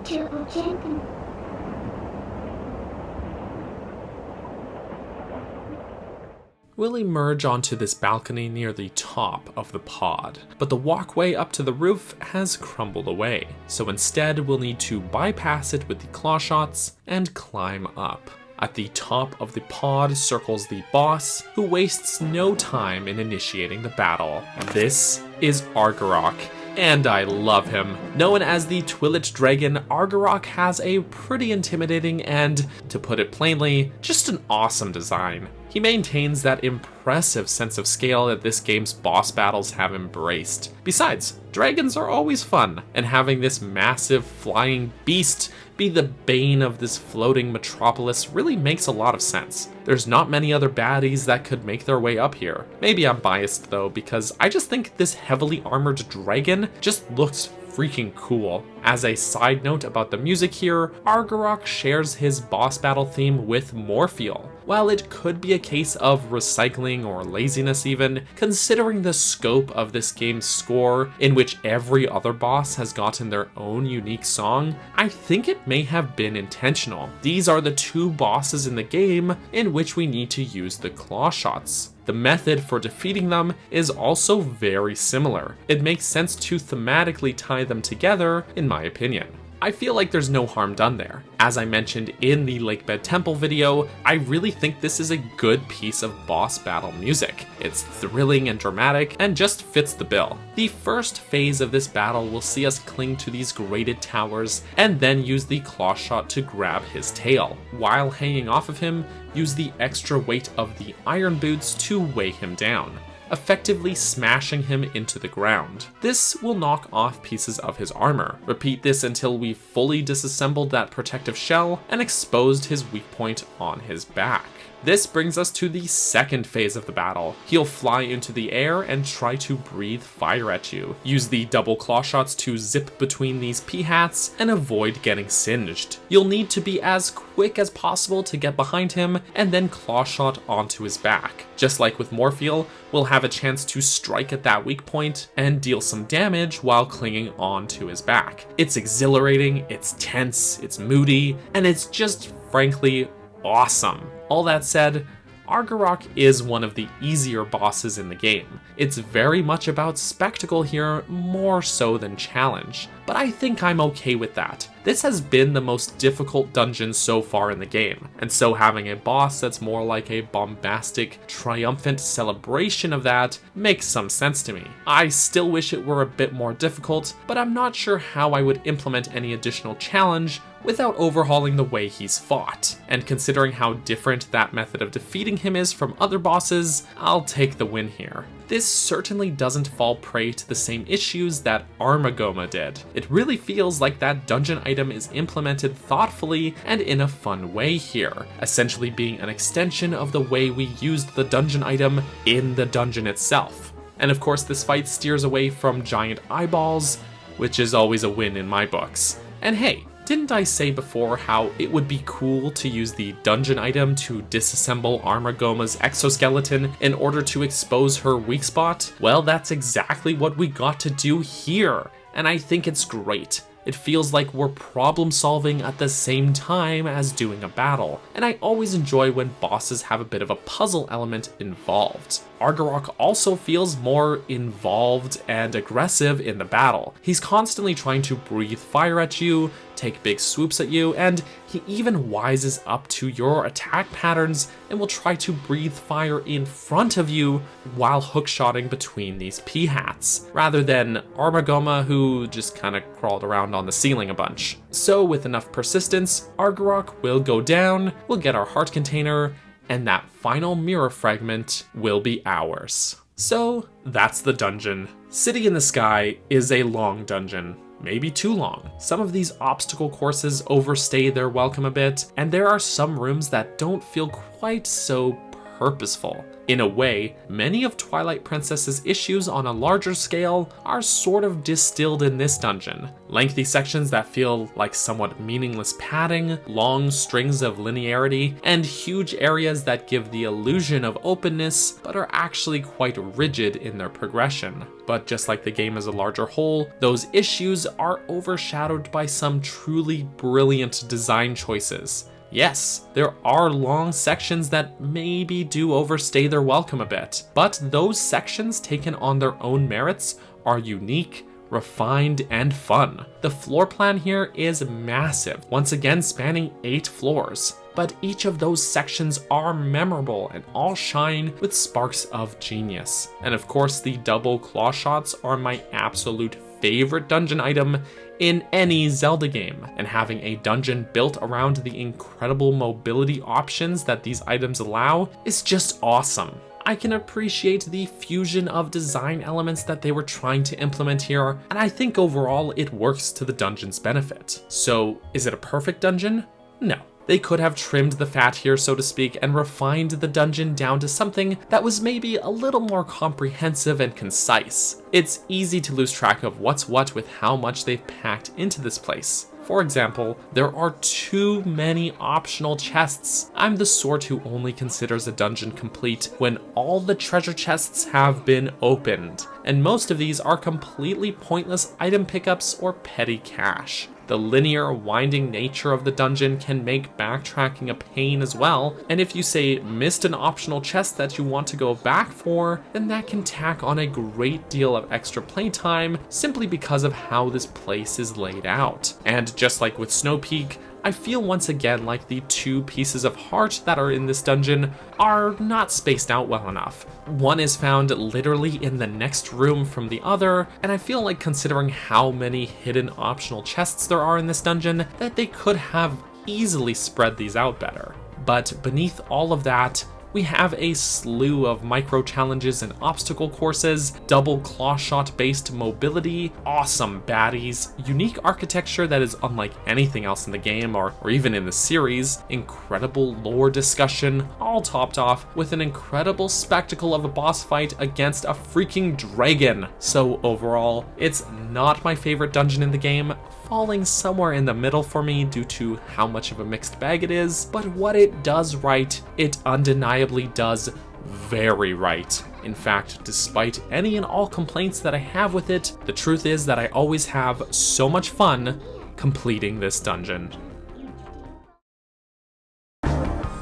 Triple champion. we'll emerge onto this balcony near the top of the pod, but the walkway up to the roof has crumbled away, so instead we'll need to bypass it with the claw shots and climb up. At the top of the pod circles the boss, who wastes no time in initiating the battle. This is Argarok, and I love him. Known as the Twilight Dragon, Argarok has a pretty intimidating and, to put it plainly, just an awesome design. He maintains that impressive sense of scale that this game's boss battles have embraced. Besides, dragons are always fun, and having this massive flying beast be the bane of this floating metropolis really makes a lot of sense. There's not many other baddies that could make their way up here. Maybe I'm biased though, because I just think this heavily armored dragon just looks freaking cool. As a side note about the music here, Argarok shares his boss battle theme with Morpheal. While it could be a case of recycling or laziness even, considering the scope of this game's score, in which every other boss has gotten their own unique song, I think it may have been intentional. These are the two bosses in the game in which we need to use the claw shots. The method for defeating them is also very similar. It makes sense to thematically tie them together, in my opinion. I feel like there's no harm done there. As I mentioned in the Lakebed Temple video, I really think this is a good piece of boss battle music. It's thrilling and dramatic, and just fits the bill. The first phase of this battle will see us cling to these grated towers, and then use the claw shot to grab his tail. While hanging off of him, use the extra weight of the iron boots to weigh him down, effectively smashing him into the ground. This will knock off pieces of his armor. Repeat this until we've fully disassembled that protective shell and exposed his weak point on his back. This brings us to the second phase of the battle. He'll fly into the air and try to breathe fire at you. Use the double claw shots to zip between these pea-hats and avoid getting singed. You'll need to be as quick as possible to get behind him and then claw shot onto his back. Just like with Morpheal, we'll have a chance to strike at that weak point and deal some damage while clinging on to his back. It's exhilarating, it's tense, it's moody, and it's just frankly awesome. All that said, Argarok is one of the easier bosses in the game. It's very much about spectacle here, more so than challenge, but I think I'm okay with that. This has been the most difficult dungeon so far in the game, and so having a boss that's more like a bombastic, triumphant celebration of that makes some sense to me. I still wish it were a bit more difficult, but I'm not sure how I would implement any additional challenge without overhauling the way he's fought. And considering how different that method of defeating him is from other bosses, I'll take the win here. This certainly doesn't fall prey to the same issues that Armagoma did. It really feels like that dungeon item is implemented thoughtfully and in a fun way here, essentially being an extension of the way we used the dungeon item in the dungeon itself. And of course this fight steers away from giant eyeballs, which is always a win in my books. And hey, didn't I say before how it would be cool to use the dungeon item to disassemble Armagoma's exoskeleton in order to expose her weak spot? Well, that's exactly what we got to do here, and I think it's great. It feels like we're problem solving at the same time as doing a battle, and I always enjoy when bosses have a bit of a puzzle element involved. Argarok also feels more involved and aggressive in the battle. He's constantly trying to breathe fire at you, take big swoops at you, and he even wises up to your attack patterns and will try to breathe fire in front of you while hookshotting between these pea-hats, rather than Armagoma, who just kinda crawled around on the ceiling a bunch. So with enough persistence, Argarok will go down, we'll get our heart container, and that final mirror fragment will be ours. So that's the dungeon. City in the Sky is a long dungeon. Maybe too long. Some of these obstacle courses overstay their welcome a bit, and there are some rooms that don't feel quite so purposeful. In a way, many of Twilight Princess's issues on a larger scale are sort of distilled in this dungeon. Lengthy sections that feel like somewhat meaningless padding, long strings of linearity, and huge areas that give the illusion of openness but are actually quite rigid in their progression. But just like the game as a larger whole, those issues are overshadowed by some truly brilliant design choices. Yes, there are long sections that maybe do overstay their welcome a bit, but those sections taken on their own merits are unique, refined, and fun. The floor plan here is massive, once again spanning 8 floors. But each of those sections are memorable and all shine with sparks of genius. And of course, the double claw shots are my absolute favorite dungeon item in any Zelda game, and having a dungeon built around the incredible mobility options that these items allow is just awesome. I can appreciate the fusion of design elements that they were trying to implement here, and I think overall it works to the dungeon's benefit. So, is it a perfect dungeon? No. They could have trimmed the fat here, so to speak, and refined the dungeon down to something that was maybe a little more comprehensive and concise. It's easy to lose track of what's what with how much they've packed into this place. For example, there are too many optional chests. I'm the sort who only considers a dungeon complete when all the treasure chests have been opened, and most of these are completely pointless item pickups or petty cash. The linear, winding nature of the dungeon can make backtracking a pain as well, and if you say missed an optional chest that you want to go back for, then that can tack on a great deal of extra playtime simply because of how this place is laid out. And just like with Snowpeak, I feel once again like the 2 pieces of heart that are in this dungeon are not spaced out well enough. One is found literally in the next room from the other, and I feel like considering how many hidden optional chests there are in this dungeon, that they could have easily spread these out better. But beneath all of that, we have a slew of micro challenges and obstacle courses, double claw shot based mobility, awesome baddies, unique architecture that is unlike anything else in the game or even in the series, incredible lore discussion, all topped off with an incredible spectacle of a boss fight against a freaking dragon. So overall, it's not my favorite dungeon in the game, falling somewhere in the middle for me due to how much of a mixed bag it is, but what it does right, it undeniably does very right. In fact, despite any and all complaints that I have with it, the truth is that I always have so much fun completing this dungeon.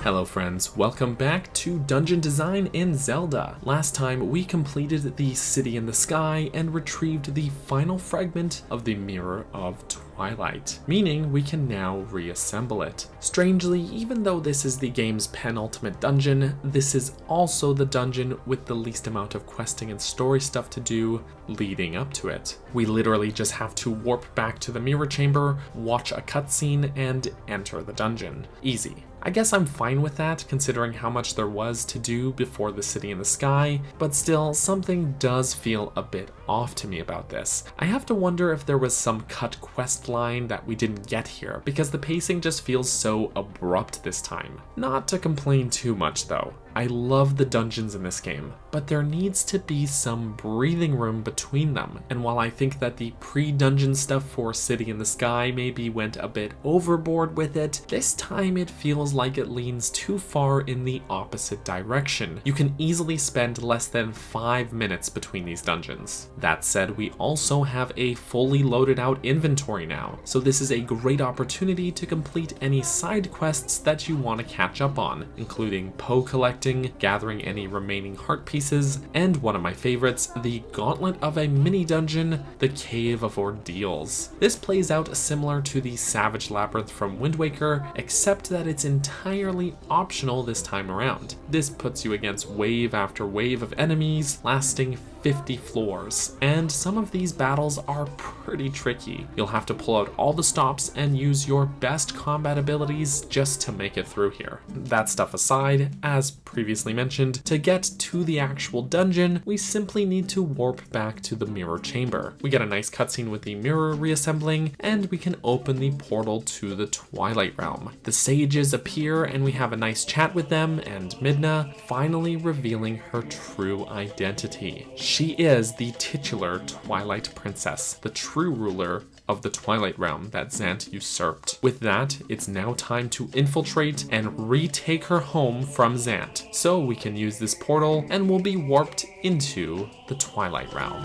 Hello friends, welcome back to Dungeon Design in Zelda. Last time we completed the City in the Sky and retrieved the final fragment of the Mirror of Twilight, meaning we can now reassemble it. Strangely, even though this is the game's penultimate dungeon, this is also the dungeon with the least amount of questing and story stuff to do leading up to it. We literally just have to warp back to the mirror chamber, watch a cutscene, and enter the dungeon. Easy. I guess I'm fine with that, considering how much there was to do before the City in the Sky, but still, something does feel a bit off to me about this. I have to wonder if there was some cut quest line that we didn't get here, because the pacing just feels so abrupt this time. Not to complain too much though. I love the dungeons in this game, but there needs to be some breathing room between them, and while I think that the pre-dungeon stuff for City in the Sky maybe went a bit overboard with it, this time it feels like it leans too far in the opposite direction. You can easily spend less than 5 minutes between these dungeons. That said, we also have a fully loaded out inventory now, so this is a great opportunity to complete any side quests that you want to catch up on, including Poe collecting, gathering any remaining heart pieces, and one of my favorites, the Gauntlet of a mini dungeon, the Cave of Ordeals. This plays out similar to the Savage Labyrinth from Wind Waker, except that it's entirely optional this time around. This puts you against wave after wave of enemies, lasting 50 floors, and some of these battles are pretty tricky. You'll have to pull out all the stops and use your best combat abilities just to make it through here. That stuff aside, as previously mentioned, to get to the actual dungeon, we simply need to warp back to the mirror chamber. We get a nice cutscene with the mirror reassembling, and we can open the portal to the Twilight Realm. The sages appear and we have a nice chat with them, and Midna finally revealing her true identity. She is the titular Twilight Princess, the true ruler of the Twilight Realm that Zant usurped. With that, it's now time to infiltrate and retake her home from Zant, so we can use this portal and we'll be warped into the Twilight Realm.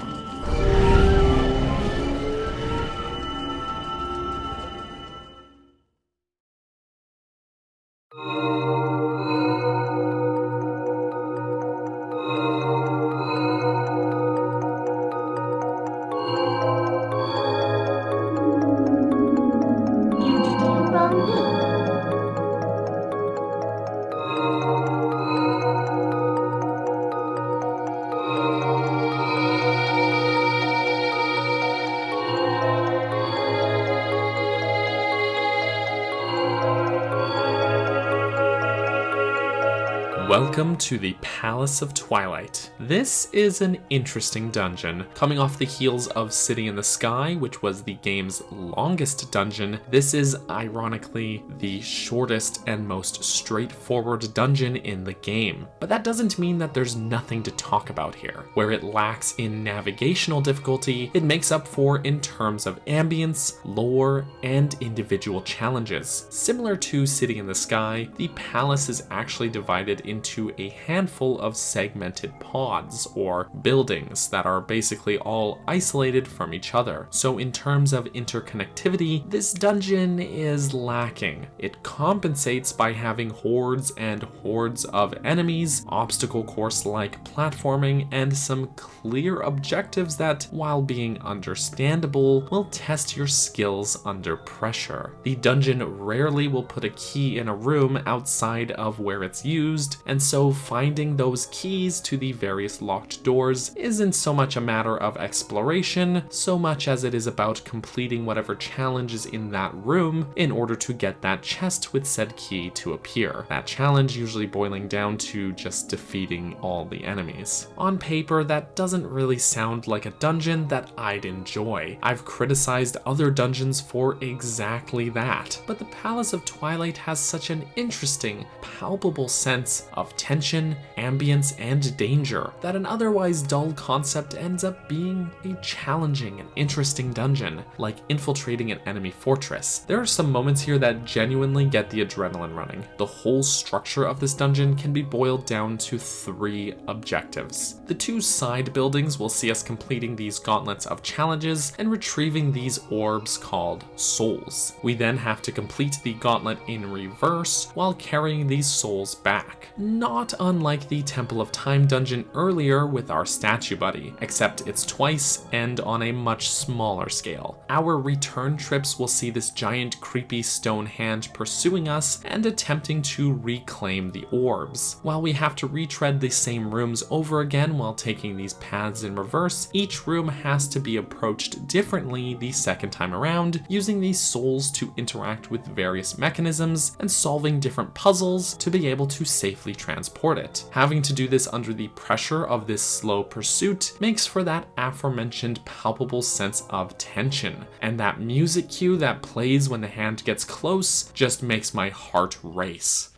Welcome to the Palace of Twilight. This is an interesting dungeon. Coming off the heels of City in the Sky, which was the game's longest dungeon, this is ironically the shortest and most straightforward dungeon in the game. But that doesn't mean that there's nothing to talk about here. Where it lacks in navigational difficulty, it makes up for in terms of ambience, lore, and individual challenges. Similar to City in the Sky, the palace is actually divided into a handful of segmented pods or buildings that are basically all isolated from each other. So in terms of interconnectivity, this dungeon is lacking. It compensates by having hordes and hordes of enemies, obstacle course-like platforming, and some clear objectives that, while being understandable, will test your skills under pressure. The dungeon rarely will put a key in a room outside of where it's used, and so finding those keys to the various locked doors isn't so much a matter of exploration, so much as it is about completing whatever challenge is in that room in order to get that chest with said key to appear. That challenge usually boiling down to just defeating all the enemies. On paper, that doesn't really sound like a dungeon that I'd enjoy. I've criticized other dungeons for exactly that, but the Palace of Twilight has such an interesting, palpable sense of tension, ambience, and danger that an otherwise dull concept ends up being a challenging and interesting dungeon, like infiltrating an enemy fortress. There are some moments here that genuinely get the adrenaline running. The whole structure of this dungeon can be boiled down to 3 objectives. The 2 side buildings will see us completing these gauntlets of challenges and retrieving these orbs called souls. We then have to complete the gauntlet in reverse while carrying these souls back. Not unlike the Temple of Time dungeon earlier with our statue buddy, except it's twice and on a much smaller scale. Our return trips will see this giant creepy stone hand pursuing us and attempting to reclaim the orbs. While we have to retread the same rooms over again while taking these paths in reverse, each room has to be approached differently the second time around, using these souls to interact with various mechanisms and solving different puzzles to be able to safely transport it. Having to do this under the pressure of this slow pursuit makes for that aforementioned palpable sense of tension, and that music cue that plays when the hand gets close just makes my heart race.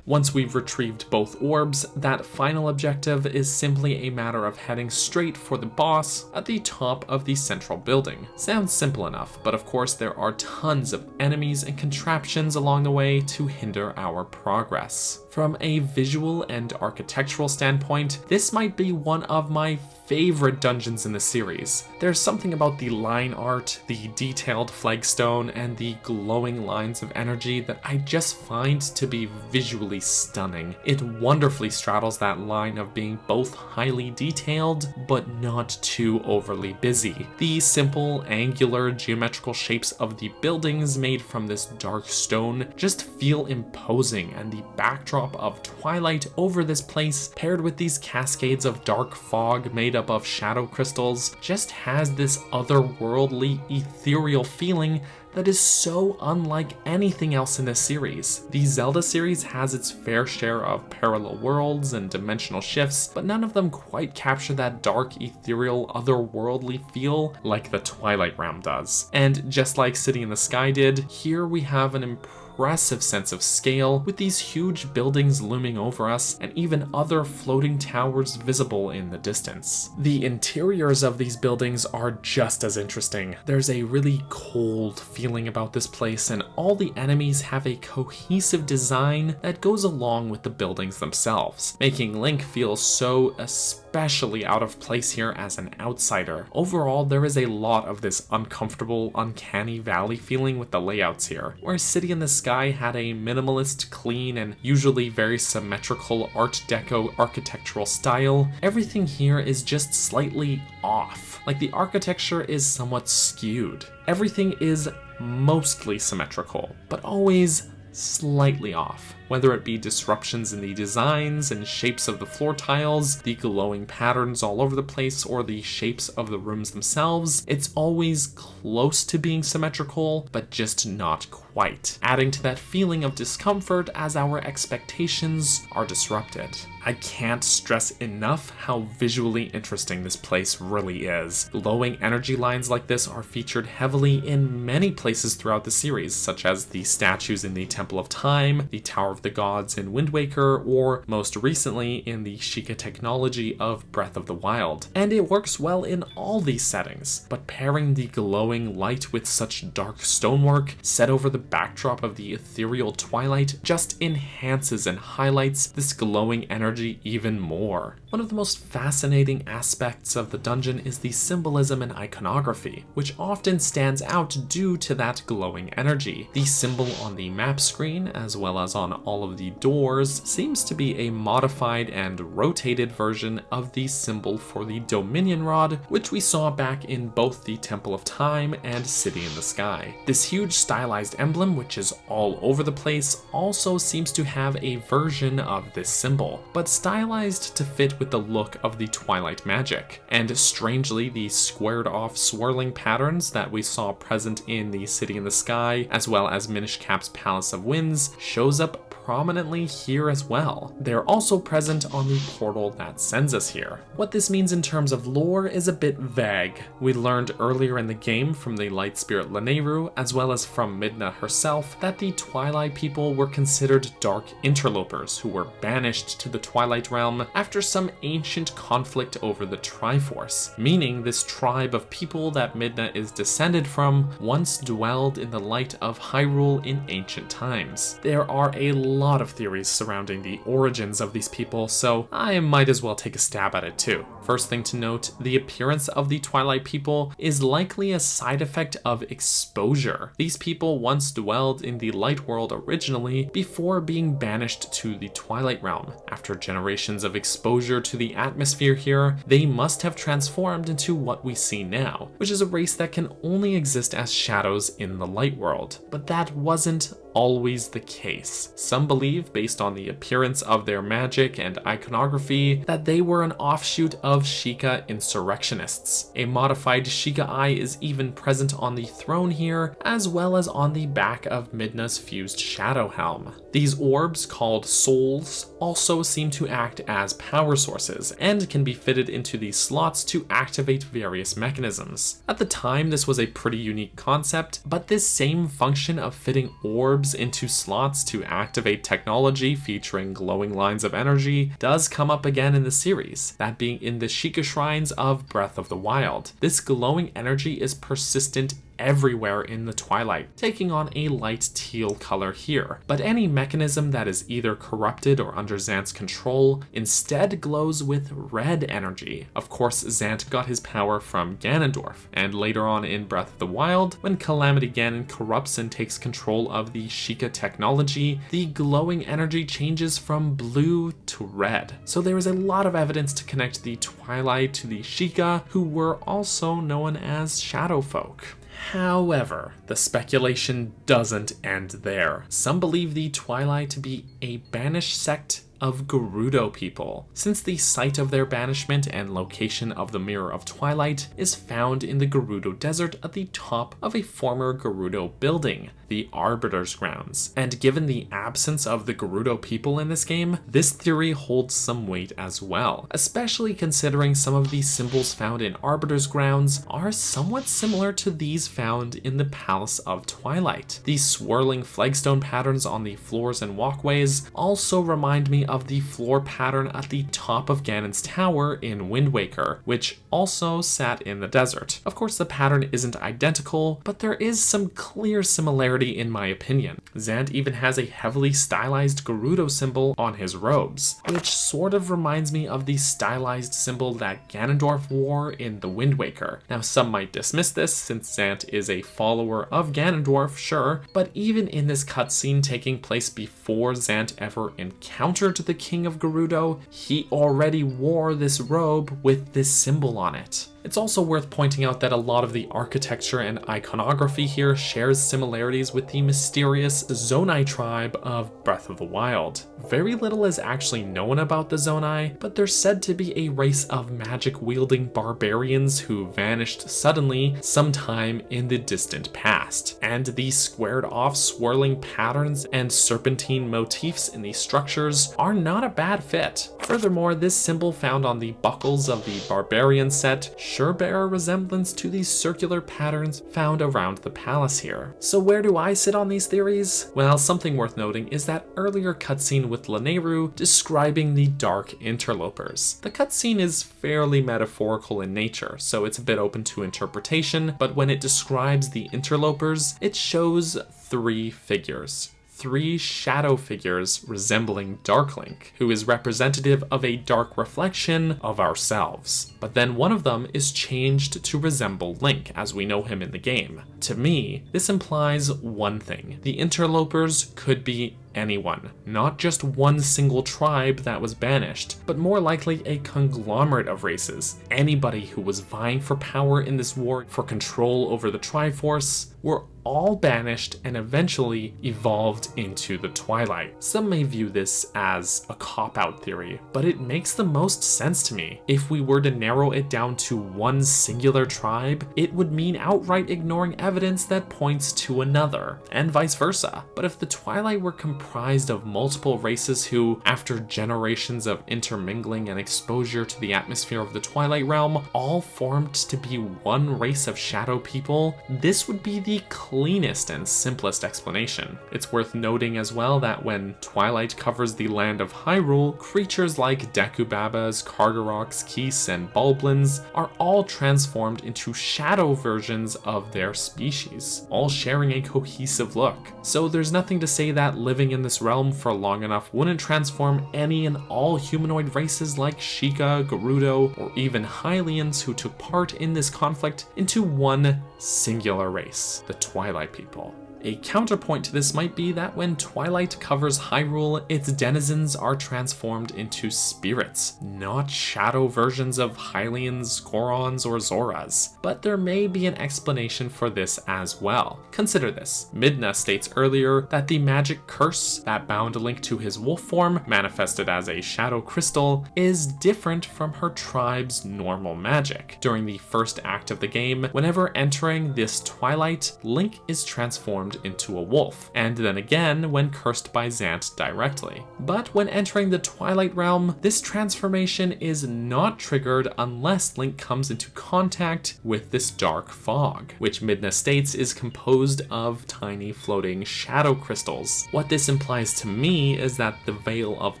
Once we've retrieved both orbs, that final objective is simply a matter of heading straight for the boss at the top of the central building. Sounds simple enough, but of course there are tons of enemies and contraptions along the way to hinder our progress. From a visual and architectural standpoint, this might be one of my favorite dungeons in the series. There's something about the line art, the detailed flagstone, and the glowing lines of energy that I just find to be visually stunning. It wonderfully straddles that line of being both highly detailed, but not too overly busy. The simple, angular, geometrical shapes of the buildings made from this dark stone just feel imposing, and the backdrop of twilight over this place, paired with these cascades of dark fog made up of shadow crystals, just has this otherworldly, ethereal feeling that is so unlike anything else in this series. The Zelda series has its fair share of parallel worlds and dimensional shifts, but none of them quite capture that dark, ethereal, otherworldly feel like the Twilight Realm does. And just like City in the Sky did, here we have an impressive sense of scale, with these huge buildings looming over us and even other floating towers visible in the distance. The interiors of these buildings are just as interesting. There's a really cold feeling about this place, and all the enemies have a cohesive design that goes along with the buildings themselves, making Link feel so especially out of place here as an outsider. Overall, there is a lot of this uncomfortable, uncanny valley feeling with the layouts here, where City in the Sky had a minimalist, clean, and usually very symmetrical Art Deco architectural style. Everything here is just slightly off. Like the architecture is somewhat skewed. Everything is mostly symmetrical, but always slightly off. Whether it be disruptions in the designs and shapes of the floor tiles, the glowing patterns all over the place, or the shapes of the rooms themselves, it's always close to being symmetrical, but just not quite. quite, adding to that feeling of discomfort as our expectations are disrupted. I can't stress enough how visually interesting this place really is. Glowing energy lines like this are featured heavily in many places throughout the series, such as the statues in the Temple of Time, the Tower of the Gods in Wind Waker, or most recently in the Sheikah technology of Breath of the Wild. And it works well in all these settings, but pairing the glowing light with such dark stonework set over the backdrop of the ethereal Twilight just enhances and highlights this glowing energy even more. One of the most fascinating aspects of the dungeon is the symbolism and iconography, which often stands out due to that glowing energy. The symbol on the map screen, as well as on all of the doors, seems to be a modified and rotated version of the symbol for the Dominion Rod, which we saw back in both the Temple of Time and City in the Sky. This huge stylized emblem, which is all over the place, also seems to have a version of this symbol, but stylized to fit with the look of the Twilight magic. And strangely, the squared off swirling patterns that we saw present in the City in the Sky, as well as Minish Cap's Palace of Winds, shows up prominently here as well. They're also present on the portal that sends us here. What this means in terms of lore is a bit vague. We learned earlier in the game from the Light Spirit Lanayru, as well as from Midna herself, that the Twilight people were considered dark interlopers who were banished to the Twilight Realm after some ancient conflict over the Triforce, meaning this tribe of people that Midna is descended from once dwelled in the light of Hyrule in ancient times. There are a lot of theories surrounding the origins of these people, so I might as well take a stab at it too. First thing to note, the appearance of the Twilight people is likely a side effect of exposure. These people once dwelled in the Light World originally before being banished to the Twilight Realm. After generations of exposure to the atmosphere here, they must have transformed into what we see now, which is a race that can only exist as shadows in the Light World. But that wasn't always the case. Some believe, based on the appearance of their magic and iconography, that they were an offshoot of Sheikah insurrectionists. A modified Sheikah eye is even present on the throne here, as well as on the back of Midna's fused shadow helm. These orbs, called souls, also seem to act as power sources, and can be fitted into these slots to activate various mechanisms. At the time, this was a pretty unique concept, but this same function of fitting orbs into slots to activate technology featuring glowing lines of energy does come up again in the series, that being in the Sheikah shrines of Breath of the Wild. This glowing energy is persistent everywhere in the Twilight, taking on a light teal color here. But any mechanism that is either corrupted or under Zant's control instead glows with red energy. Of course, Zant got his power from Ganondorf, and later on in Breath of the Wild, when Calamity Ganon corrupts and takes control of the Sheikah technology, the glowing energy changes from blue to red. So there is a lot of evidence to connect the Twilight to the Sheikah, who were also known as Shadow Folk. However, the speculation doesn't end there. Some believe the Twilight to be a banished sect of Gerudo people, since the site of their banishment and location of the Mirror of Twilight is found in the Gerudo Desert at the top of a former Gerudo building, the Arbiter's grounds. And given the absence of the Gerudo people in this game, this theory holds some weight as well, especially considering some of the symbols found in Arbiter's grounds are somewhat similar to these found in the Palace of Twilight. These swirling flagstone patterns on the floors and walkways also remind me of the floor pattern at the top of Ganon's tower in Wind Waker, which also sat in the desert. Of course, the pattern isn't identical, but there is some clear similarity in my opinion. Zant even has a heavily stylized Gerudo symbol on his robes, which sort of reminds me of the stylized symbol that Ganondorf wore in the Wind Waker. Now, some might dismiss this since Zant is a follower of Ganondorf, sure, but even in this cutscene taking place before Zant ever encountered the King of Gerudo, he already wore this robe with this symbol on it. It's also worth pointing out that a lot of the architecture and iconography here shares similarities with the mysterious Zonai tribe of Breath of the Wild. Very little is actually known about the Zonai, but they're said to be a race of magic-wielding barbarians who vanished suddenly sometime in the distant past. And these squared-off swirling patterns and serpentine motifs in these structures are not a bad fit. Furthermore, this symbol found on the buckles of the barbarian set sure bear a resemblance to these circular patterns found around the palace here. So where do I sit on these theories? Well, something worth noting is that earlier cutscene with Lanayru describing the Dark Interlopers. The cutscene is fairly metaphorical in nature, so it's a bit open to interpretation, but when it describes the interlopers, it shows three figures. Three shadow figures resembling Dark Link, who is representative of a dark reflection of ourselves. But then one of them is changed to resemble Link as we know him in the game. To me, this implies one thing. The interlopers could be anyone, not just one single tribe that was banished, but more likely a conglomerate of races. Anybody who was vying for power in this war for control over the Triforce were all banished and eventually evolved into the Twilight. Some may view this as a cop-out theory, but it makes the most sense to me. If we were to narrow it down to one singular tribe, it would mean outright ignoring evidence that points to another, and vice versa. But if the Twilight were comprised of multiple races who, after generations of intermingling and exposure to the atmosphere of the Twilight Realm, all formed to be one race of shadow people, this would be the cleanest and simplest explanation. It's worth noting as well that when Twilight covers the land of Hyrule, creatures like Dekubabas, Kargaroks, Keese, and Bulblins are all transformed into shadow versions of their species, all sharing a cohesive look. So there's nothing to say that living in this realm for long enough wouldn't transform any and all humanoid races like Sheikah, Gerudo, or even Hylians who took part in this conflict into one singular race, the Twilight people. A counterpoint to this might be that when Twilight covers Hyrule, its denizens are transformed into spirits, not shadow versions of Hylians, Gorons, or Zoras. But there may be an explanation for this as well. Consider this. Midna states earlier that the magic curse that bound Link to his wolf form, manifested as a shadow crystal, is different from her tribe's normal magic. During the first act of the game, whenever entering this Twilight, Link is transformed into a wolf, and then again when cursed by Zant directly. But when entering the Twilight Realm, this transformation is not triggered unless Link comes into contact with this dark fog, which Midna states is composed of tiny floating shadow crystals. What this implies to me is that the veil of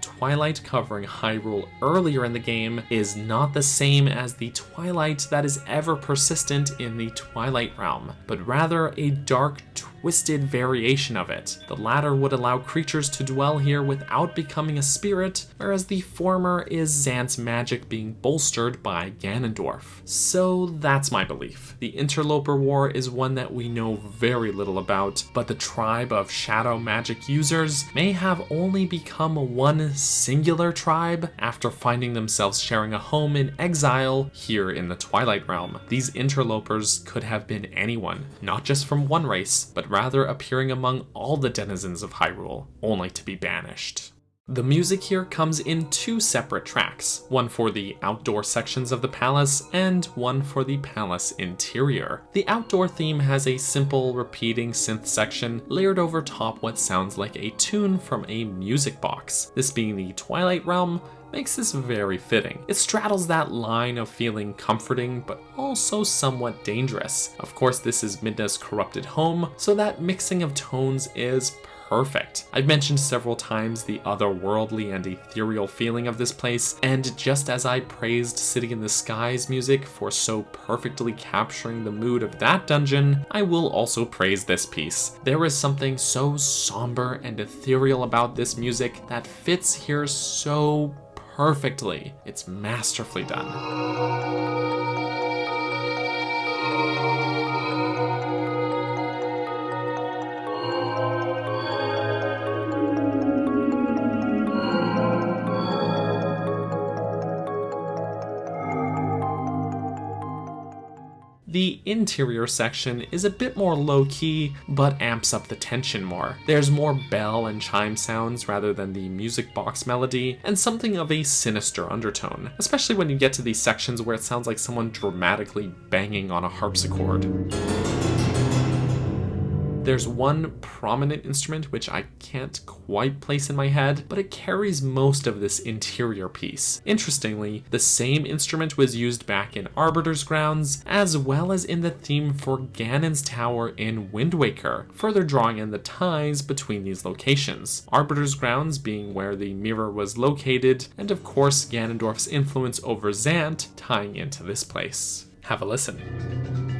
Twilight covering Hyrule earlier in the game is not the same as the Twilight that is ever persistent in the Twilight Realm, but rather a dark, twisted variation of it. The latter would allow creatures to dwell here without becoming a spirit, whereas the former is Zant's magic being bolstered by Ganondorf. So that's my belief. The Interloper War is one that we know very little about, but the tribe of shadow magic users may have only become one singular tribe after finding themselves sharing a home in exile here in the Twilight Realm. These interlopers could have been anyone, not just from one race, but rather appearing among all the denizens of Hyrule, only to be banished. The music here comes in two separate tracks, one for the outdoor sections of the palace and one for the palace interior. The outdoor theme has a simple repeating synth section layered over top what sounds like a tune from a music box. This being the Twilight Realm makes this very fitting. It straddles that line of feeling comforting but also somewhat dangerous. Of course, this is Midna's corrupted home, so that mixing of tones is perfect. I've mentioned several times the otherworldly and ethereal feeling of this place, and just as I praised City in the Skies music for so perfectly capturing the mood of that dungeon, I will also praise this piece. There is something so somber and ethereal about this music that fits here so perfectly. It's masterfully done. The interior section is a bit more low-key, but amps up the tension more. There's more bell and chime sounds rather than the music box melody, and something of a sinister undertone, especially when you get to these sections where it sounds like someone dramatically banging on a harpsichord. There's one prominent instrument which I can't quite place in my head, but it carries most of this interior piece. Interestingly, the same instrument was used back in Arbiter's grounds, as well as in the theme for Ganon's Tower in Wind Waker, further drawing in the ties between these locations. Arbiter's grounds being where the mirror was located, and of course Ganondorf's influence over Zant tying into this place. Have a listen.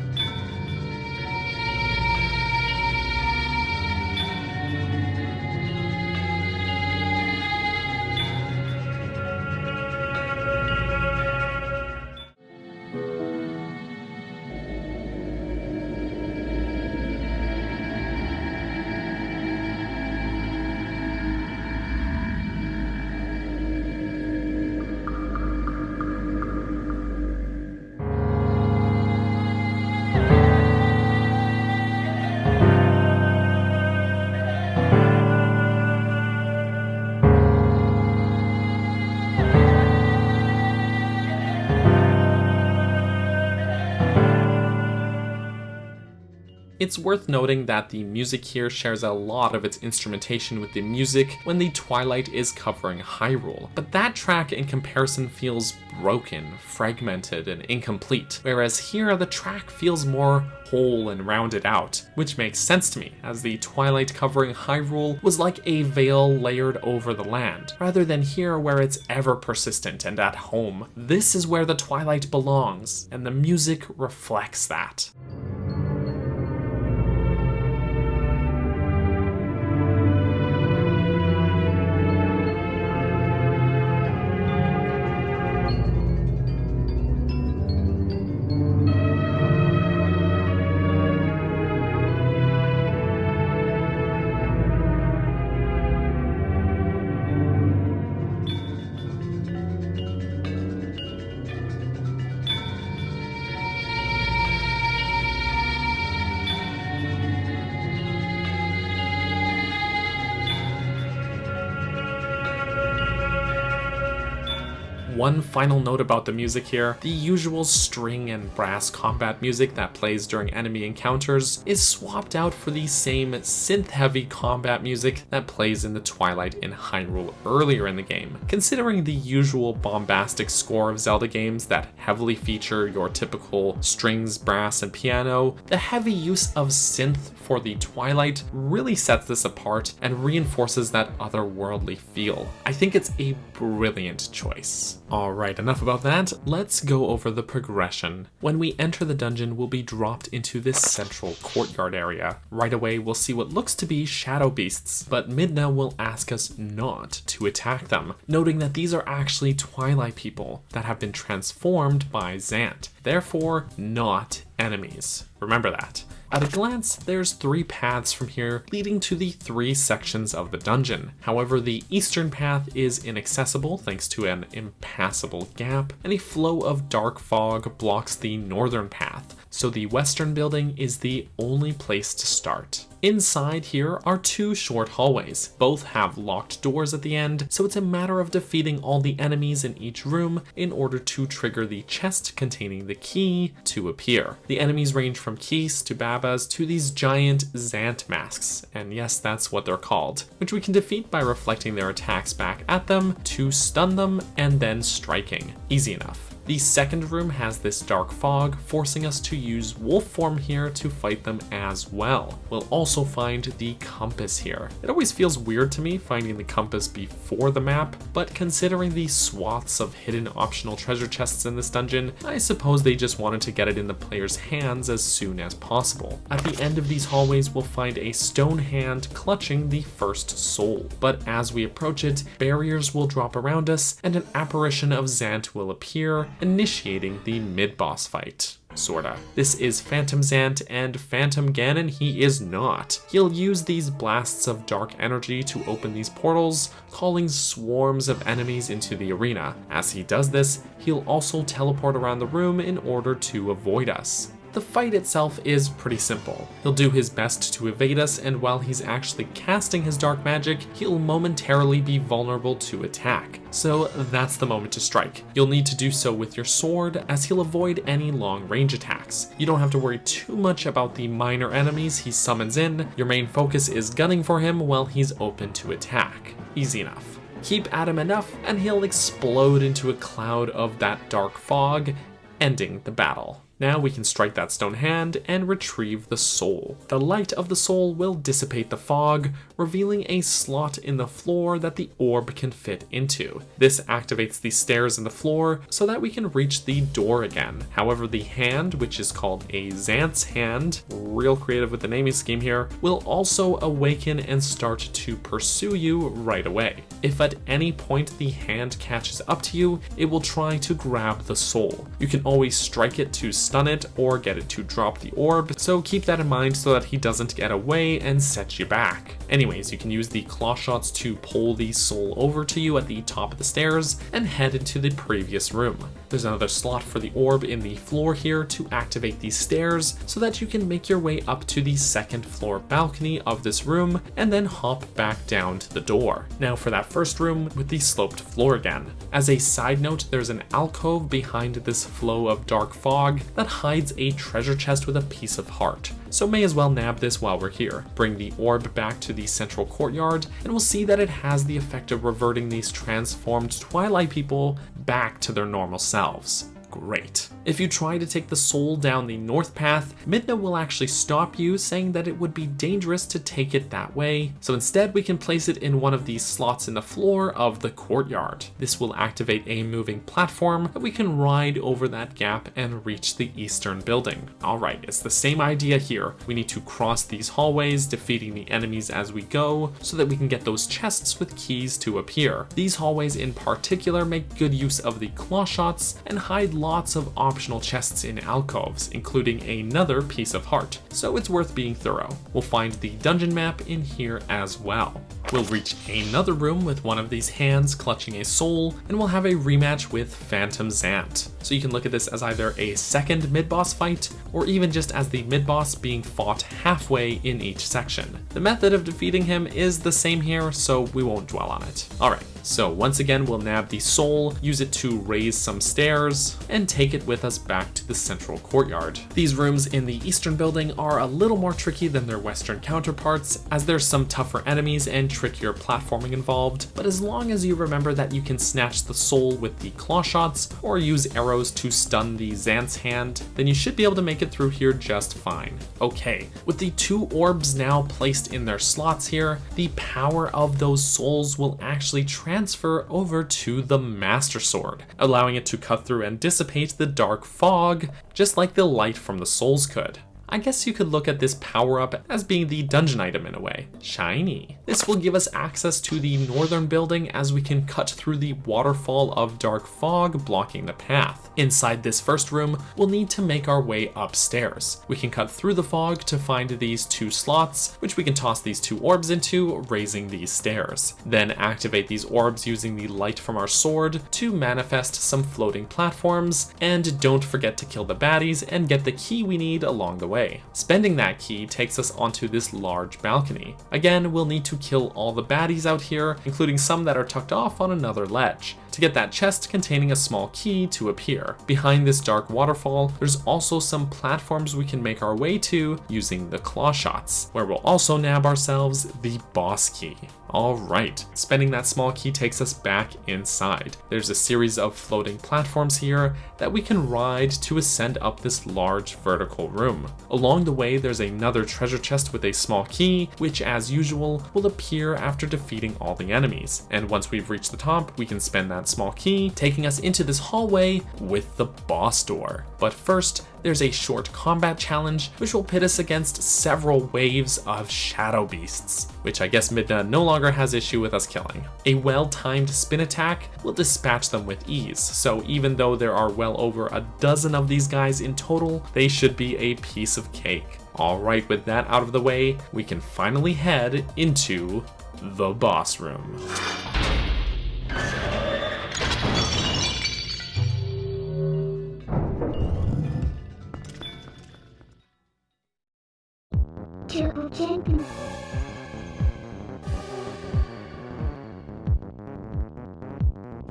It's worth noting that the music here shares a lot of its instrumentation with the music when the Twilight is covering Hyrule, but that track in comparison feels broken, fragmented, and incomplete, whereas here the track feels more whole and rounded out, which makes sense to me, as the Twilight covering Hyrule was like a veil layered over the land, rather than here where it's ever persistent and at home. This is where the Twilight belongs, and the music reflects that. One final note about the music here, the usual string and brass combat music that plays during enemy encounters is swapped out for the same synth-heavy combat music that plays in the Twilight in Hyrule earlier in the game. Considering the usual bombastic score of Zelda games that heavily feature your typical strings, brass, and piano, the heavy use of synth for the Twilight really sets this apart and reinforces that otherworldly feel. I think it's a brilliant choice. Alright, enough about that. Let's go over the progression. When we enter the dungeon, we'll be dropped into this central courtyard area. Right away, we'll see what looks to be shadow beasts, but Midna will ask us not to attack them, noting that these are actually Twilight people that have been transformed by Zant, therefore not enemies. Remember that. At a glance, there's 3 paths from here leading to the 3 sections of the dungeon. However, the eastern path is inaccessible thanks to an impassable gap, and a flow of dark fog blocks the northern path, so the western building is the only place to start. Inside here are 2 short hallways. Both have locked doors at the end, so it's a matter of defeating all the enemies in each room in order to trigger the chest containing the key to appear. The enemies range from Keys to Babas to these giant Zant masks, and yes, that's what they're called, which we can defeat by reflecting their attacks back at them to stun them and then striking. Easy enough. The second room has this dark fog, forcing us to use wolf form here to fight them as well. We'll also find the compass here. It always feels weird to me finding the compass before the map, but considering the swaths of hidden optional treasure chests in this dungeon, I suppose they just wanted to get it in the player's hands as soon as possible. At the end of these hallways, we'll find a stone hand clutching the first soul, but as we approach it, barriers will drop around us and an apparition of Zant will appear, initiating the mid-boss fight. Sorta. This is Phantom Zant, and Phantom Ganon he is not. He'll use these blasts of dark energy to open these portals, calling swarms of enemies into the arena. As he does this, he'll also teleport around the room in order to avoid us. The fight itself is pretty simple. He'll do his best to evade us, and while he's actually casting his dark magic, he'll momentarily be vulnerable to attack. So that's the moment to strike. You'll need to do so with your sword, as he'll avoid any long range attacks. You don't have to worry too much about the minor enemies he summons in. Your main focus is gunning for him while he's open to attack. Easy enough. Keep at him enough and he'll explode into a cloud of that dark fog, ending the battle. Now we can strike that stone hand and retrieve the soul. The light of the soul will dissipate the fog, revealing a slot in the floor that the orb can fit into. This activates the stairs in the floor so that we can reach the door again. However, the hand, which is called a Zant's hand, real creative with the naming scheme here, will also awaken and start to pursue you right away. If at any point the hand catches up to you, it will try to grab the soul. You can always strike it to stun it or get it to drop the orb, so keep that in mind so that he doesn't get away and set you back. Anyways, you can use the claw shots to pull the soul over to you at the top of the stairs and head into the previous room. There's another slot for the orb in the floor here to activate these stairs so that you can make your way up to the second floor balcony of this room and then hop back down to the door. Now for that first room with the sloped floor again. As a side note, there's an alcove behind this flow of dark fog that hides a treasure chest with a piece of heart. So may as well nab this while we're here. Bring the orb back to the central courtyard and we'll see that it has the effect of reverting these transformed Twilight people back to their normal selves. Great. If you try to take the soul down the north path, Midna will actually stop you, saying that it would be dangerous to take it that way, so instead we can place it in one of these slots in the floor of the courtyard. This will activate a moving platform that we can ride over that gap and reach the eastern building. Alright, it's the same idea here. We need to cross these hallways, defeating the enemies as we go, so that we can get those chests with keys to appear. These hallways in particular make good use of the claw shots and hide lots of optional chests in alcoves, including another piece of heart, so it's worth being thorough. We'll find the dungeon map in here as well. We'll reach another room with one of these hands clutching a soul, and we'll have a rematch with Phantom Zant. So you can look at this as either a second mid-boss fight, or even just as the mid-boss being fought halfway in each section. The method of defeating him is the same here, so we won't dwell on it. Alright, so once again we'll nab the soul, use it to raise some stairs, and take it with us back to the central courtyard. These rooms in the eastern building are a little more tricky than their western counterparts, as there's some tougher enemies and trickier platforming involved, but as long as you remember that you can snatch the soul with the claw shots, or use arrows to stun the Zant's hand, then you should be able to make it through here just fine. Okay, with the two orbs now placed in their slots here, the power of those souls will actually transfer over to the Master Sword, allowing it to cut through and dissipate the dark fog, just like the light from the souls could. I guess you could look at this power-up as being the dungeon item in a way. Shiny. This will give us access to the northern building as we can cut through the waterfall of dark fog blocking the path. Inside this first room, we'll need to make our way upstairs. We can cut through the fog to find these two slots, which we can toss these two orbs into, raising these stairs. Then activate these orbs using the light from our sword to manifest some floating platforms, and don't forget to kill the baddies and get the key we need along the way. Spending that key takes us onto this large balcony. Again, we'll need to kill all the baddies out here, including some that are tucked off on another ledge, to get that chest containing a small key to appear. Behind this dark waterfall, there's also some platforms we can make our way to using the claw shots, where we'll also nab ourselves the boss key. Alright, spending that small key takes us back inside. There's a series of floating platforms here that we can ride to ascend up this large vertical room. Along the way, there's another treasure chest with a small key, which as usual will appear after defeating all the enemies. And once we've reached the top, we can spend that small key, taking us into this hallway with the boss door. But first, there's a short combat challenge, which will pit us against several waves of shadow beasts, which I guess Midna no longer has issue with us killing. A well-timed spin attack will dispatch them with ease, so even though there are well over a dozen of these guys in total, they should be a piece of cake. Alright, with that out of the way, we can finally head into the boss room.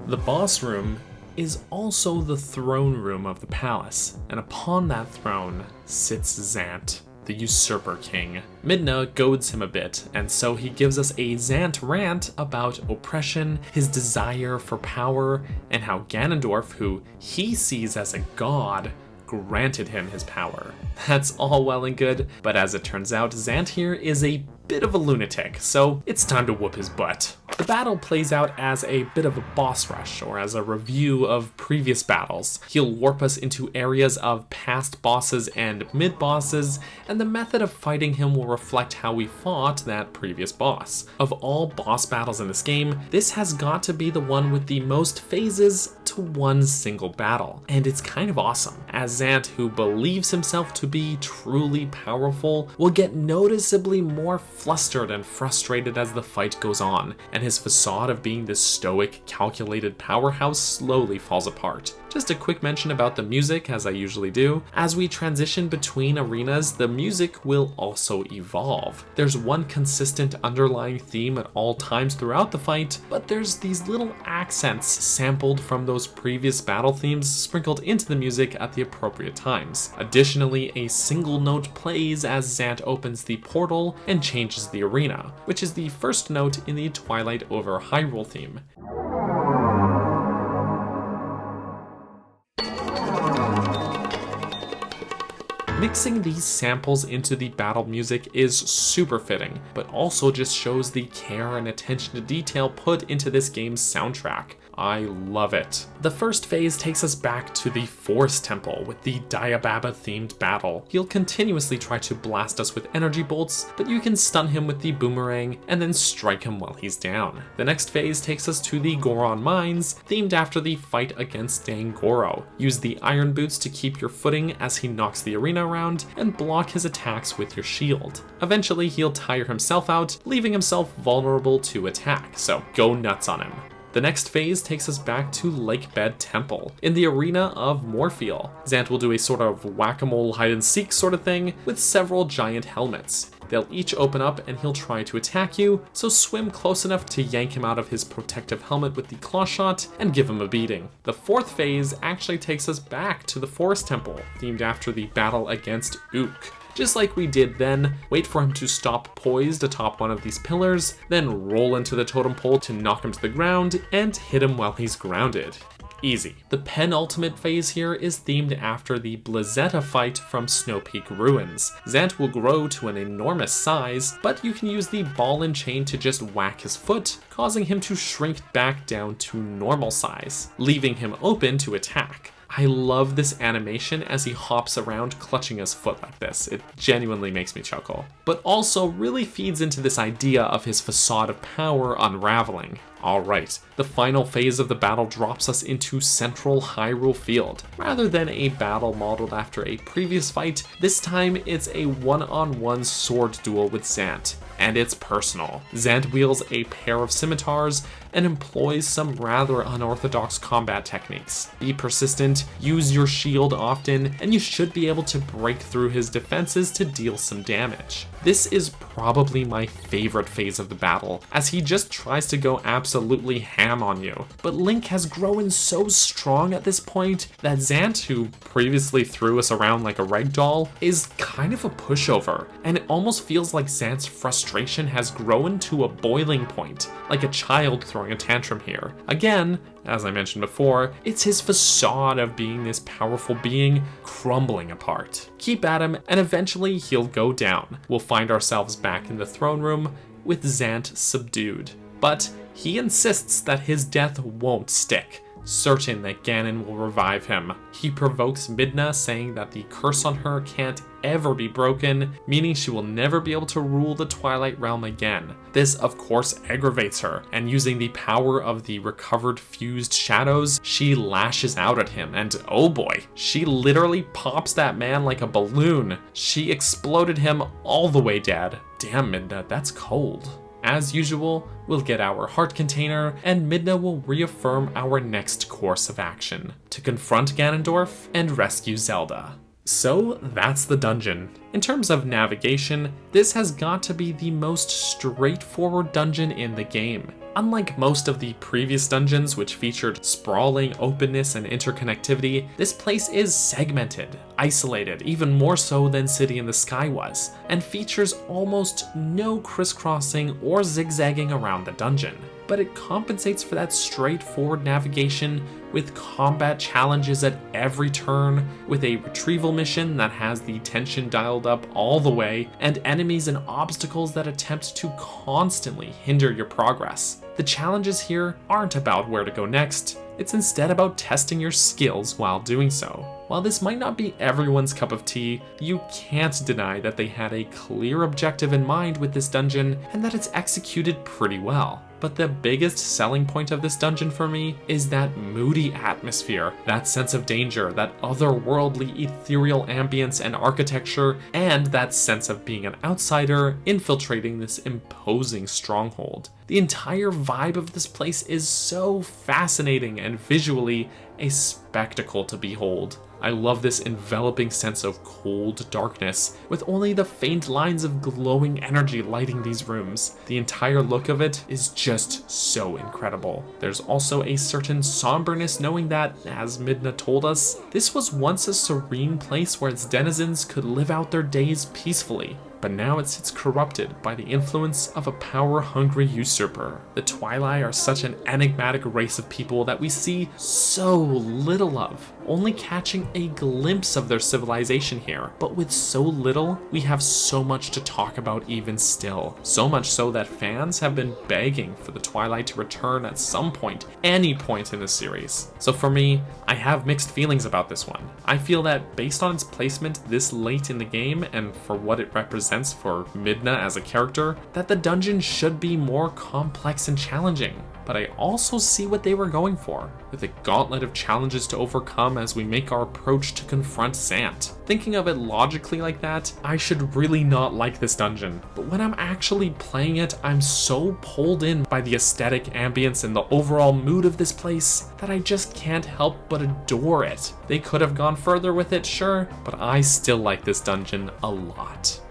The boss room is also the throne room of the palace, and upon that throne sits Zant, the Usurper King. Midna goads him a bit, and so he gives us a Zant rant about oppression, his desire for power, and how Ganondorf, who he sees as a god, granted him his power. That's all well and good, but as it turns out, Zant here is a bit of a lunatic, so it's time to whoop his butt. The battle plays out as a bit of a boss rush, or as a review of previous battles. He'll warp us into areas of past bosses and mid-bosses, and the method of fighting him will reflect how we fought that previous boss. Of all boss battles in this game, this has got to be the one with the most phases to one single battle, and it's kind of awesome, as Zant, who believes himself to be truly powerful, will get noticeably more flustered and frustrated as the fight goes on, and his facade of being this stoic, calculated powerhouse slowly falls apart. Just a quick mention about the music, as I usually do. As we transition between arenas, the music will also evolve. There's one consistent underlying theme at all times throughout the fight, but there's these little accents sampled from those previous battle themes sprinkled into the music at the appropriate times. Additionally, a single note plays as Zant opens the portal and changes the arena, which is the first note in the Twilight over Hyrule theme. Mixing these samples into the battle music is super fitting, but also just shows the care and attention to detail put into this game's soundtrack. I love it. The first phase takes us back to the Forest Temple with the Diababa themed battle. He'll continuously try to blast us with energy bolts, but you can stun him with the boomerang and then strike him while he's down. The next phase takes us to the Goron Mines, themed after the fight against Dangoro. Use the iron boots to keep your footing as he knocks the arena around and block his attacks with your shield. Eventually he'll tire himself out, leaving himself vulnerable to attack, so go nuts on him. The next phase takes us back to Lakebed Temple, in the arena of Morpheal. Zant will do a sort of whack-a-mole hide-and-seek sort of thing with several giant helmets. They'll each open up and he'll try to attack you, so swim close enough to yank him out of his protective helmet with the claw shot and give him a beating. The fourth phase actually takes us back to the Forest Temple, themed after the battle against Ook. Just like we did then, wait for him to stop poised atop one of these pillars, then roll into the totem pole to knock him to the ground and hit him while he's grounded. Easy. The penultimate phase here is themed after the Blizzetta fight from Snowpeak Ruins. Zant will grow to an enormous size, but you can use the ball and chain to just whack his foot, causing him to shrink back down to normal size, leaving him open to attack. I love this animation as he hops around clutching his foot like this. It genuinely makes me chuckle. But also really feeds into this idea of his facade of power unraveling. Alright, the final phase of the battle drops us into central Hyrule Field. Rather than a battle modeled after a previous fight, this time it's a one-on-one sword duel with Zant. And it's personal. Zant wields a pair of scimitars and employs some rather unorthodox combat techniques. Be persistent, use your shield often, and you should be able to break through his defenses to deal some damage. This is probably my favorite phase of the battle, as he just tries to go absolutely ham on you. But Link has grown so strong at this point that Zant, who previously threw us around like a ragdoll, is kind of a pushover, and it almost feels like Zant's frustration has grown to a boiling point, like a child throwing a tantrum here. Again, as I mentioned before, it's his facade of being this powerful being crumbling apart. Keep at him, and eventually he'll go down. We'll find ourselves back in the throne room with Zant subdued. But he insists that his death won't stick, certain that Ganon will revive him. He provokes Midna, saying that the curse on her can't ever be broken, meaning she will never be able to rule the Twilight Realm again. This, of course, aggravates her, and using the power of the recovered fused shadows, she lashes out at him, and oh boy, she literally pops that man like a balloon. She exploded him all the way dead. Damn, Midna, that's cold. As usual, we'll get our heart container, and Midna will reaffirm our next course of action, to confront Ganondorf and rescue Zelda. So that's the dungeon. In terms of navigation, this has got to be the most straightforward dungeon in the game. Unlike most of the previous dungeons, which featured sprawling openness and interconnectivity, this place is segmented, isolated, even more so than City in the Sky was, and features almost no crisscrossing or zigzagging around the dungeon. But it compensates for that straightforward navigation with combat challenges at every turn, with a retrieval mission that has the tension dialed up all the way, and enemies and obstacles that attempt to constantly hinder your progress. The challenges here aren't about where to go next, it's instead about testing your skills while doing so. While this might not be everyone's cup of tea, you can't deny that they had a clear objective in mind with this dungeon and that it's executed pretty well. But the biggest selling point of this dungeon for me is that moody atmosphere, that sense of danger, that otherworldly ethereal ambience and architecture, and that sense of being an outsider infiltrating this imposing stronghold. The entire vibe of this place is so fascinating and visually a spectacle to behold. I love this enveloping sense of cold darkness, with only the faint lines of glowing energy lighting these rooms. The entire look of it is just so incredible. There's also a certain somberness knowing that, as Midna told us, this was once a serene place where its denizens could live out their days peacefully. But now it sits corrupted by the influence of a power-hungry usurper. The Twilight are such an enigmatic race of people that we see so little of, only catching a glimpse of their civilization here. But with so little, we have so much to talk about even still. So much so that fans have been begging for the Twilight to return at some point, any point in the series. So for me, I have mixed feelings about this one. I feel that based on its placement this late in the game and for what it represents for Midna as a character, that the dungeon should be more complex and challenging. But I also see what they were going for, with a gauntlet of challenges to overcome as we make our approach to confront Sant. Thinking of it logically like that, I should really not like this dungeon, but when I'm actually playing it, I'm so pulled in by the aesthetic ambience and the overall mood of this place that I just can't help but adore it. They could have gone further with it, sure, but I still like this dungeon a lot.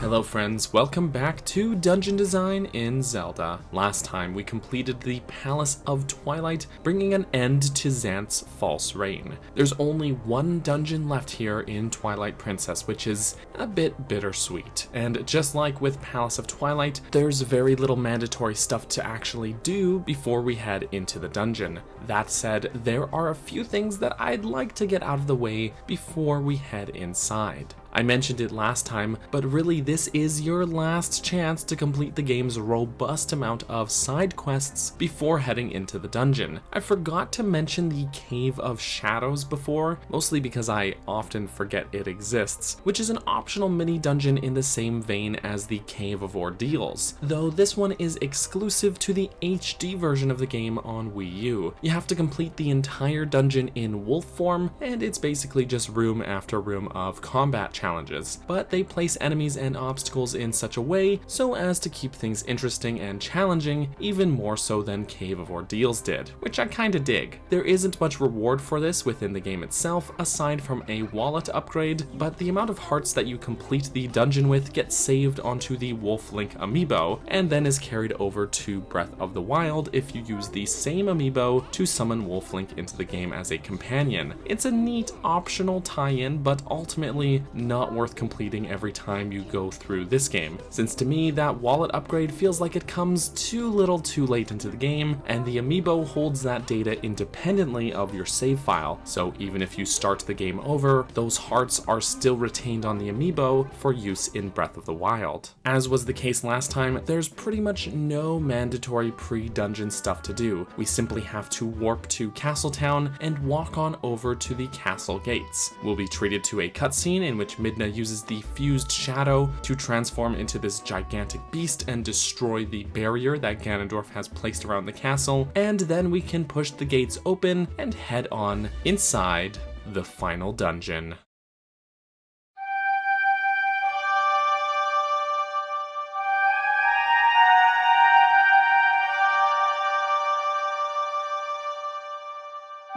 Hello friends, welcome back to Dungeon Design in Zelda. Last time we completed the Palace of Twilight, bringing an end to Zant's false reign. There's only one dungeon left here in Twilight Princess, which is a bit bittersweet. And just like with Palace of Twilight, there's very little mandatory stuff to actually do before we head into the dungeon. That said, there are a few things that I'd like to get out of the way before we head inside. I mentioned it last time, but really this is your last chance to complete the game's robust amount of side quests before heading into the dungeon. I forgot to mention the Cave of Shadows before, mostly because I often forget it exists, which is an optional mini dungeon in the same vein as the Cave of Ordeals, though this one is exclusive to the HD version of the game on Wii U. You have to complete the entire dungeon in wolf form, and it's basically just room after room of combat challenges, but they place enemies and obstacles in such a way so as to keep things interesting and challenging, even more so than Cave of Ordeals did, which I kinda dig. There isn't much reward for this within the game itself, aside from a wallet upgrade, but the amount of hearts that you complete the dungeon with gets saved onto the Wolf Link amiibo, and then is carried over to Breath of the Wild if you use the same amiibo to summon Wolf Link into the game as a companion. It's a neat optional tie-in, but ultimately not worth completing every time you go through this game, since to me that wallet upgrade feels like it comes too little too late into the game, and the amiibo holds that data independently of your save file, so even if you start the game over, those hearts are still retained on the amiibo for use in Breath of the Wild. As was the case last time, there's pretty much no mandatory pre-dungeon stuff to do. We simply have to warp to Castletown and walk on over to the castle gates. We'll be treated to a cutscene in which Midna uses the fused shadow to transform into this gigantic beast and destroy the barrier that Ganondorf has placed around the castle, and then we can push the gates open and head on inside the final dungeon.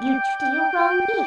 Enjoyyyy.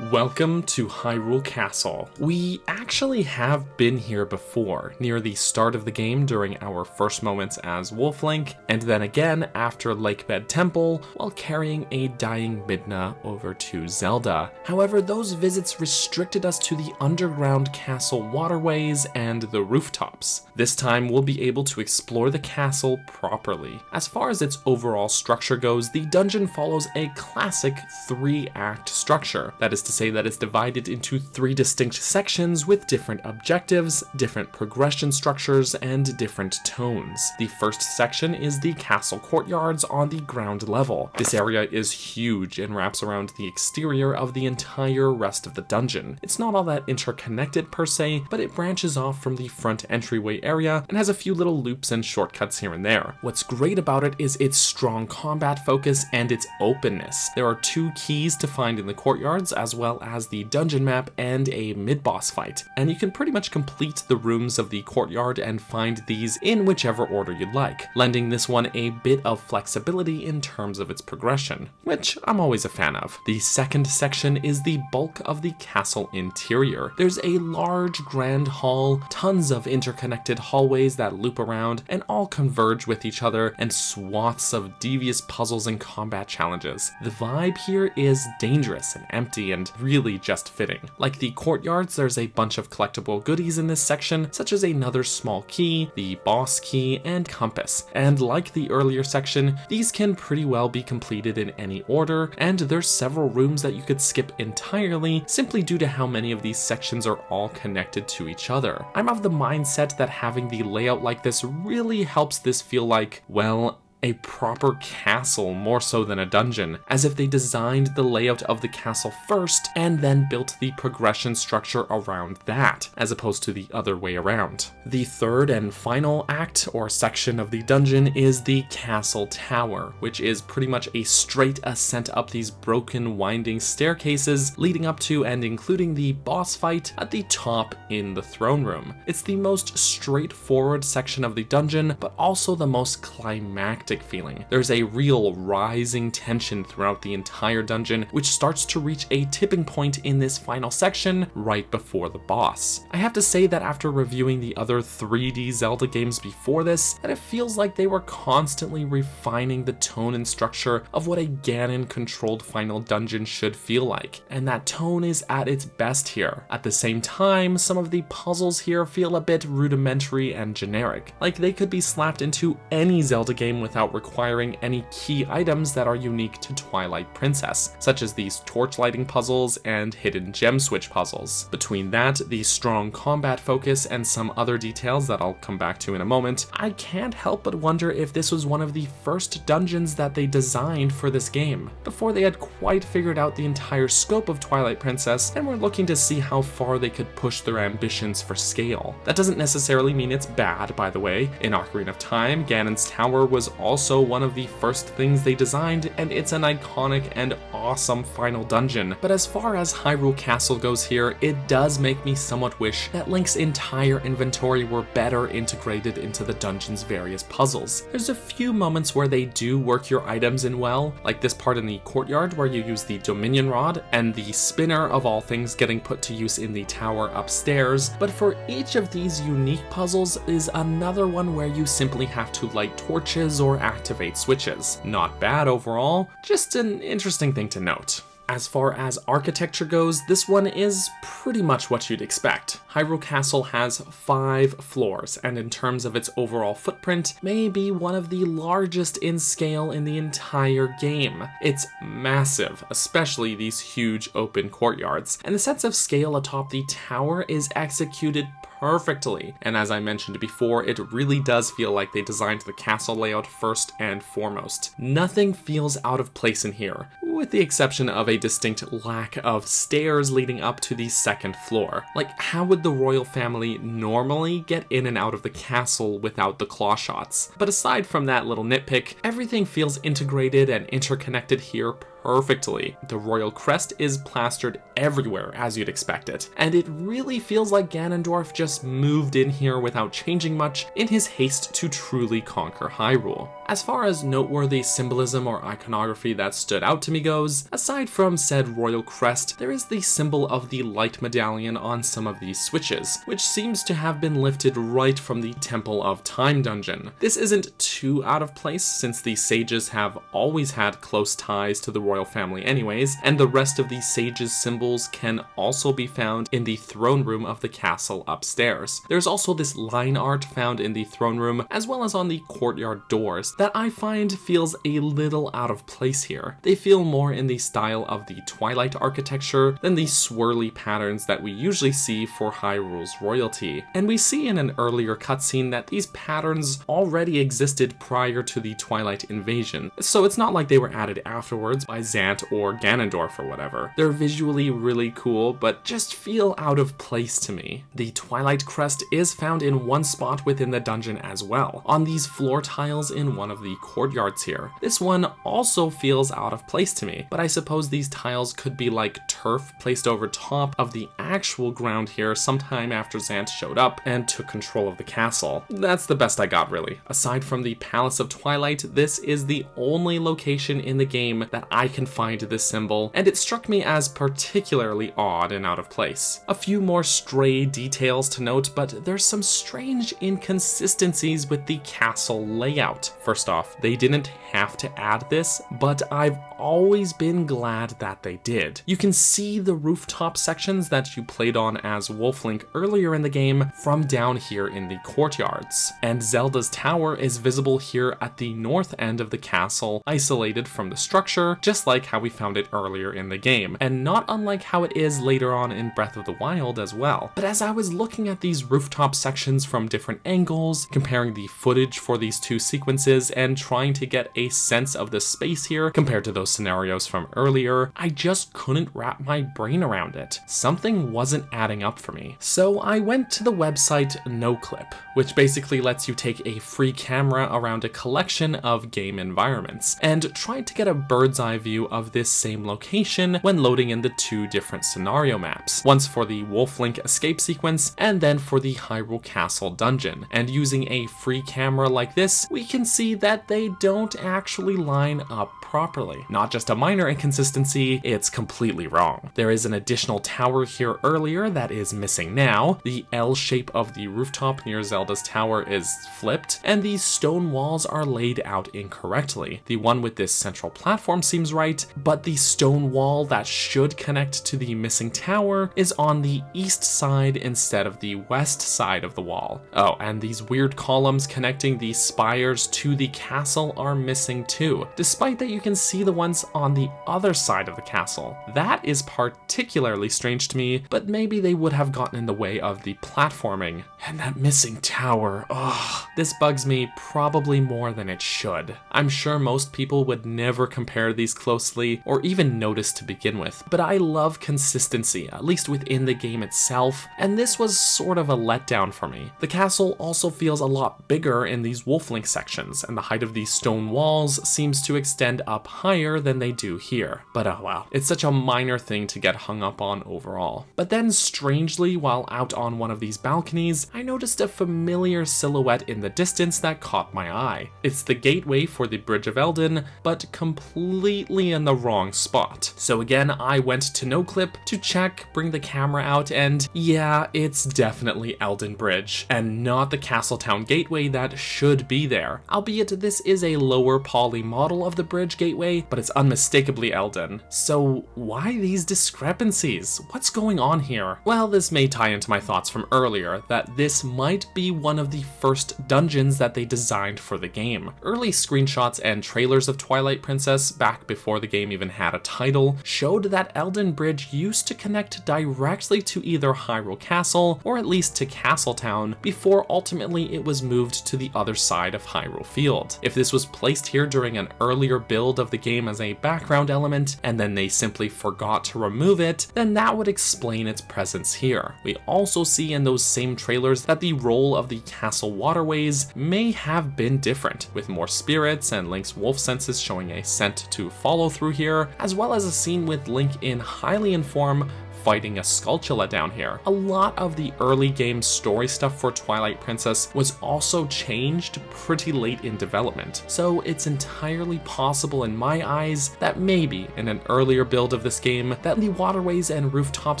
Welcome to Hyrule Castle. We actually have been here before, near the start of the game during our first moments as Wolf Link, and then again after Lakebed Temple while carrying a dying Midna over to Zelda. However, those visits restricted us to the underground castle waterways and the rooftops. This time we'll be able to explore the castle properly. As far as its overall structure goes, the dungeon follows a classic 3-act structure. That is to say that it's divided into 3 distinct sections with different objectives, different progression structures, and different tones. The first section is the castle courtyards on the ground level. This area is huge and wraps around the exterior of the entire rest of the dungeon. It's not all that interconnected per se, but it branches off from the front entryway area and has a few little loops and shortcuts here and there. What's great about it is its strong combat focus and its openness. There are 2 keys to find in the courtyards, as well as the dungeon map and a mid-boss fight, and you can pretty much complete the rooms of the courtyard and find these in whichever order you'd like, lending this one a bit of flexibility in terms of its progression, which I'm always a fan of. The second section is the bulk of the castle interior. There's a large grand hall, tons of interconnected hallways that loop around and all converge with each other, and swaths of devious puzzles and combat challenges. The vibe here is dangerous and empty and really just fitting. Like the courtyards, there's a bunch of collectible goodies in this section, such as another small key, the boss key, and compass. And like the earlier section, these can pretty well be completed in any order, and there's several rooms that you could skip entirely simply due to how many of these sections are all connected to each other. I'm of the mindset that having the layout like this really helps this feel like, well, a proper castle more so than a dungeon, as if they designed the layout of the castle first and then built the progression structure around that, as opposed to the other way around. The third and final act or section of the dungeon is the castle tower, which is pretty much a straight ascent up these broken winding staircases leading up to and including the boss fight at the top in the throne room. It's the most straightforward section of the dungeon, but also the most climactic feeling. There's a real rising tension throughout the entire dungeon, which starts to reach a tipping point in this final section right before the boss. I have to say that after reviewing the other 3D Zelda games before this, that it feels like they were constantly refining the tone and structure of what a Ganon-controlled final dungeon should feel like, and that tone is at its best here. At the same time, some of the puzzles here feel a bit rudimentary and generic, like they could be slapped into any Zelda game without requiring any key items that are unique to Twilight Princess, such as these torch lighting puzzles and hidden gem switch puzzles. Between that, the strong combat focus, and some other details that I'll come back to in a moment, I can't help but wonder if this was one of the first dungeons that they designed for this game, before they had quite figured out the entire scope of Twilight Princess and were looking to see how far they could push their ambitions for scale. That doesn't necessarily mean it's bad, by the way. In Ocarina of Time, Ganon's Tower was also one of the first things they designed, and it's an iconic and awesome final dungeon. But as far as Hyrule Castle goes here, it does make me somewhat wish that Link's entire inventory were better integrated into the dungeon's various puzzles. There's a few moments where they do work your items in well, like this part in the courtyard where you use the Dominion Rod, and the spinner of all things getting put to use in the tower upstairs, but for each of these unique puzzles is another one where you simply have to light torches or activate switches. Not bad overall, just an interesting thing to note. As far as architecture goes, this one is pretty much what you'd expect. Hyrule Castle has 5 floors, and in terms of its overall footprint, may be one of the largest in scale in the entire game. It's massive, especially these huge open courtyards, and the sense of scale atop the tower is executed perfectly, and as I mentioned before, it really does feel like they designed the castle layout first and foremost. Nothing feels out of place in here, with the exception of a distinct lack of stairs leading up to the second floor. Like, how would the royal family normally get in and out of the castle without the claw shots? But aside from that little nitpick, everything feels integrated and interconnected here perfectly. The royal crest is plastered everywhere as you'd expect it, and it really feels like Ganondorf just moved in here without changing much in his haste to truly conquer Hyrule. As far as noteworthy symbolism or iconography that stood out to me goes, aside from said royal crest, there is the symbol of the light medallion on some of these switches, which seems to have been lifted right from the Temple of Time dungeon. This isn't too out of place since the sages have always had close ties to the royal family anyways, and the rest of the sages' symbols can also be found in the throne room of the castle upstairs. There's also this line art found in the throne room as well as on the courtyard doors that I find feels a little out of place here. They feel more in the style of the Twilight architecture than the swirly patterns that we usually see for Hyrule's royalty. And we see in an earlier cutscene that these patterns already existed prior to the Twilight invasion, so it's not like they were added afterwards by Zant or Ganondorf or whatever. They're visually really cool, but just feel out of place to me. The Twilight crest is found in one spot within the dungeon as well, on these floor tiles in one of the courtyards here. This one also feels out of place to me, but I suppose these tiles could be like turf placed over top of the actual ground here sometime after Zant showed up and took control of the castle. That's the best I got, really. Aside from the Palace of Twilight, this is the only location in the game that I can find this symbol, and it struck me as particularly odd and out of place. A few more stray details to note, but there's some strange inconsistencies with the castle layout. First off, they didn't have to add this, but I've always been glad that they did. You can see the rooftop sections that you played on as Wolflink earlier in the game from down here in the courtyards, and Zelda's tower is visible here at the north end of the castle, isolated from the structure, just like how we found it earlier in the game, and not unlike how it is later on in Breath of the Wild as well. But as I was looking at these rooftop sections from different angles, comparing the footage for these two sequences and trying to get a sense of the space here compared to those scenarios from earlier, I just couldn't wrap my brain around it. Something wasn't adding up for me. So I went to the website NoClip, which basically lets you take a free camera around a collection of game environments, and tried to get a bird's eye view of this same location when loading in the two different scenario maps, once for the Wolflink escape sequence and then for the Hyrule Castle dungeon. And using a free camera like this, we can see that they don't actually line up properly. Not just a minor inconsistency, it's completely wrong. There is an additional tower here earlier that is missing now, the L shape of the rooftop near Zelda's tower is flipped, and these stone walls are laid out incorrectly. The one with this central platform seems right, but the stone wall that should connect to the missing tower is on the east side instead of the west side of the wall. Oh, and these weird columns connecting the spires to the castle are missing too, despite that you can see the ones on the other side of the castle. That is particularly strange to me, but maybe they would have gotten in the way of the platforming. And that missing tower, ugh. This bugs me probably more than it should. I'm sure most people would never compare these closely or even notice to begin with, but I love consistency, at least within the game itself, and this was sort of a letdown for me. The castle also feels a lot bigger in these Wolflink sections, and the height of these stone walls seems to extend up higher than they do here. But oh well, it's such a minor thing to get hung up on overall. But then strangely, while out on one of these balconies, I noticed a familiar silhouette in the distance that caught my eye. It's the gateway for the Bridge of Eldin, but completely in the wrong spot. So again, I went to NoClip to check, bring the camera out, and yeah, it's definitely Eldin Bridge, and not the Castletown gateway that should be there. Albeit this is a lower poly model of the bridge gateway, but it's unmistakably Eldin. So why these discrepancies? What's going on here? Well, this may tie into my thoughts from earlier, that this might be one of the first dungeons that they designed for the game. Early screenshots and trailers of Twilight Princess, back before the game even had a title, showed that Eldin Bridge used to connect directly to either Hyrule Castle or at least to Castletown before ultimately it was moved to the other side of Hyrule Field. If this was placed here during an earlier build of the game as a background element and then they simply forgot to remove it, then that would explain its presence here. We also see in those same trailers that the role of the castle waterways may have been different, with more spirits and Link's wolf senses showing a scent to follow through here, as well as a scene with Link in Hylian form fighting a Skulltula down here. A lot of the early game story stuff for Twilight Princess was also changed pretty late in development, so it's entirely possible in my eyes that maybe in an earlier build of this game that the waterways and rooftop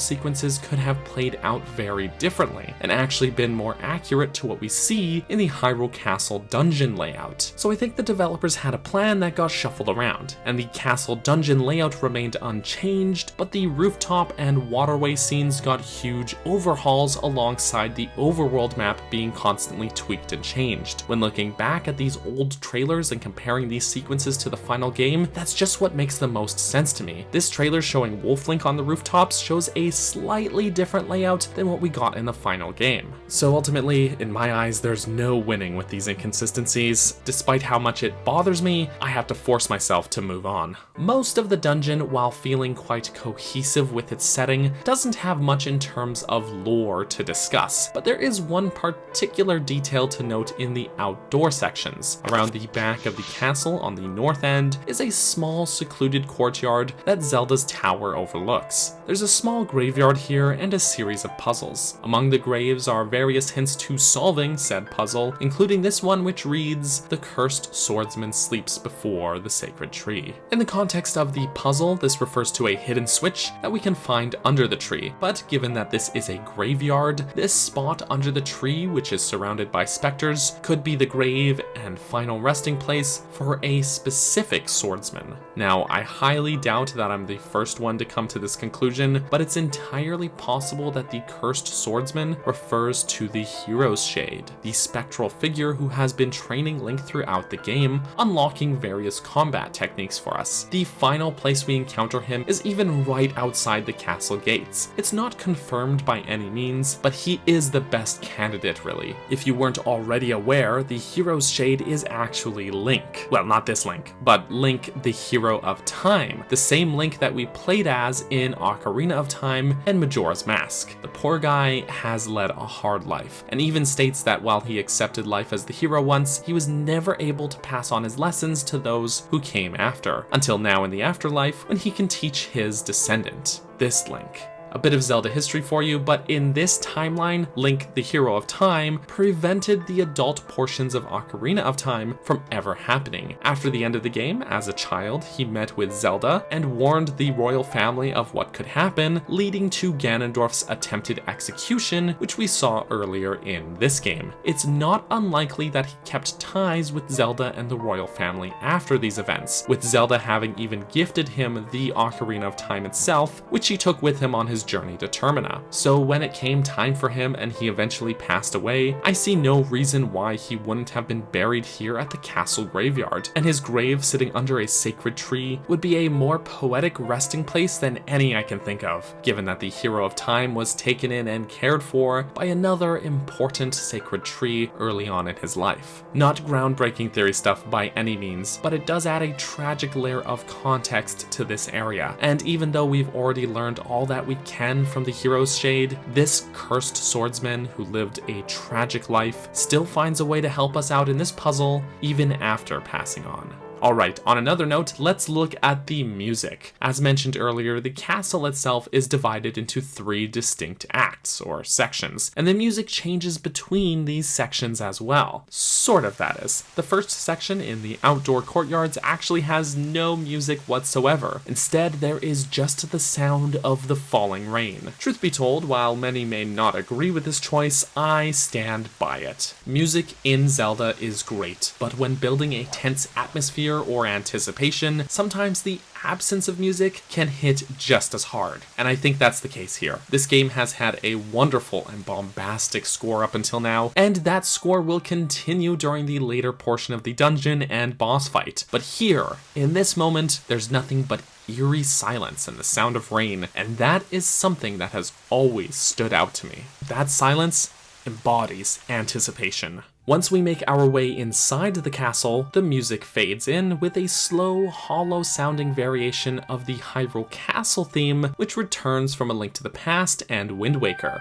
sequences could have played out very differently and actually been more accurate to what we see in the Hyrule Castle dungeon layout. So I think the developers had a plan that got shuffled around, and the castle dungeon layout remained unchanged, but the rooftop and waterway scenes got huge overhauls alongside the overworld map being constantly tweaked and changed. When looking back at these old trailers and comparing these sequences to the final game, that's just what makes the most sense to me. This trailer showing Wolflink on the rooftops shows a slightly different layout than what we got in the final game. So ultimately, in my eyes, there's no winning with these inconsistencies. Despite how much it bothers me, I have to force myself to move on. Most of the dungeon, while feeling quite cohesive with its setting, doesn't have much in terms of lore to discuss, but there is one particular detail to note in the outdoor sections. Around the back of the castle on the north end is a small secluded courtyard that Zelda's tower overlooks. There's a small graveyard here and a series of puzzles. Among the graves are various hints to solving said puzzle, including this one which reads, "The cursed swordsman sleeps before the sacred tree." In the context of the puzzle, this refers to a hidden switch that we can find under the tree, but given that this is a graveyard, this spot under the tree, which is surrounded by specters, could be the grave and final resting place for a specific swordsman. Now, I highly doubt that I'm the first one to come to this conclusion, but it's entirely possible that the cursed swordsman refers to the Hero's Shade, the spectral figure who has been training Link throughout the game, unlocking various combat techniques for us. The final place we encounter him is even right outside the castle gates. It's not confirmed by any means, but he is the best candidate really. If you weren't already aware, the Hero's Shade is actually Link. Well, not this Link, but Link, the Hero of Time, the same Link that we played as in Ocarina of Time and Majora's Mask. The poor guy has led a hard life, and even states that while he accepted life as the hero once, he was never able to pass on his lessons to those who came after, until now in the afterlife when he can teach his descendant, this Link. A bit of Zelda history for you, but in this timeline, Link, the Hero of Time, prevented the adult portions of Ocarina of Time from ever happening. After the end of the game, as a child, he met with Zelda and warned the royal family of what could happen, leading to Ganondorf's attempted execution, which we saw earlier in this game. It's not unlikely that he kept ties with Zelda and the royal family after these events, with Zelda having even gifted him the Ocarina of Time itself, which he took with him on his journey to Termina. So when it came time for him and he eventually passed away, I see no reason why he wouldn't have been buried here at the castle graveyard, and his grave sitting under a sacred tree would be a more poetic resting place than any I can think of, given that the Hero of Time was taken in and cared for by another important sacred tree early on in his life. Not groundbreaking theory stuff by any means, but it does add a tragic layer of context to this area, and even though we've already learned all that we can from the Hero's Shade, this cursed swordsman who lived a tragic life still finds a way to help us out in this puzzle even after passing on. Alright, on another note, let's look at the music. As mentioned earlier, the castle itself is divided into 3 distinct acts, or sections, and the music changes between these sections as well. Sort of, that is. The first section in the outdoor courtyards actually has no music whatsoever. Instead, there is just the sound of the falling rain. Truth be told, while many may not agree with this choice, I stand by it. Music in Zelda is great, but when building a tense atmosphere or anticipation, sometimes the absence of music can hit just as hard, and I think that's the case here. This game has had a wonderful and bombastic score up until now, and that score will continue during the later portion of the dungeon and boss fight. But here, in this moment, there's nothing but eerie silence and the sound of rain, and that is something that has always stood out to me. That silence embodies anticipation. Once we make our way inside the castle, the music fades in with a slow, hollow-sounding variation of the Hyrule Castle theme, which returns from A Link to the Past and Wind Waker.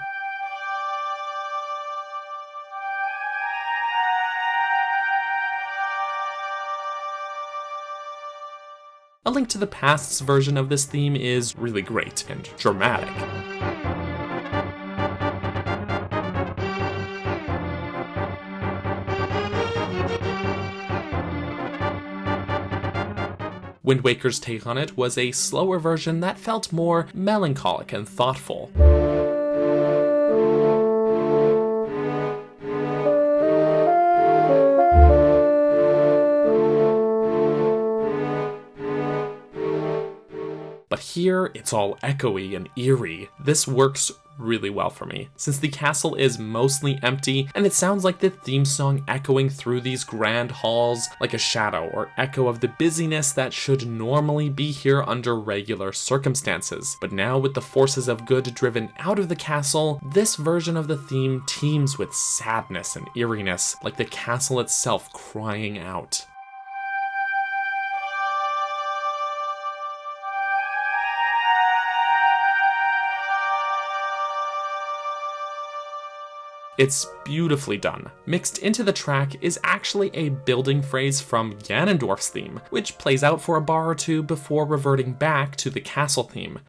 A Link to the Past's version of this theme is really great and dramatic. Wind Waker's take on it was a slower version that felt more melancholic and thoughtful. But here, it's all echoey and eerie. This works really well for me, since the castle is mostly empty and it sounds like the theme song echoing through these grand halls like a shadow or echo of the busyness that should normally be here under regular circumstances. But now with the forces of good driven out of the castle, this version of the theme teems with sadness and eeriness, like the castle itself crying out. It's beautifully done. Mixed into the track is actually a building phrase from Ganondorf's theme, which plays out for a bar or two before reverting back to the castle theme.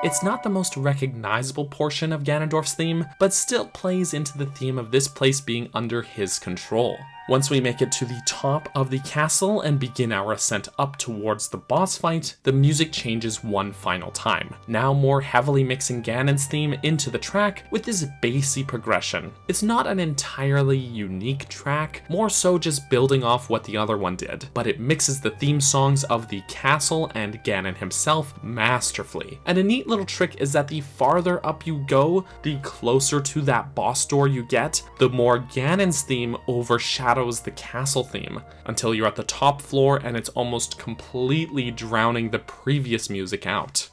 It's not the most recognizable portion of Ganondorf's theme, but still plays into the theme of this place being under his control. Once we make it to the top of the castle and begin our ascent up towards the boss fight, the music changes one final time, now more heavily mixing Ganon's theme into the track with this bassy progression. It's not an entirely unique track, more so just building off what the other one did, but it mixes the theme songs of the castle and Ganon himself masterfully. And a neat little trick is that the farther up you go, the closer to that boss door you get, the more Ganon's theme overshadows the castle theme, until you're at the top floor and it's almost completely drowning the previous music out.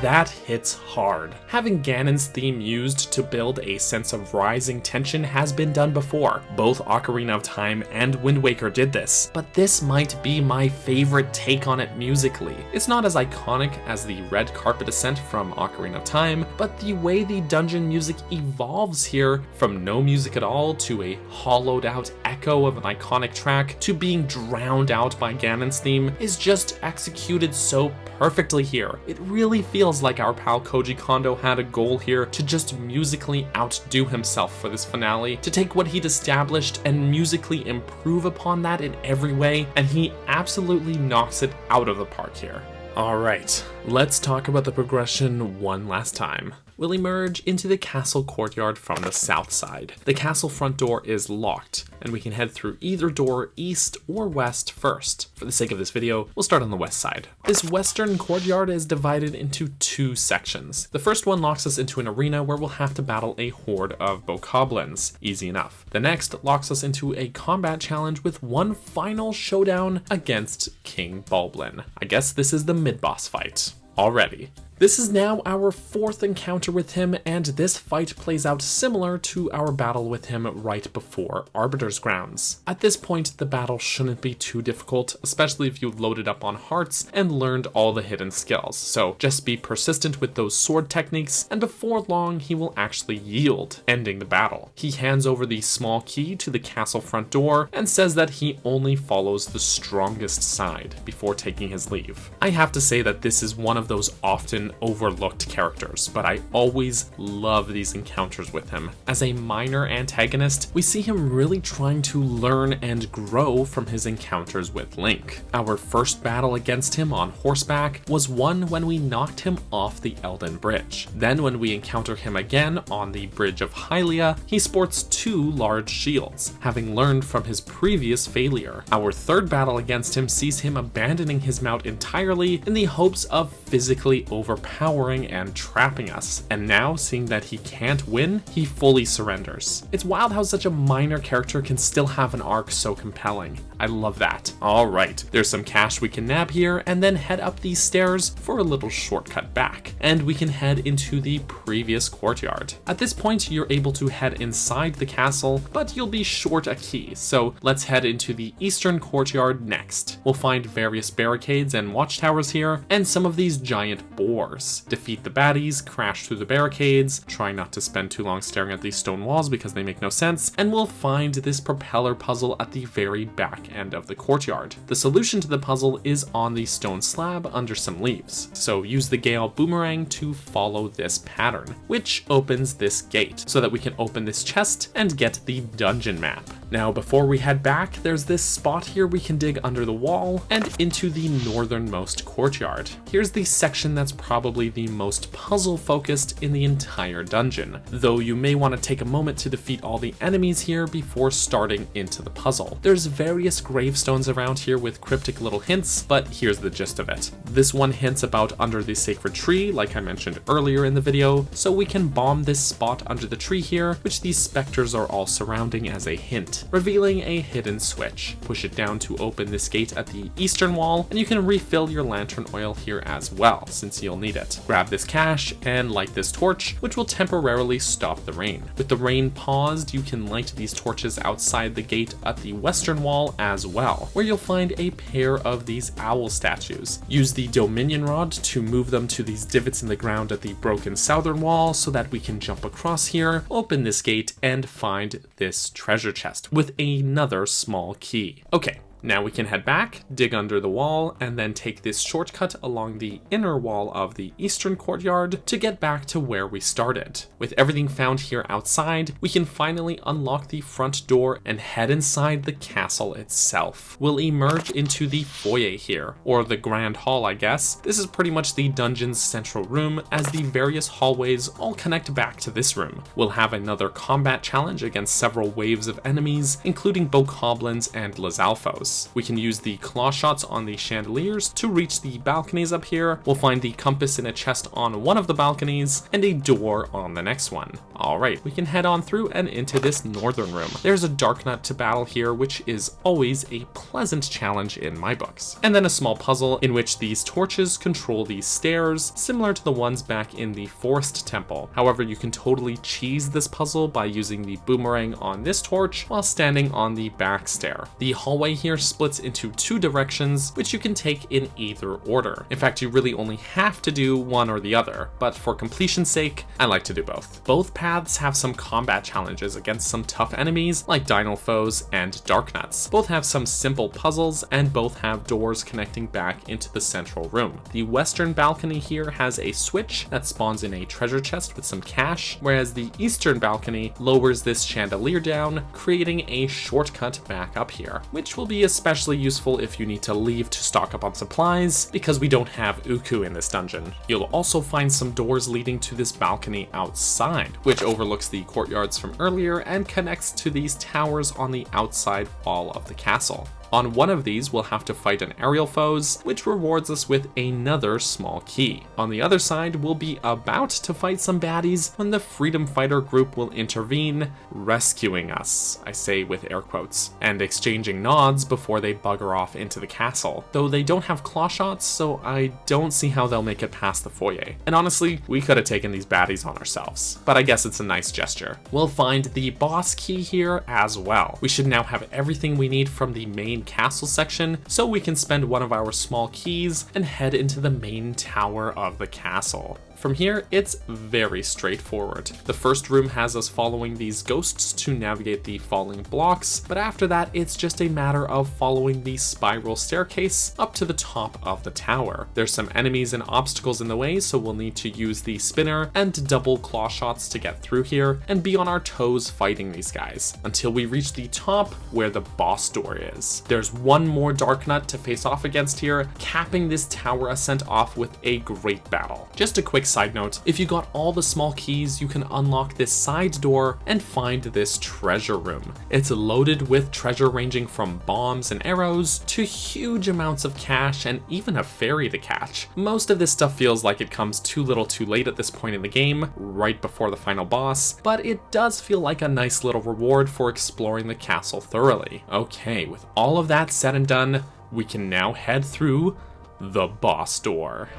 That hits hard. Having Ganon's theme used to build a sense of rising tension has been done before. Both Ocarina of Time and Wind Waker did this, but this might be my favorite take on it musically. It's not as iconic as the red carpet ascent from Ocarina of Time, but the way the dungeon music evolves here, from no music at all to a hollowed out echo of an iconic track to being drowned out by Ganon's theme, is just executed so perfectly here. It really feels like our pal Koji Kondo had a goal here to just musically outdo himself for this finale, to take what he'd established and musically improve upon that in every way, and he absolutely knocks it out of the park here. Alright, let's talk about the progression one last time. We'll emerge into the castle courtyard from the south side. The castle front door is locked, and we can head through either door, east or west first. For the sake of this video, we'll start on the west side. This western courtyard is divided into two sections. The first one locks us into an arena where we'll have to battle a horde of bokoblins. Easy enough. The next locks us into a combat challenge with one final showdown against King Bulblin. I guess this is the mid-boss fight. Already. This is now our fourth encounter with him, and this fight plays out similar to our battle with him right before Arbiter's grounds. At this point, the battle shouldn't be too difficult, especially if you've loaded up on hearts and learned all the hidden skills, so just be persistent with those sword techniques, and before long he will actually yield, ending the battle. He hands over the small key to the castle front door and says that he only follows the strongest side before taking his leave. I have to say that this is one of those often often overlooked characters, but I always love these encounters with him. As a minor antagonist, we see him really trying to learn and grow from his encounters with Link. Our first battle against him on horseback was won when we knocked him off the Elden Bridge. Then when we encounter him again on the Bridge of Hylia, he sports 2 large shields, having learned from his previous failure. Our third battle against him sees him abandoning his mount entirely in the hopes of physically overpowering and trapping us, and now seeing that he can't win, he fully surrenders. It's wild how such a minor character can still have an arc so compelling. I love that. Alright, there's some cash we can nab here, and then head up these stairs for a little shortcut back, and we can head into the previous courtyard. At this point, you're able to head inside the castle, but you'll be short a key, so let's head into the eastern courtyard next. We'll find various barricades and watchtowers here, and some of these giant boars. Defeat the baddies, crash through the barricades, try not to spend too long staring at these stone walls because they make no sense, and we'll find this propeller puzzle at the very back end of the courtyard. The solution to the puzzle is on the stone slab under some leaves, so use the Gale boomerang to follow this pattern, which opens this gate, so that we can open this chest and get the dungeon map. Now before we head back, there's this spot here we can dig under the wall and into the northernmost courtyard. Here's the section that's probably the most puzzle focused in the entire dungeon, though you may want to take a moment to defeat all the enemies here before starting into the puzzle. There's various gravestones around here with cryptic little hints, but here's the gist of it. This one hints about under the sacred tree, like I mentioned earlier in the video, so we can bomb this spot under the tree here, which these specters are all surrounding as a hint, revealing a hidden switch. Push it down to open this gate at the eastern wall, and you can refill your lantern oil here as well, since you'll need it. Grab this cash and light this torch, which will temporarily stop the rain. With the rain paused, you can light these torches outside the gate at the western wall as well, where you'll find a pair of these owl statues. Use the Dominion Rod to move them to these divots in the ground at the broken southern wall so that we can jump across here, open this gate, and find this treasure chest with another small key. Okay. Now we can head back, dig under the wall, and then take this shortcut along the inner wall of the eastern courtyard to get back to where we started. With everything found here outside, we can finally unlock the front door and head inside the castle itself. We'll emerge into the foyer here, or the grand hall I guess. This is pretty much the dungeon's central room, as the various hallways all connect back to this room. We'll have another combat challenge against several waves of enemies, including bokoblins and Lizalfos. We can use the claw shots on the chandeliers to reach the balconies up here. We'll find the compass in a chest on one of the balconies and a door on the next one. Alright, we can head on through and into this northern room. There's a dark nut to battle here, which is always a pleasant challenge in my books. And then a small puzzle in which these torches control these stairs, similar to the ones back in the Forest Temple. However, you can totally cheese this puzzle by using the boomerang on this torch while standing on the back stair. The hallway here splits into 2 directions, which you can take in either order. In fact, you really only have to do one or the other, but for completion's sake, I like to do both. Both paths have some combat challenges against some tough enemies like Dino Foes and Darknuts. Both have some simple puzzles, and both have doors connecting back into the central room. The western balcony here has a switch that spawns in a treasure chest with some cash, whereas the eastern balcony lowers this chandelier down, creating a shortcut back up here, which will be especially useful if you need to leave to stock up on supplies, because we don't have Uku in this dungeon. You'll also find some doors leading to this balcony outside, which overlooks the courtyards from earlier and connects to these towers on the outside wall of the castle. On one of these, we'll have to fight an aerial foes, which rewards us with another small key. On the other side, we'll be about to fight some baddies when the Freedom Fighter group will intervene, rescuing us, I say with air quotes, and exchanging nods before they bugger off into the castle. Though they don't have claw shots, so I don't see how they'll make it past the foyer. And honestly, we could have taken these baddies on ourselves, but I guess it's a nice gesture. We'll find the boss key here as well. We should now have everything we need from the main castle section, so we can spend one of our small keys and head into the main tower of the castle. From here, it's very straightforward. The first room has us following these ghosts to navigate the falling blocks, but after that, it's just a matter of following the spiral staircase up to the top of the tower. There's some enemies and obstacles in the way, so we'll need to use the spinner and double claw shots to get through here and be on our toes fighting these guys until we reach the top where the boss door is. There's one more dark nut to face off against here, capping this tower ascent off with a great battle. Just a quick side note, if you got all the small keys, you can unlock this side door and find this treasure room. It's loaded with treasure ranging from bombs and arrows to huge amounts of cash and even a fairy to catch. Most of this stuff feels like it comes too little too late at this point in the game, right before the final boss, but it does feel like a nice little reward for exploring the castle thoroughly. Okay, with all of that said and done, we can now head through the boss door.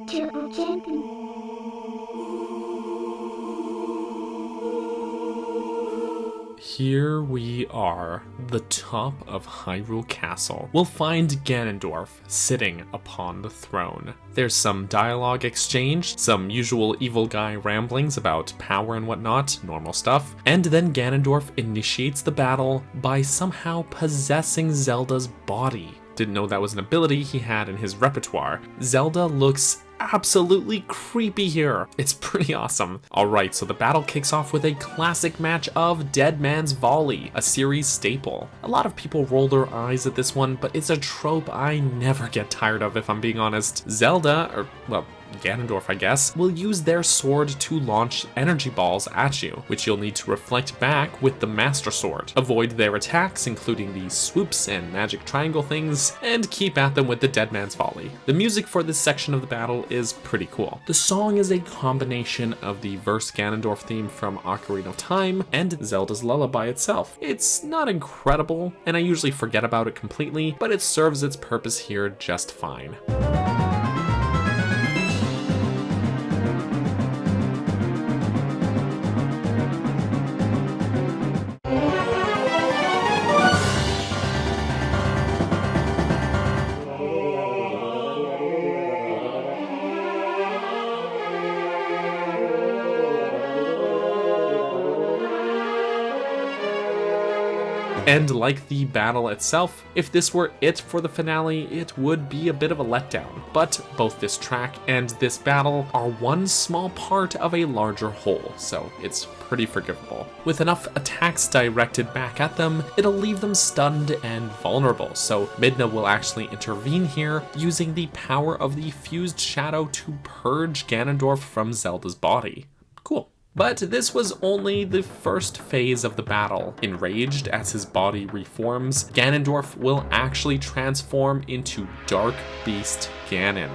Triple champion. Here we are, the top of Hyrule Castle. We'll find Ganondorf sitting upon the throne. There's some dialogue exchanged, some usual evil guy ramblings about power and whatnot, normal stuff, and then Ganondorf initiates the battle by somehow possessing Zelda's body. Didn't know that was an ability he had in his repertoire. Zelda looks absolutely creepy here. It's pretty awesome. Alright, so the battle kicks off with a classic match of Dead Man's Volley, a series staple. A lot of people roll their eyes at this one, but it's a trope I never get tired of if I'm being honest. Zelda, or well, Ganondorf I guess, will use their sword to launch energy balls at you, which you'll need to reflect back with the Master Sword. Avoid their attacks, including the swoops and magic triangle things, and keep at them with the Dead Man's Volley. The music for this section of the battle is pretty cool. The song is a combination of the verse Ganondorf theme from Ocarina of Time and Zelda's lullaby itself. It's not incredible, and I usually forget about it completely, but it serves its purpose here just fine. And like the battle itself, if this were it for the finale, it would be a bit of a letdown. But both this track and this battle are one small part of a larger whole, so it's pretty forgivable. With enough attacks directed back at them, it'll leave them stunned and vulnerable, so Midna will actually intervene here, using the power of the fused shadow to purge Ganondorf from Zelda's body. Cool. But this was only the first phase of the battle. Enraged as his body reforms, Ganondorf will actually transform into Dark Beast Ganon.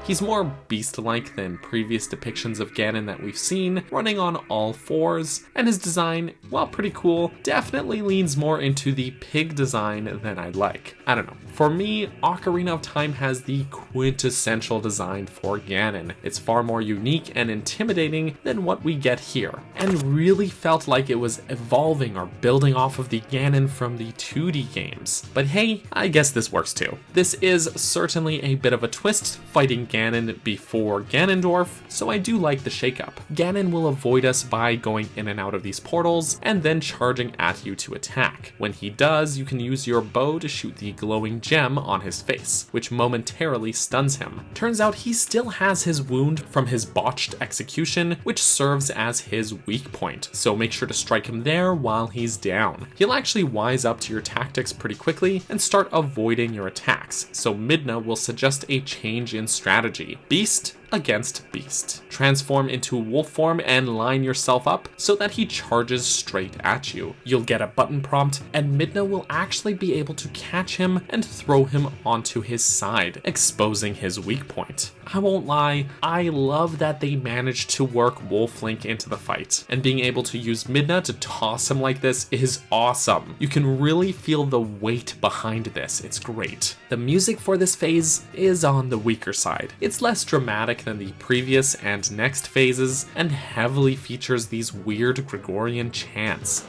He's more beast-like than previous depictions of Ganon that we've seen, running on all fours, and his design, while pretty cool, definitely leans more into the pig design than I like. I don't know. For me, Ocarina of Time has the quintessential design for Ganon. It's far more unique and intimidating than what we get here, and really felt like it was evolving or building off of the Ganon from the 2D games. But hey, I guess this works too. This is certainly a bit of a twist, fighting Ganon before Ganondorf, so I do like the shakeup. Ganon will avoid us by going in and out of these portals, and then charging at you to attack. When he does, you can use your bow to shoot the glowing gem on his face, which momentarily stuns him. Turns out he still has his wound from his botched execution, which serves as his weak point, so make sure to strike him there while he's down. He'll actually wise up to your tactics pretty quickly and start avoiding your attacks, so Midna will suggest a change in strategy. Beast against beast. Transform into wolf form and line yourself up so that he charges straight at you. You'll get a button prompt, and Midna will actually be able to catch him and throw him onto his side, exposing his weak point. I won't lie, I love that they managed to work Wolf Link into the fight, and being able to use Midna to toss him like this is awesome. You can really feel the weight behind this, it's great. The music for this phase is on the weaker side. It's less dramatic than the previous and next phases, and heavily features these weird Gregorian chants.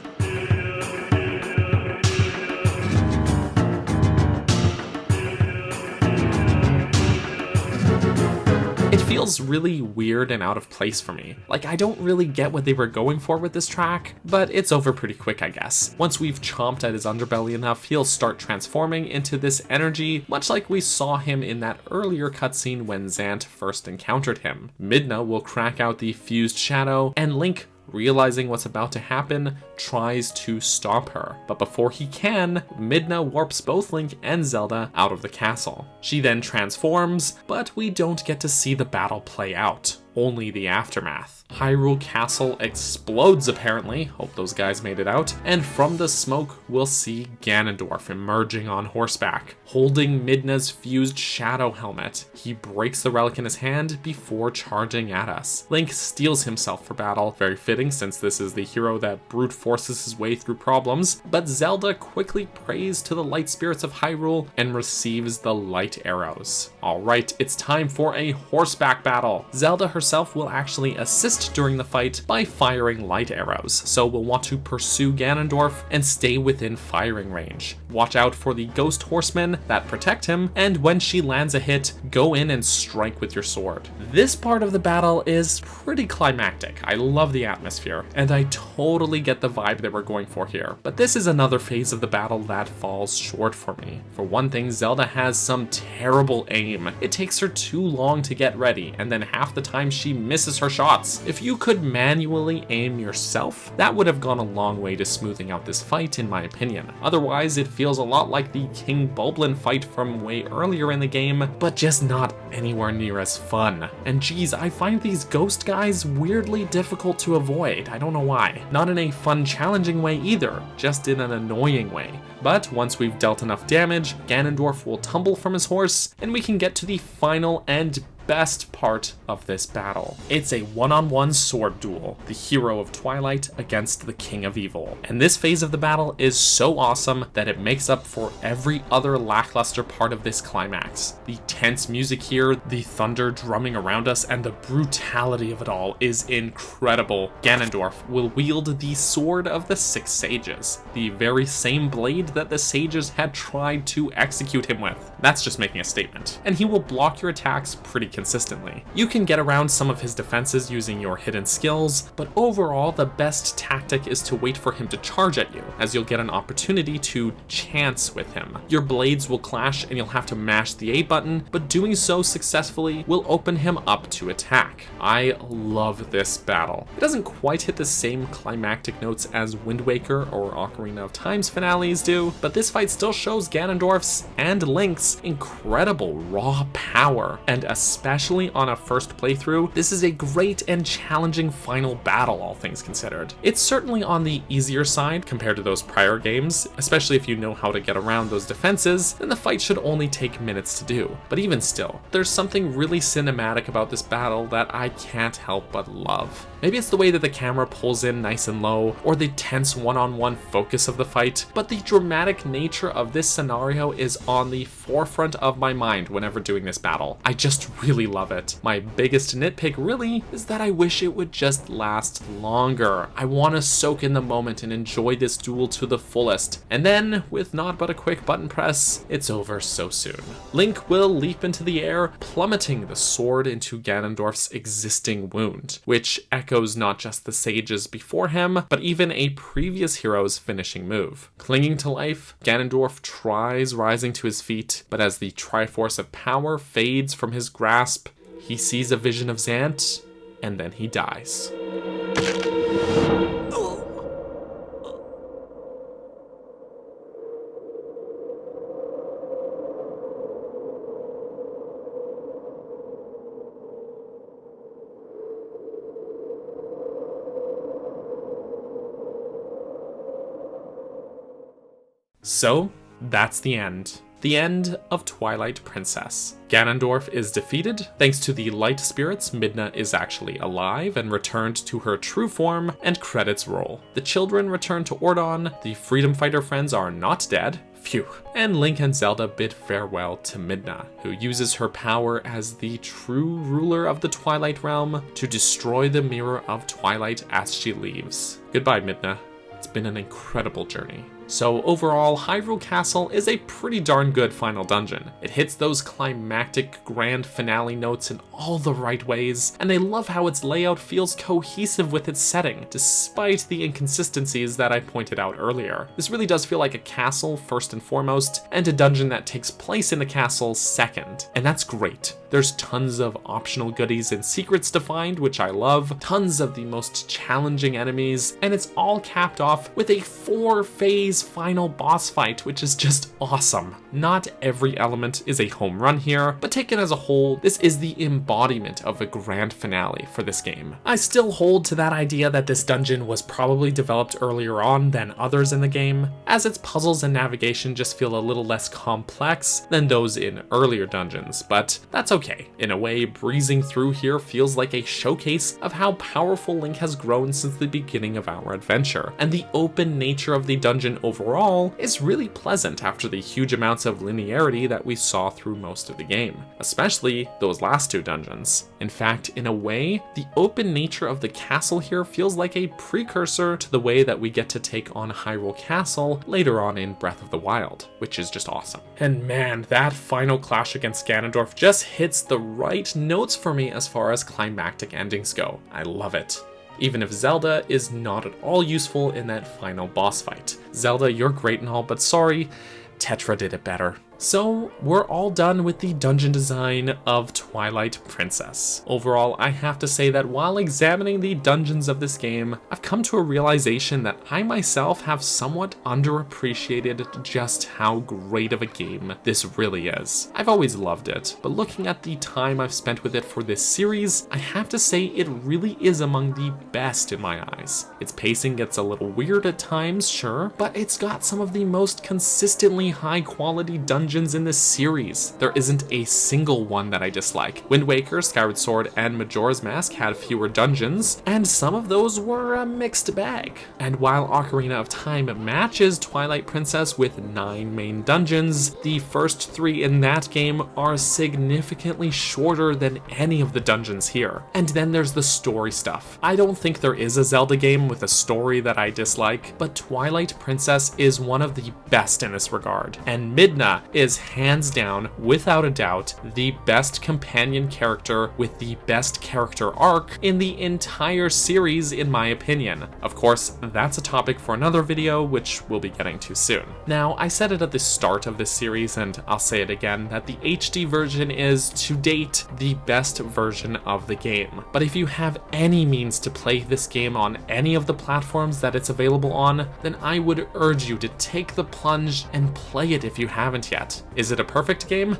feels really weird and out of place for me. Like, I don't really get what they were going for with this track, but it's over pretty quick, I guess. Once we've chomped at his underbelly enough, he'll start transforming into this energy, much like we saw him in that earlier cutscene when Zant first encountered him. Midna will crack out the fused shadow, and Link, realizing what's about to happen, tries to stop her. But before he can, Midna warps both Link and Zelda out of the castle. She then transforms, but we don't get to see the battle play out, only the aftermath. Hyrule Castle explodes apparently, hope those guys made it out, and from the smoke we'll see Ganondorf emerging on horseback, holding Midna's fused shadow helmet. He breaks the relic in his hand before charging at us. Link steels himself for battle, very fitting since this is the hero that brute forces his way through problems, but Zelda quickly prays to the light spirits of Hyrule and receives the light arrows. Alright, it's time for a horseback battle. Zelda herself will actually assist during the fight by firing light arrows, so we'll want to pursue Ganondorf and stay within firing range. Watch out for the ghost horsemen that protect him, and when she lands a hit, go in and strike with your sword. This part of the battle is pretty climactic. I love the atmosphere, and I totally get the vibe that we're going for here, but this is another phase of the battle that falls short for me. For one thing, Zelda has some terrible aim. It takes her too long to get ready, and then half the time she misses her shots. If you could manually aim yourself, that would have gone a long way to smoothing out this fight in my opinion. Otherwise, it feels a lot like the King Bulblin fight from way earlier in the game, but just not anywhere near as fun. And geez, I find these ghost guys weirdly difficult to avoid. I don't know why. Not in a fun, challenging way either, just in an annoying way. But once we've dealt enough damage, Ganondorf will tumble from his horse, and we can get to the final and best part of this battle. It's a one-on-one sword duel, the hero of Twilight against the King of Evil. And this phase of the battle is so awesome that it makes up for every other lackluster part of this climax. The tense music here, the thunder drumming around us, and the brutality of it all is incredible. Ganondorf will wield the Sword of the Six Sages, the very same blade that the sages had tried to execute him with. That's just making a statement. And he will block your attacks pretty consistently. You can get around some of his defenses using your hidden skills, but overall the best tactic is to wait for him to charge at you, as you'll get an opportunity to chance with him. Your blades will clash and you'll have to mash the A button, but doing so successfully will open him up to attack. I love this battle. It doesn't quite hit the same climactic notes as Wind Waker or Ocarina of Time's finales do, but this fight still shows Ganondorf's and Link's incredible raw power, and especially on a first playthrough, this is a great and challenging final battle, all things considered. It's certainly on the easier side compared to those prior games, especially if you know how to get around those defenses, then the fight should only take minutes to do. But even still, there's something really cinematic about this battle that I can't help but love. Maybe it's the way that the camera pulls in nice and low, or the tense one-on-one focus of the fight, but the dramatic nature of this scenario is on the forefront of my mind whenever doing this battle. I just really love it. My biggest nitpick really is that I wish it would just last longer. I want to soak in the moment and enjoy this duel to the fullest, and then, with not but a quick button press, it's over so soon. Link will leap into the air, plummeting the sword into Ganondorf's existing wound, which echoes not just the sages before him, but even a previous hero's finishing move. Clinging to life, Ganondorf tries rising to his feet, but as the Triforce of Power fades from his grasp, he sees a vision of Zant, and then he dies. So, that's the end. The end of Twilight Princess. Ganondorf is defeated. Thanks to the light spirits, Midna is actually alive and returned to her true form, and credits roll. The children return to Ordon, the freedom fighter friends are not dead, phew, and Link and Zelda bid farewell to Midna, who uses her power as the true ruler of the Twilight Realm to destroy the Mirror of Twilight as she leaves. Goodbye, Midna. It's been an incredible journey. So overall, Hyrule Castle is a pretty darn good final dungeon. It hits those climactic grand finale notes in all the right ways, and I love how its layout feels cohesive with its setting, despite the inconsistencies that I pointed out earlier. This really does feel like a castle first and foremost, and a dungeon that takes place in the castle second, and that's great. There's tons of optional goodies and secrets to find, which I love, tons of the most challenging enemies, and it's all capped off with a 4-phase final boss fight, which is just awesome. Not every element is a home run here, but taken as a whole, this is the embodiment of a grand finale for this game. I still hold to that idea that this dungeon was probably developed earlier on than others in the game, as its puzzles and navigation just feel a little less complex than those in earlier dungeons, but that's okay. In a way, breezing through here feels like a showcase of how powerful Link has grown since the beginning of our adventure, and the open nature of the dungeon overall is really pleasant after the huge amounts of linearity that we saw through most of the game, especially those last two dungeons. In fact, in a way, the open nature of the castle here feels like a precursor to the way that we get to take on Hyrule Castle later on in Breath of the Wild, which is just awesome. And man, that final clash against Ganondorf just hits the right notes for me as far as climactic endings go. I love it. Even if Zelda is not at all useful in that final boss fight. Zelda, you're great and all, but sorry, Tetra did it better. So, we're all done with the dungeon design of Twilight Princess. Overall, I have to say that while examining the dungeons of this game, I've come to a realization that I myself have somewhat underappreciated just how great of a game this really is. I've always loved it, but looking at the time I've spent with it for this series, I have to say it really is among the best in my eyes. Its pacing gets a little weird at times, sure, but it's got some of the most consistently high quality dungeons in this series. There isn't a single one that I dislike. Wind Waker, Skyward Sword, and Majora's Mask had fewer dungeons, and some of those were a mixed bag. And while Ocarina of Time matches Twilight Princess with 9 main dungeons, the first 3 in that game are significantly shorter than any of the dungeons here. And then there's the story stuff. I don't think there is a Zelda game with a story that I dislike, but Twilight Princess is one of the best in this regard, and Midna is hands down, without a doubt, the best companion character with the best character arc in the entire series, in my opinion. Of course, that's a topic for another video, which we'll be getting to soon. Now, I said it at the start of this series, and I'll say it again, that the HD version is, to date, the best version of the game. But if you have any means to play this game on any of the platforms that it's available on, then I would urge you to take the plunge and play it if you haven't yet. Is it a perfect game?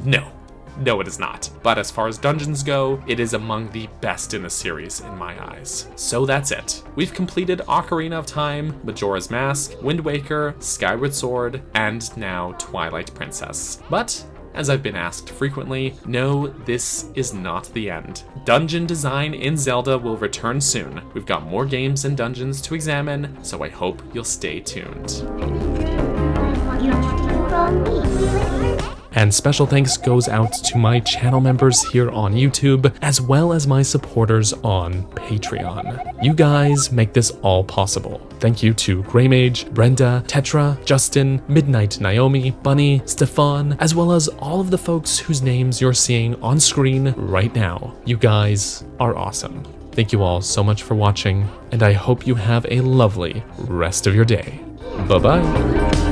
No. No, it is not. But as far as dungeons go, it is among the best in the series in my eyes. So that's it. We've completed Ocarina of Time, Majora's Mask, Wind Waker, Skyward Sword, and now Twilight Princess. But as I've been asked frequently, no, this is not the end. Dungeon design in Zelda will return soon. We've got more games and dungeons to examine, so I hope you'll stay tuned. And special thanks goes out to my channel members here on YouTube, as well as my supporters on Patreon. You guys make this all possible. Thank you to Greymage, Brenda, Tetra, Justin, Midnight Naomi, Bunny, Stefan, as well as all of the folks whose names you're seeing on screen right now. You guys are awesome. Thank you all so much for watching, and I hope you have a lovely rest of your day. Bye-bye.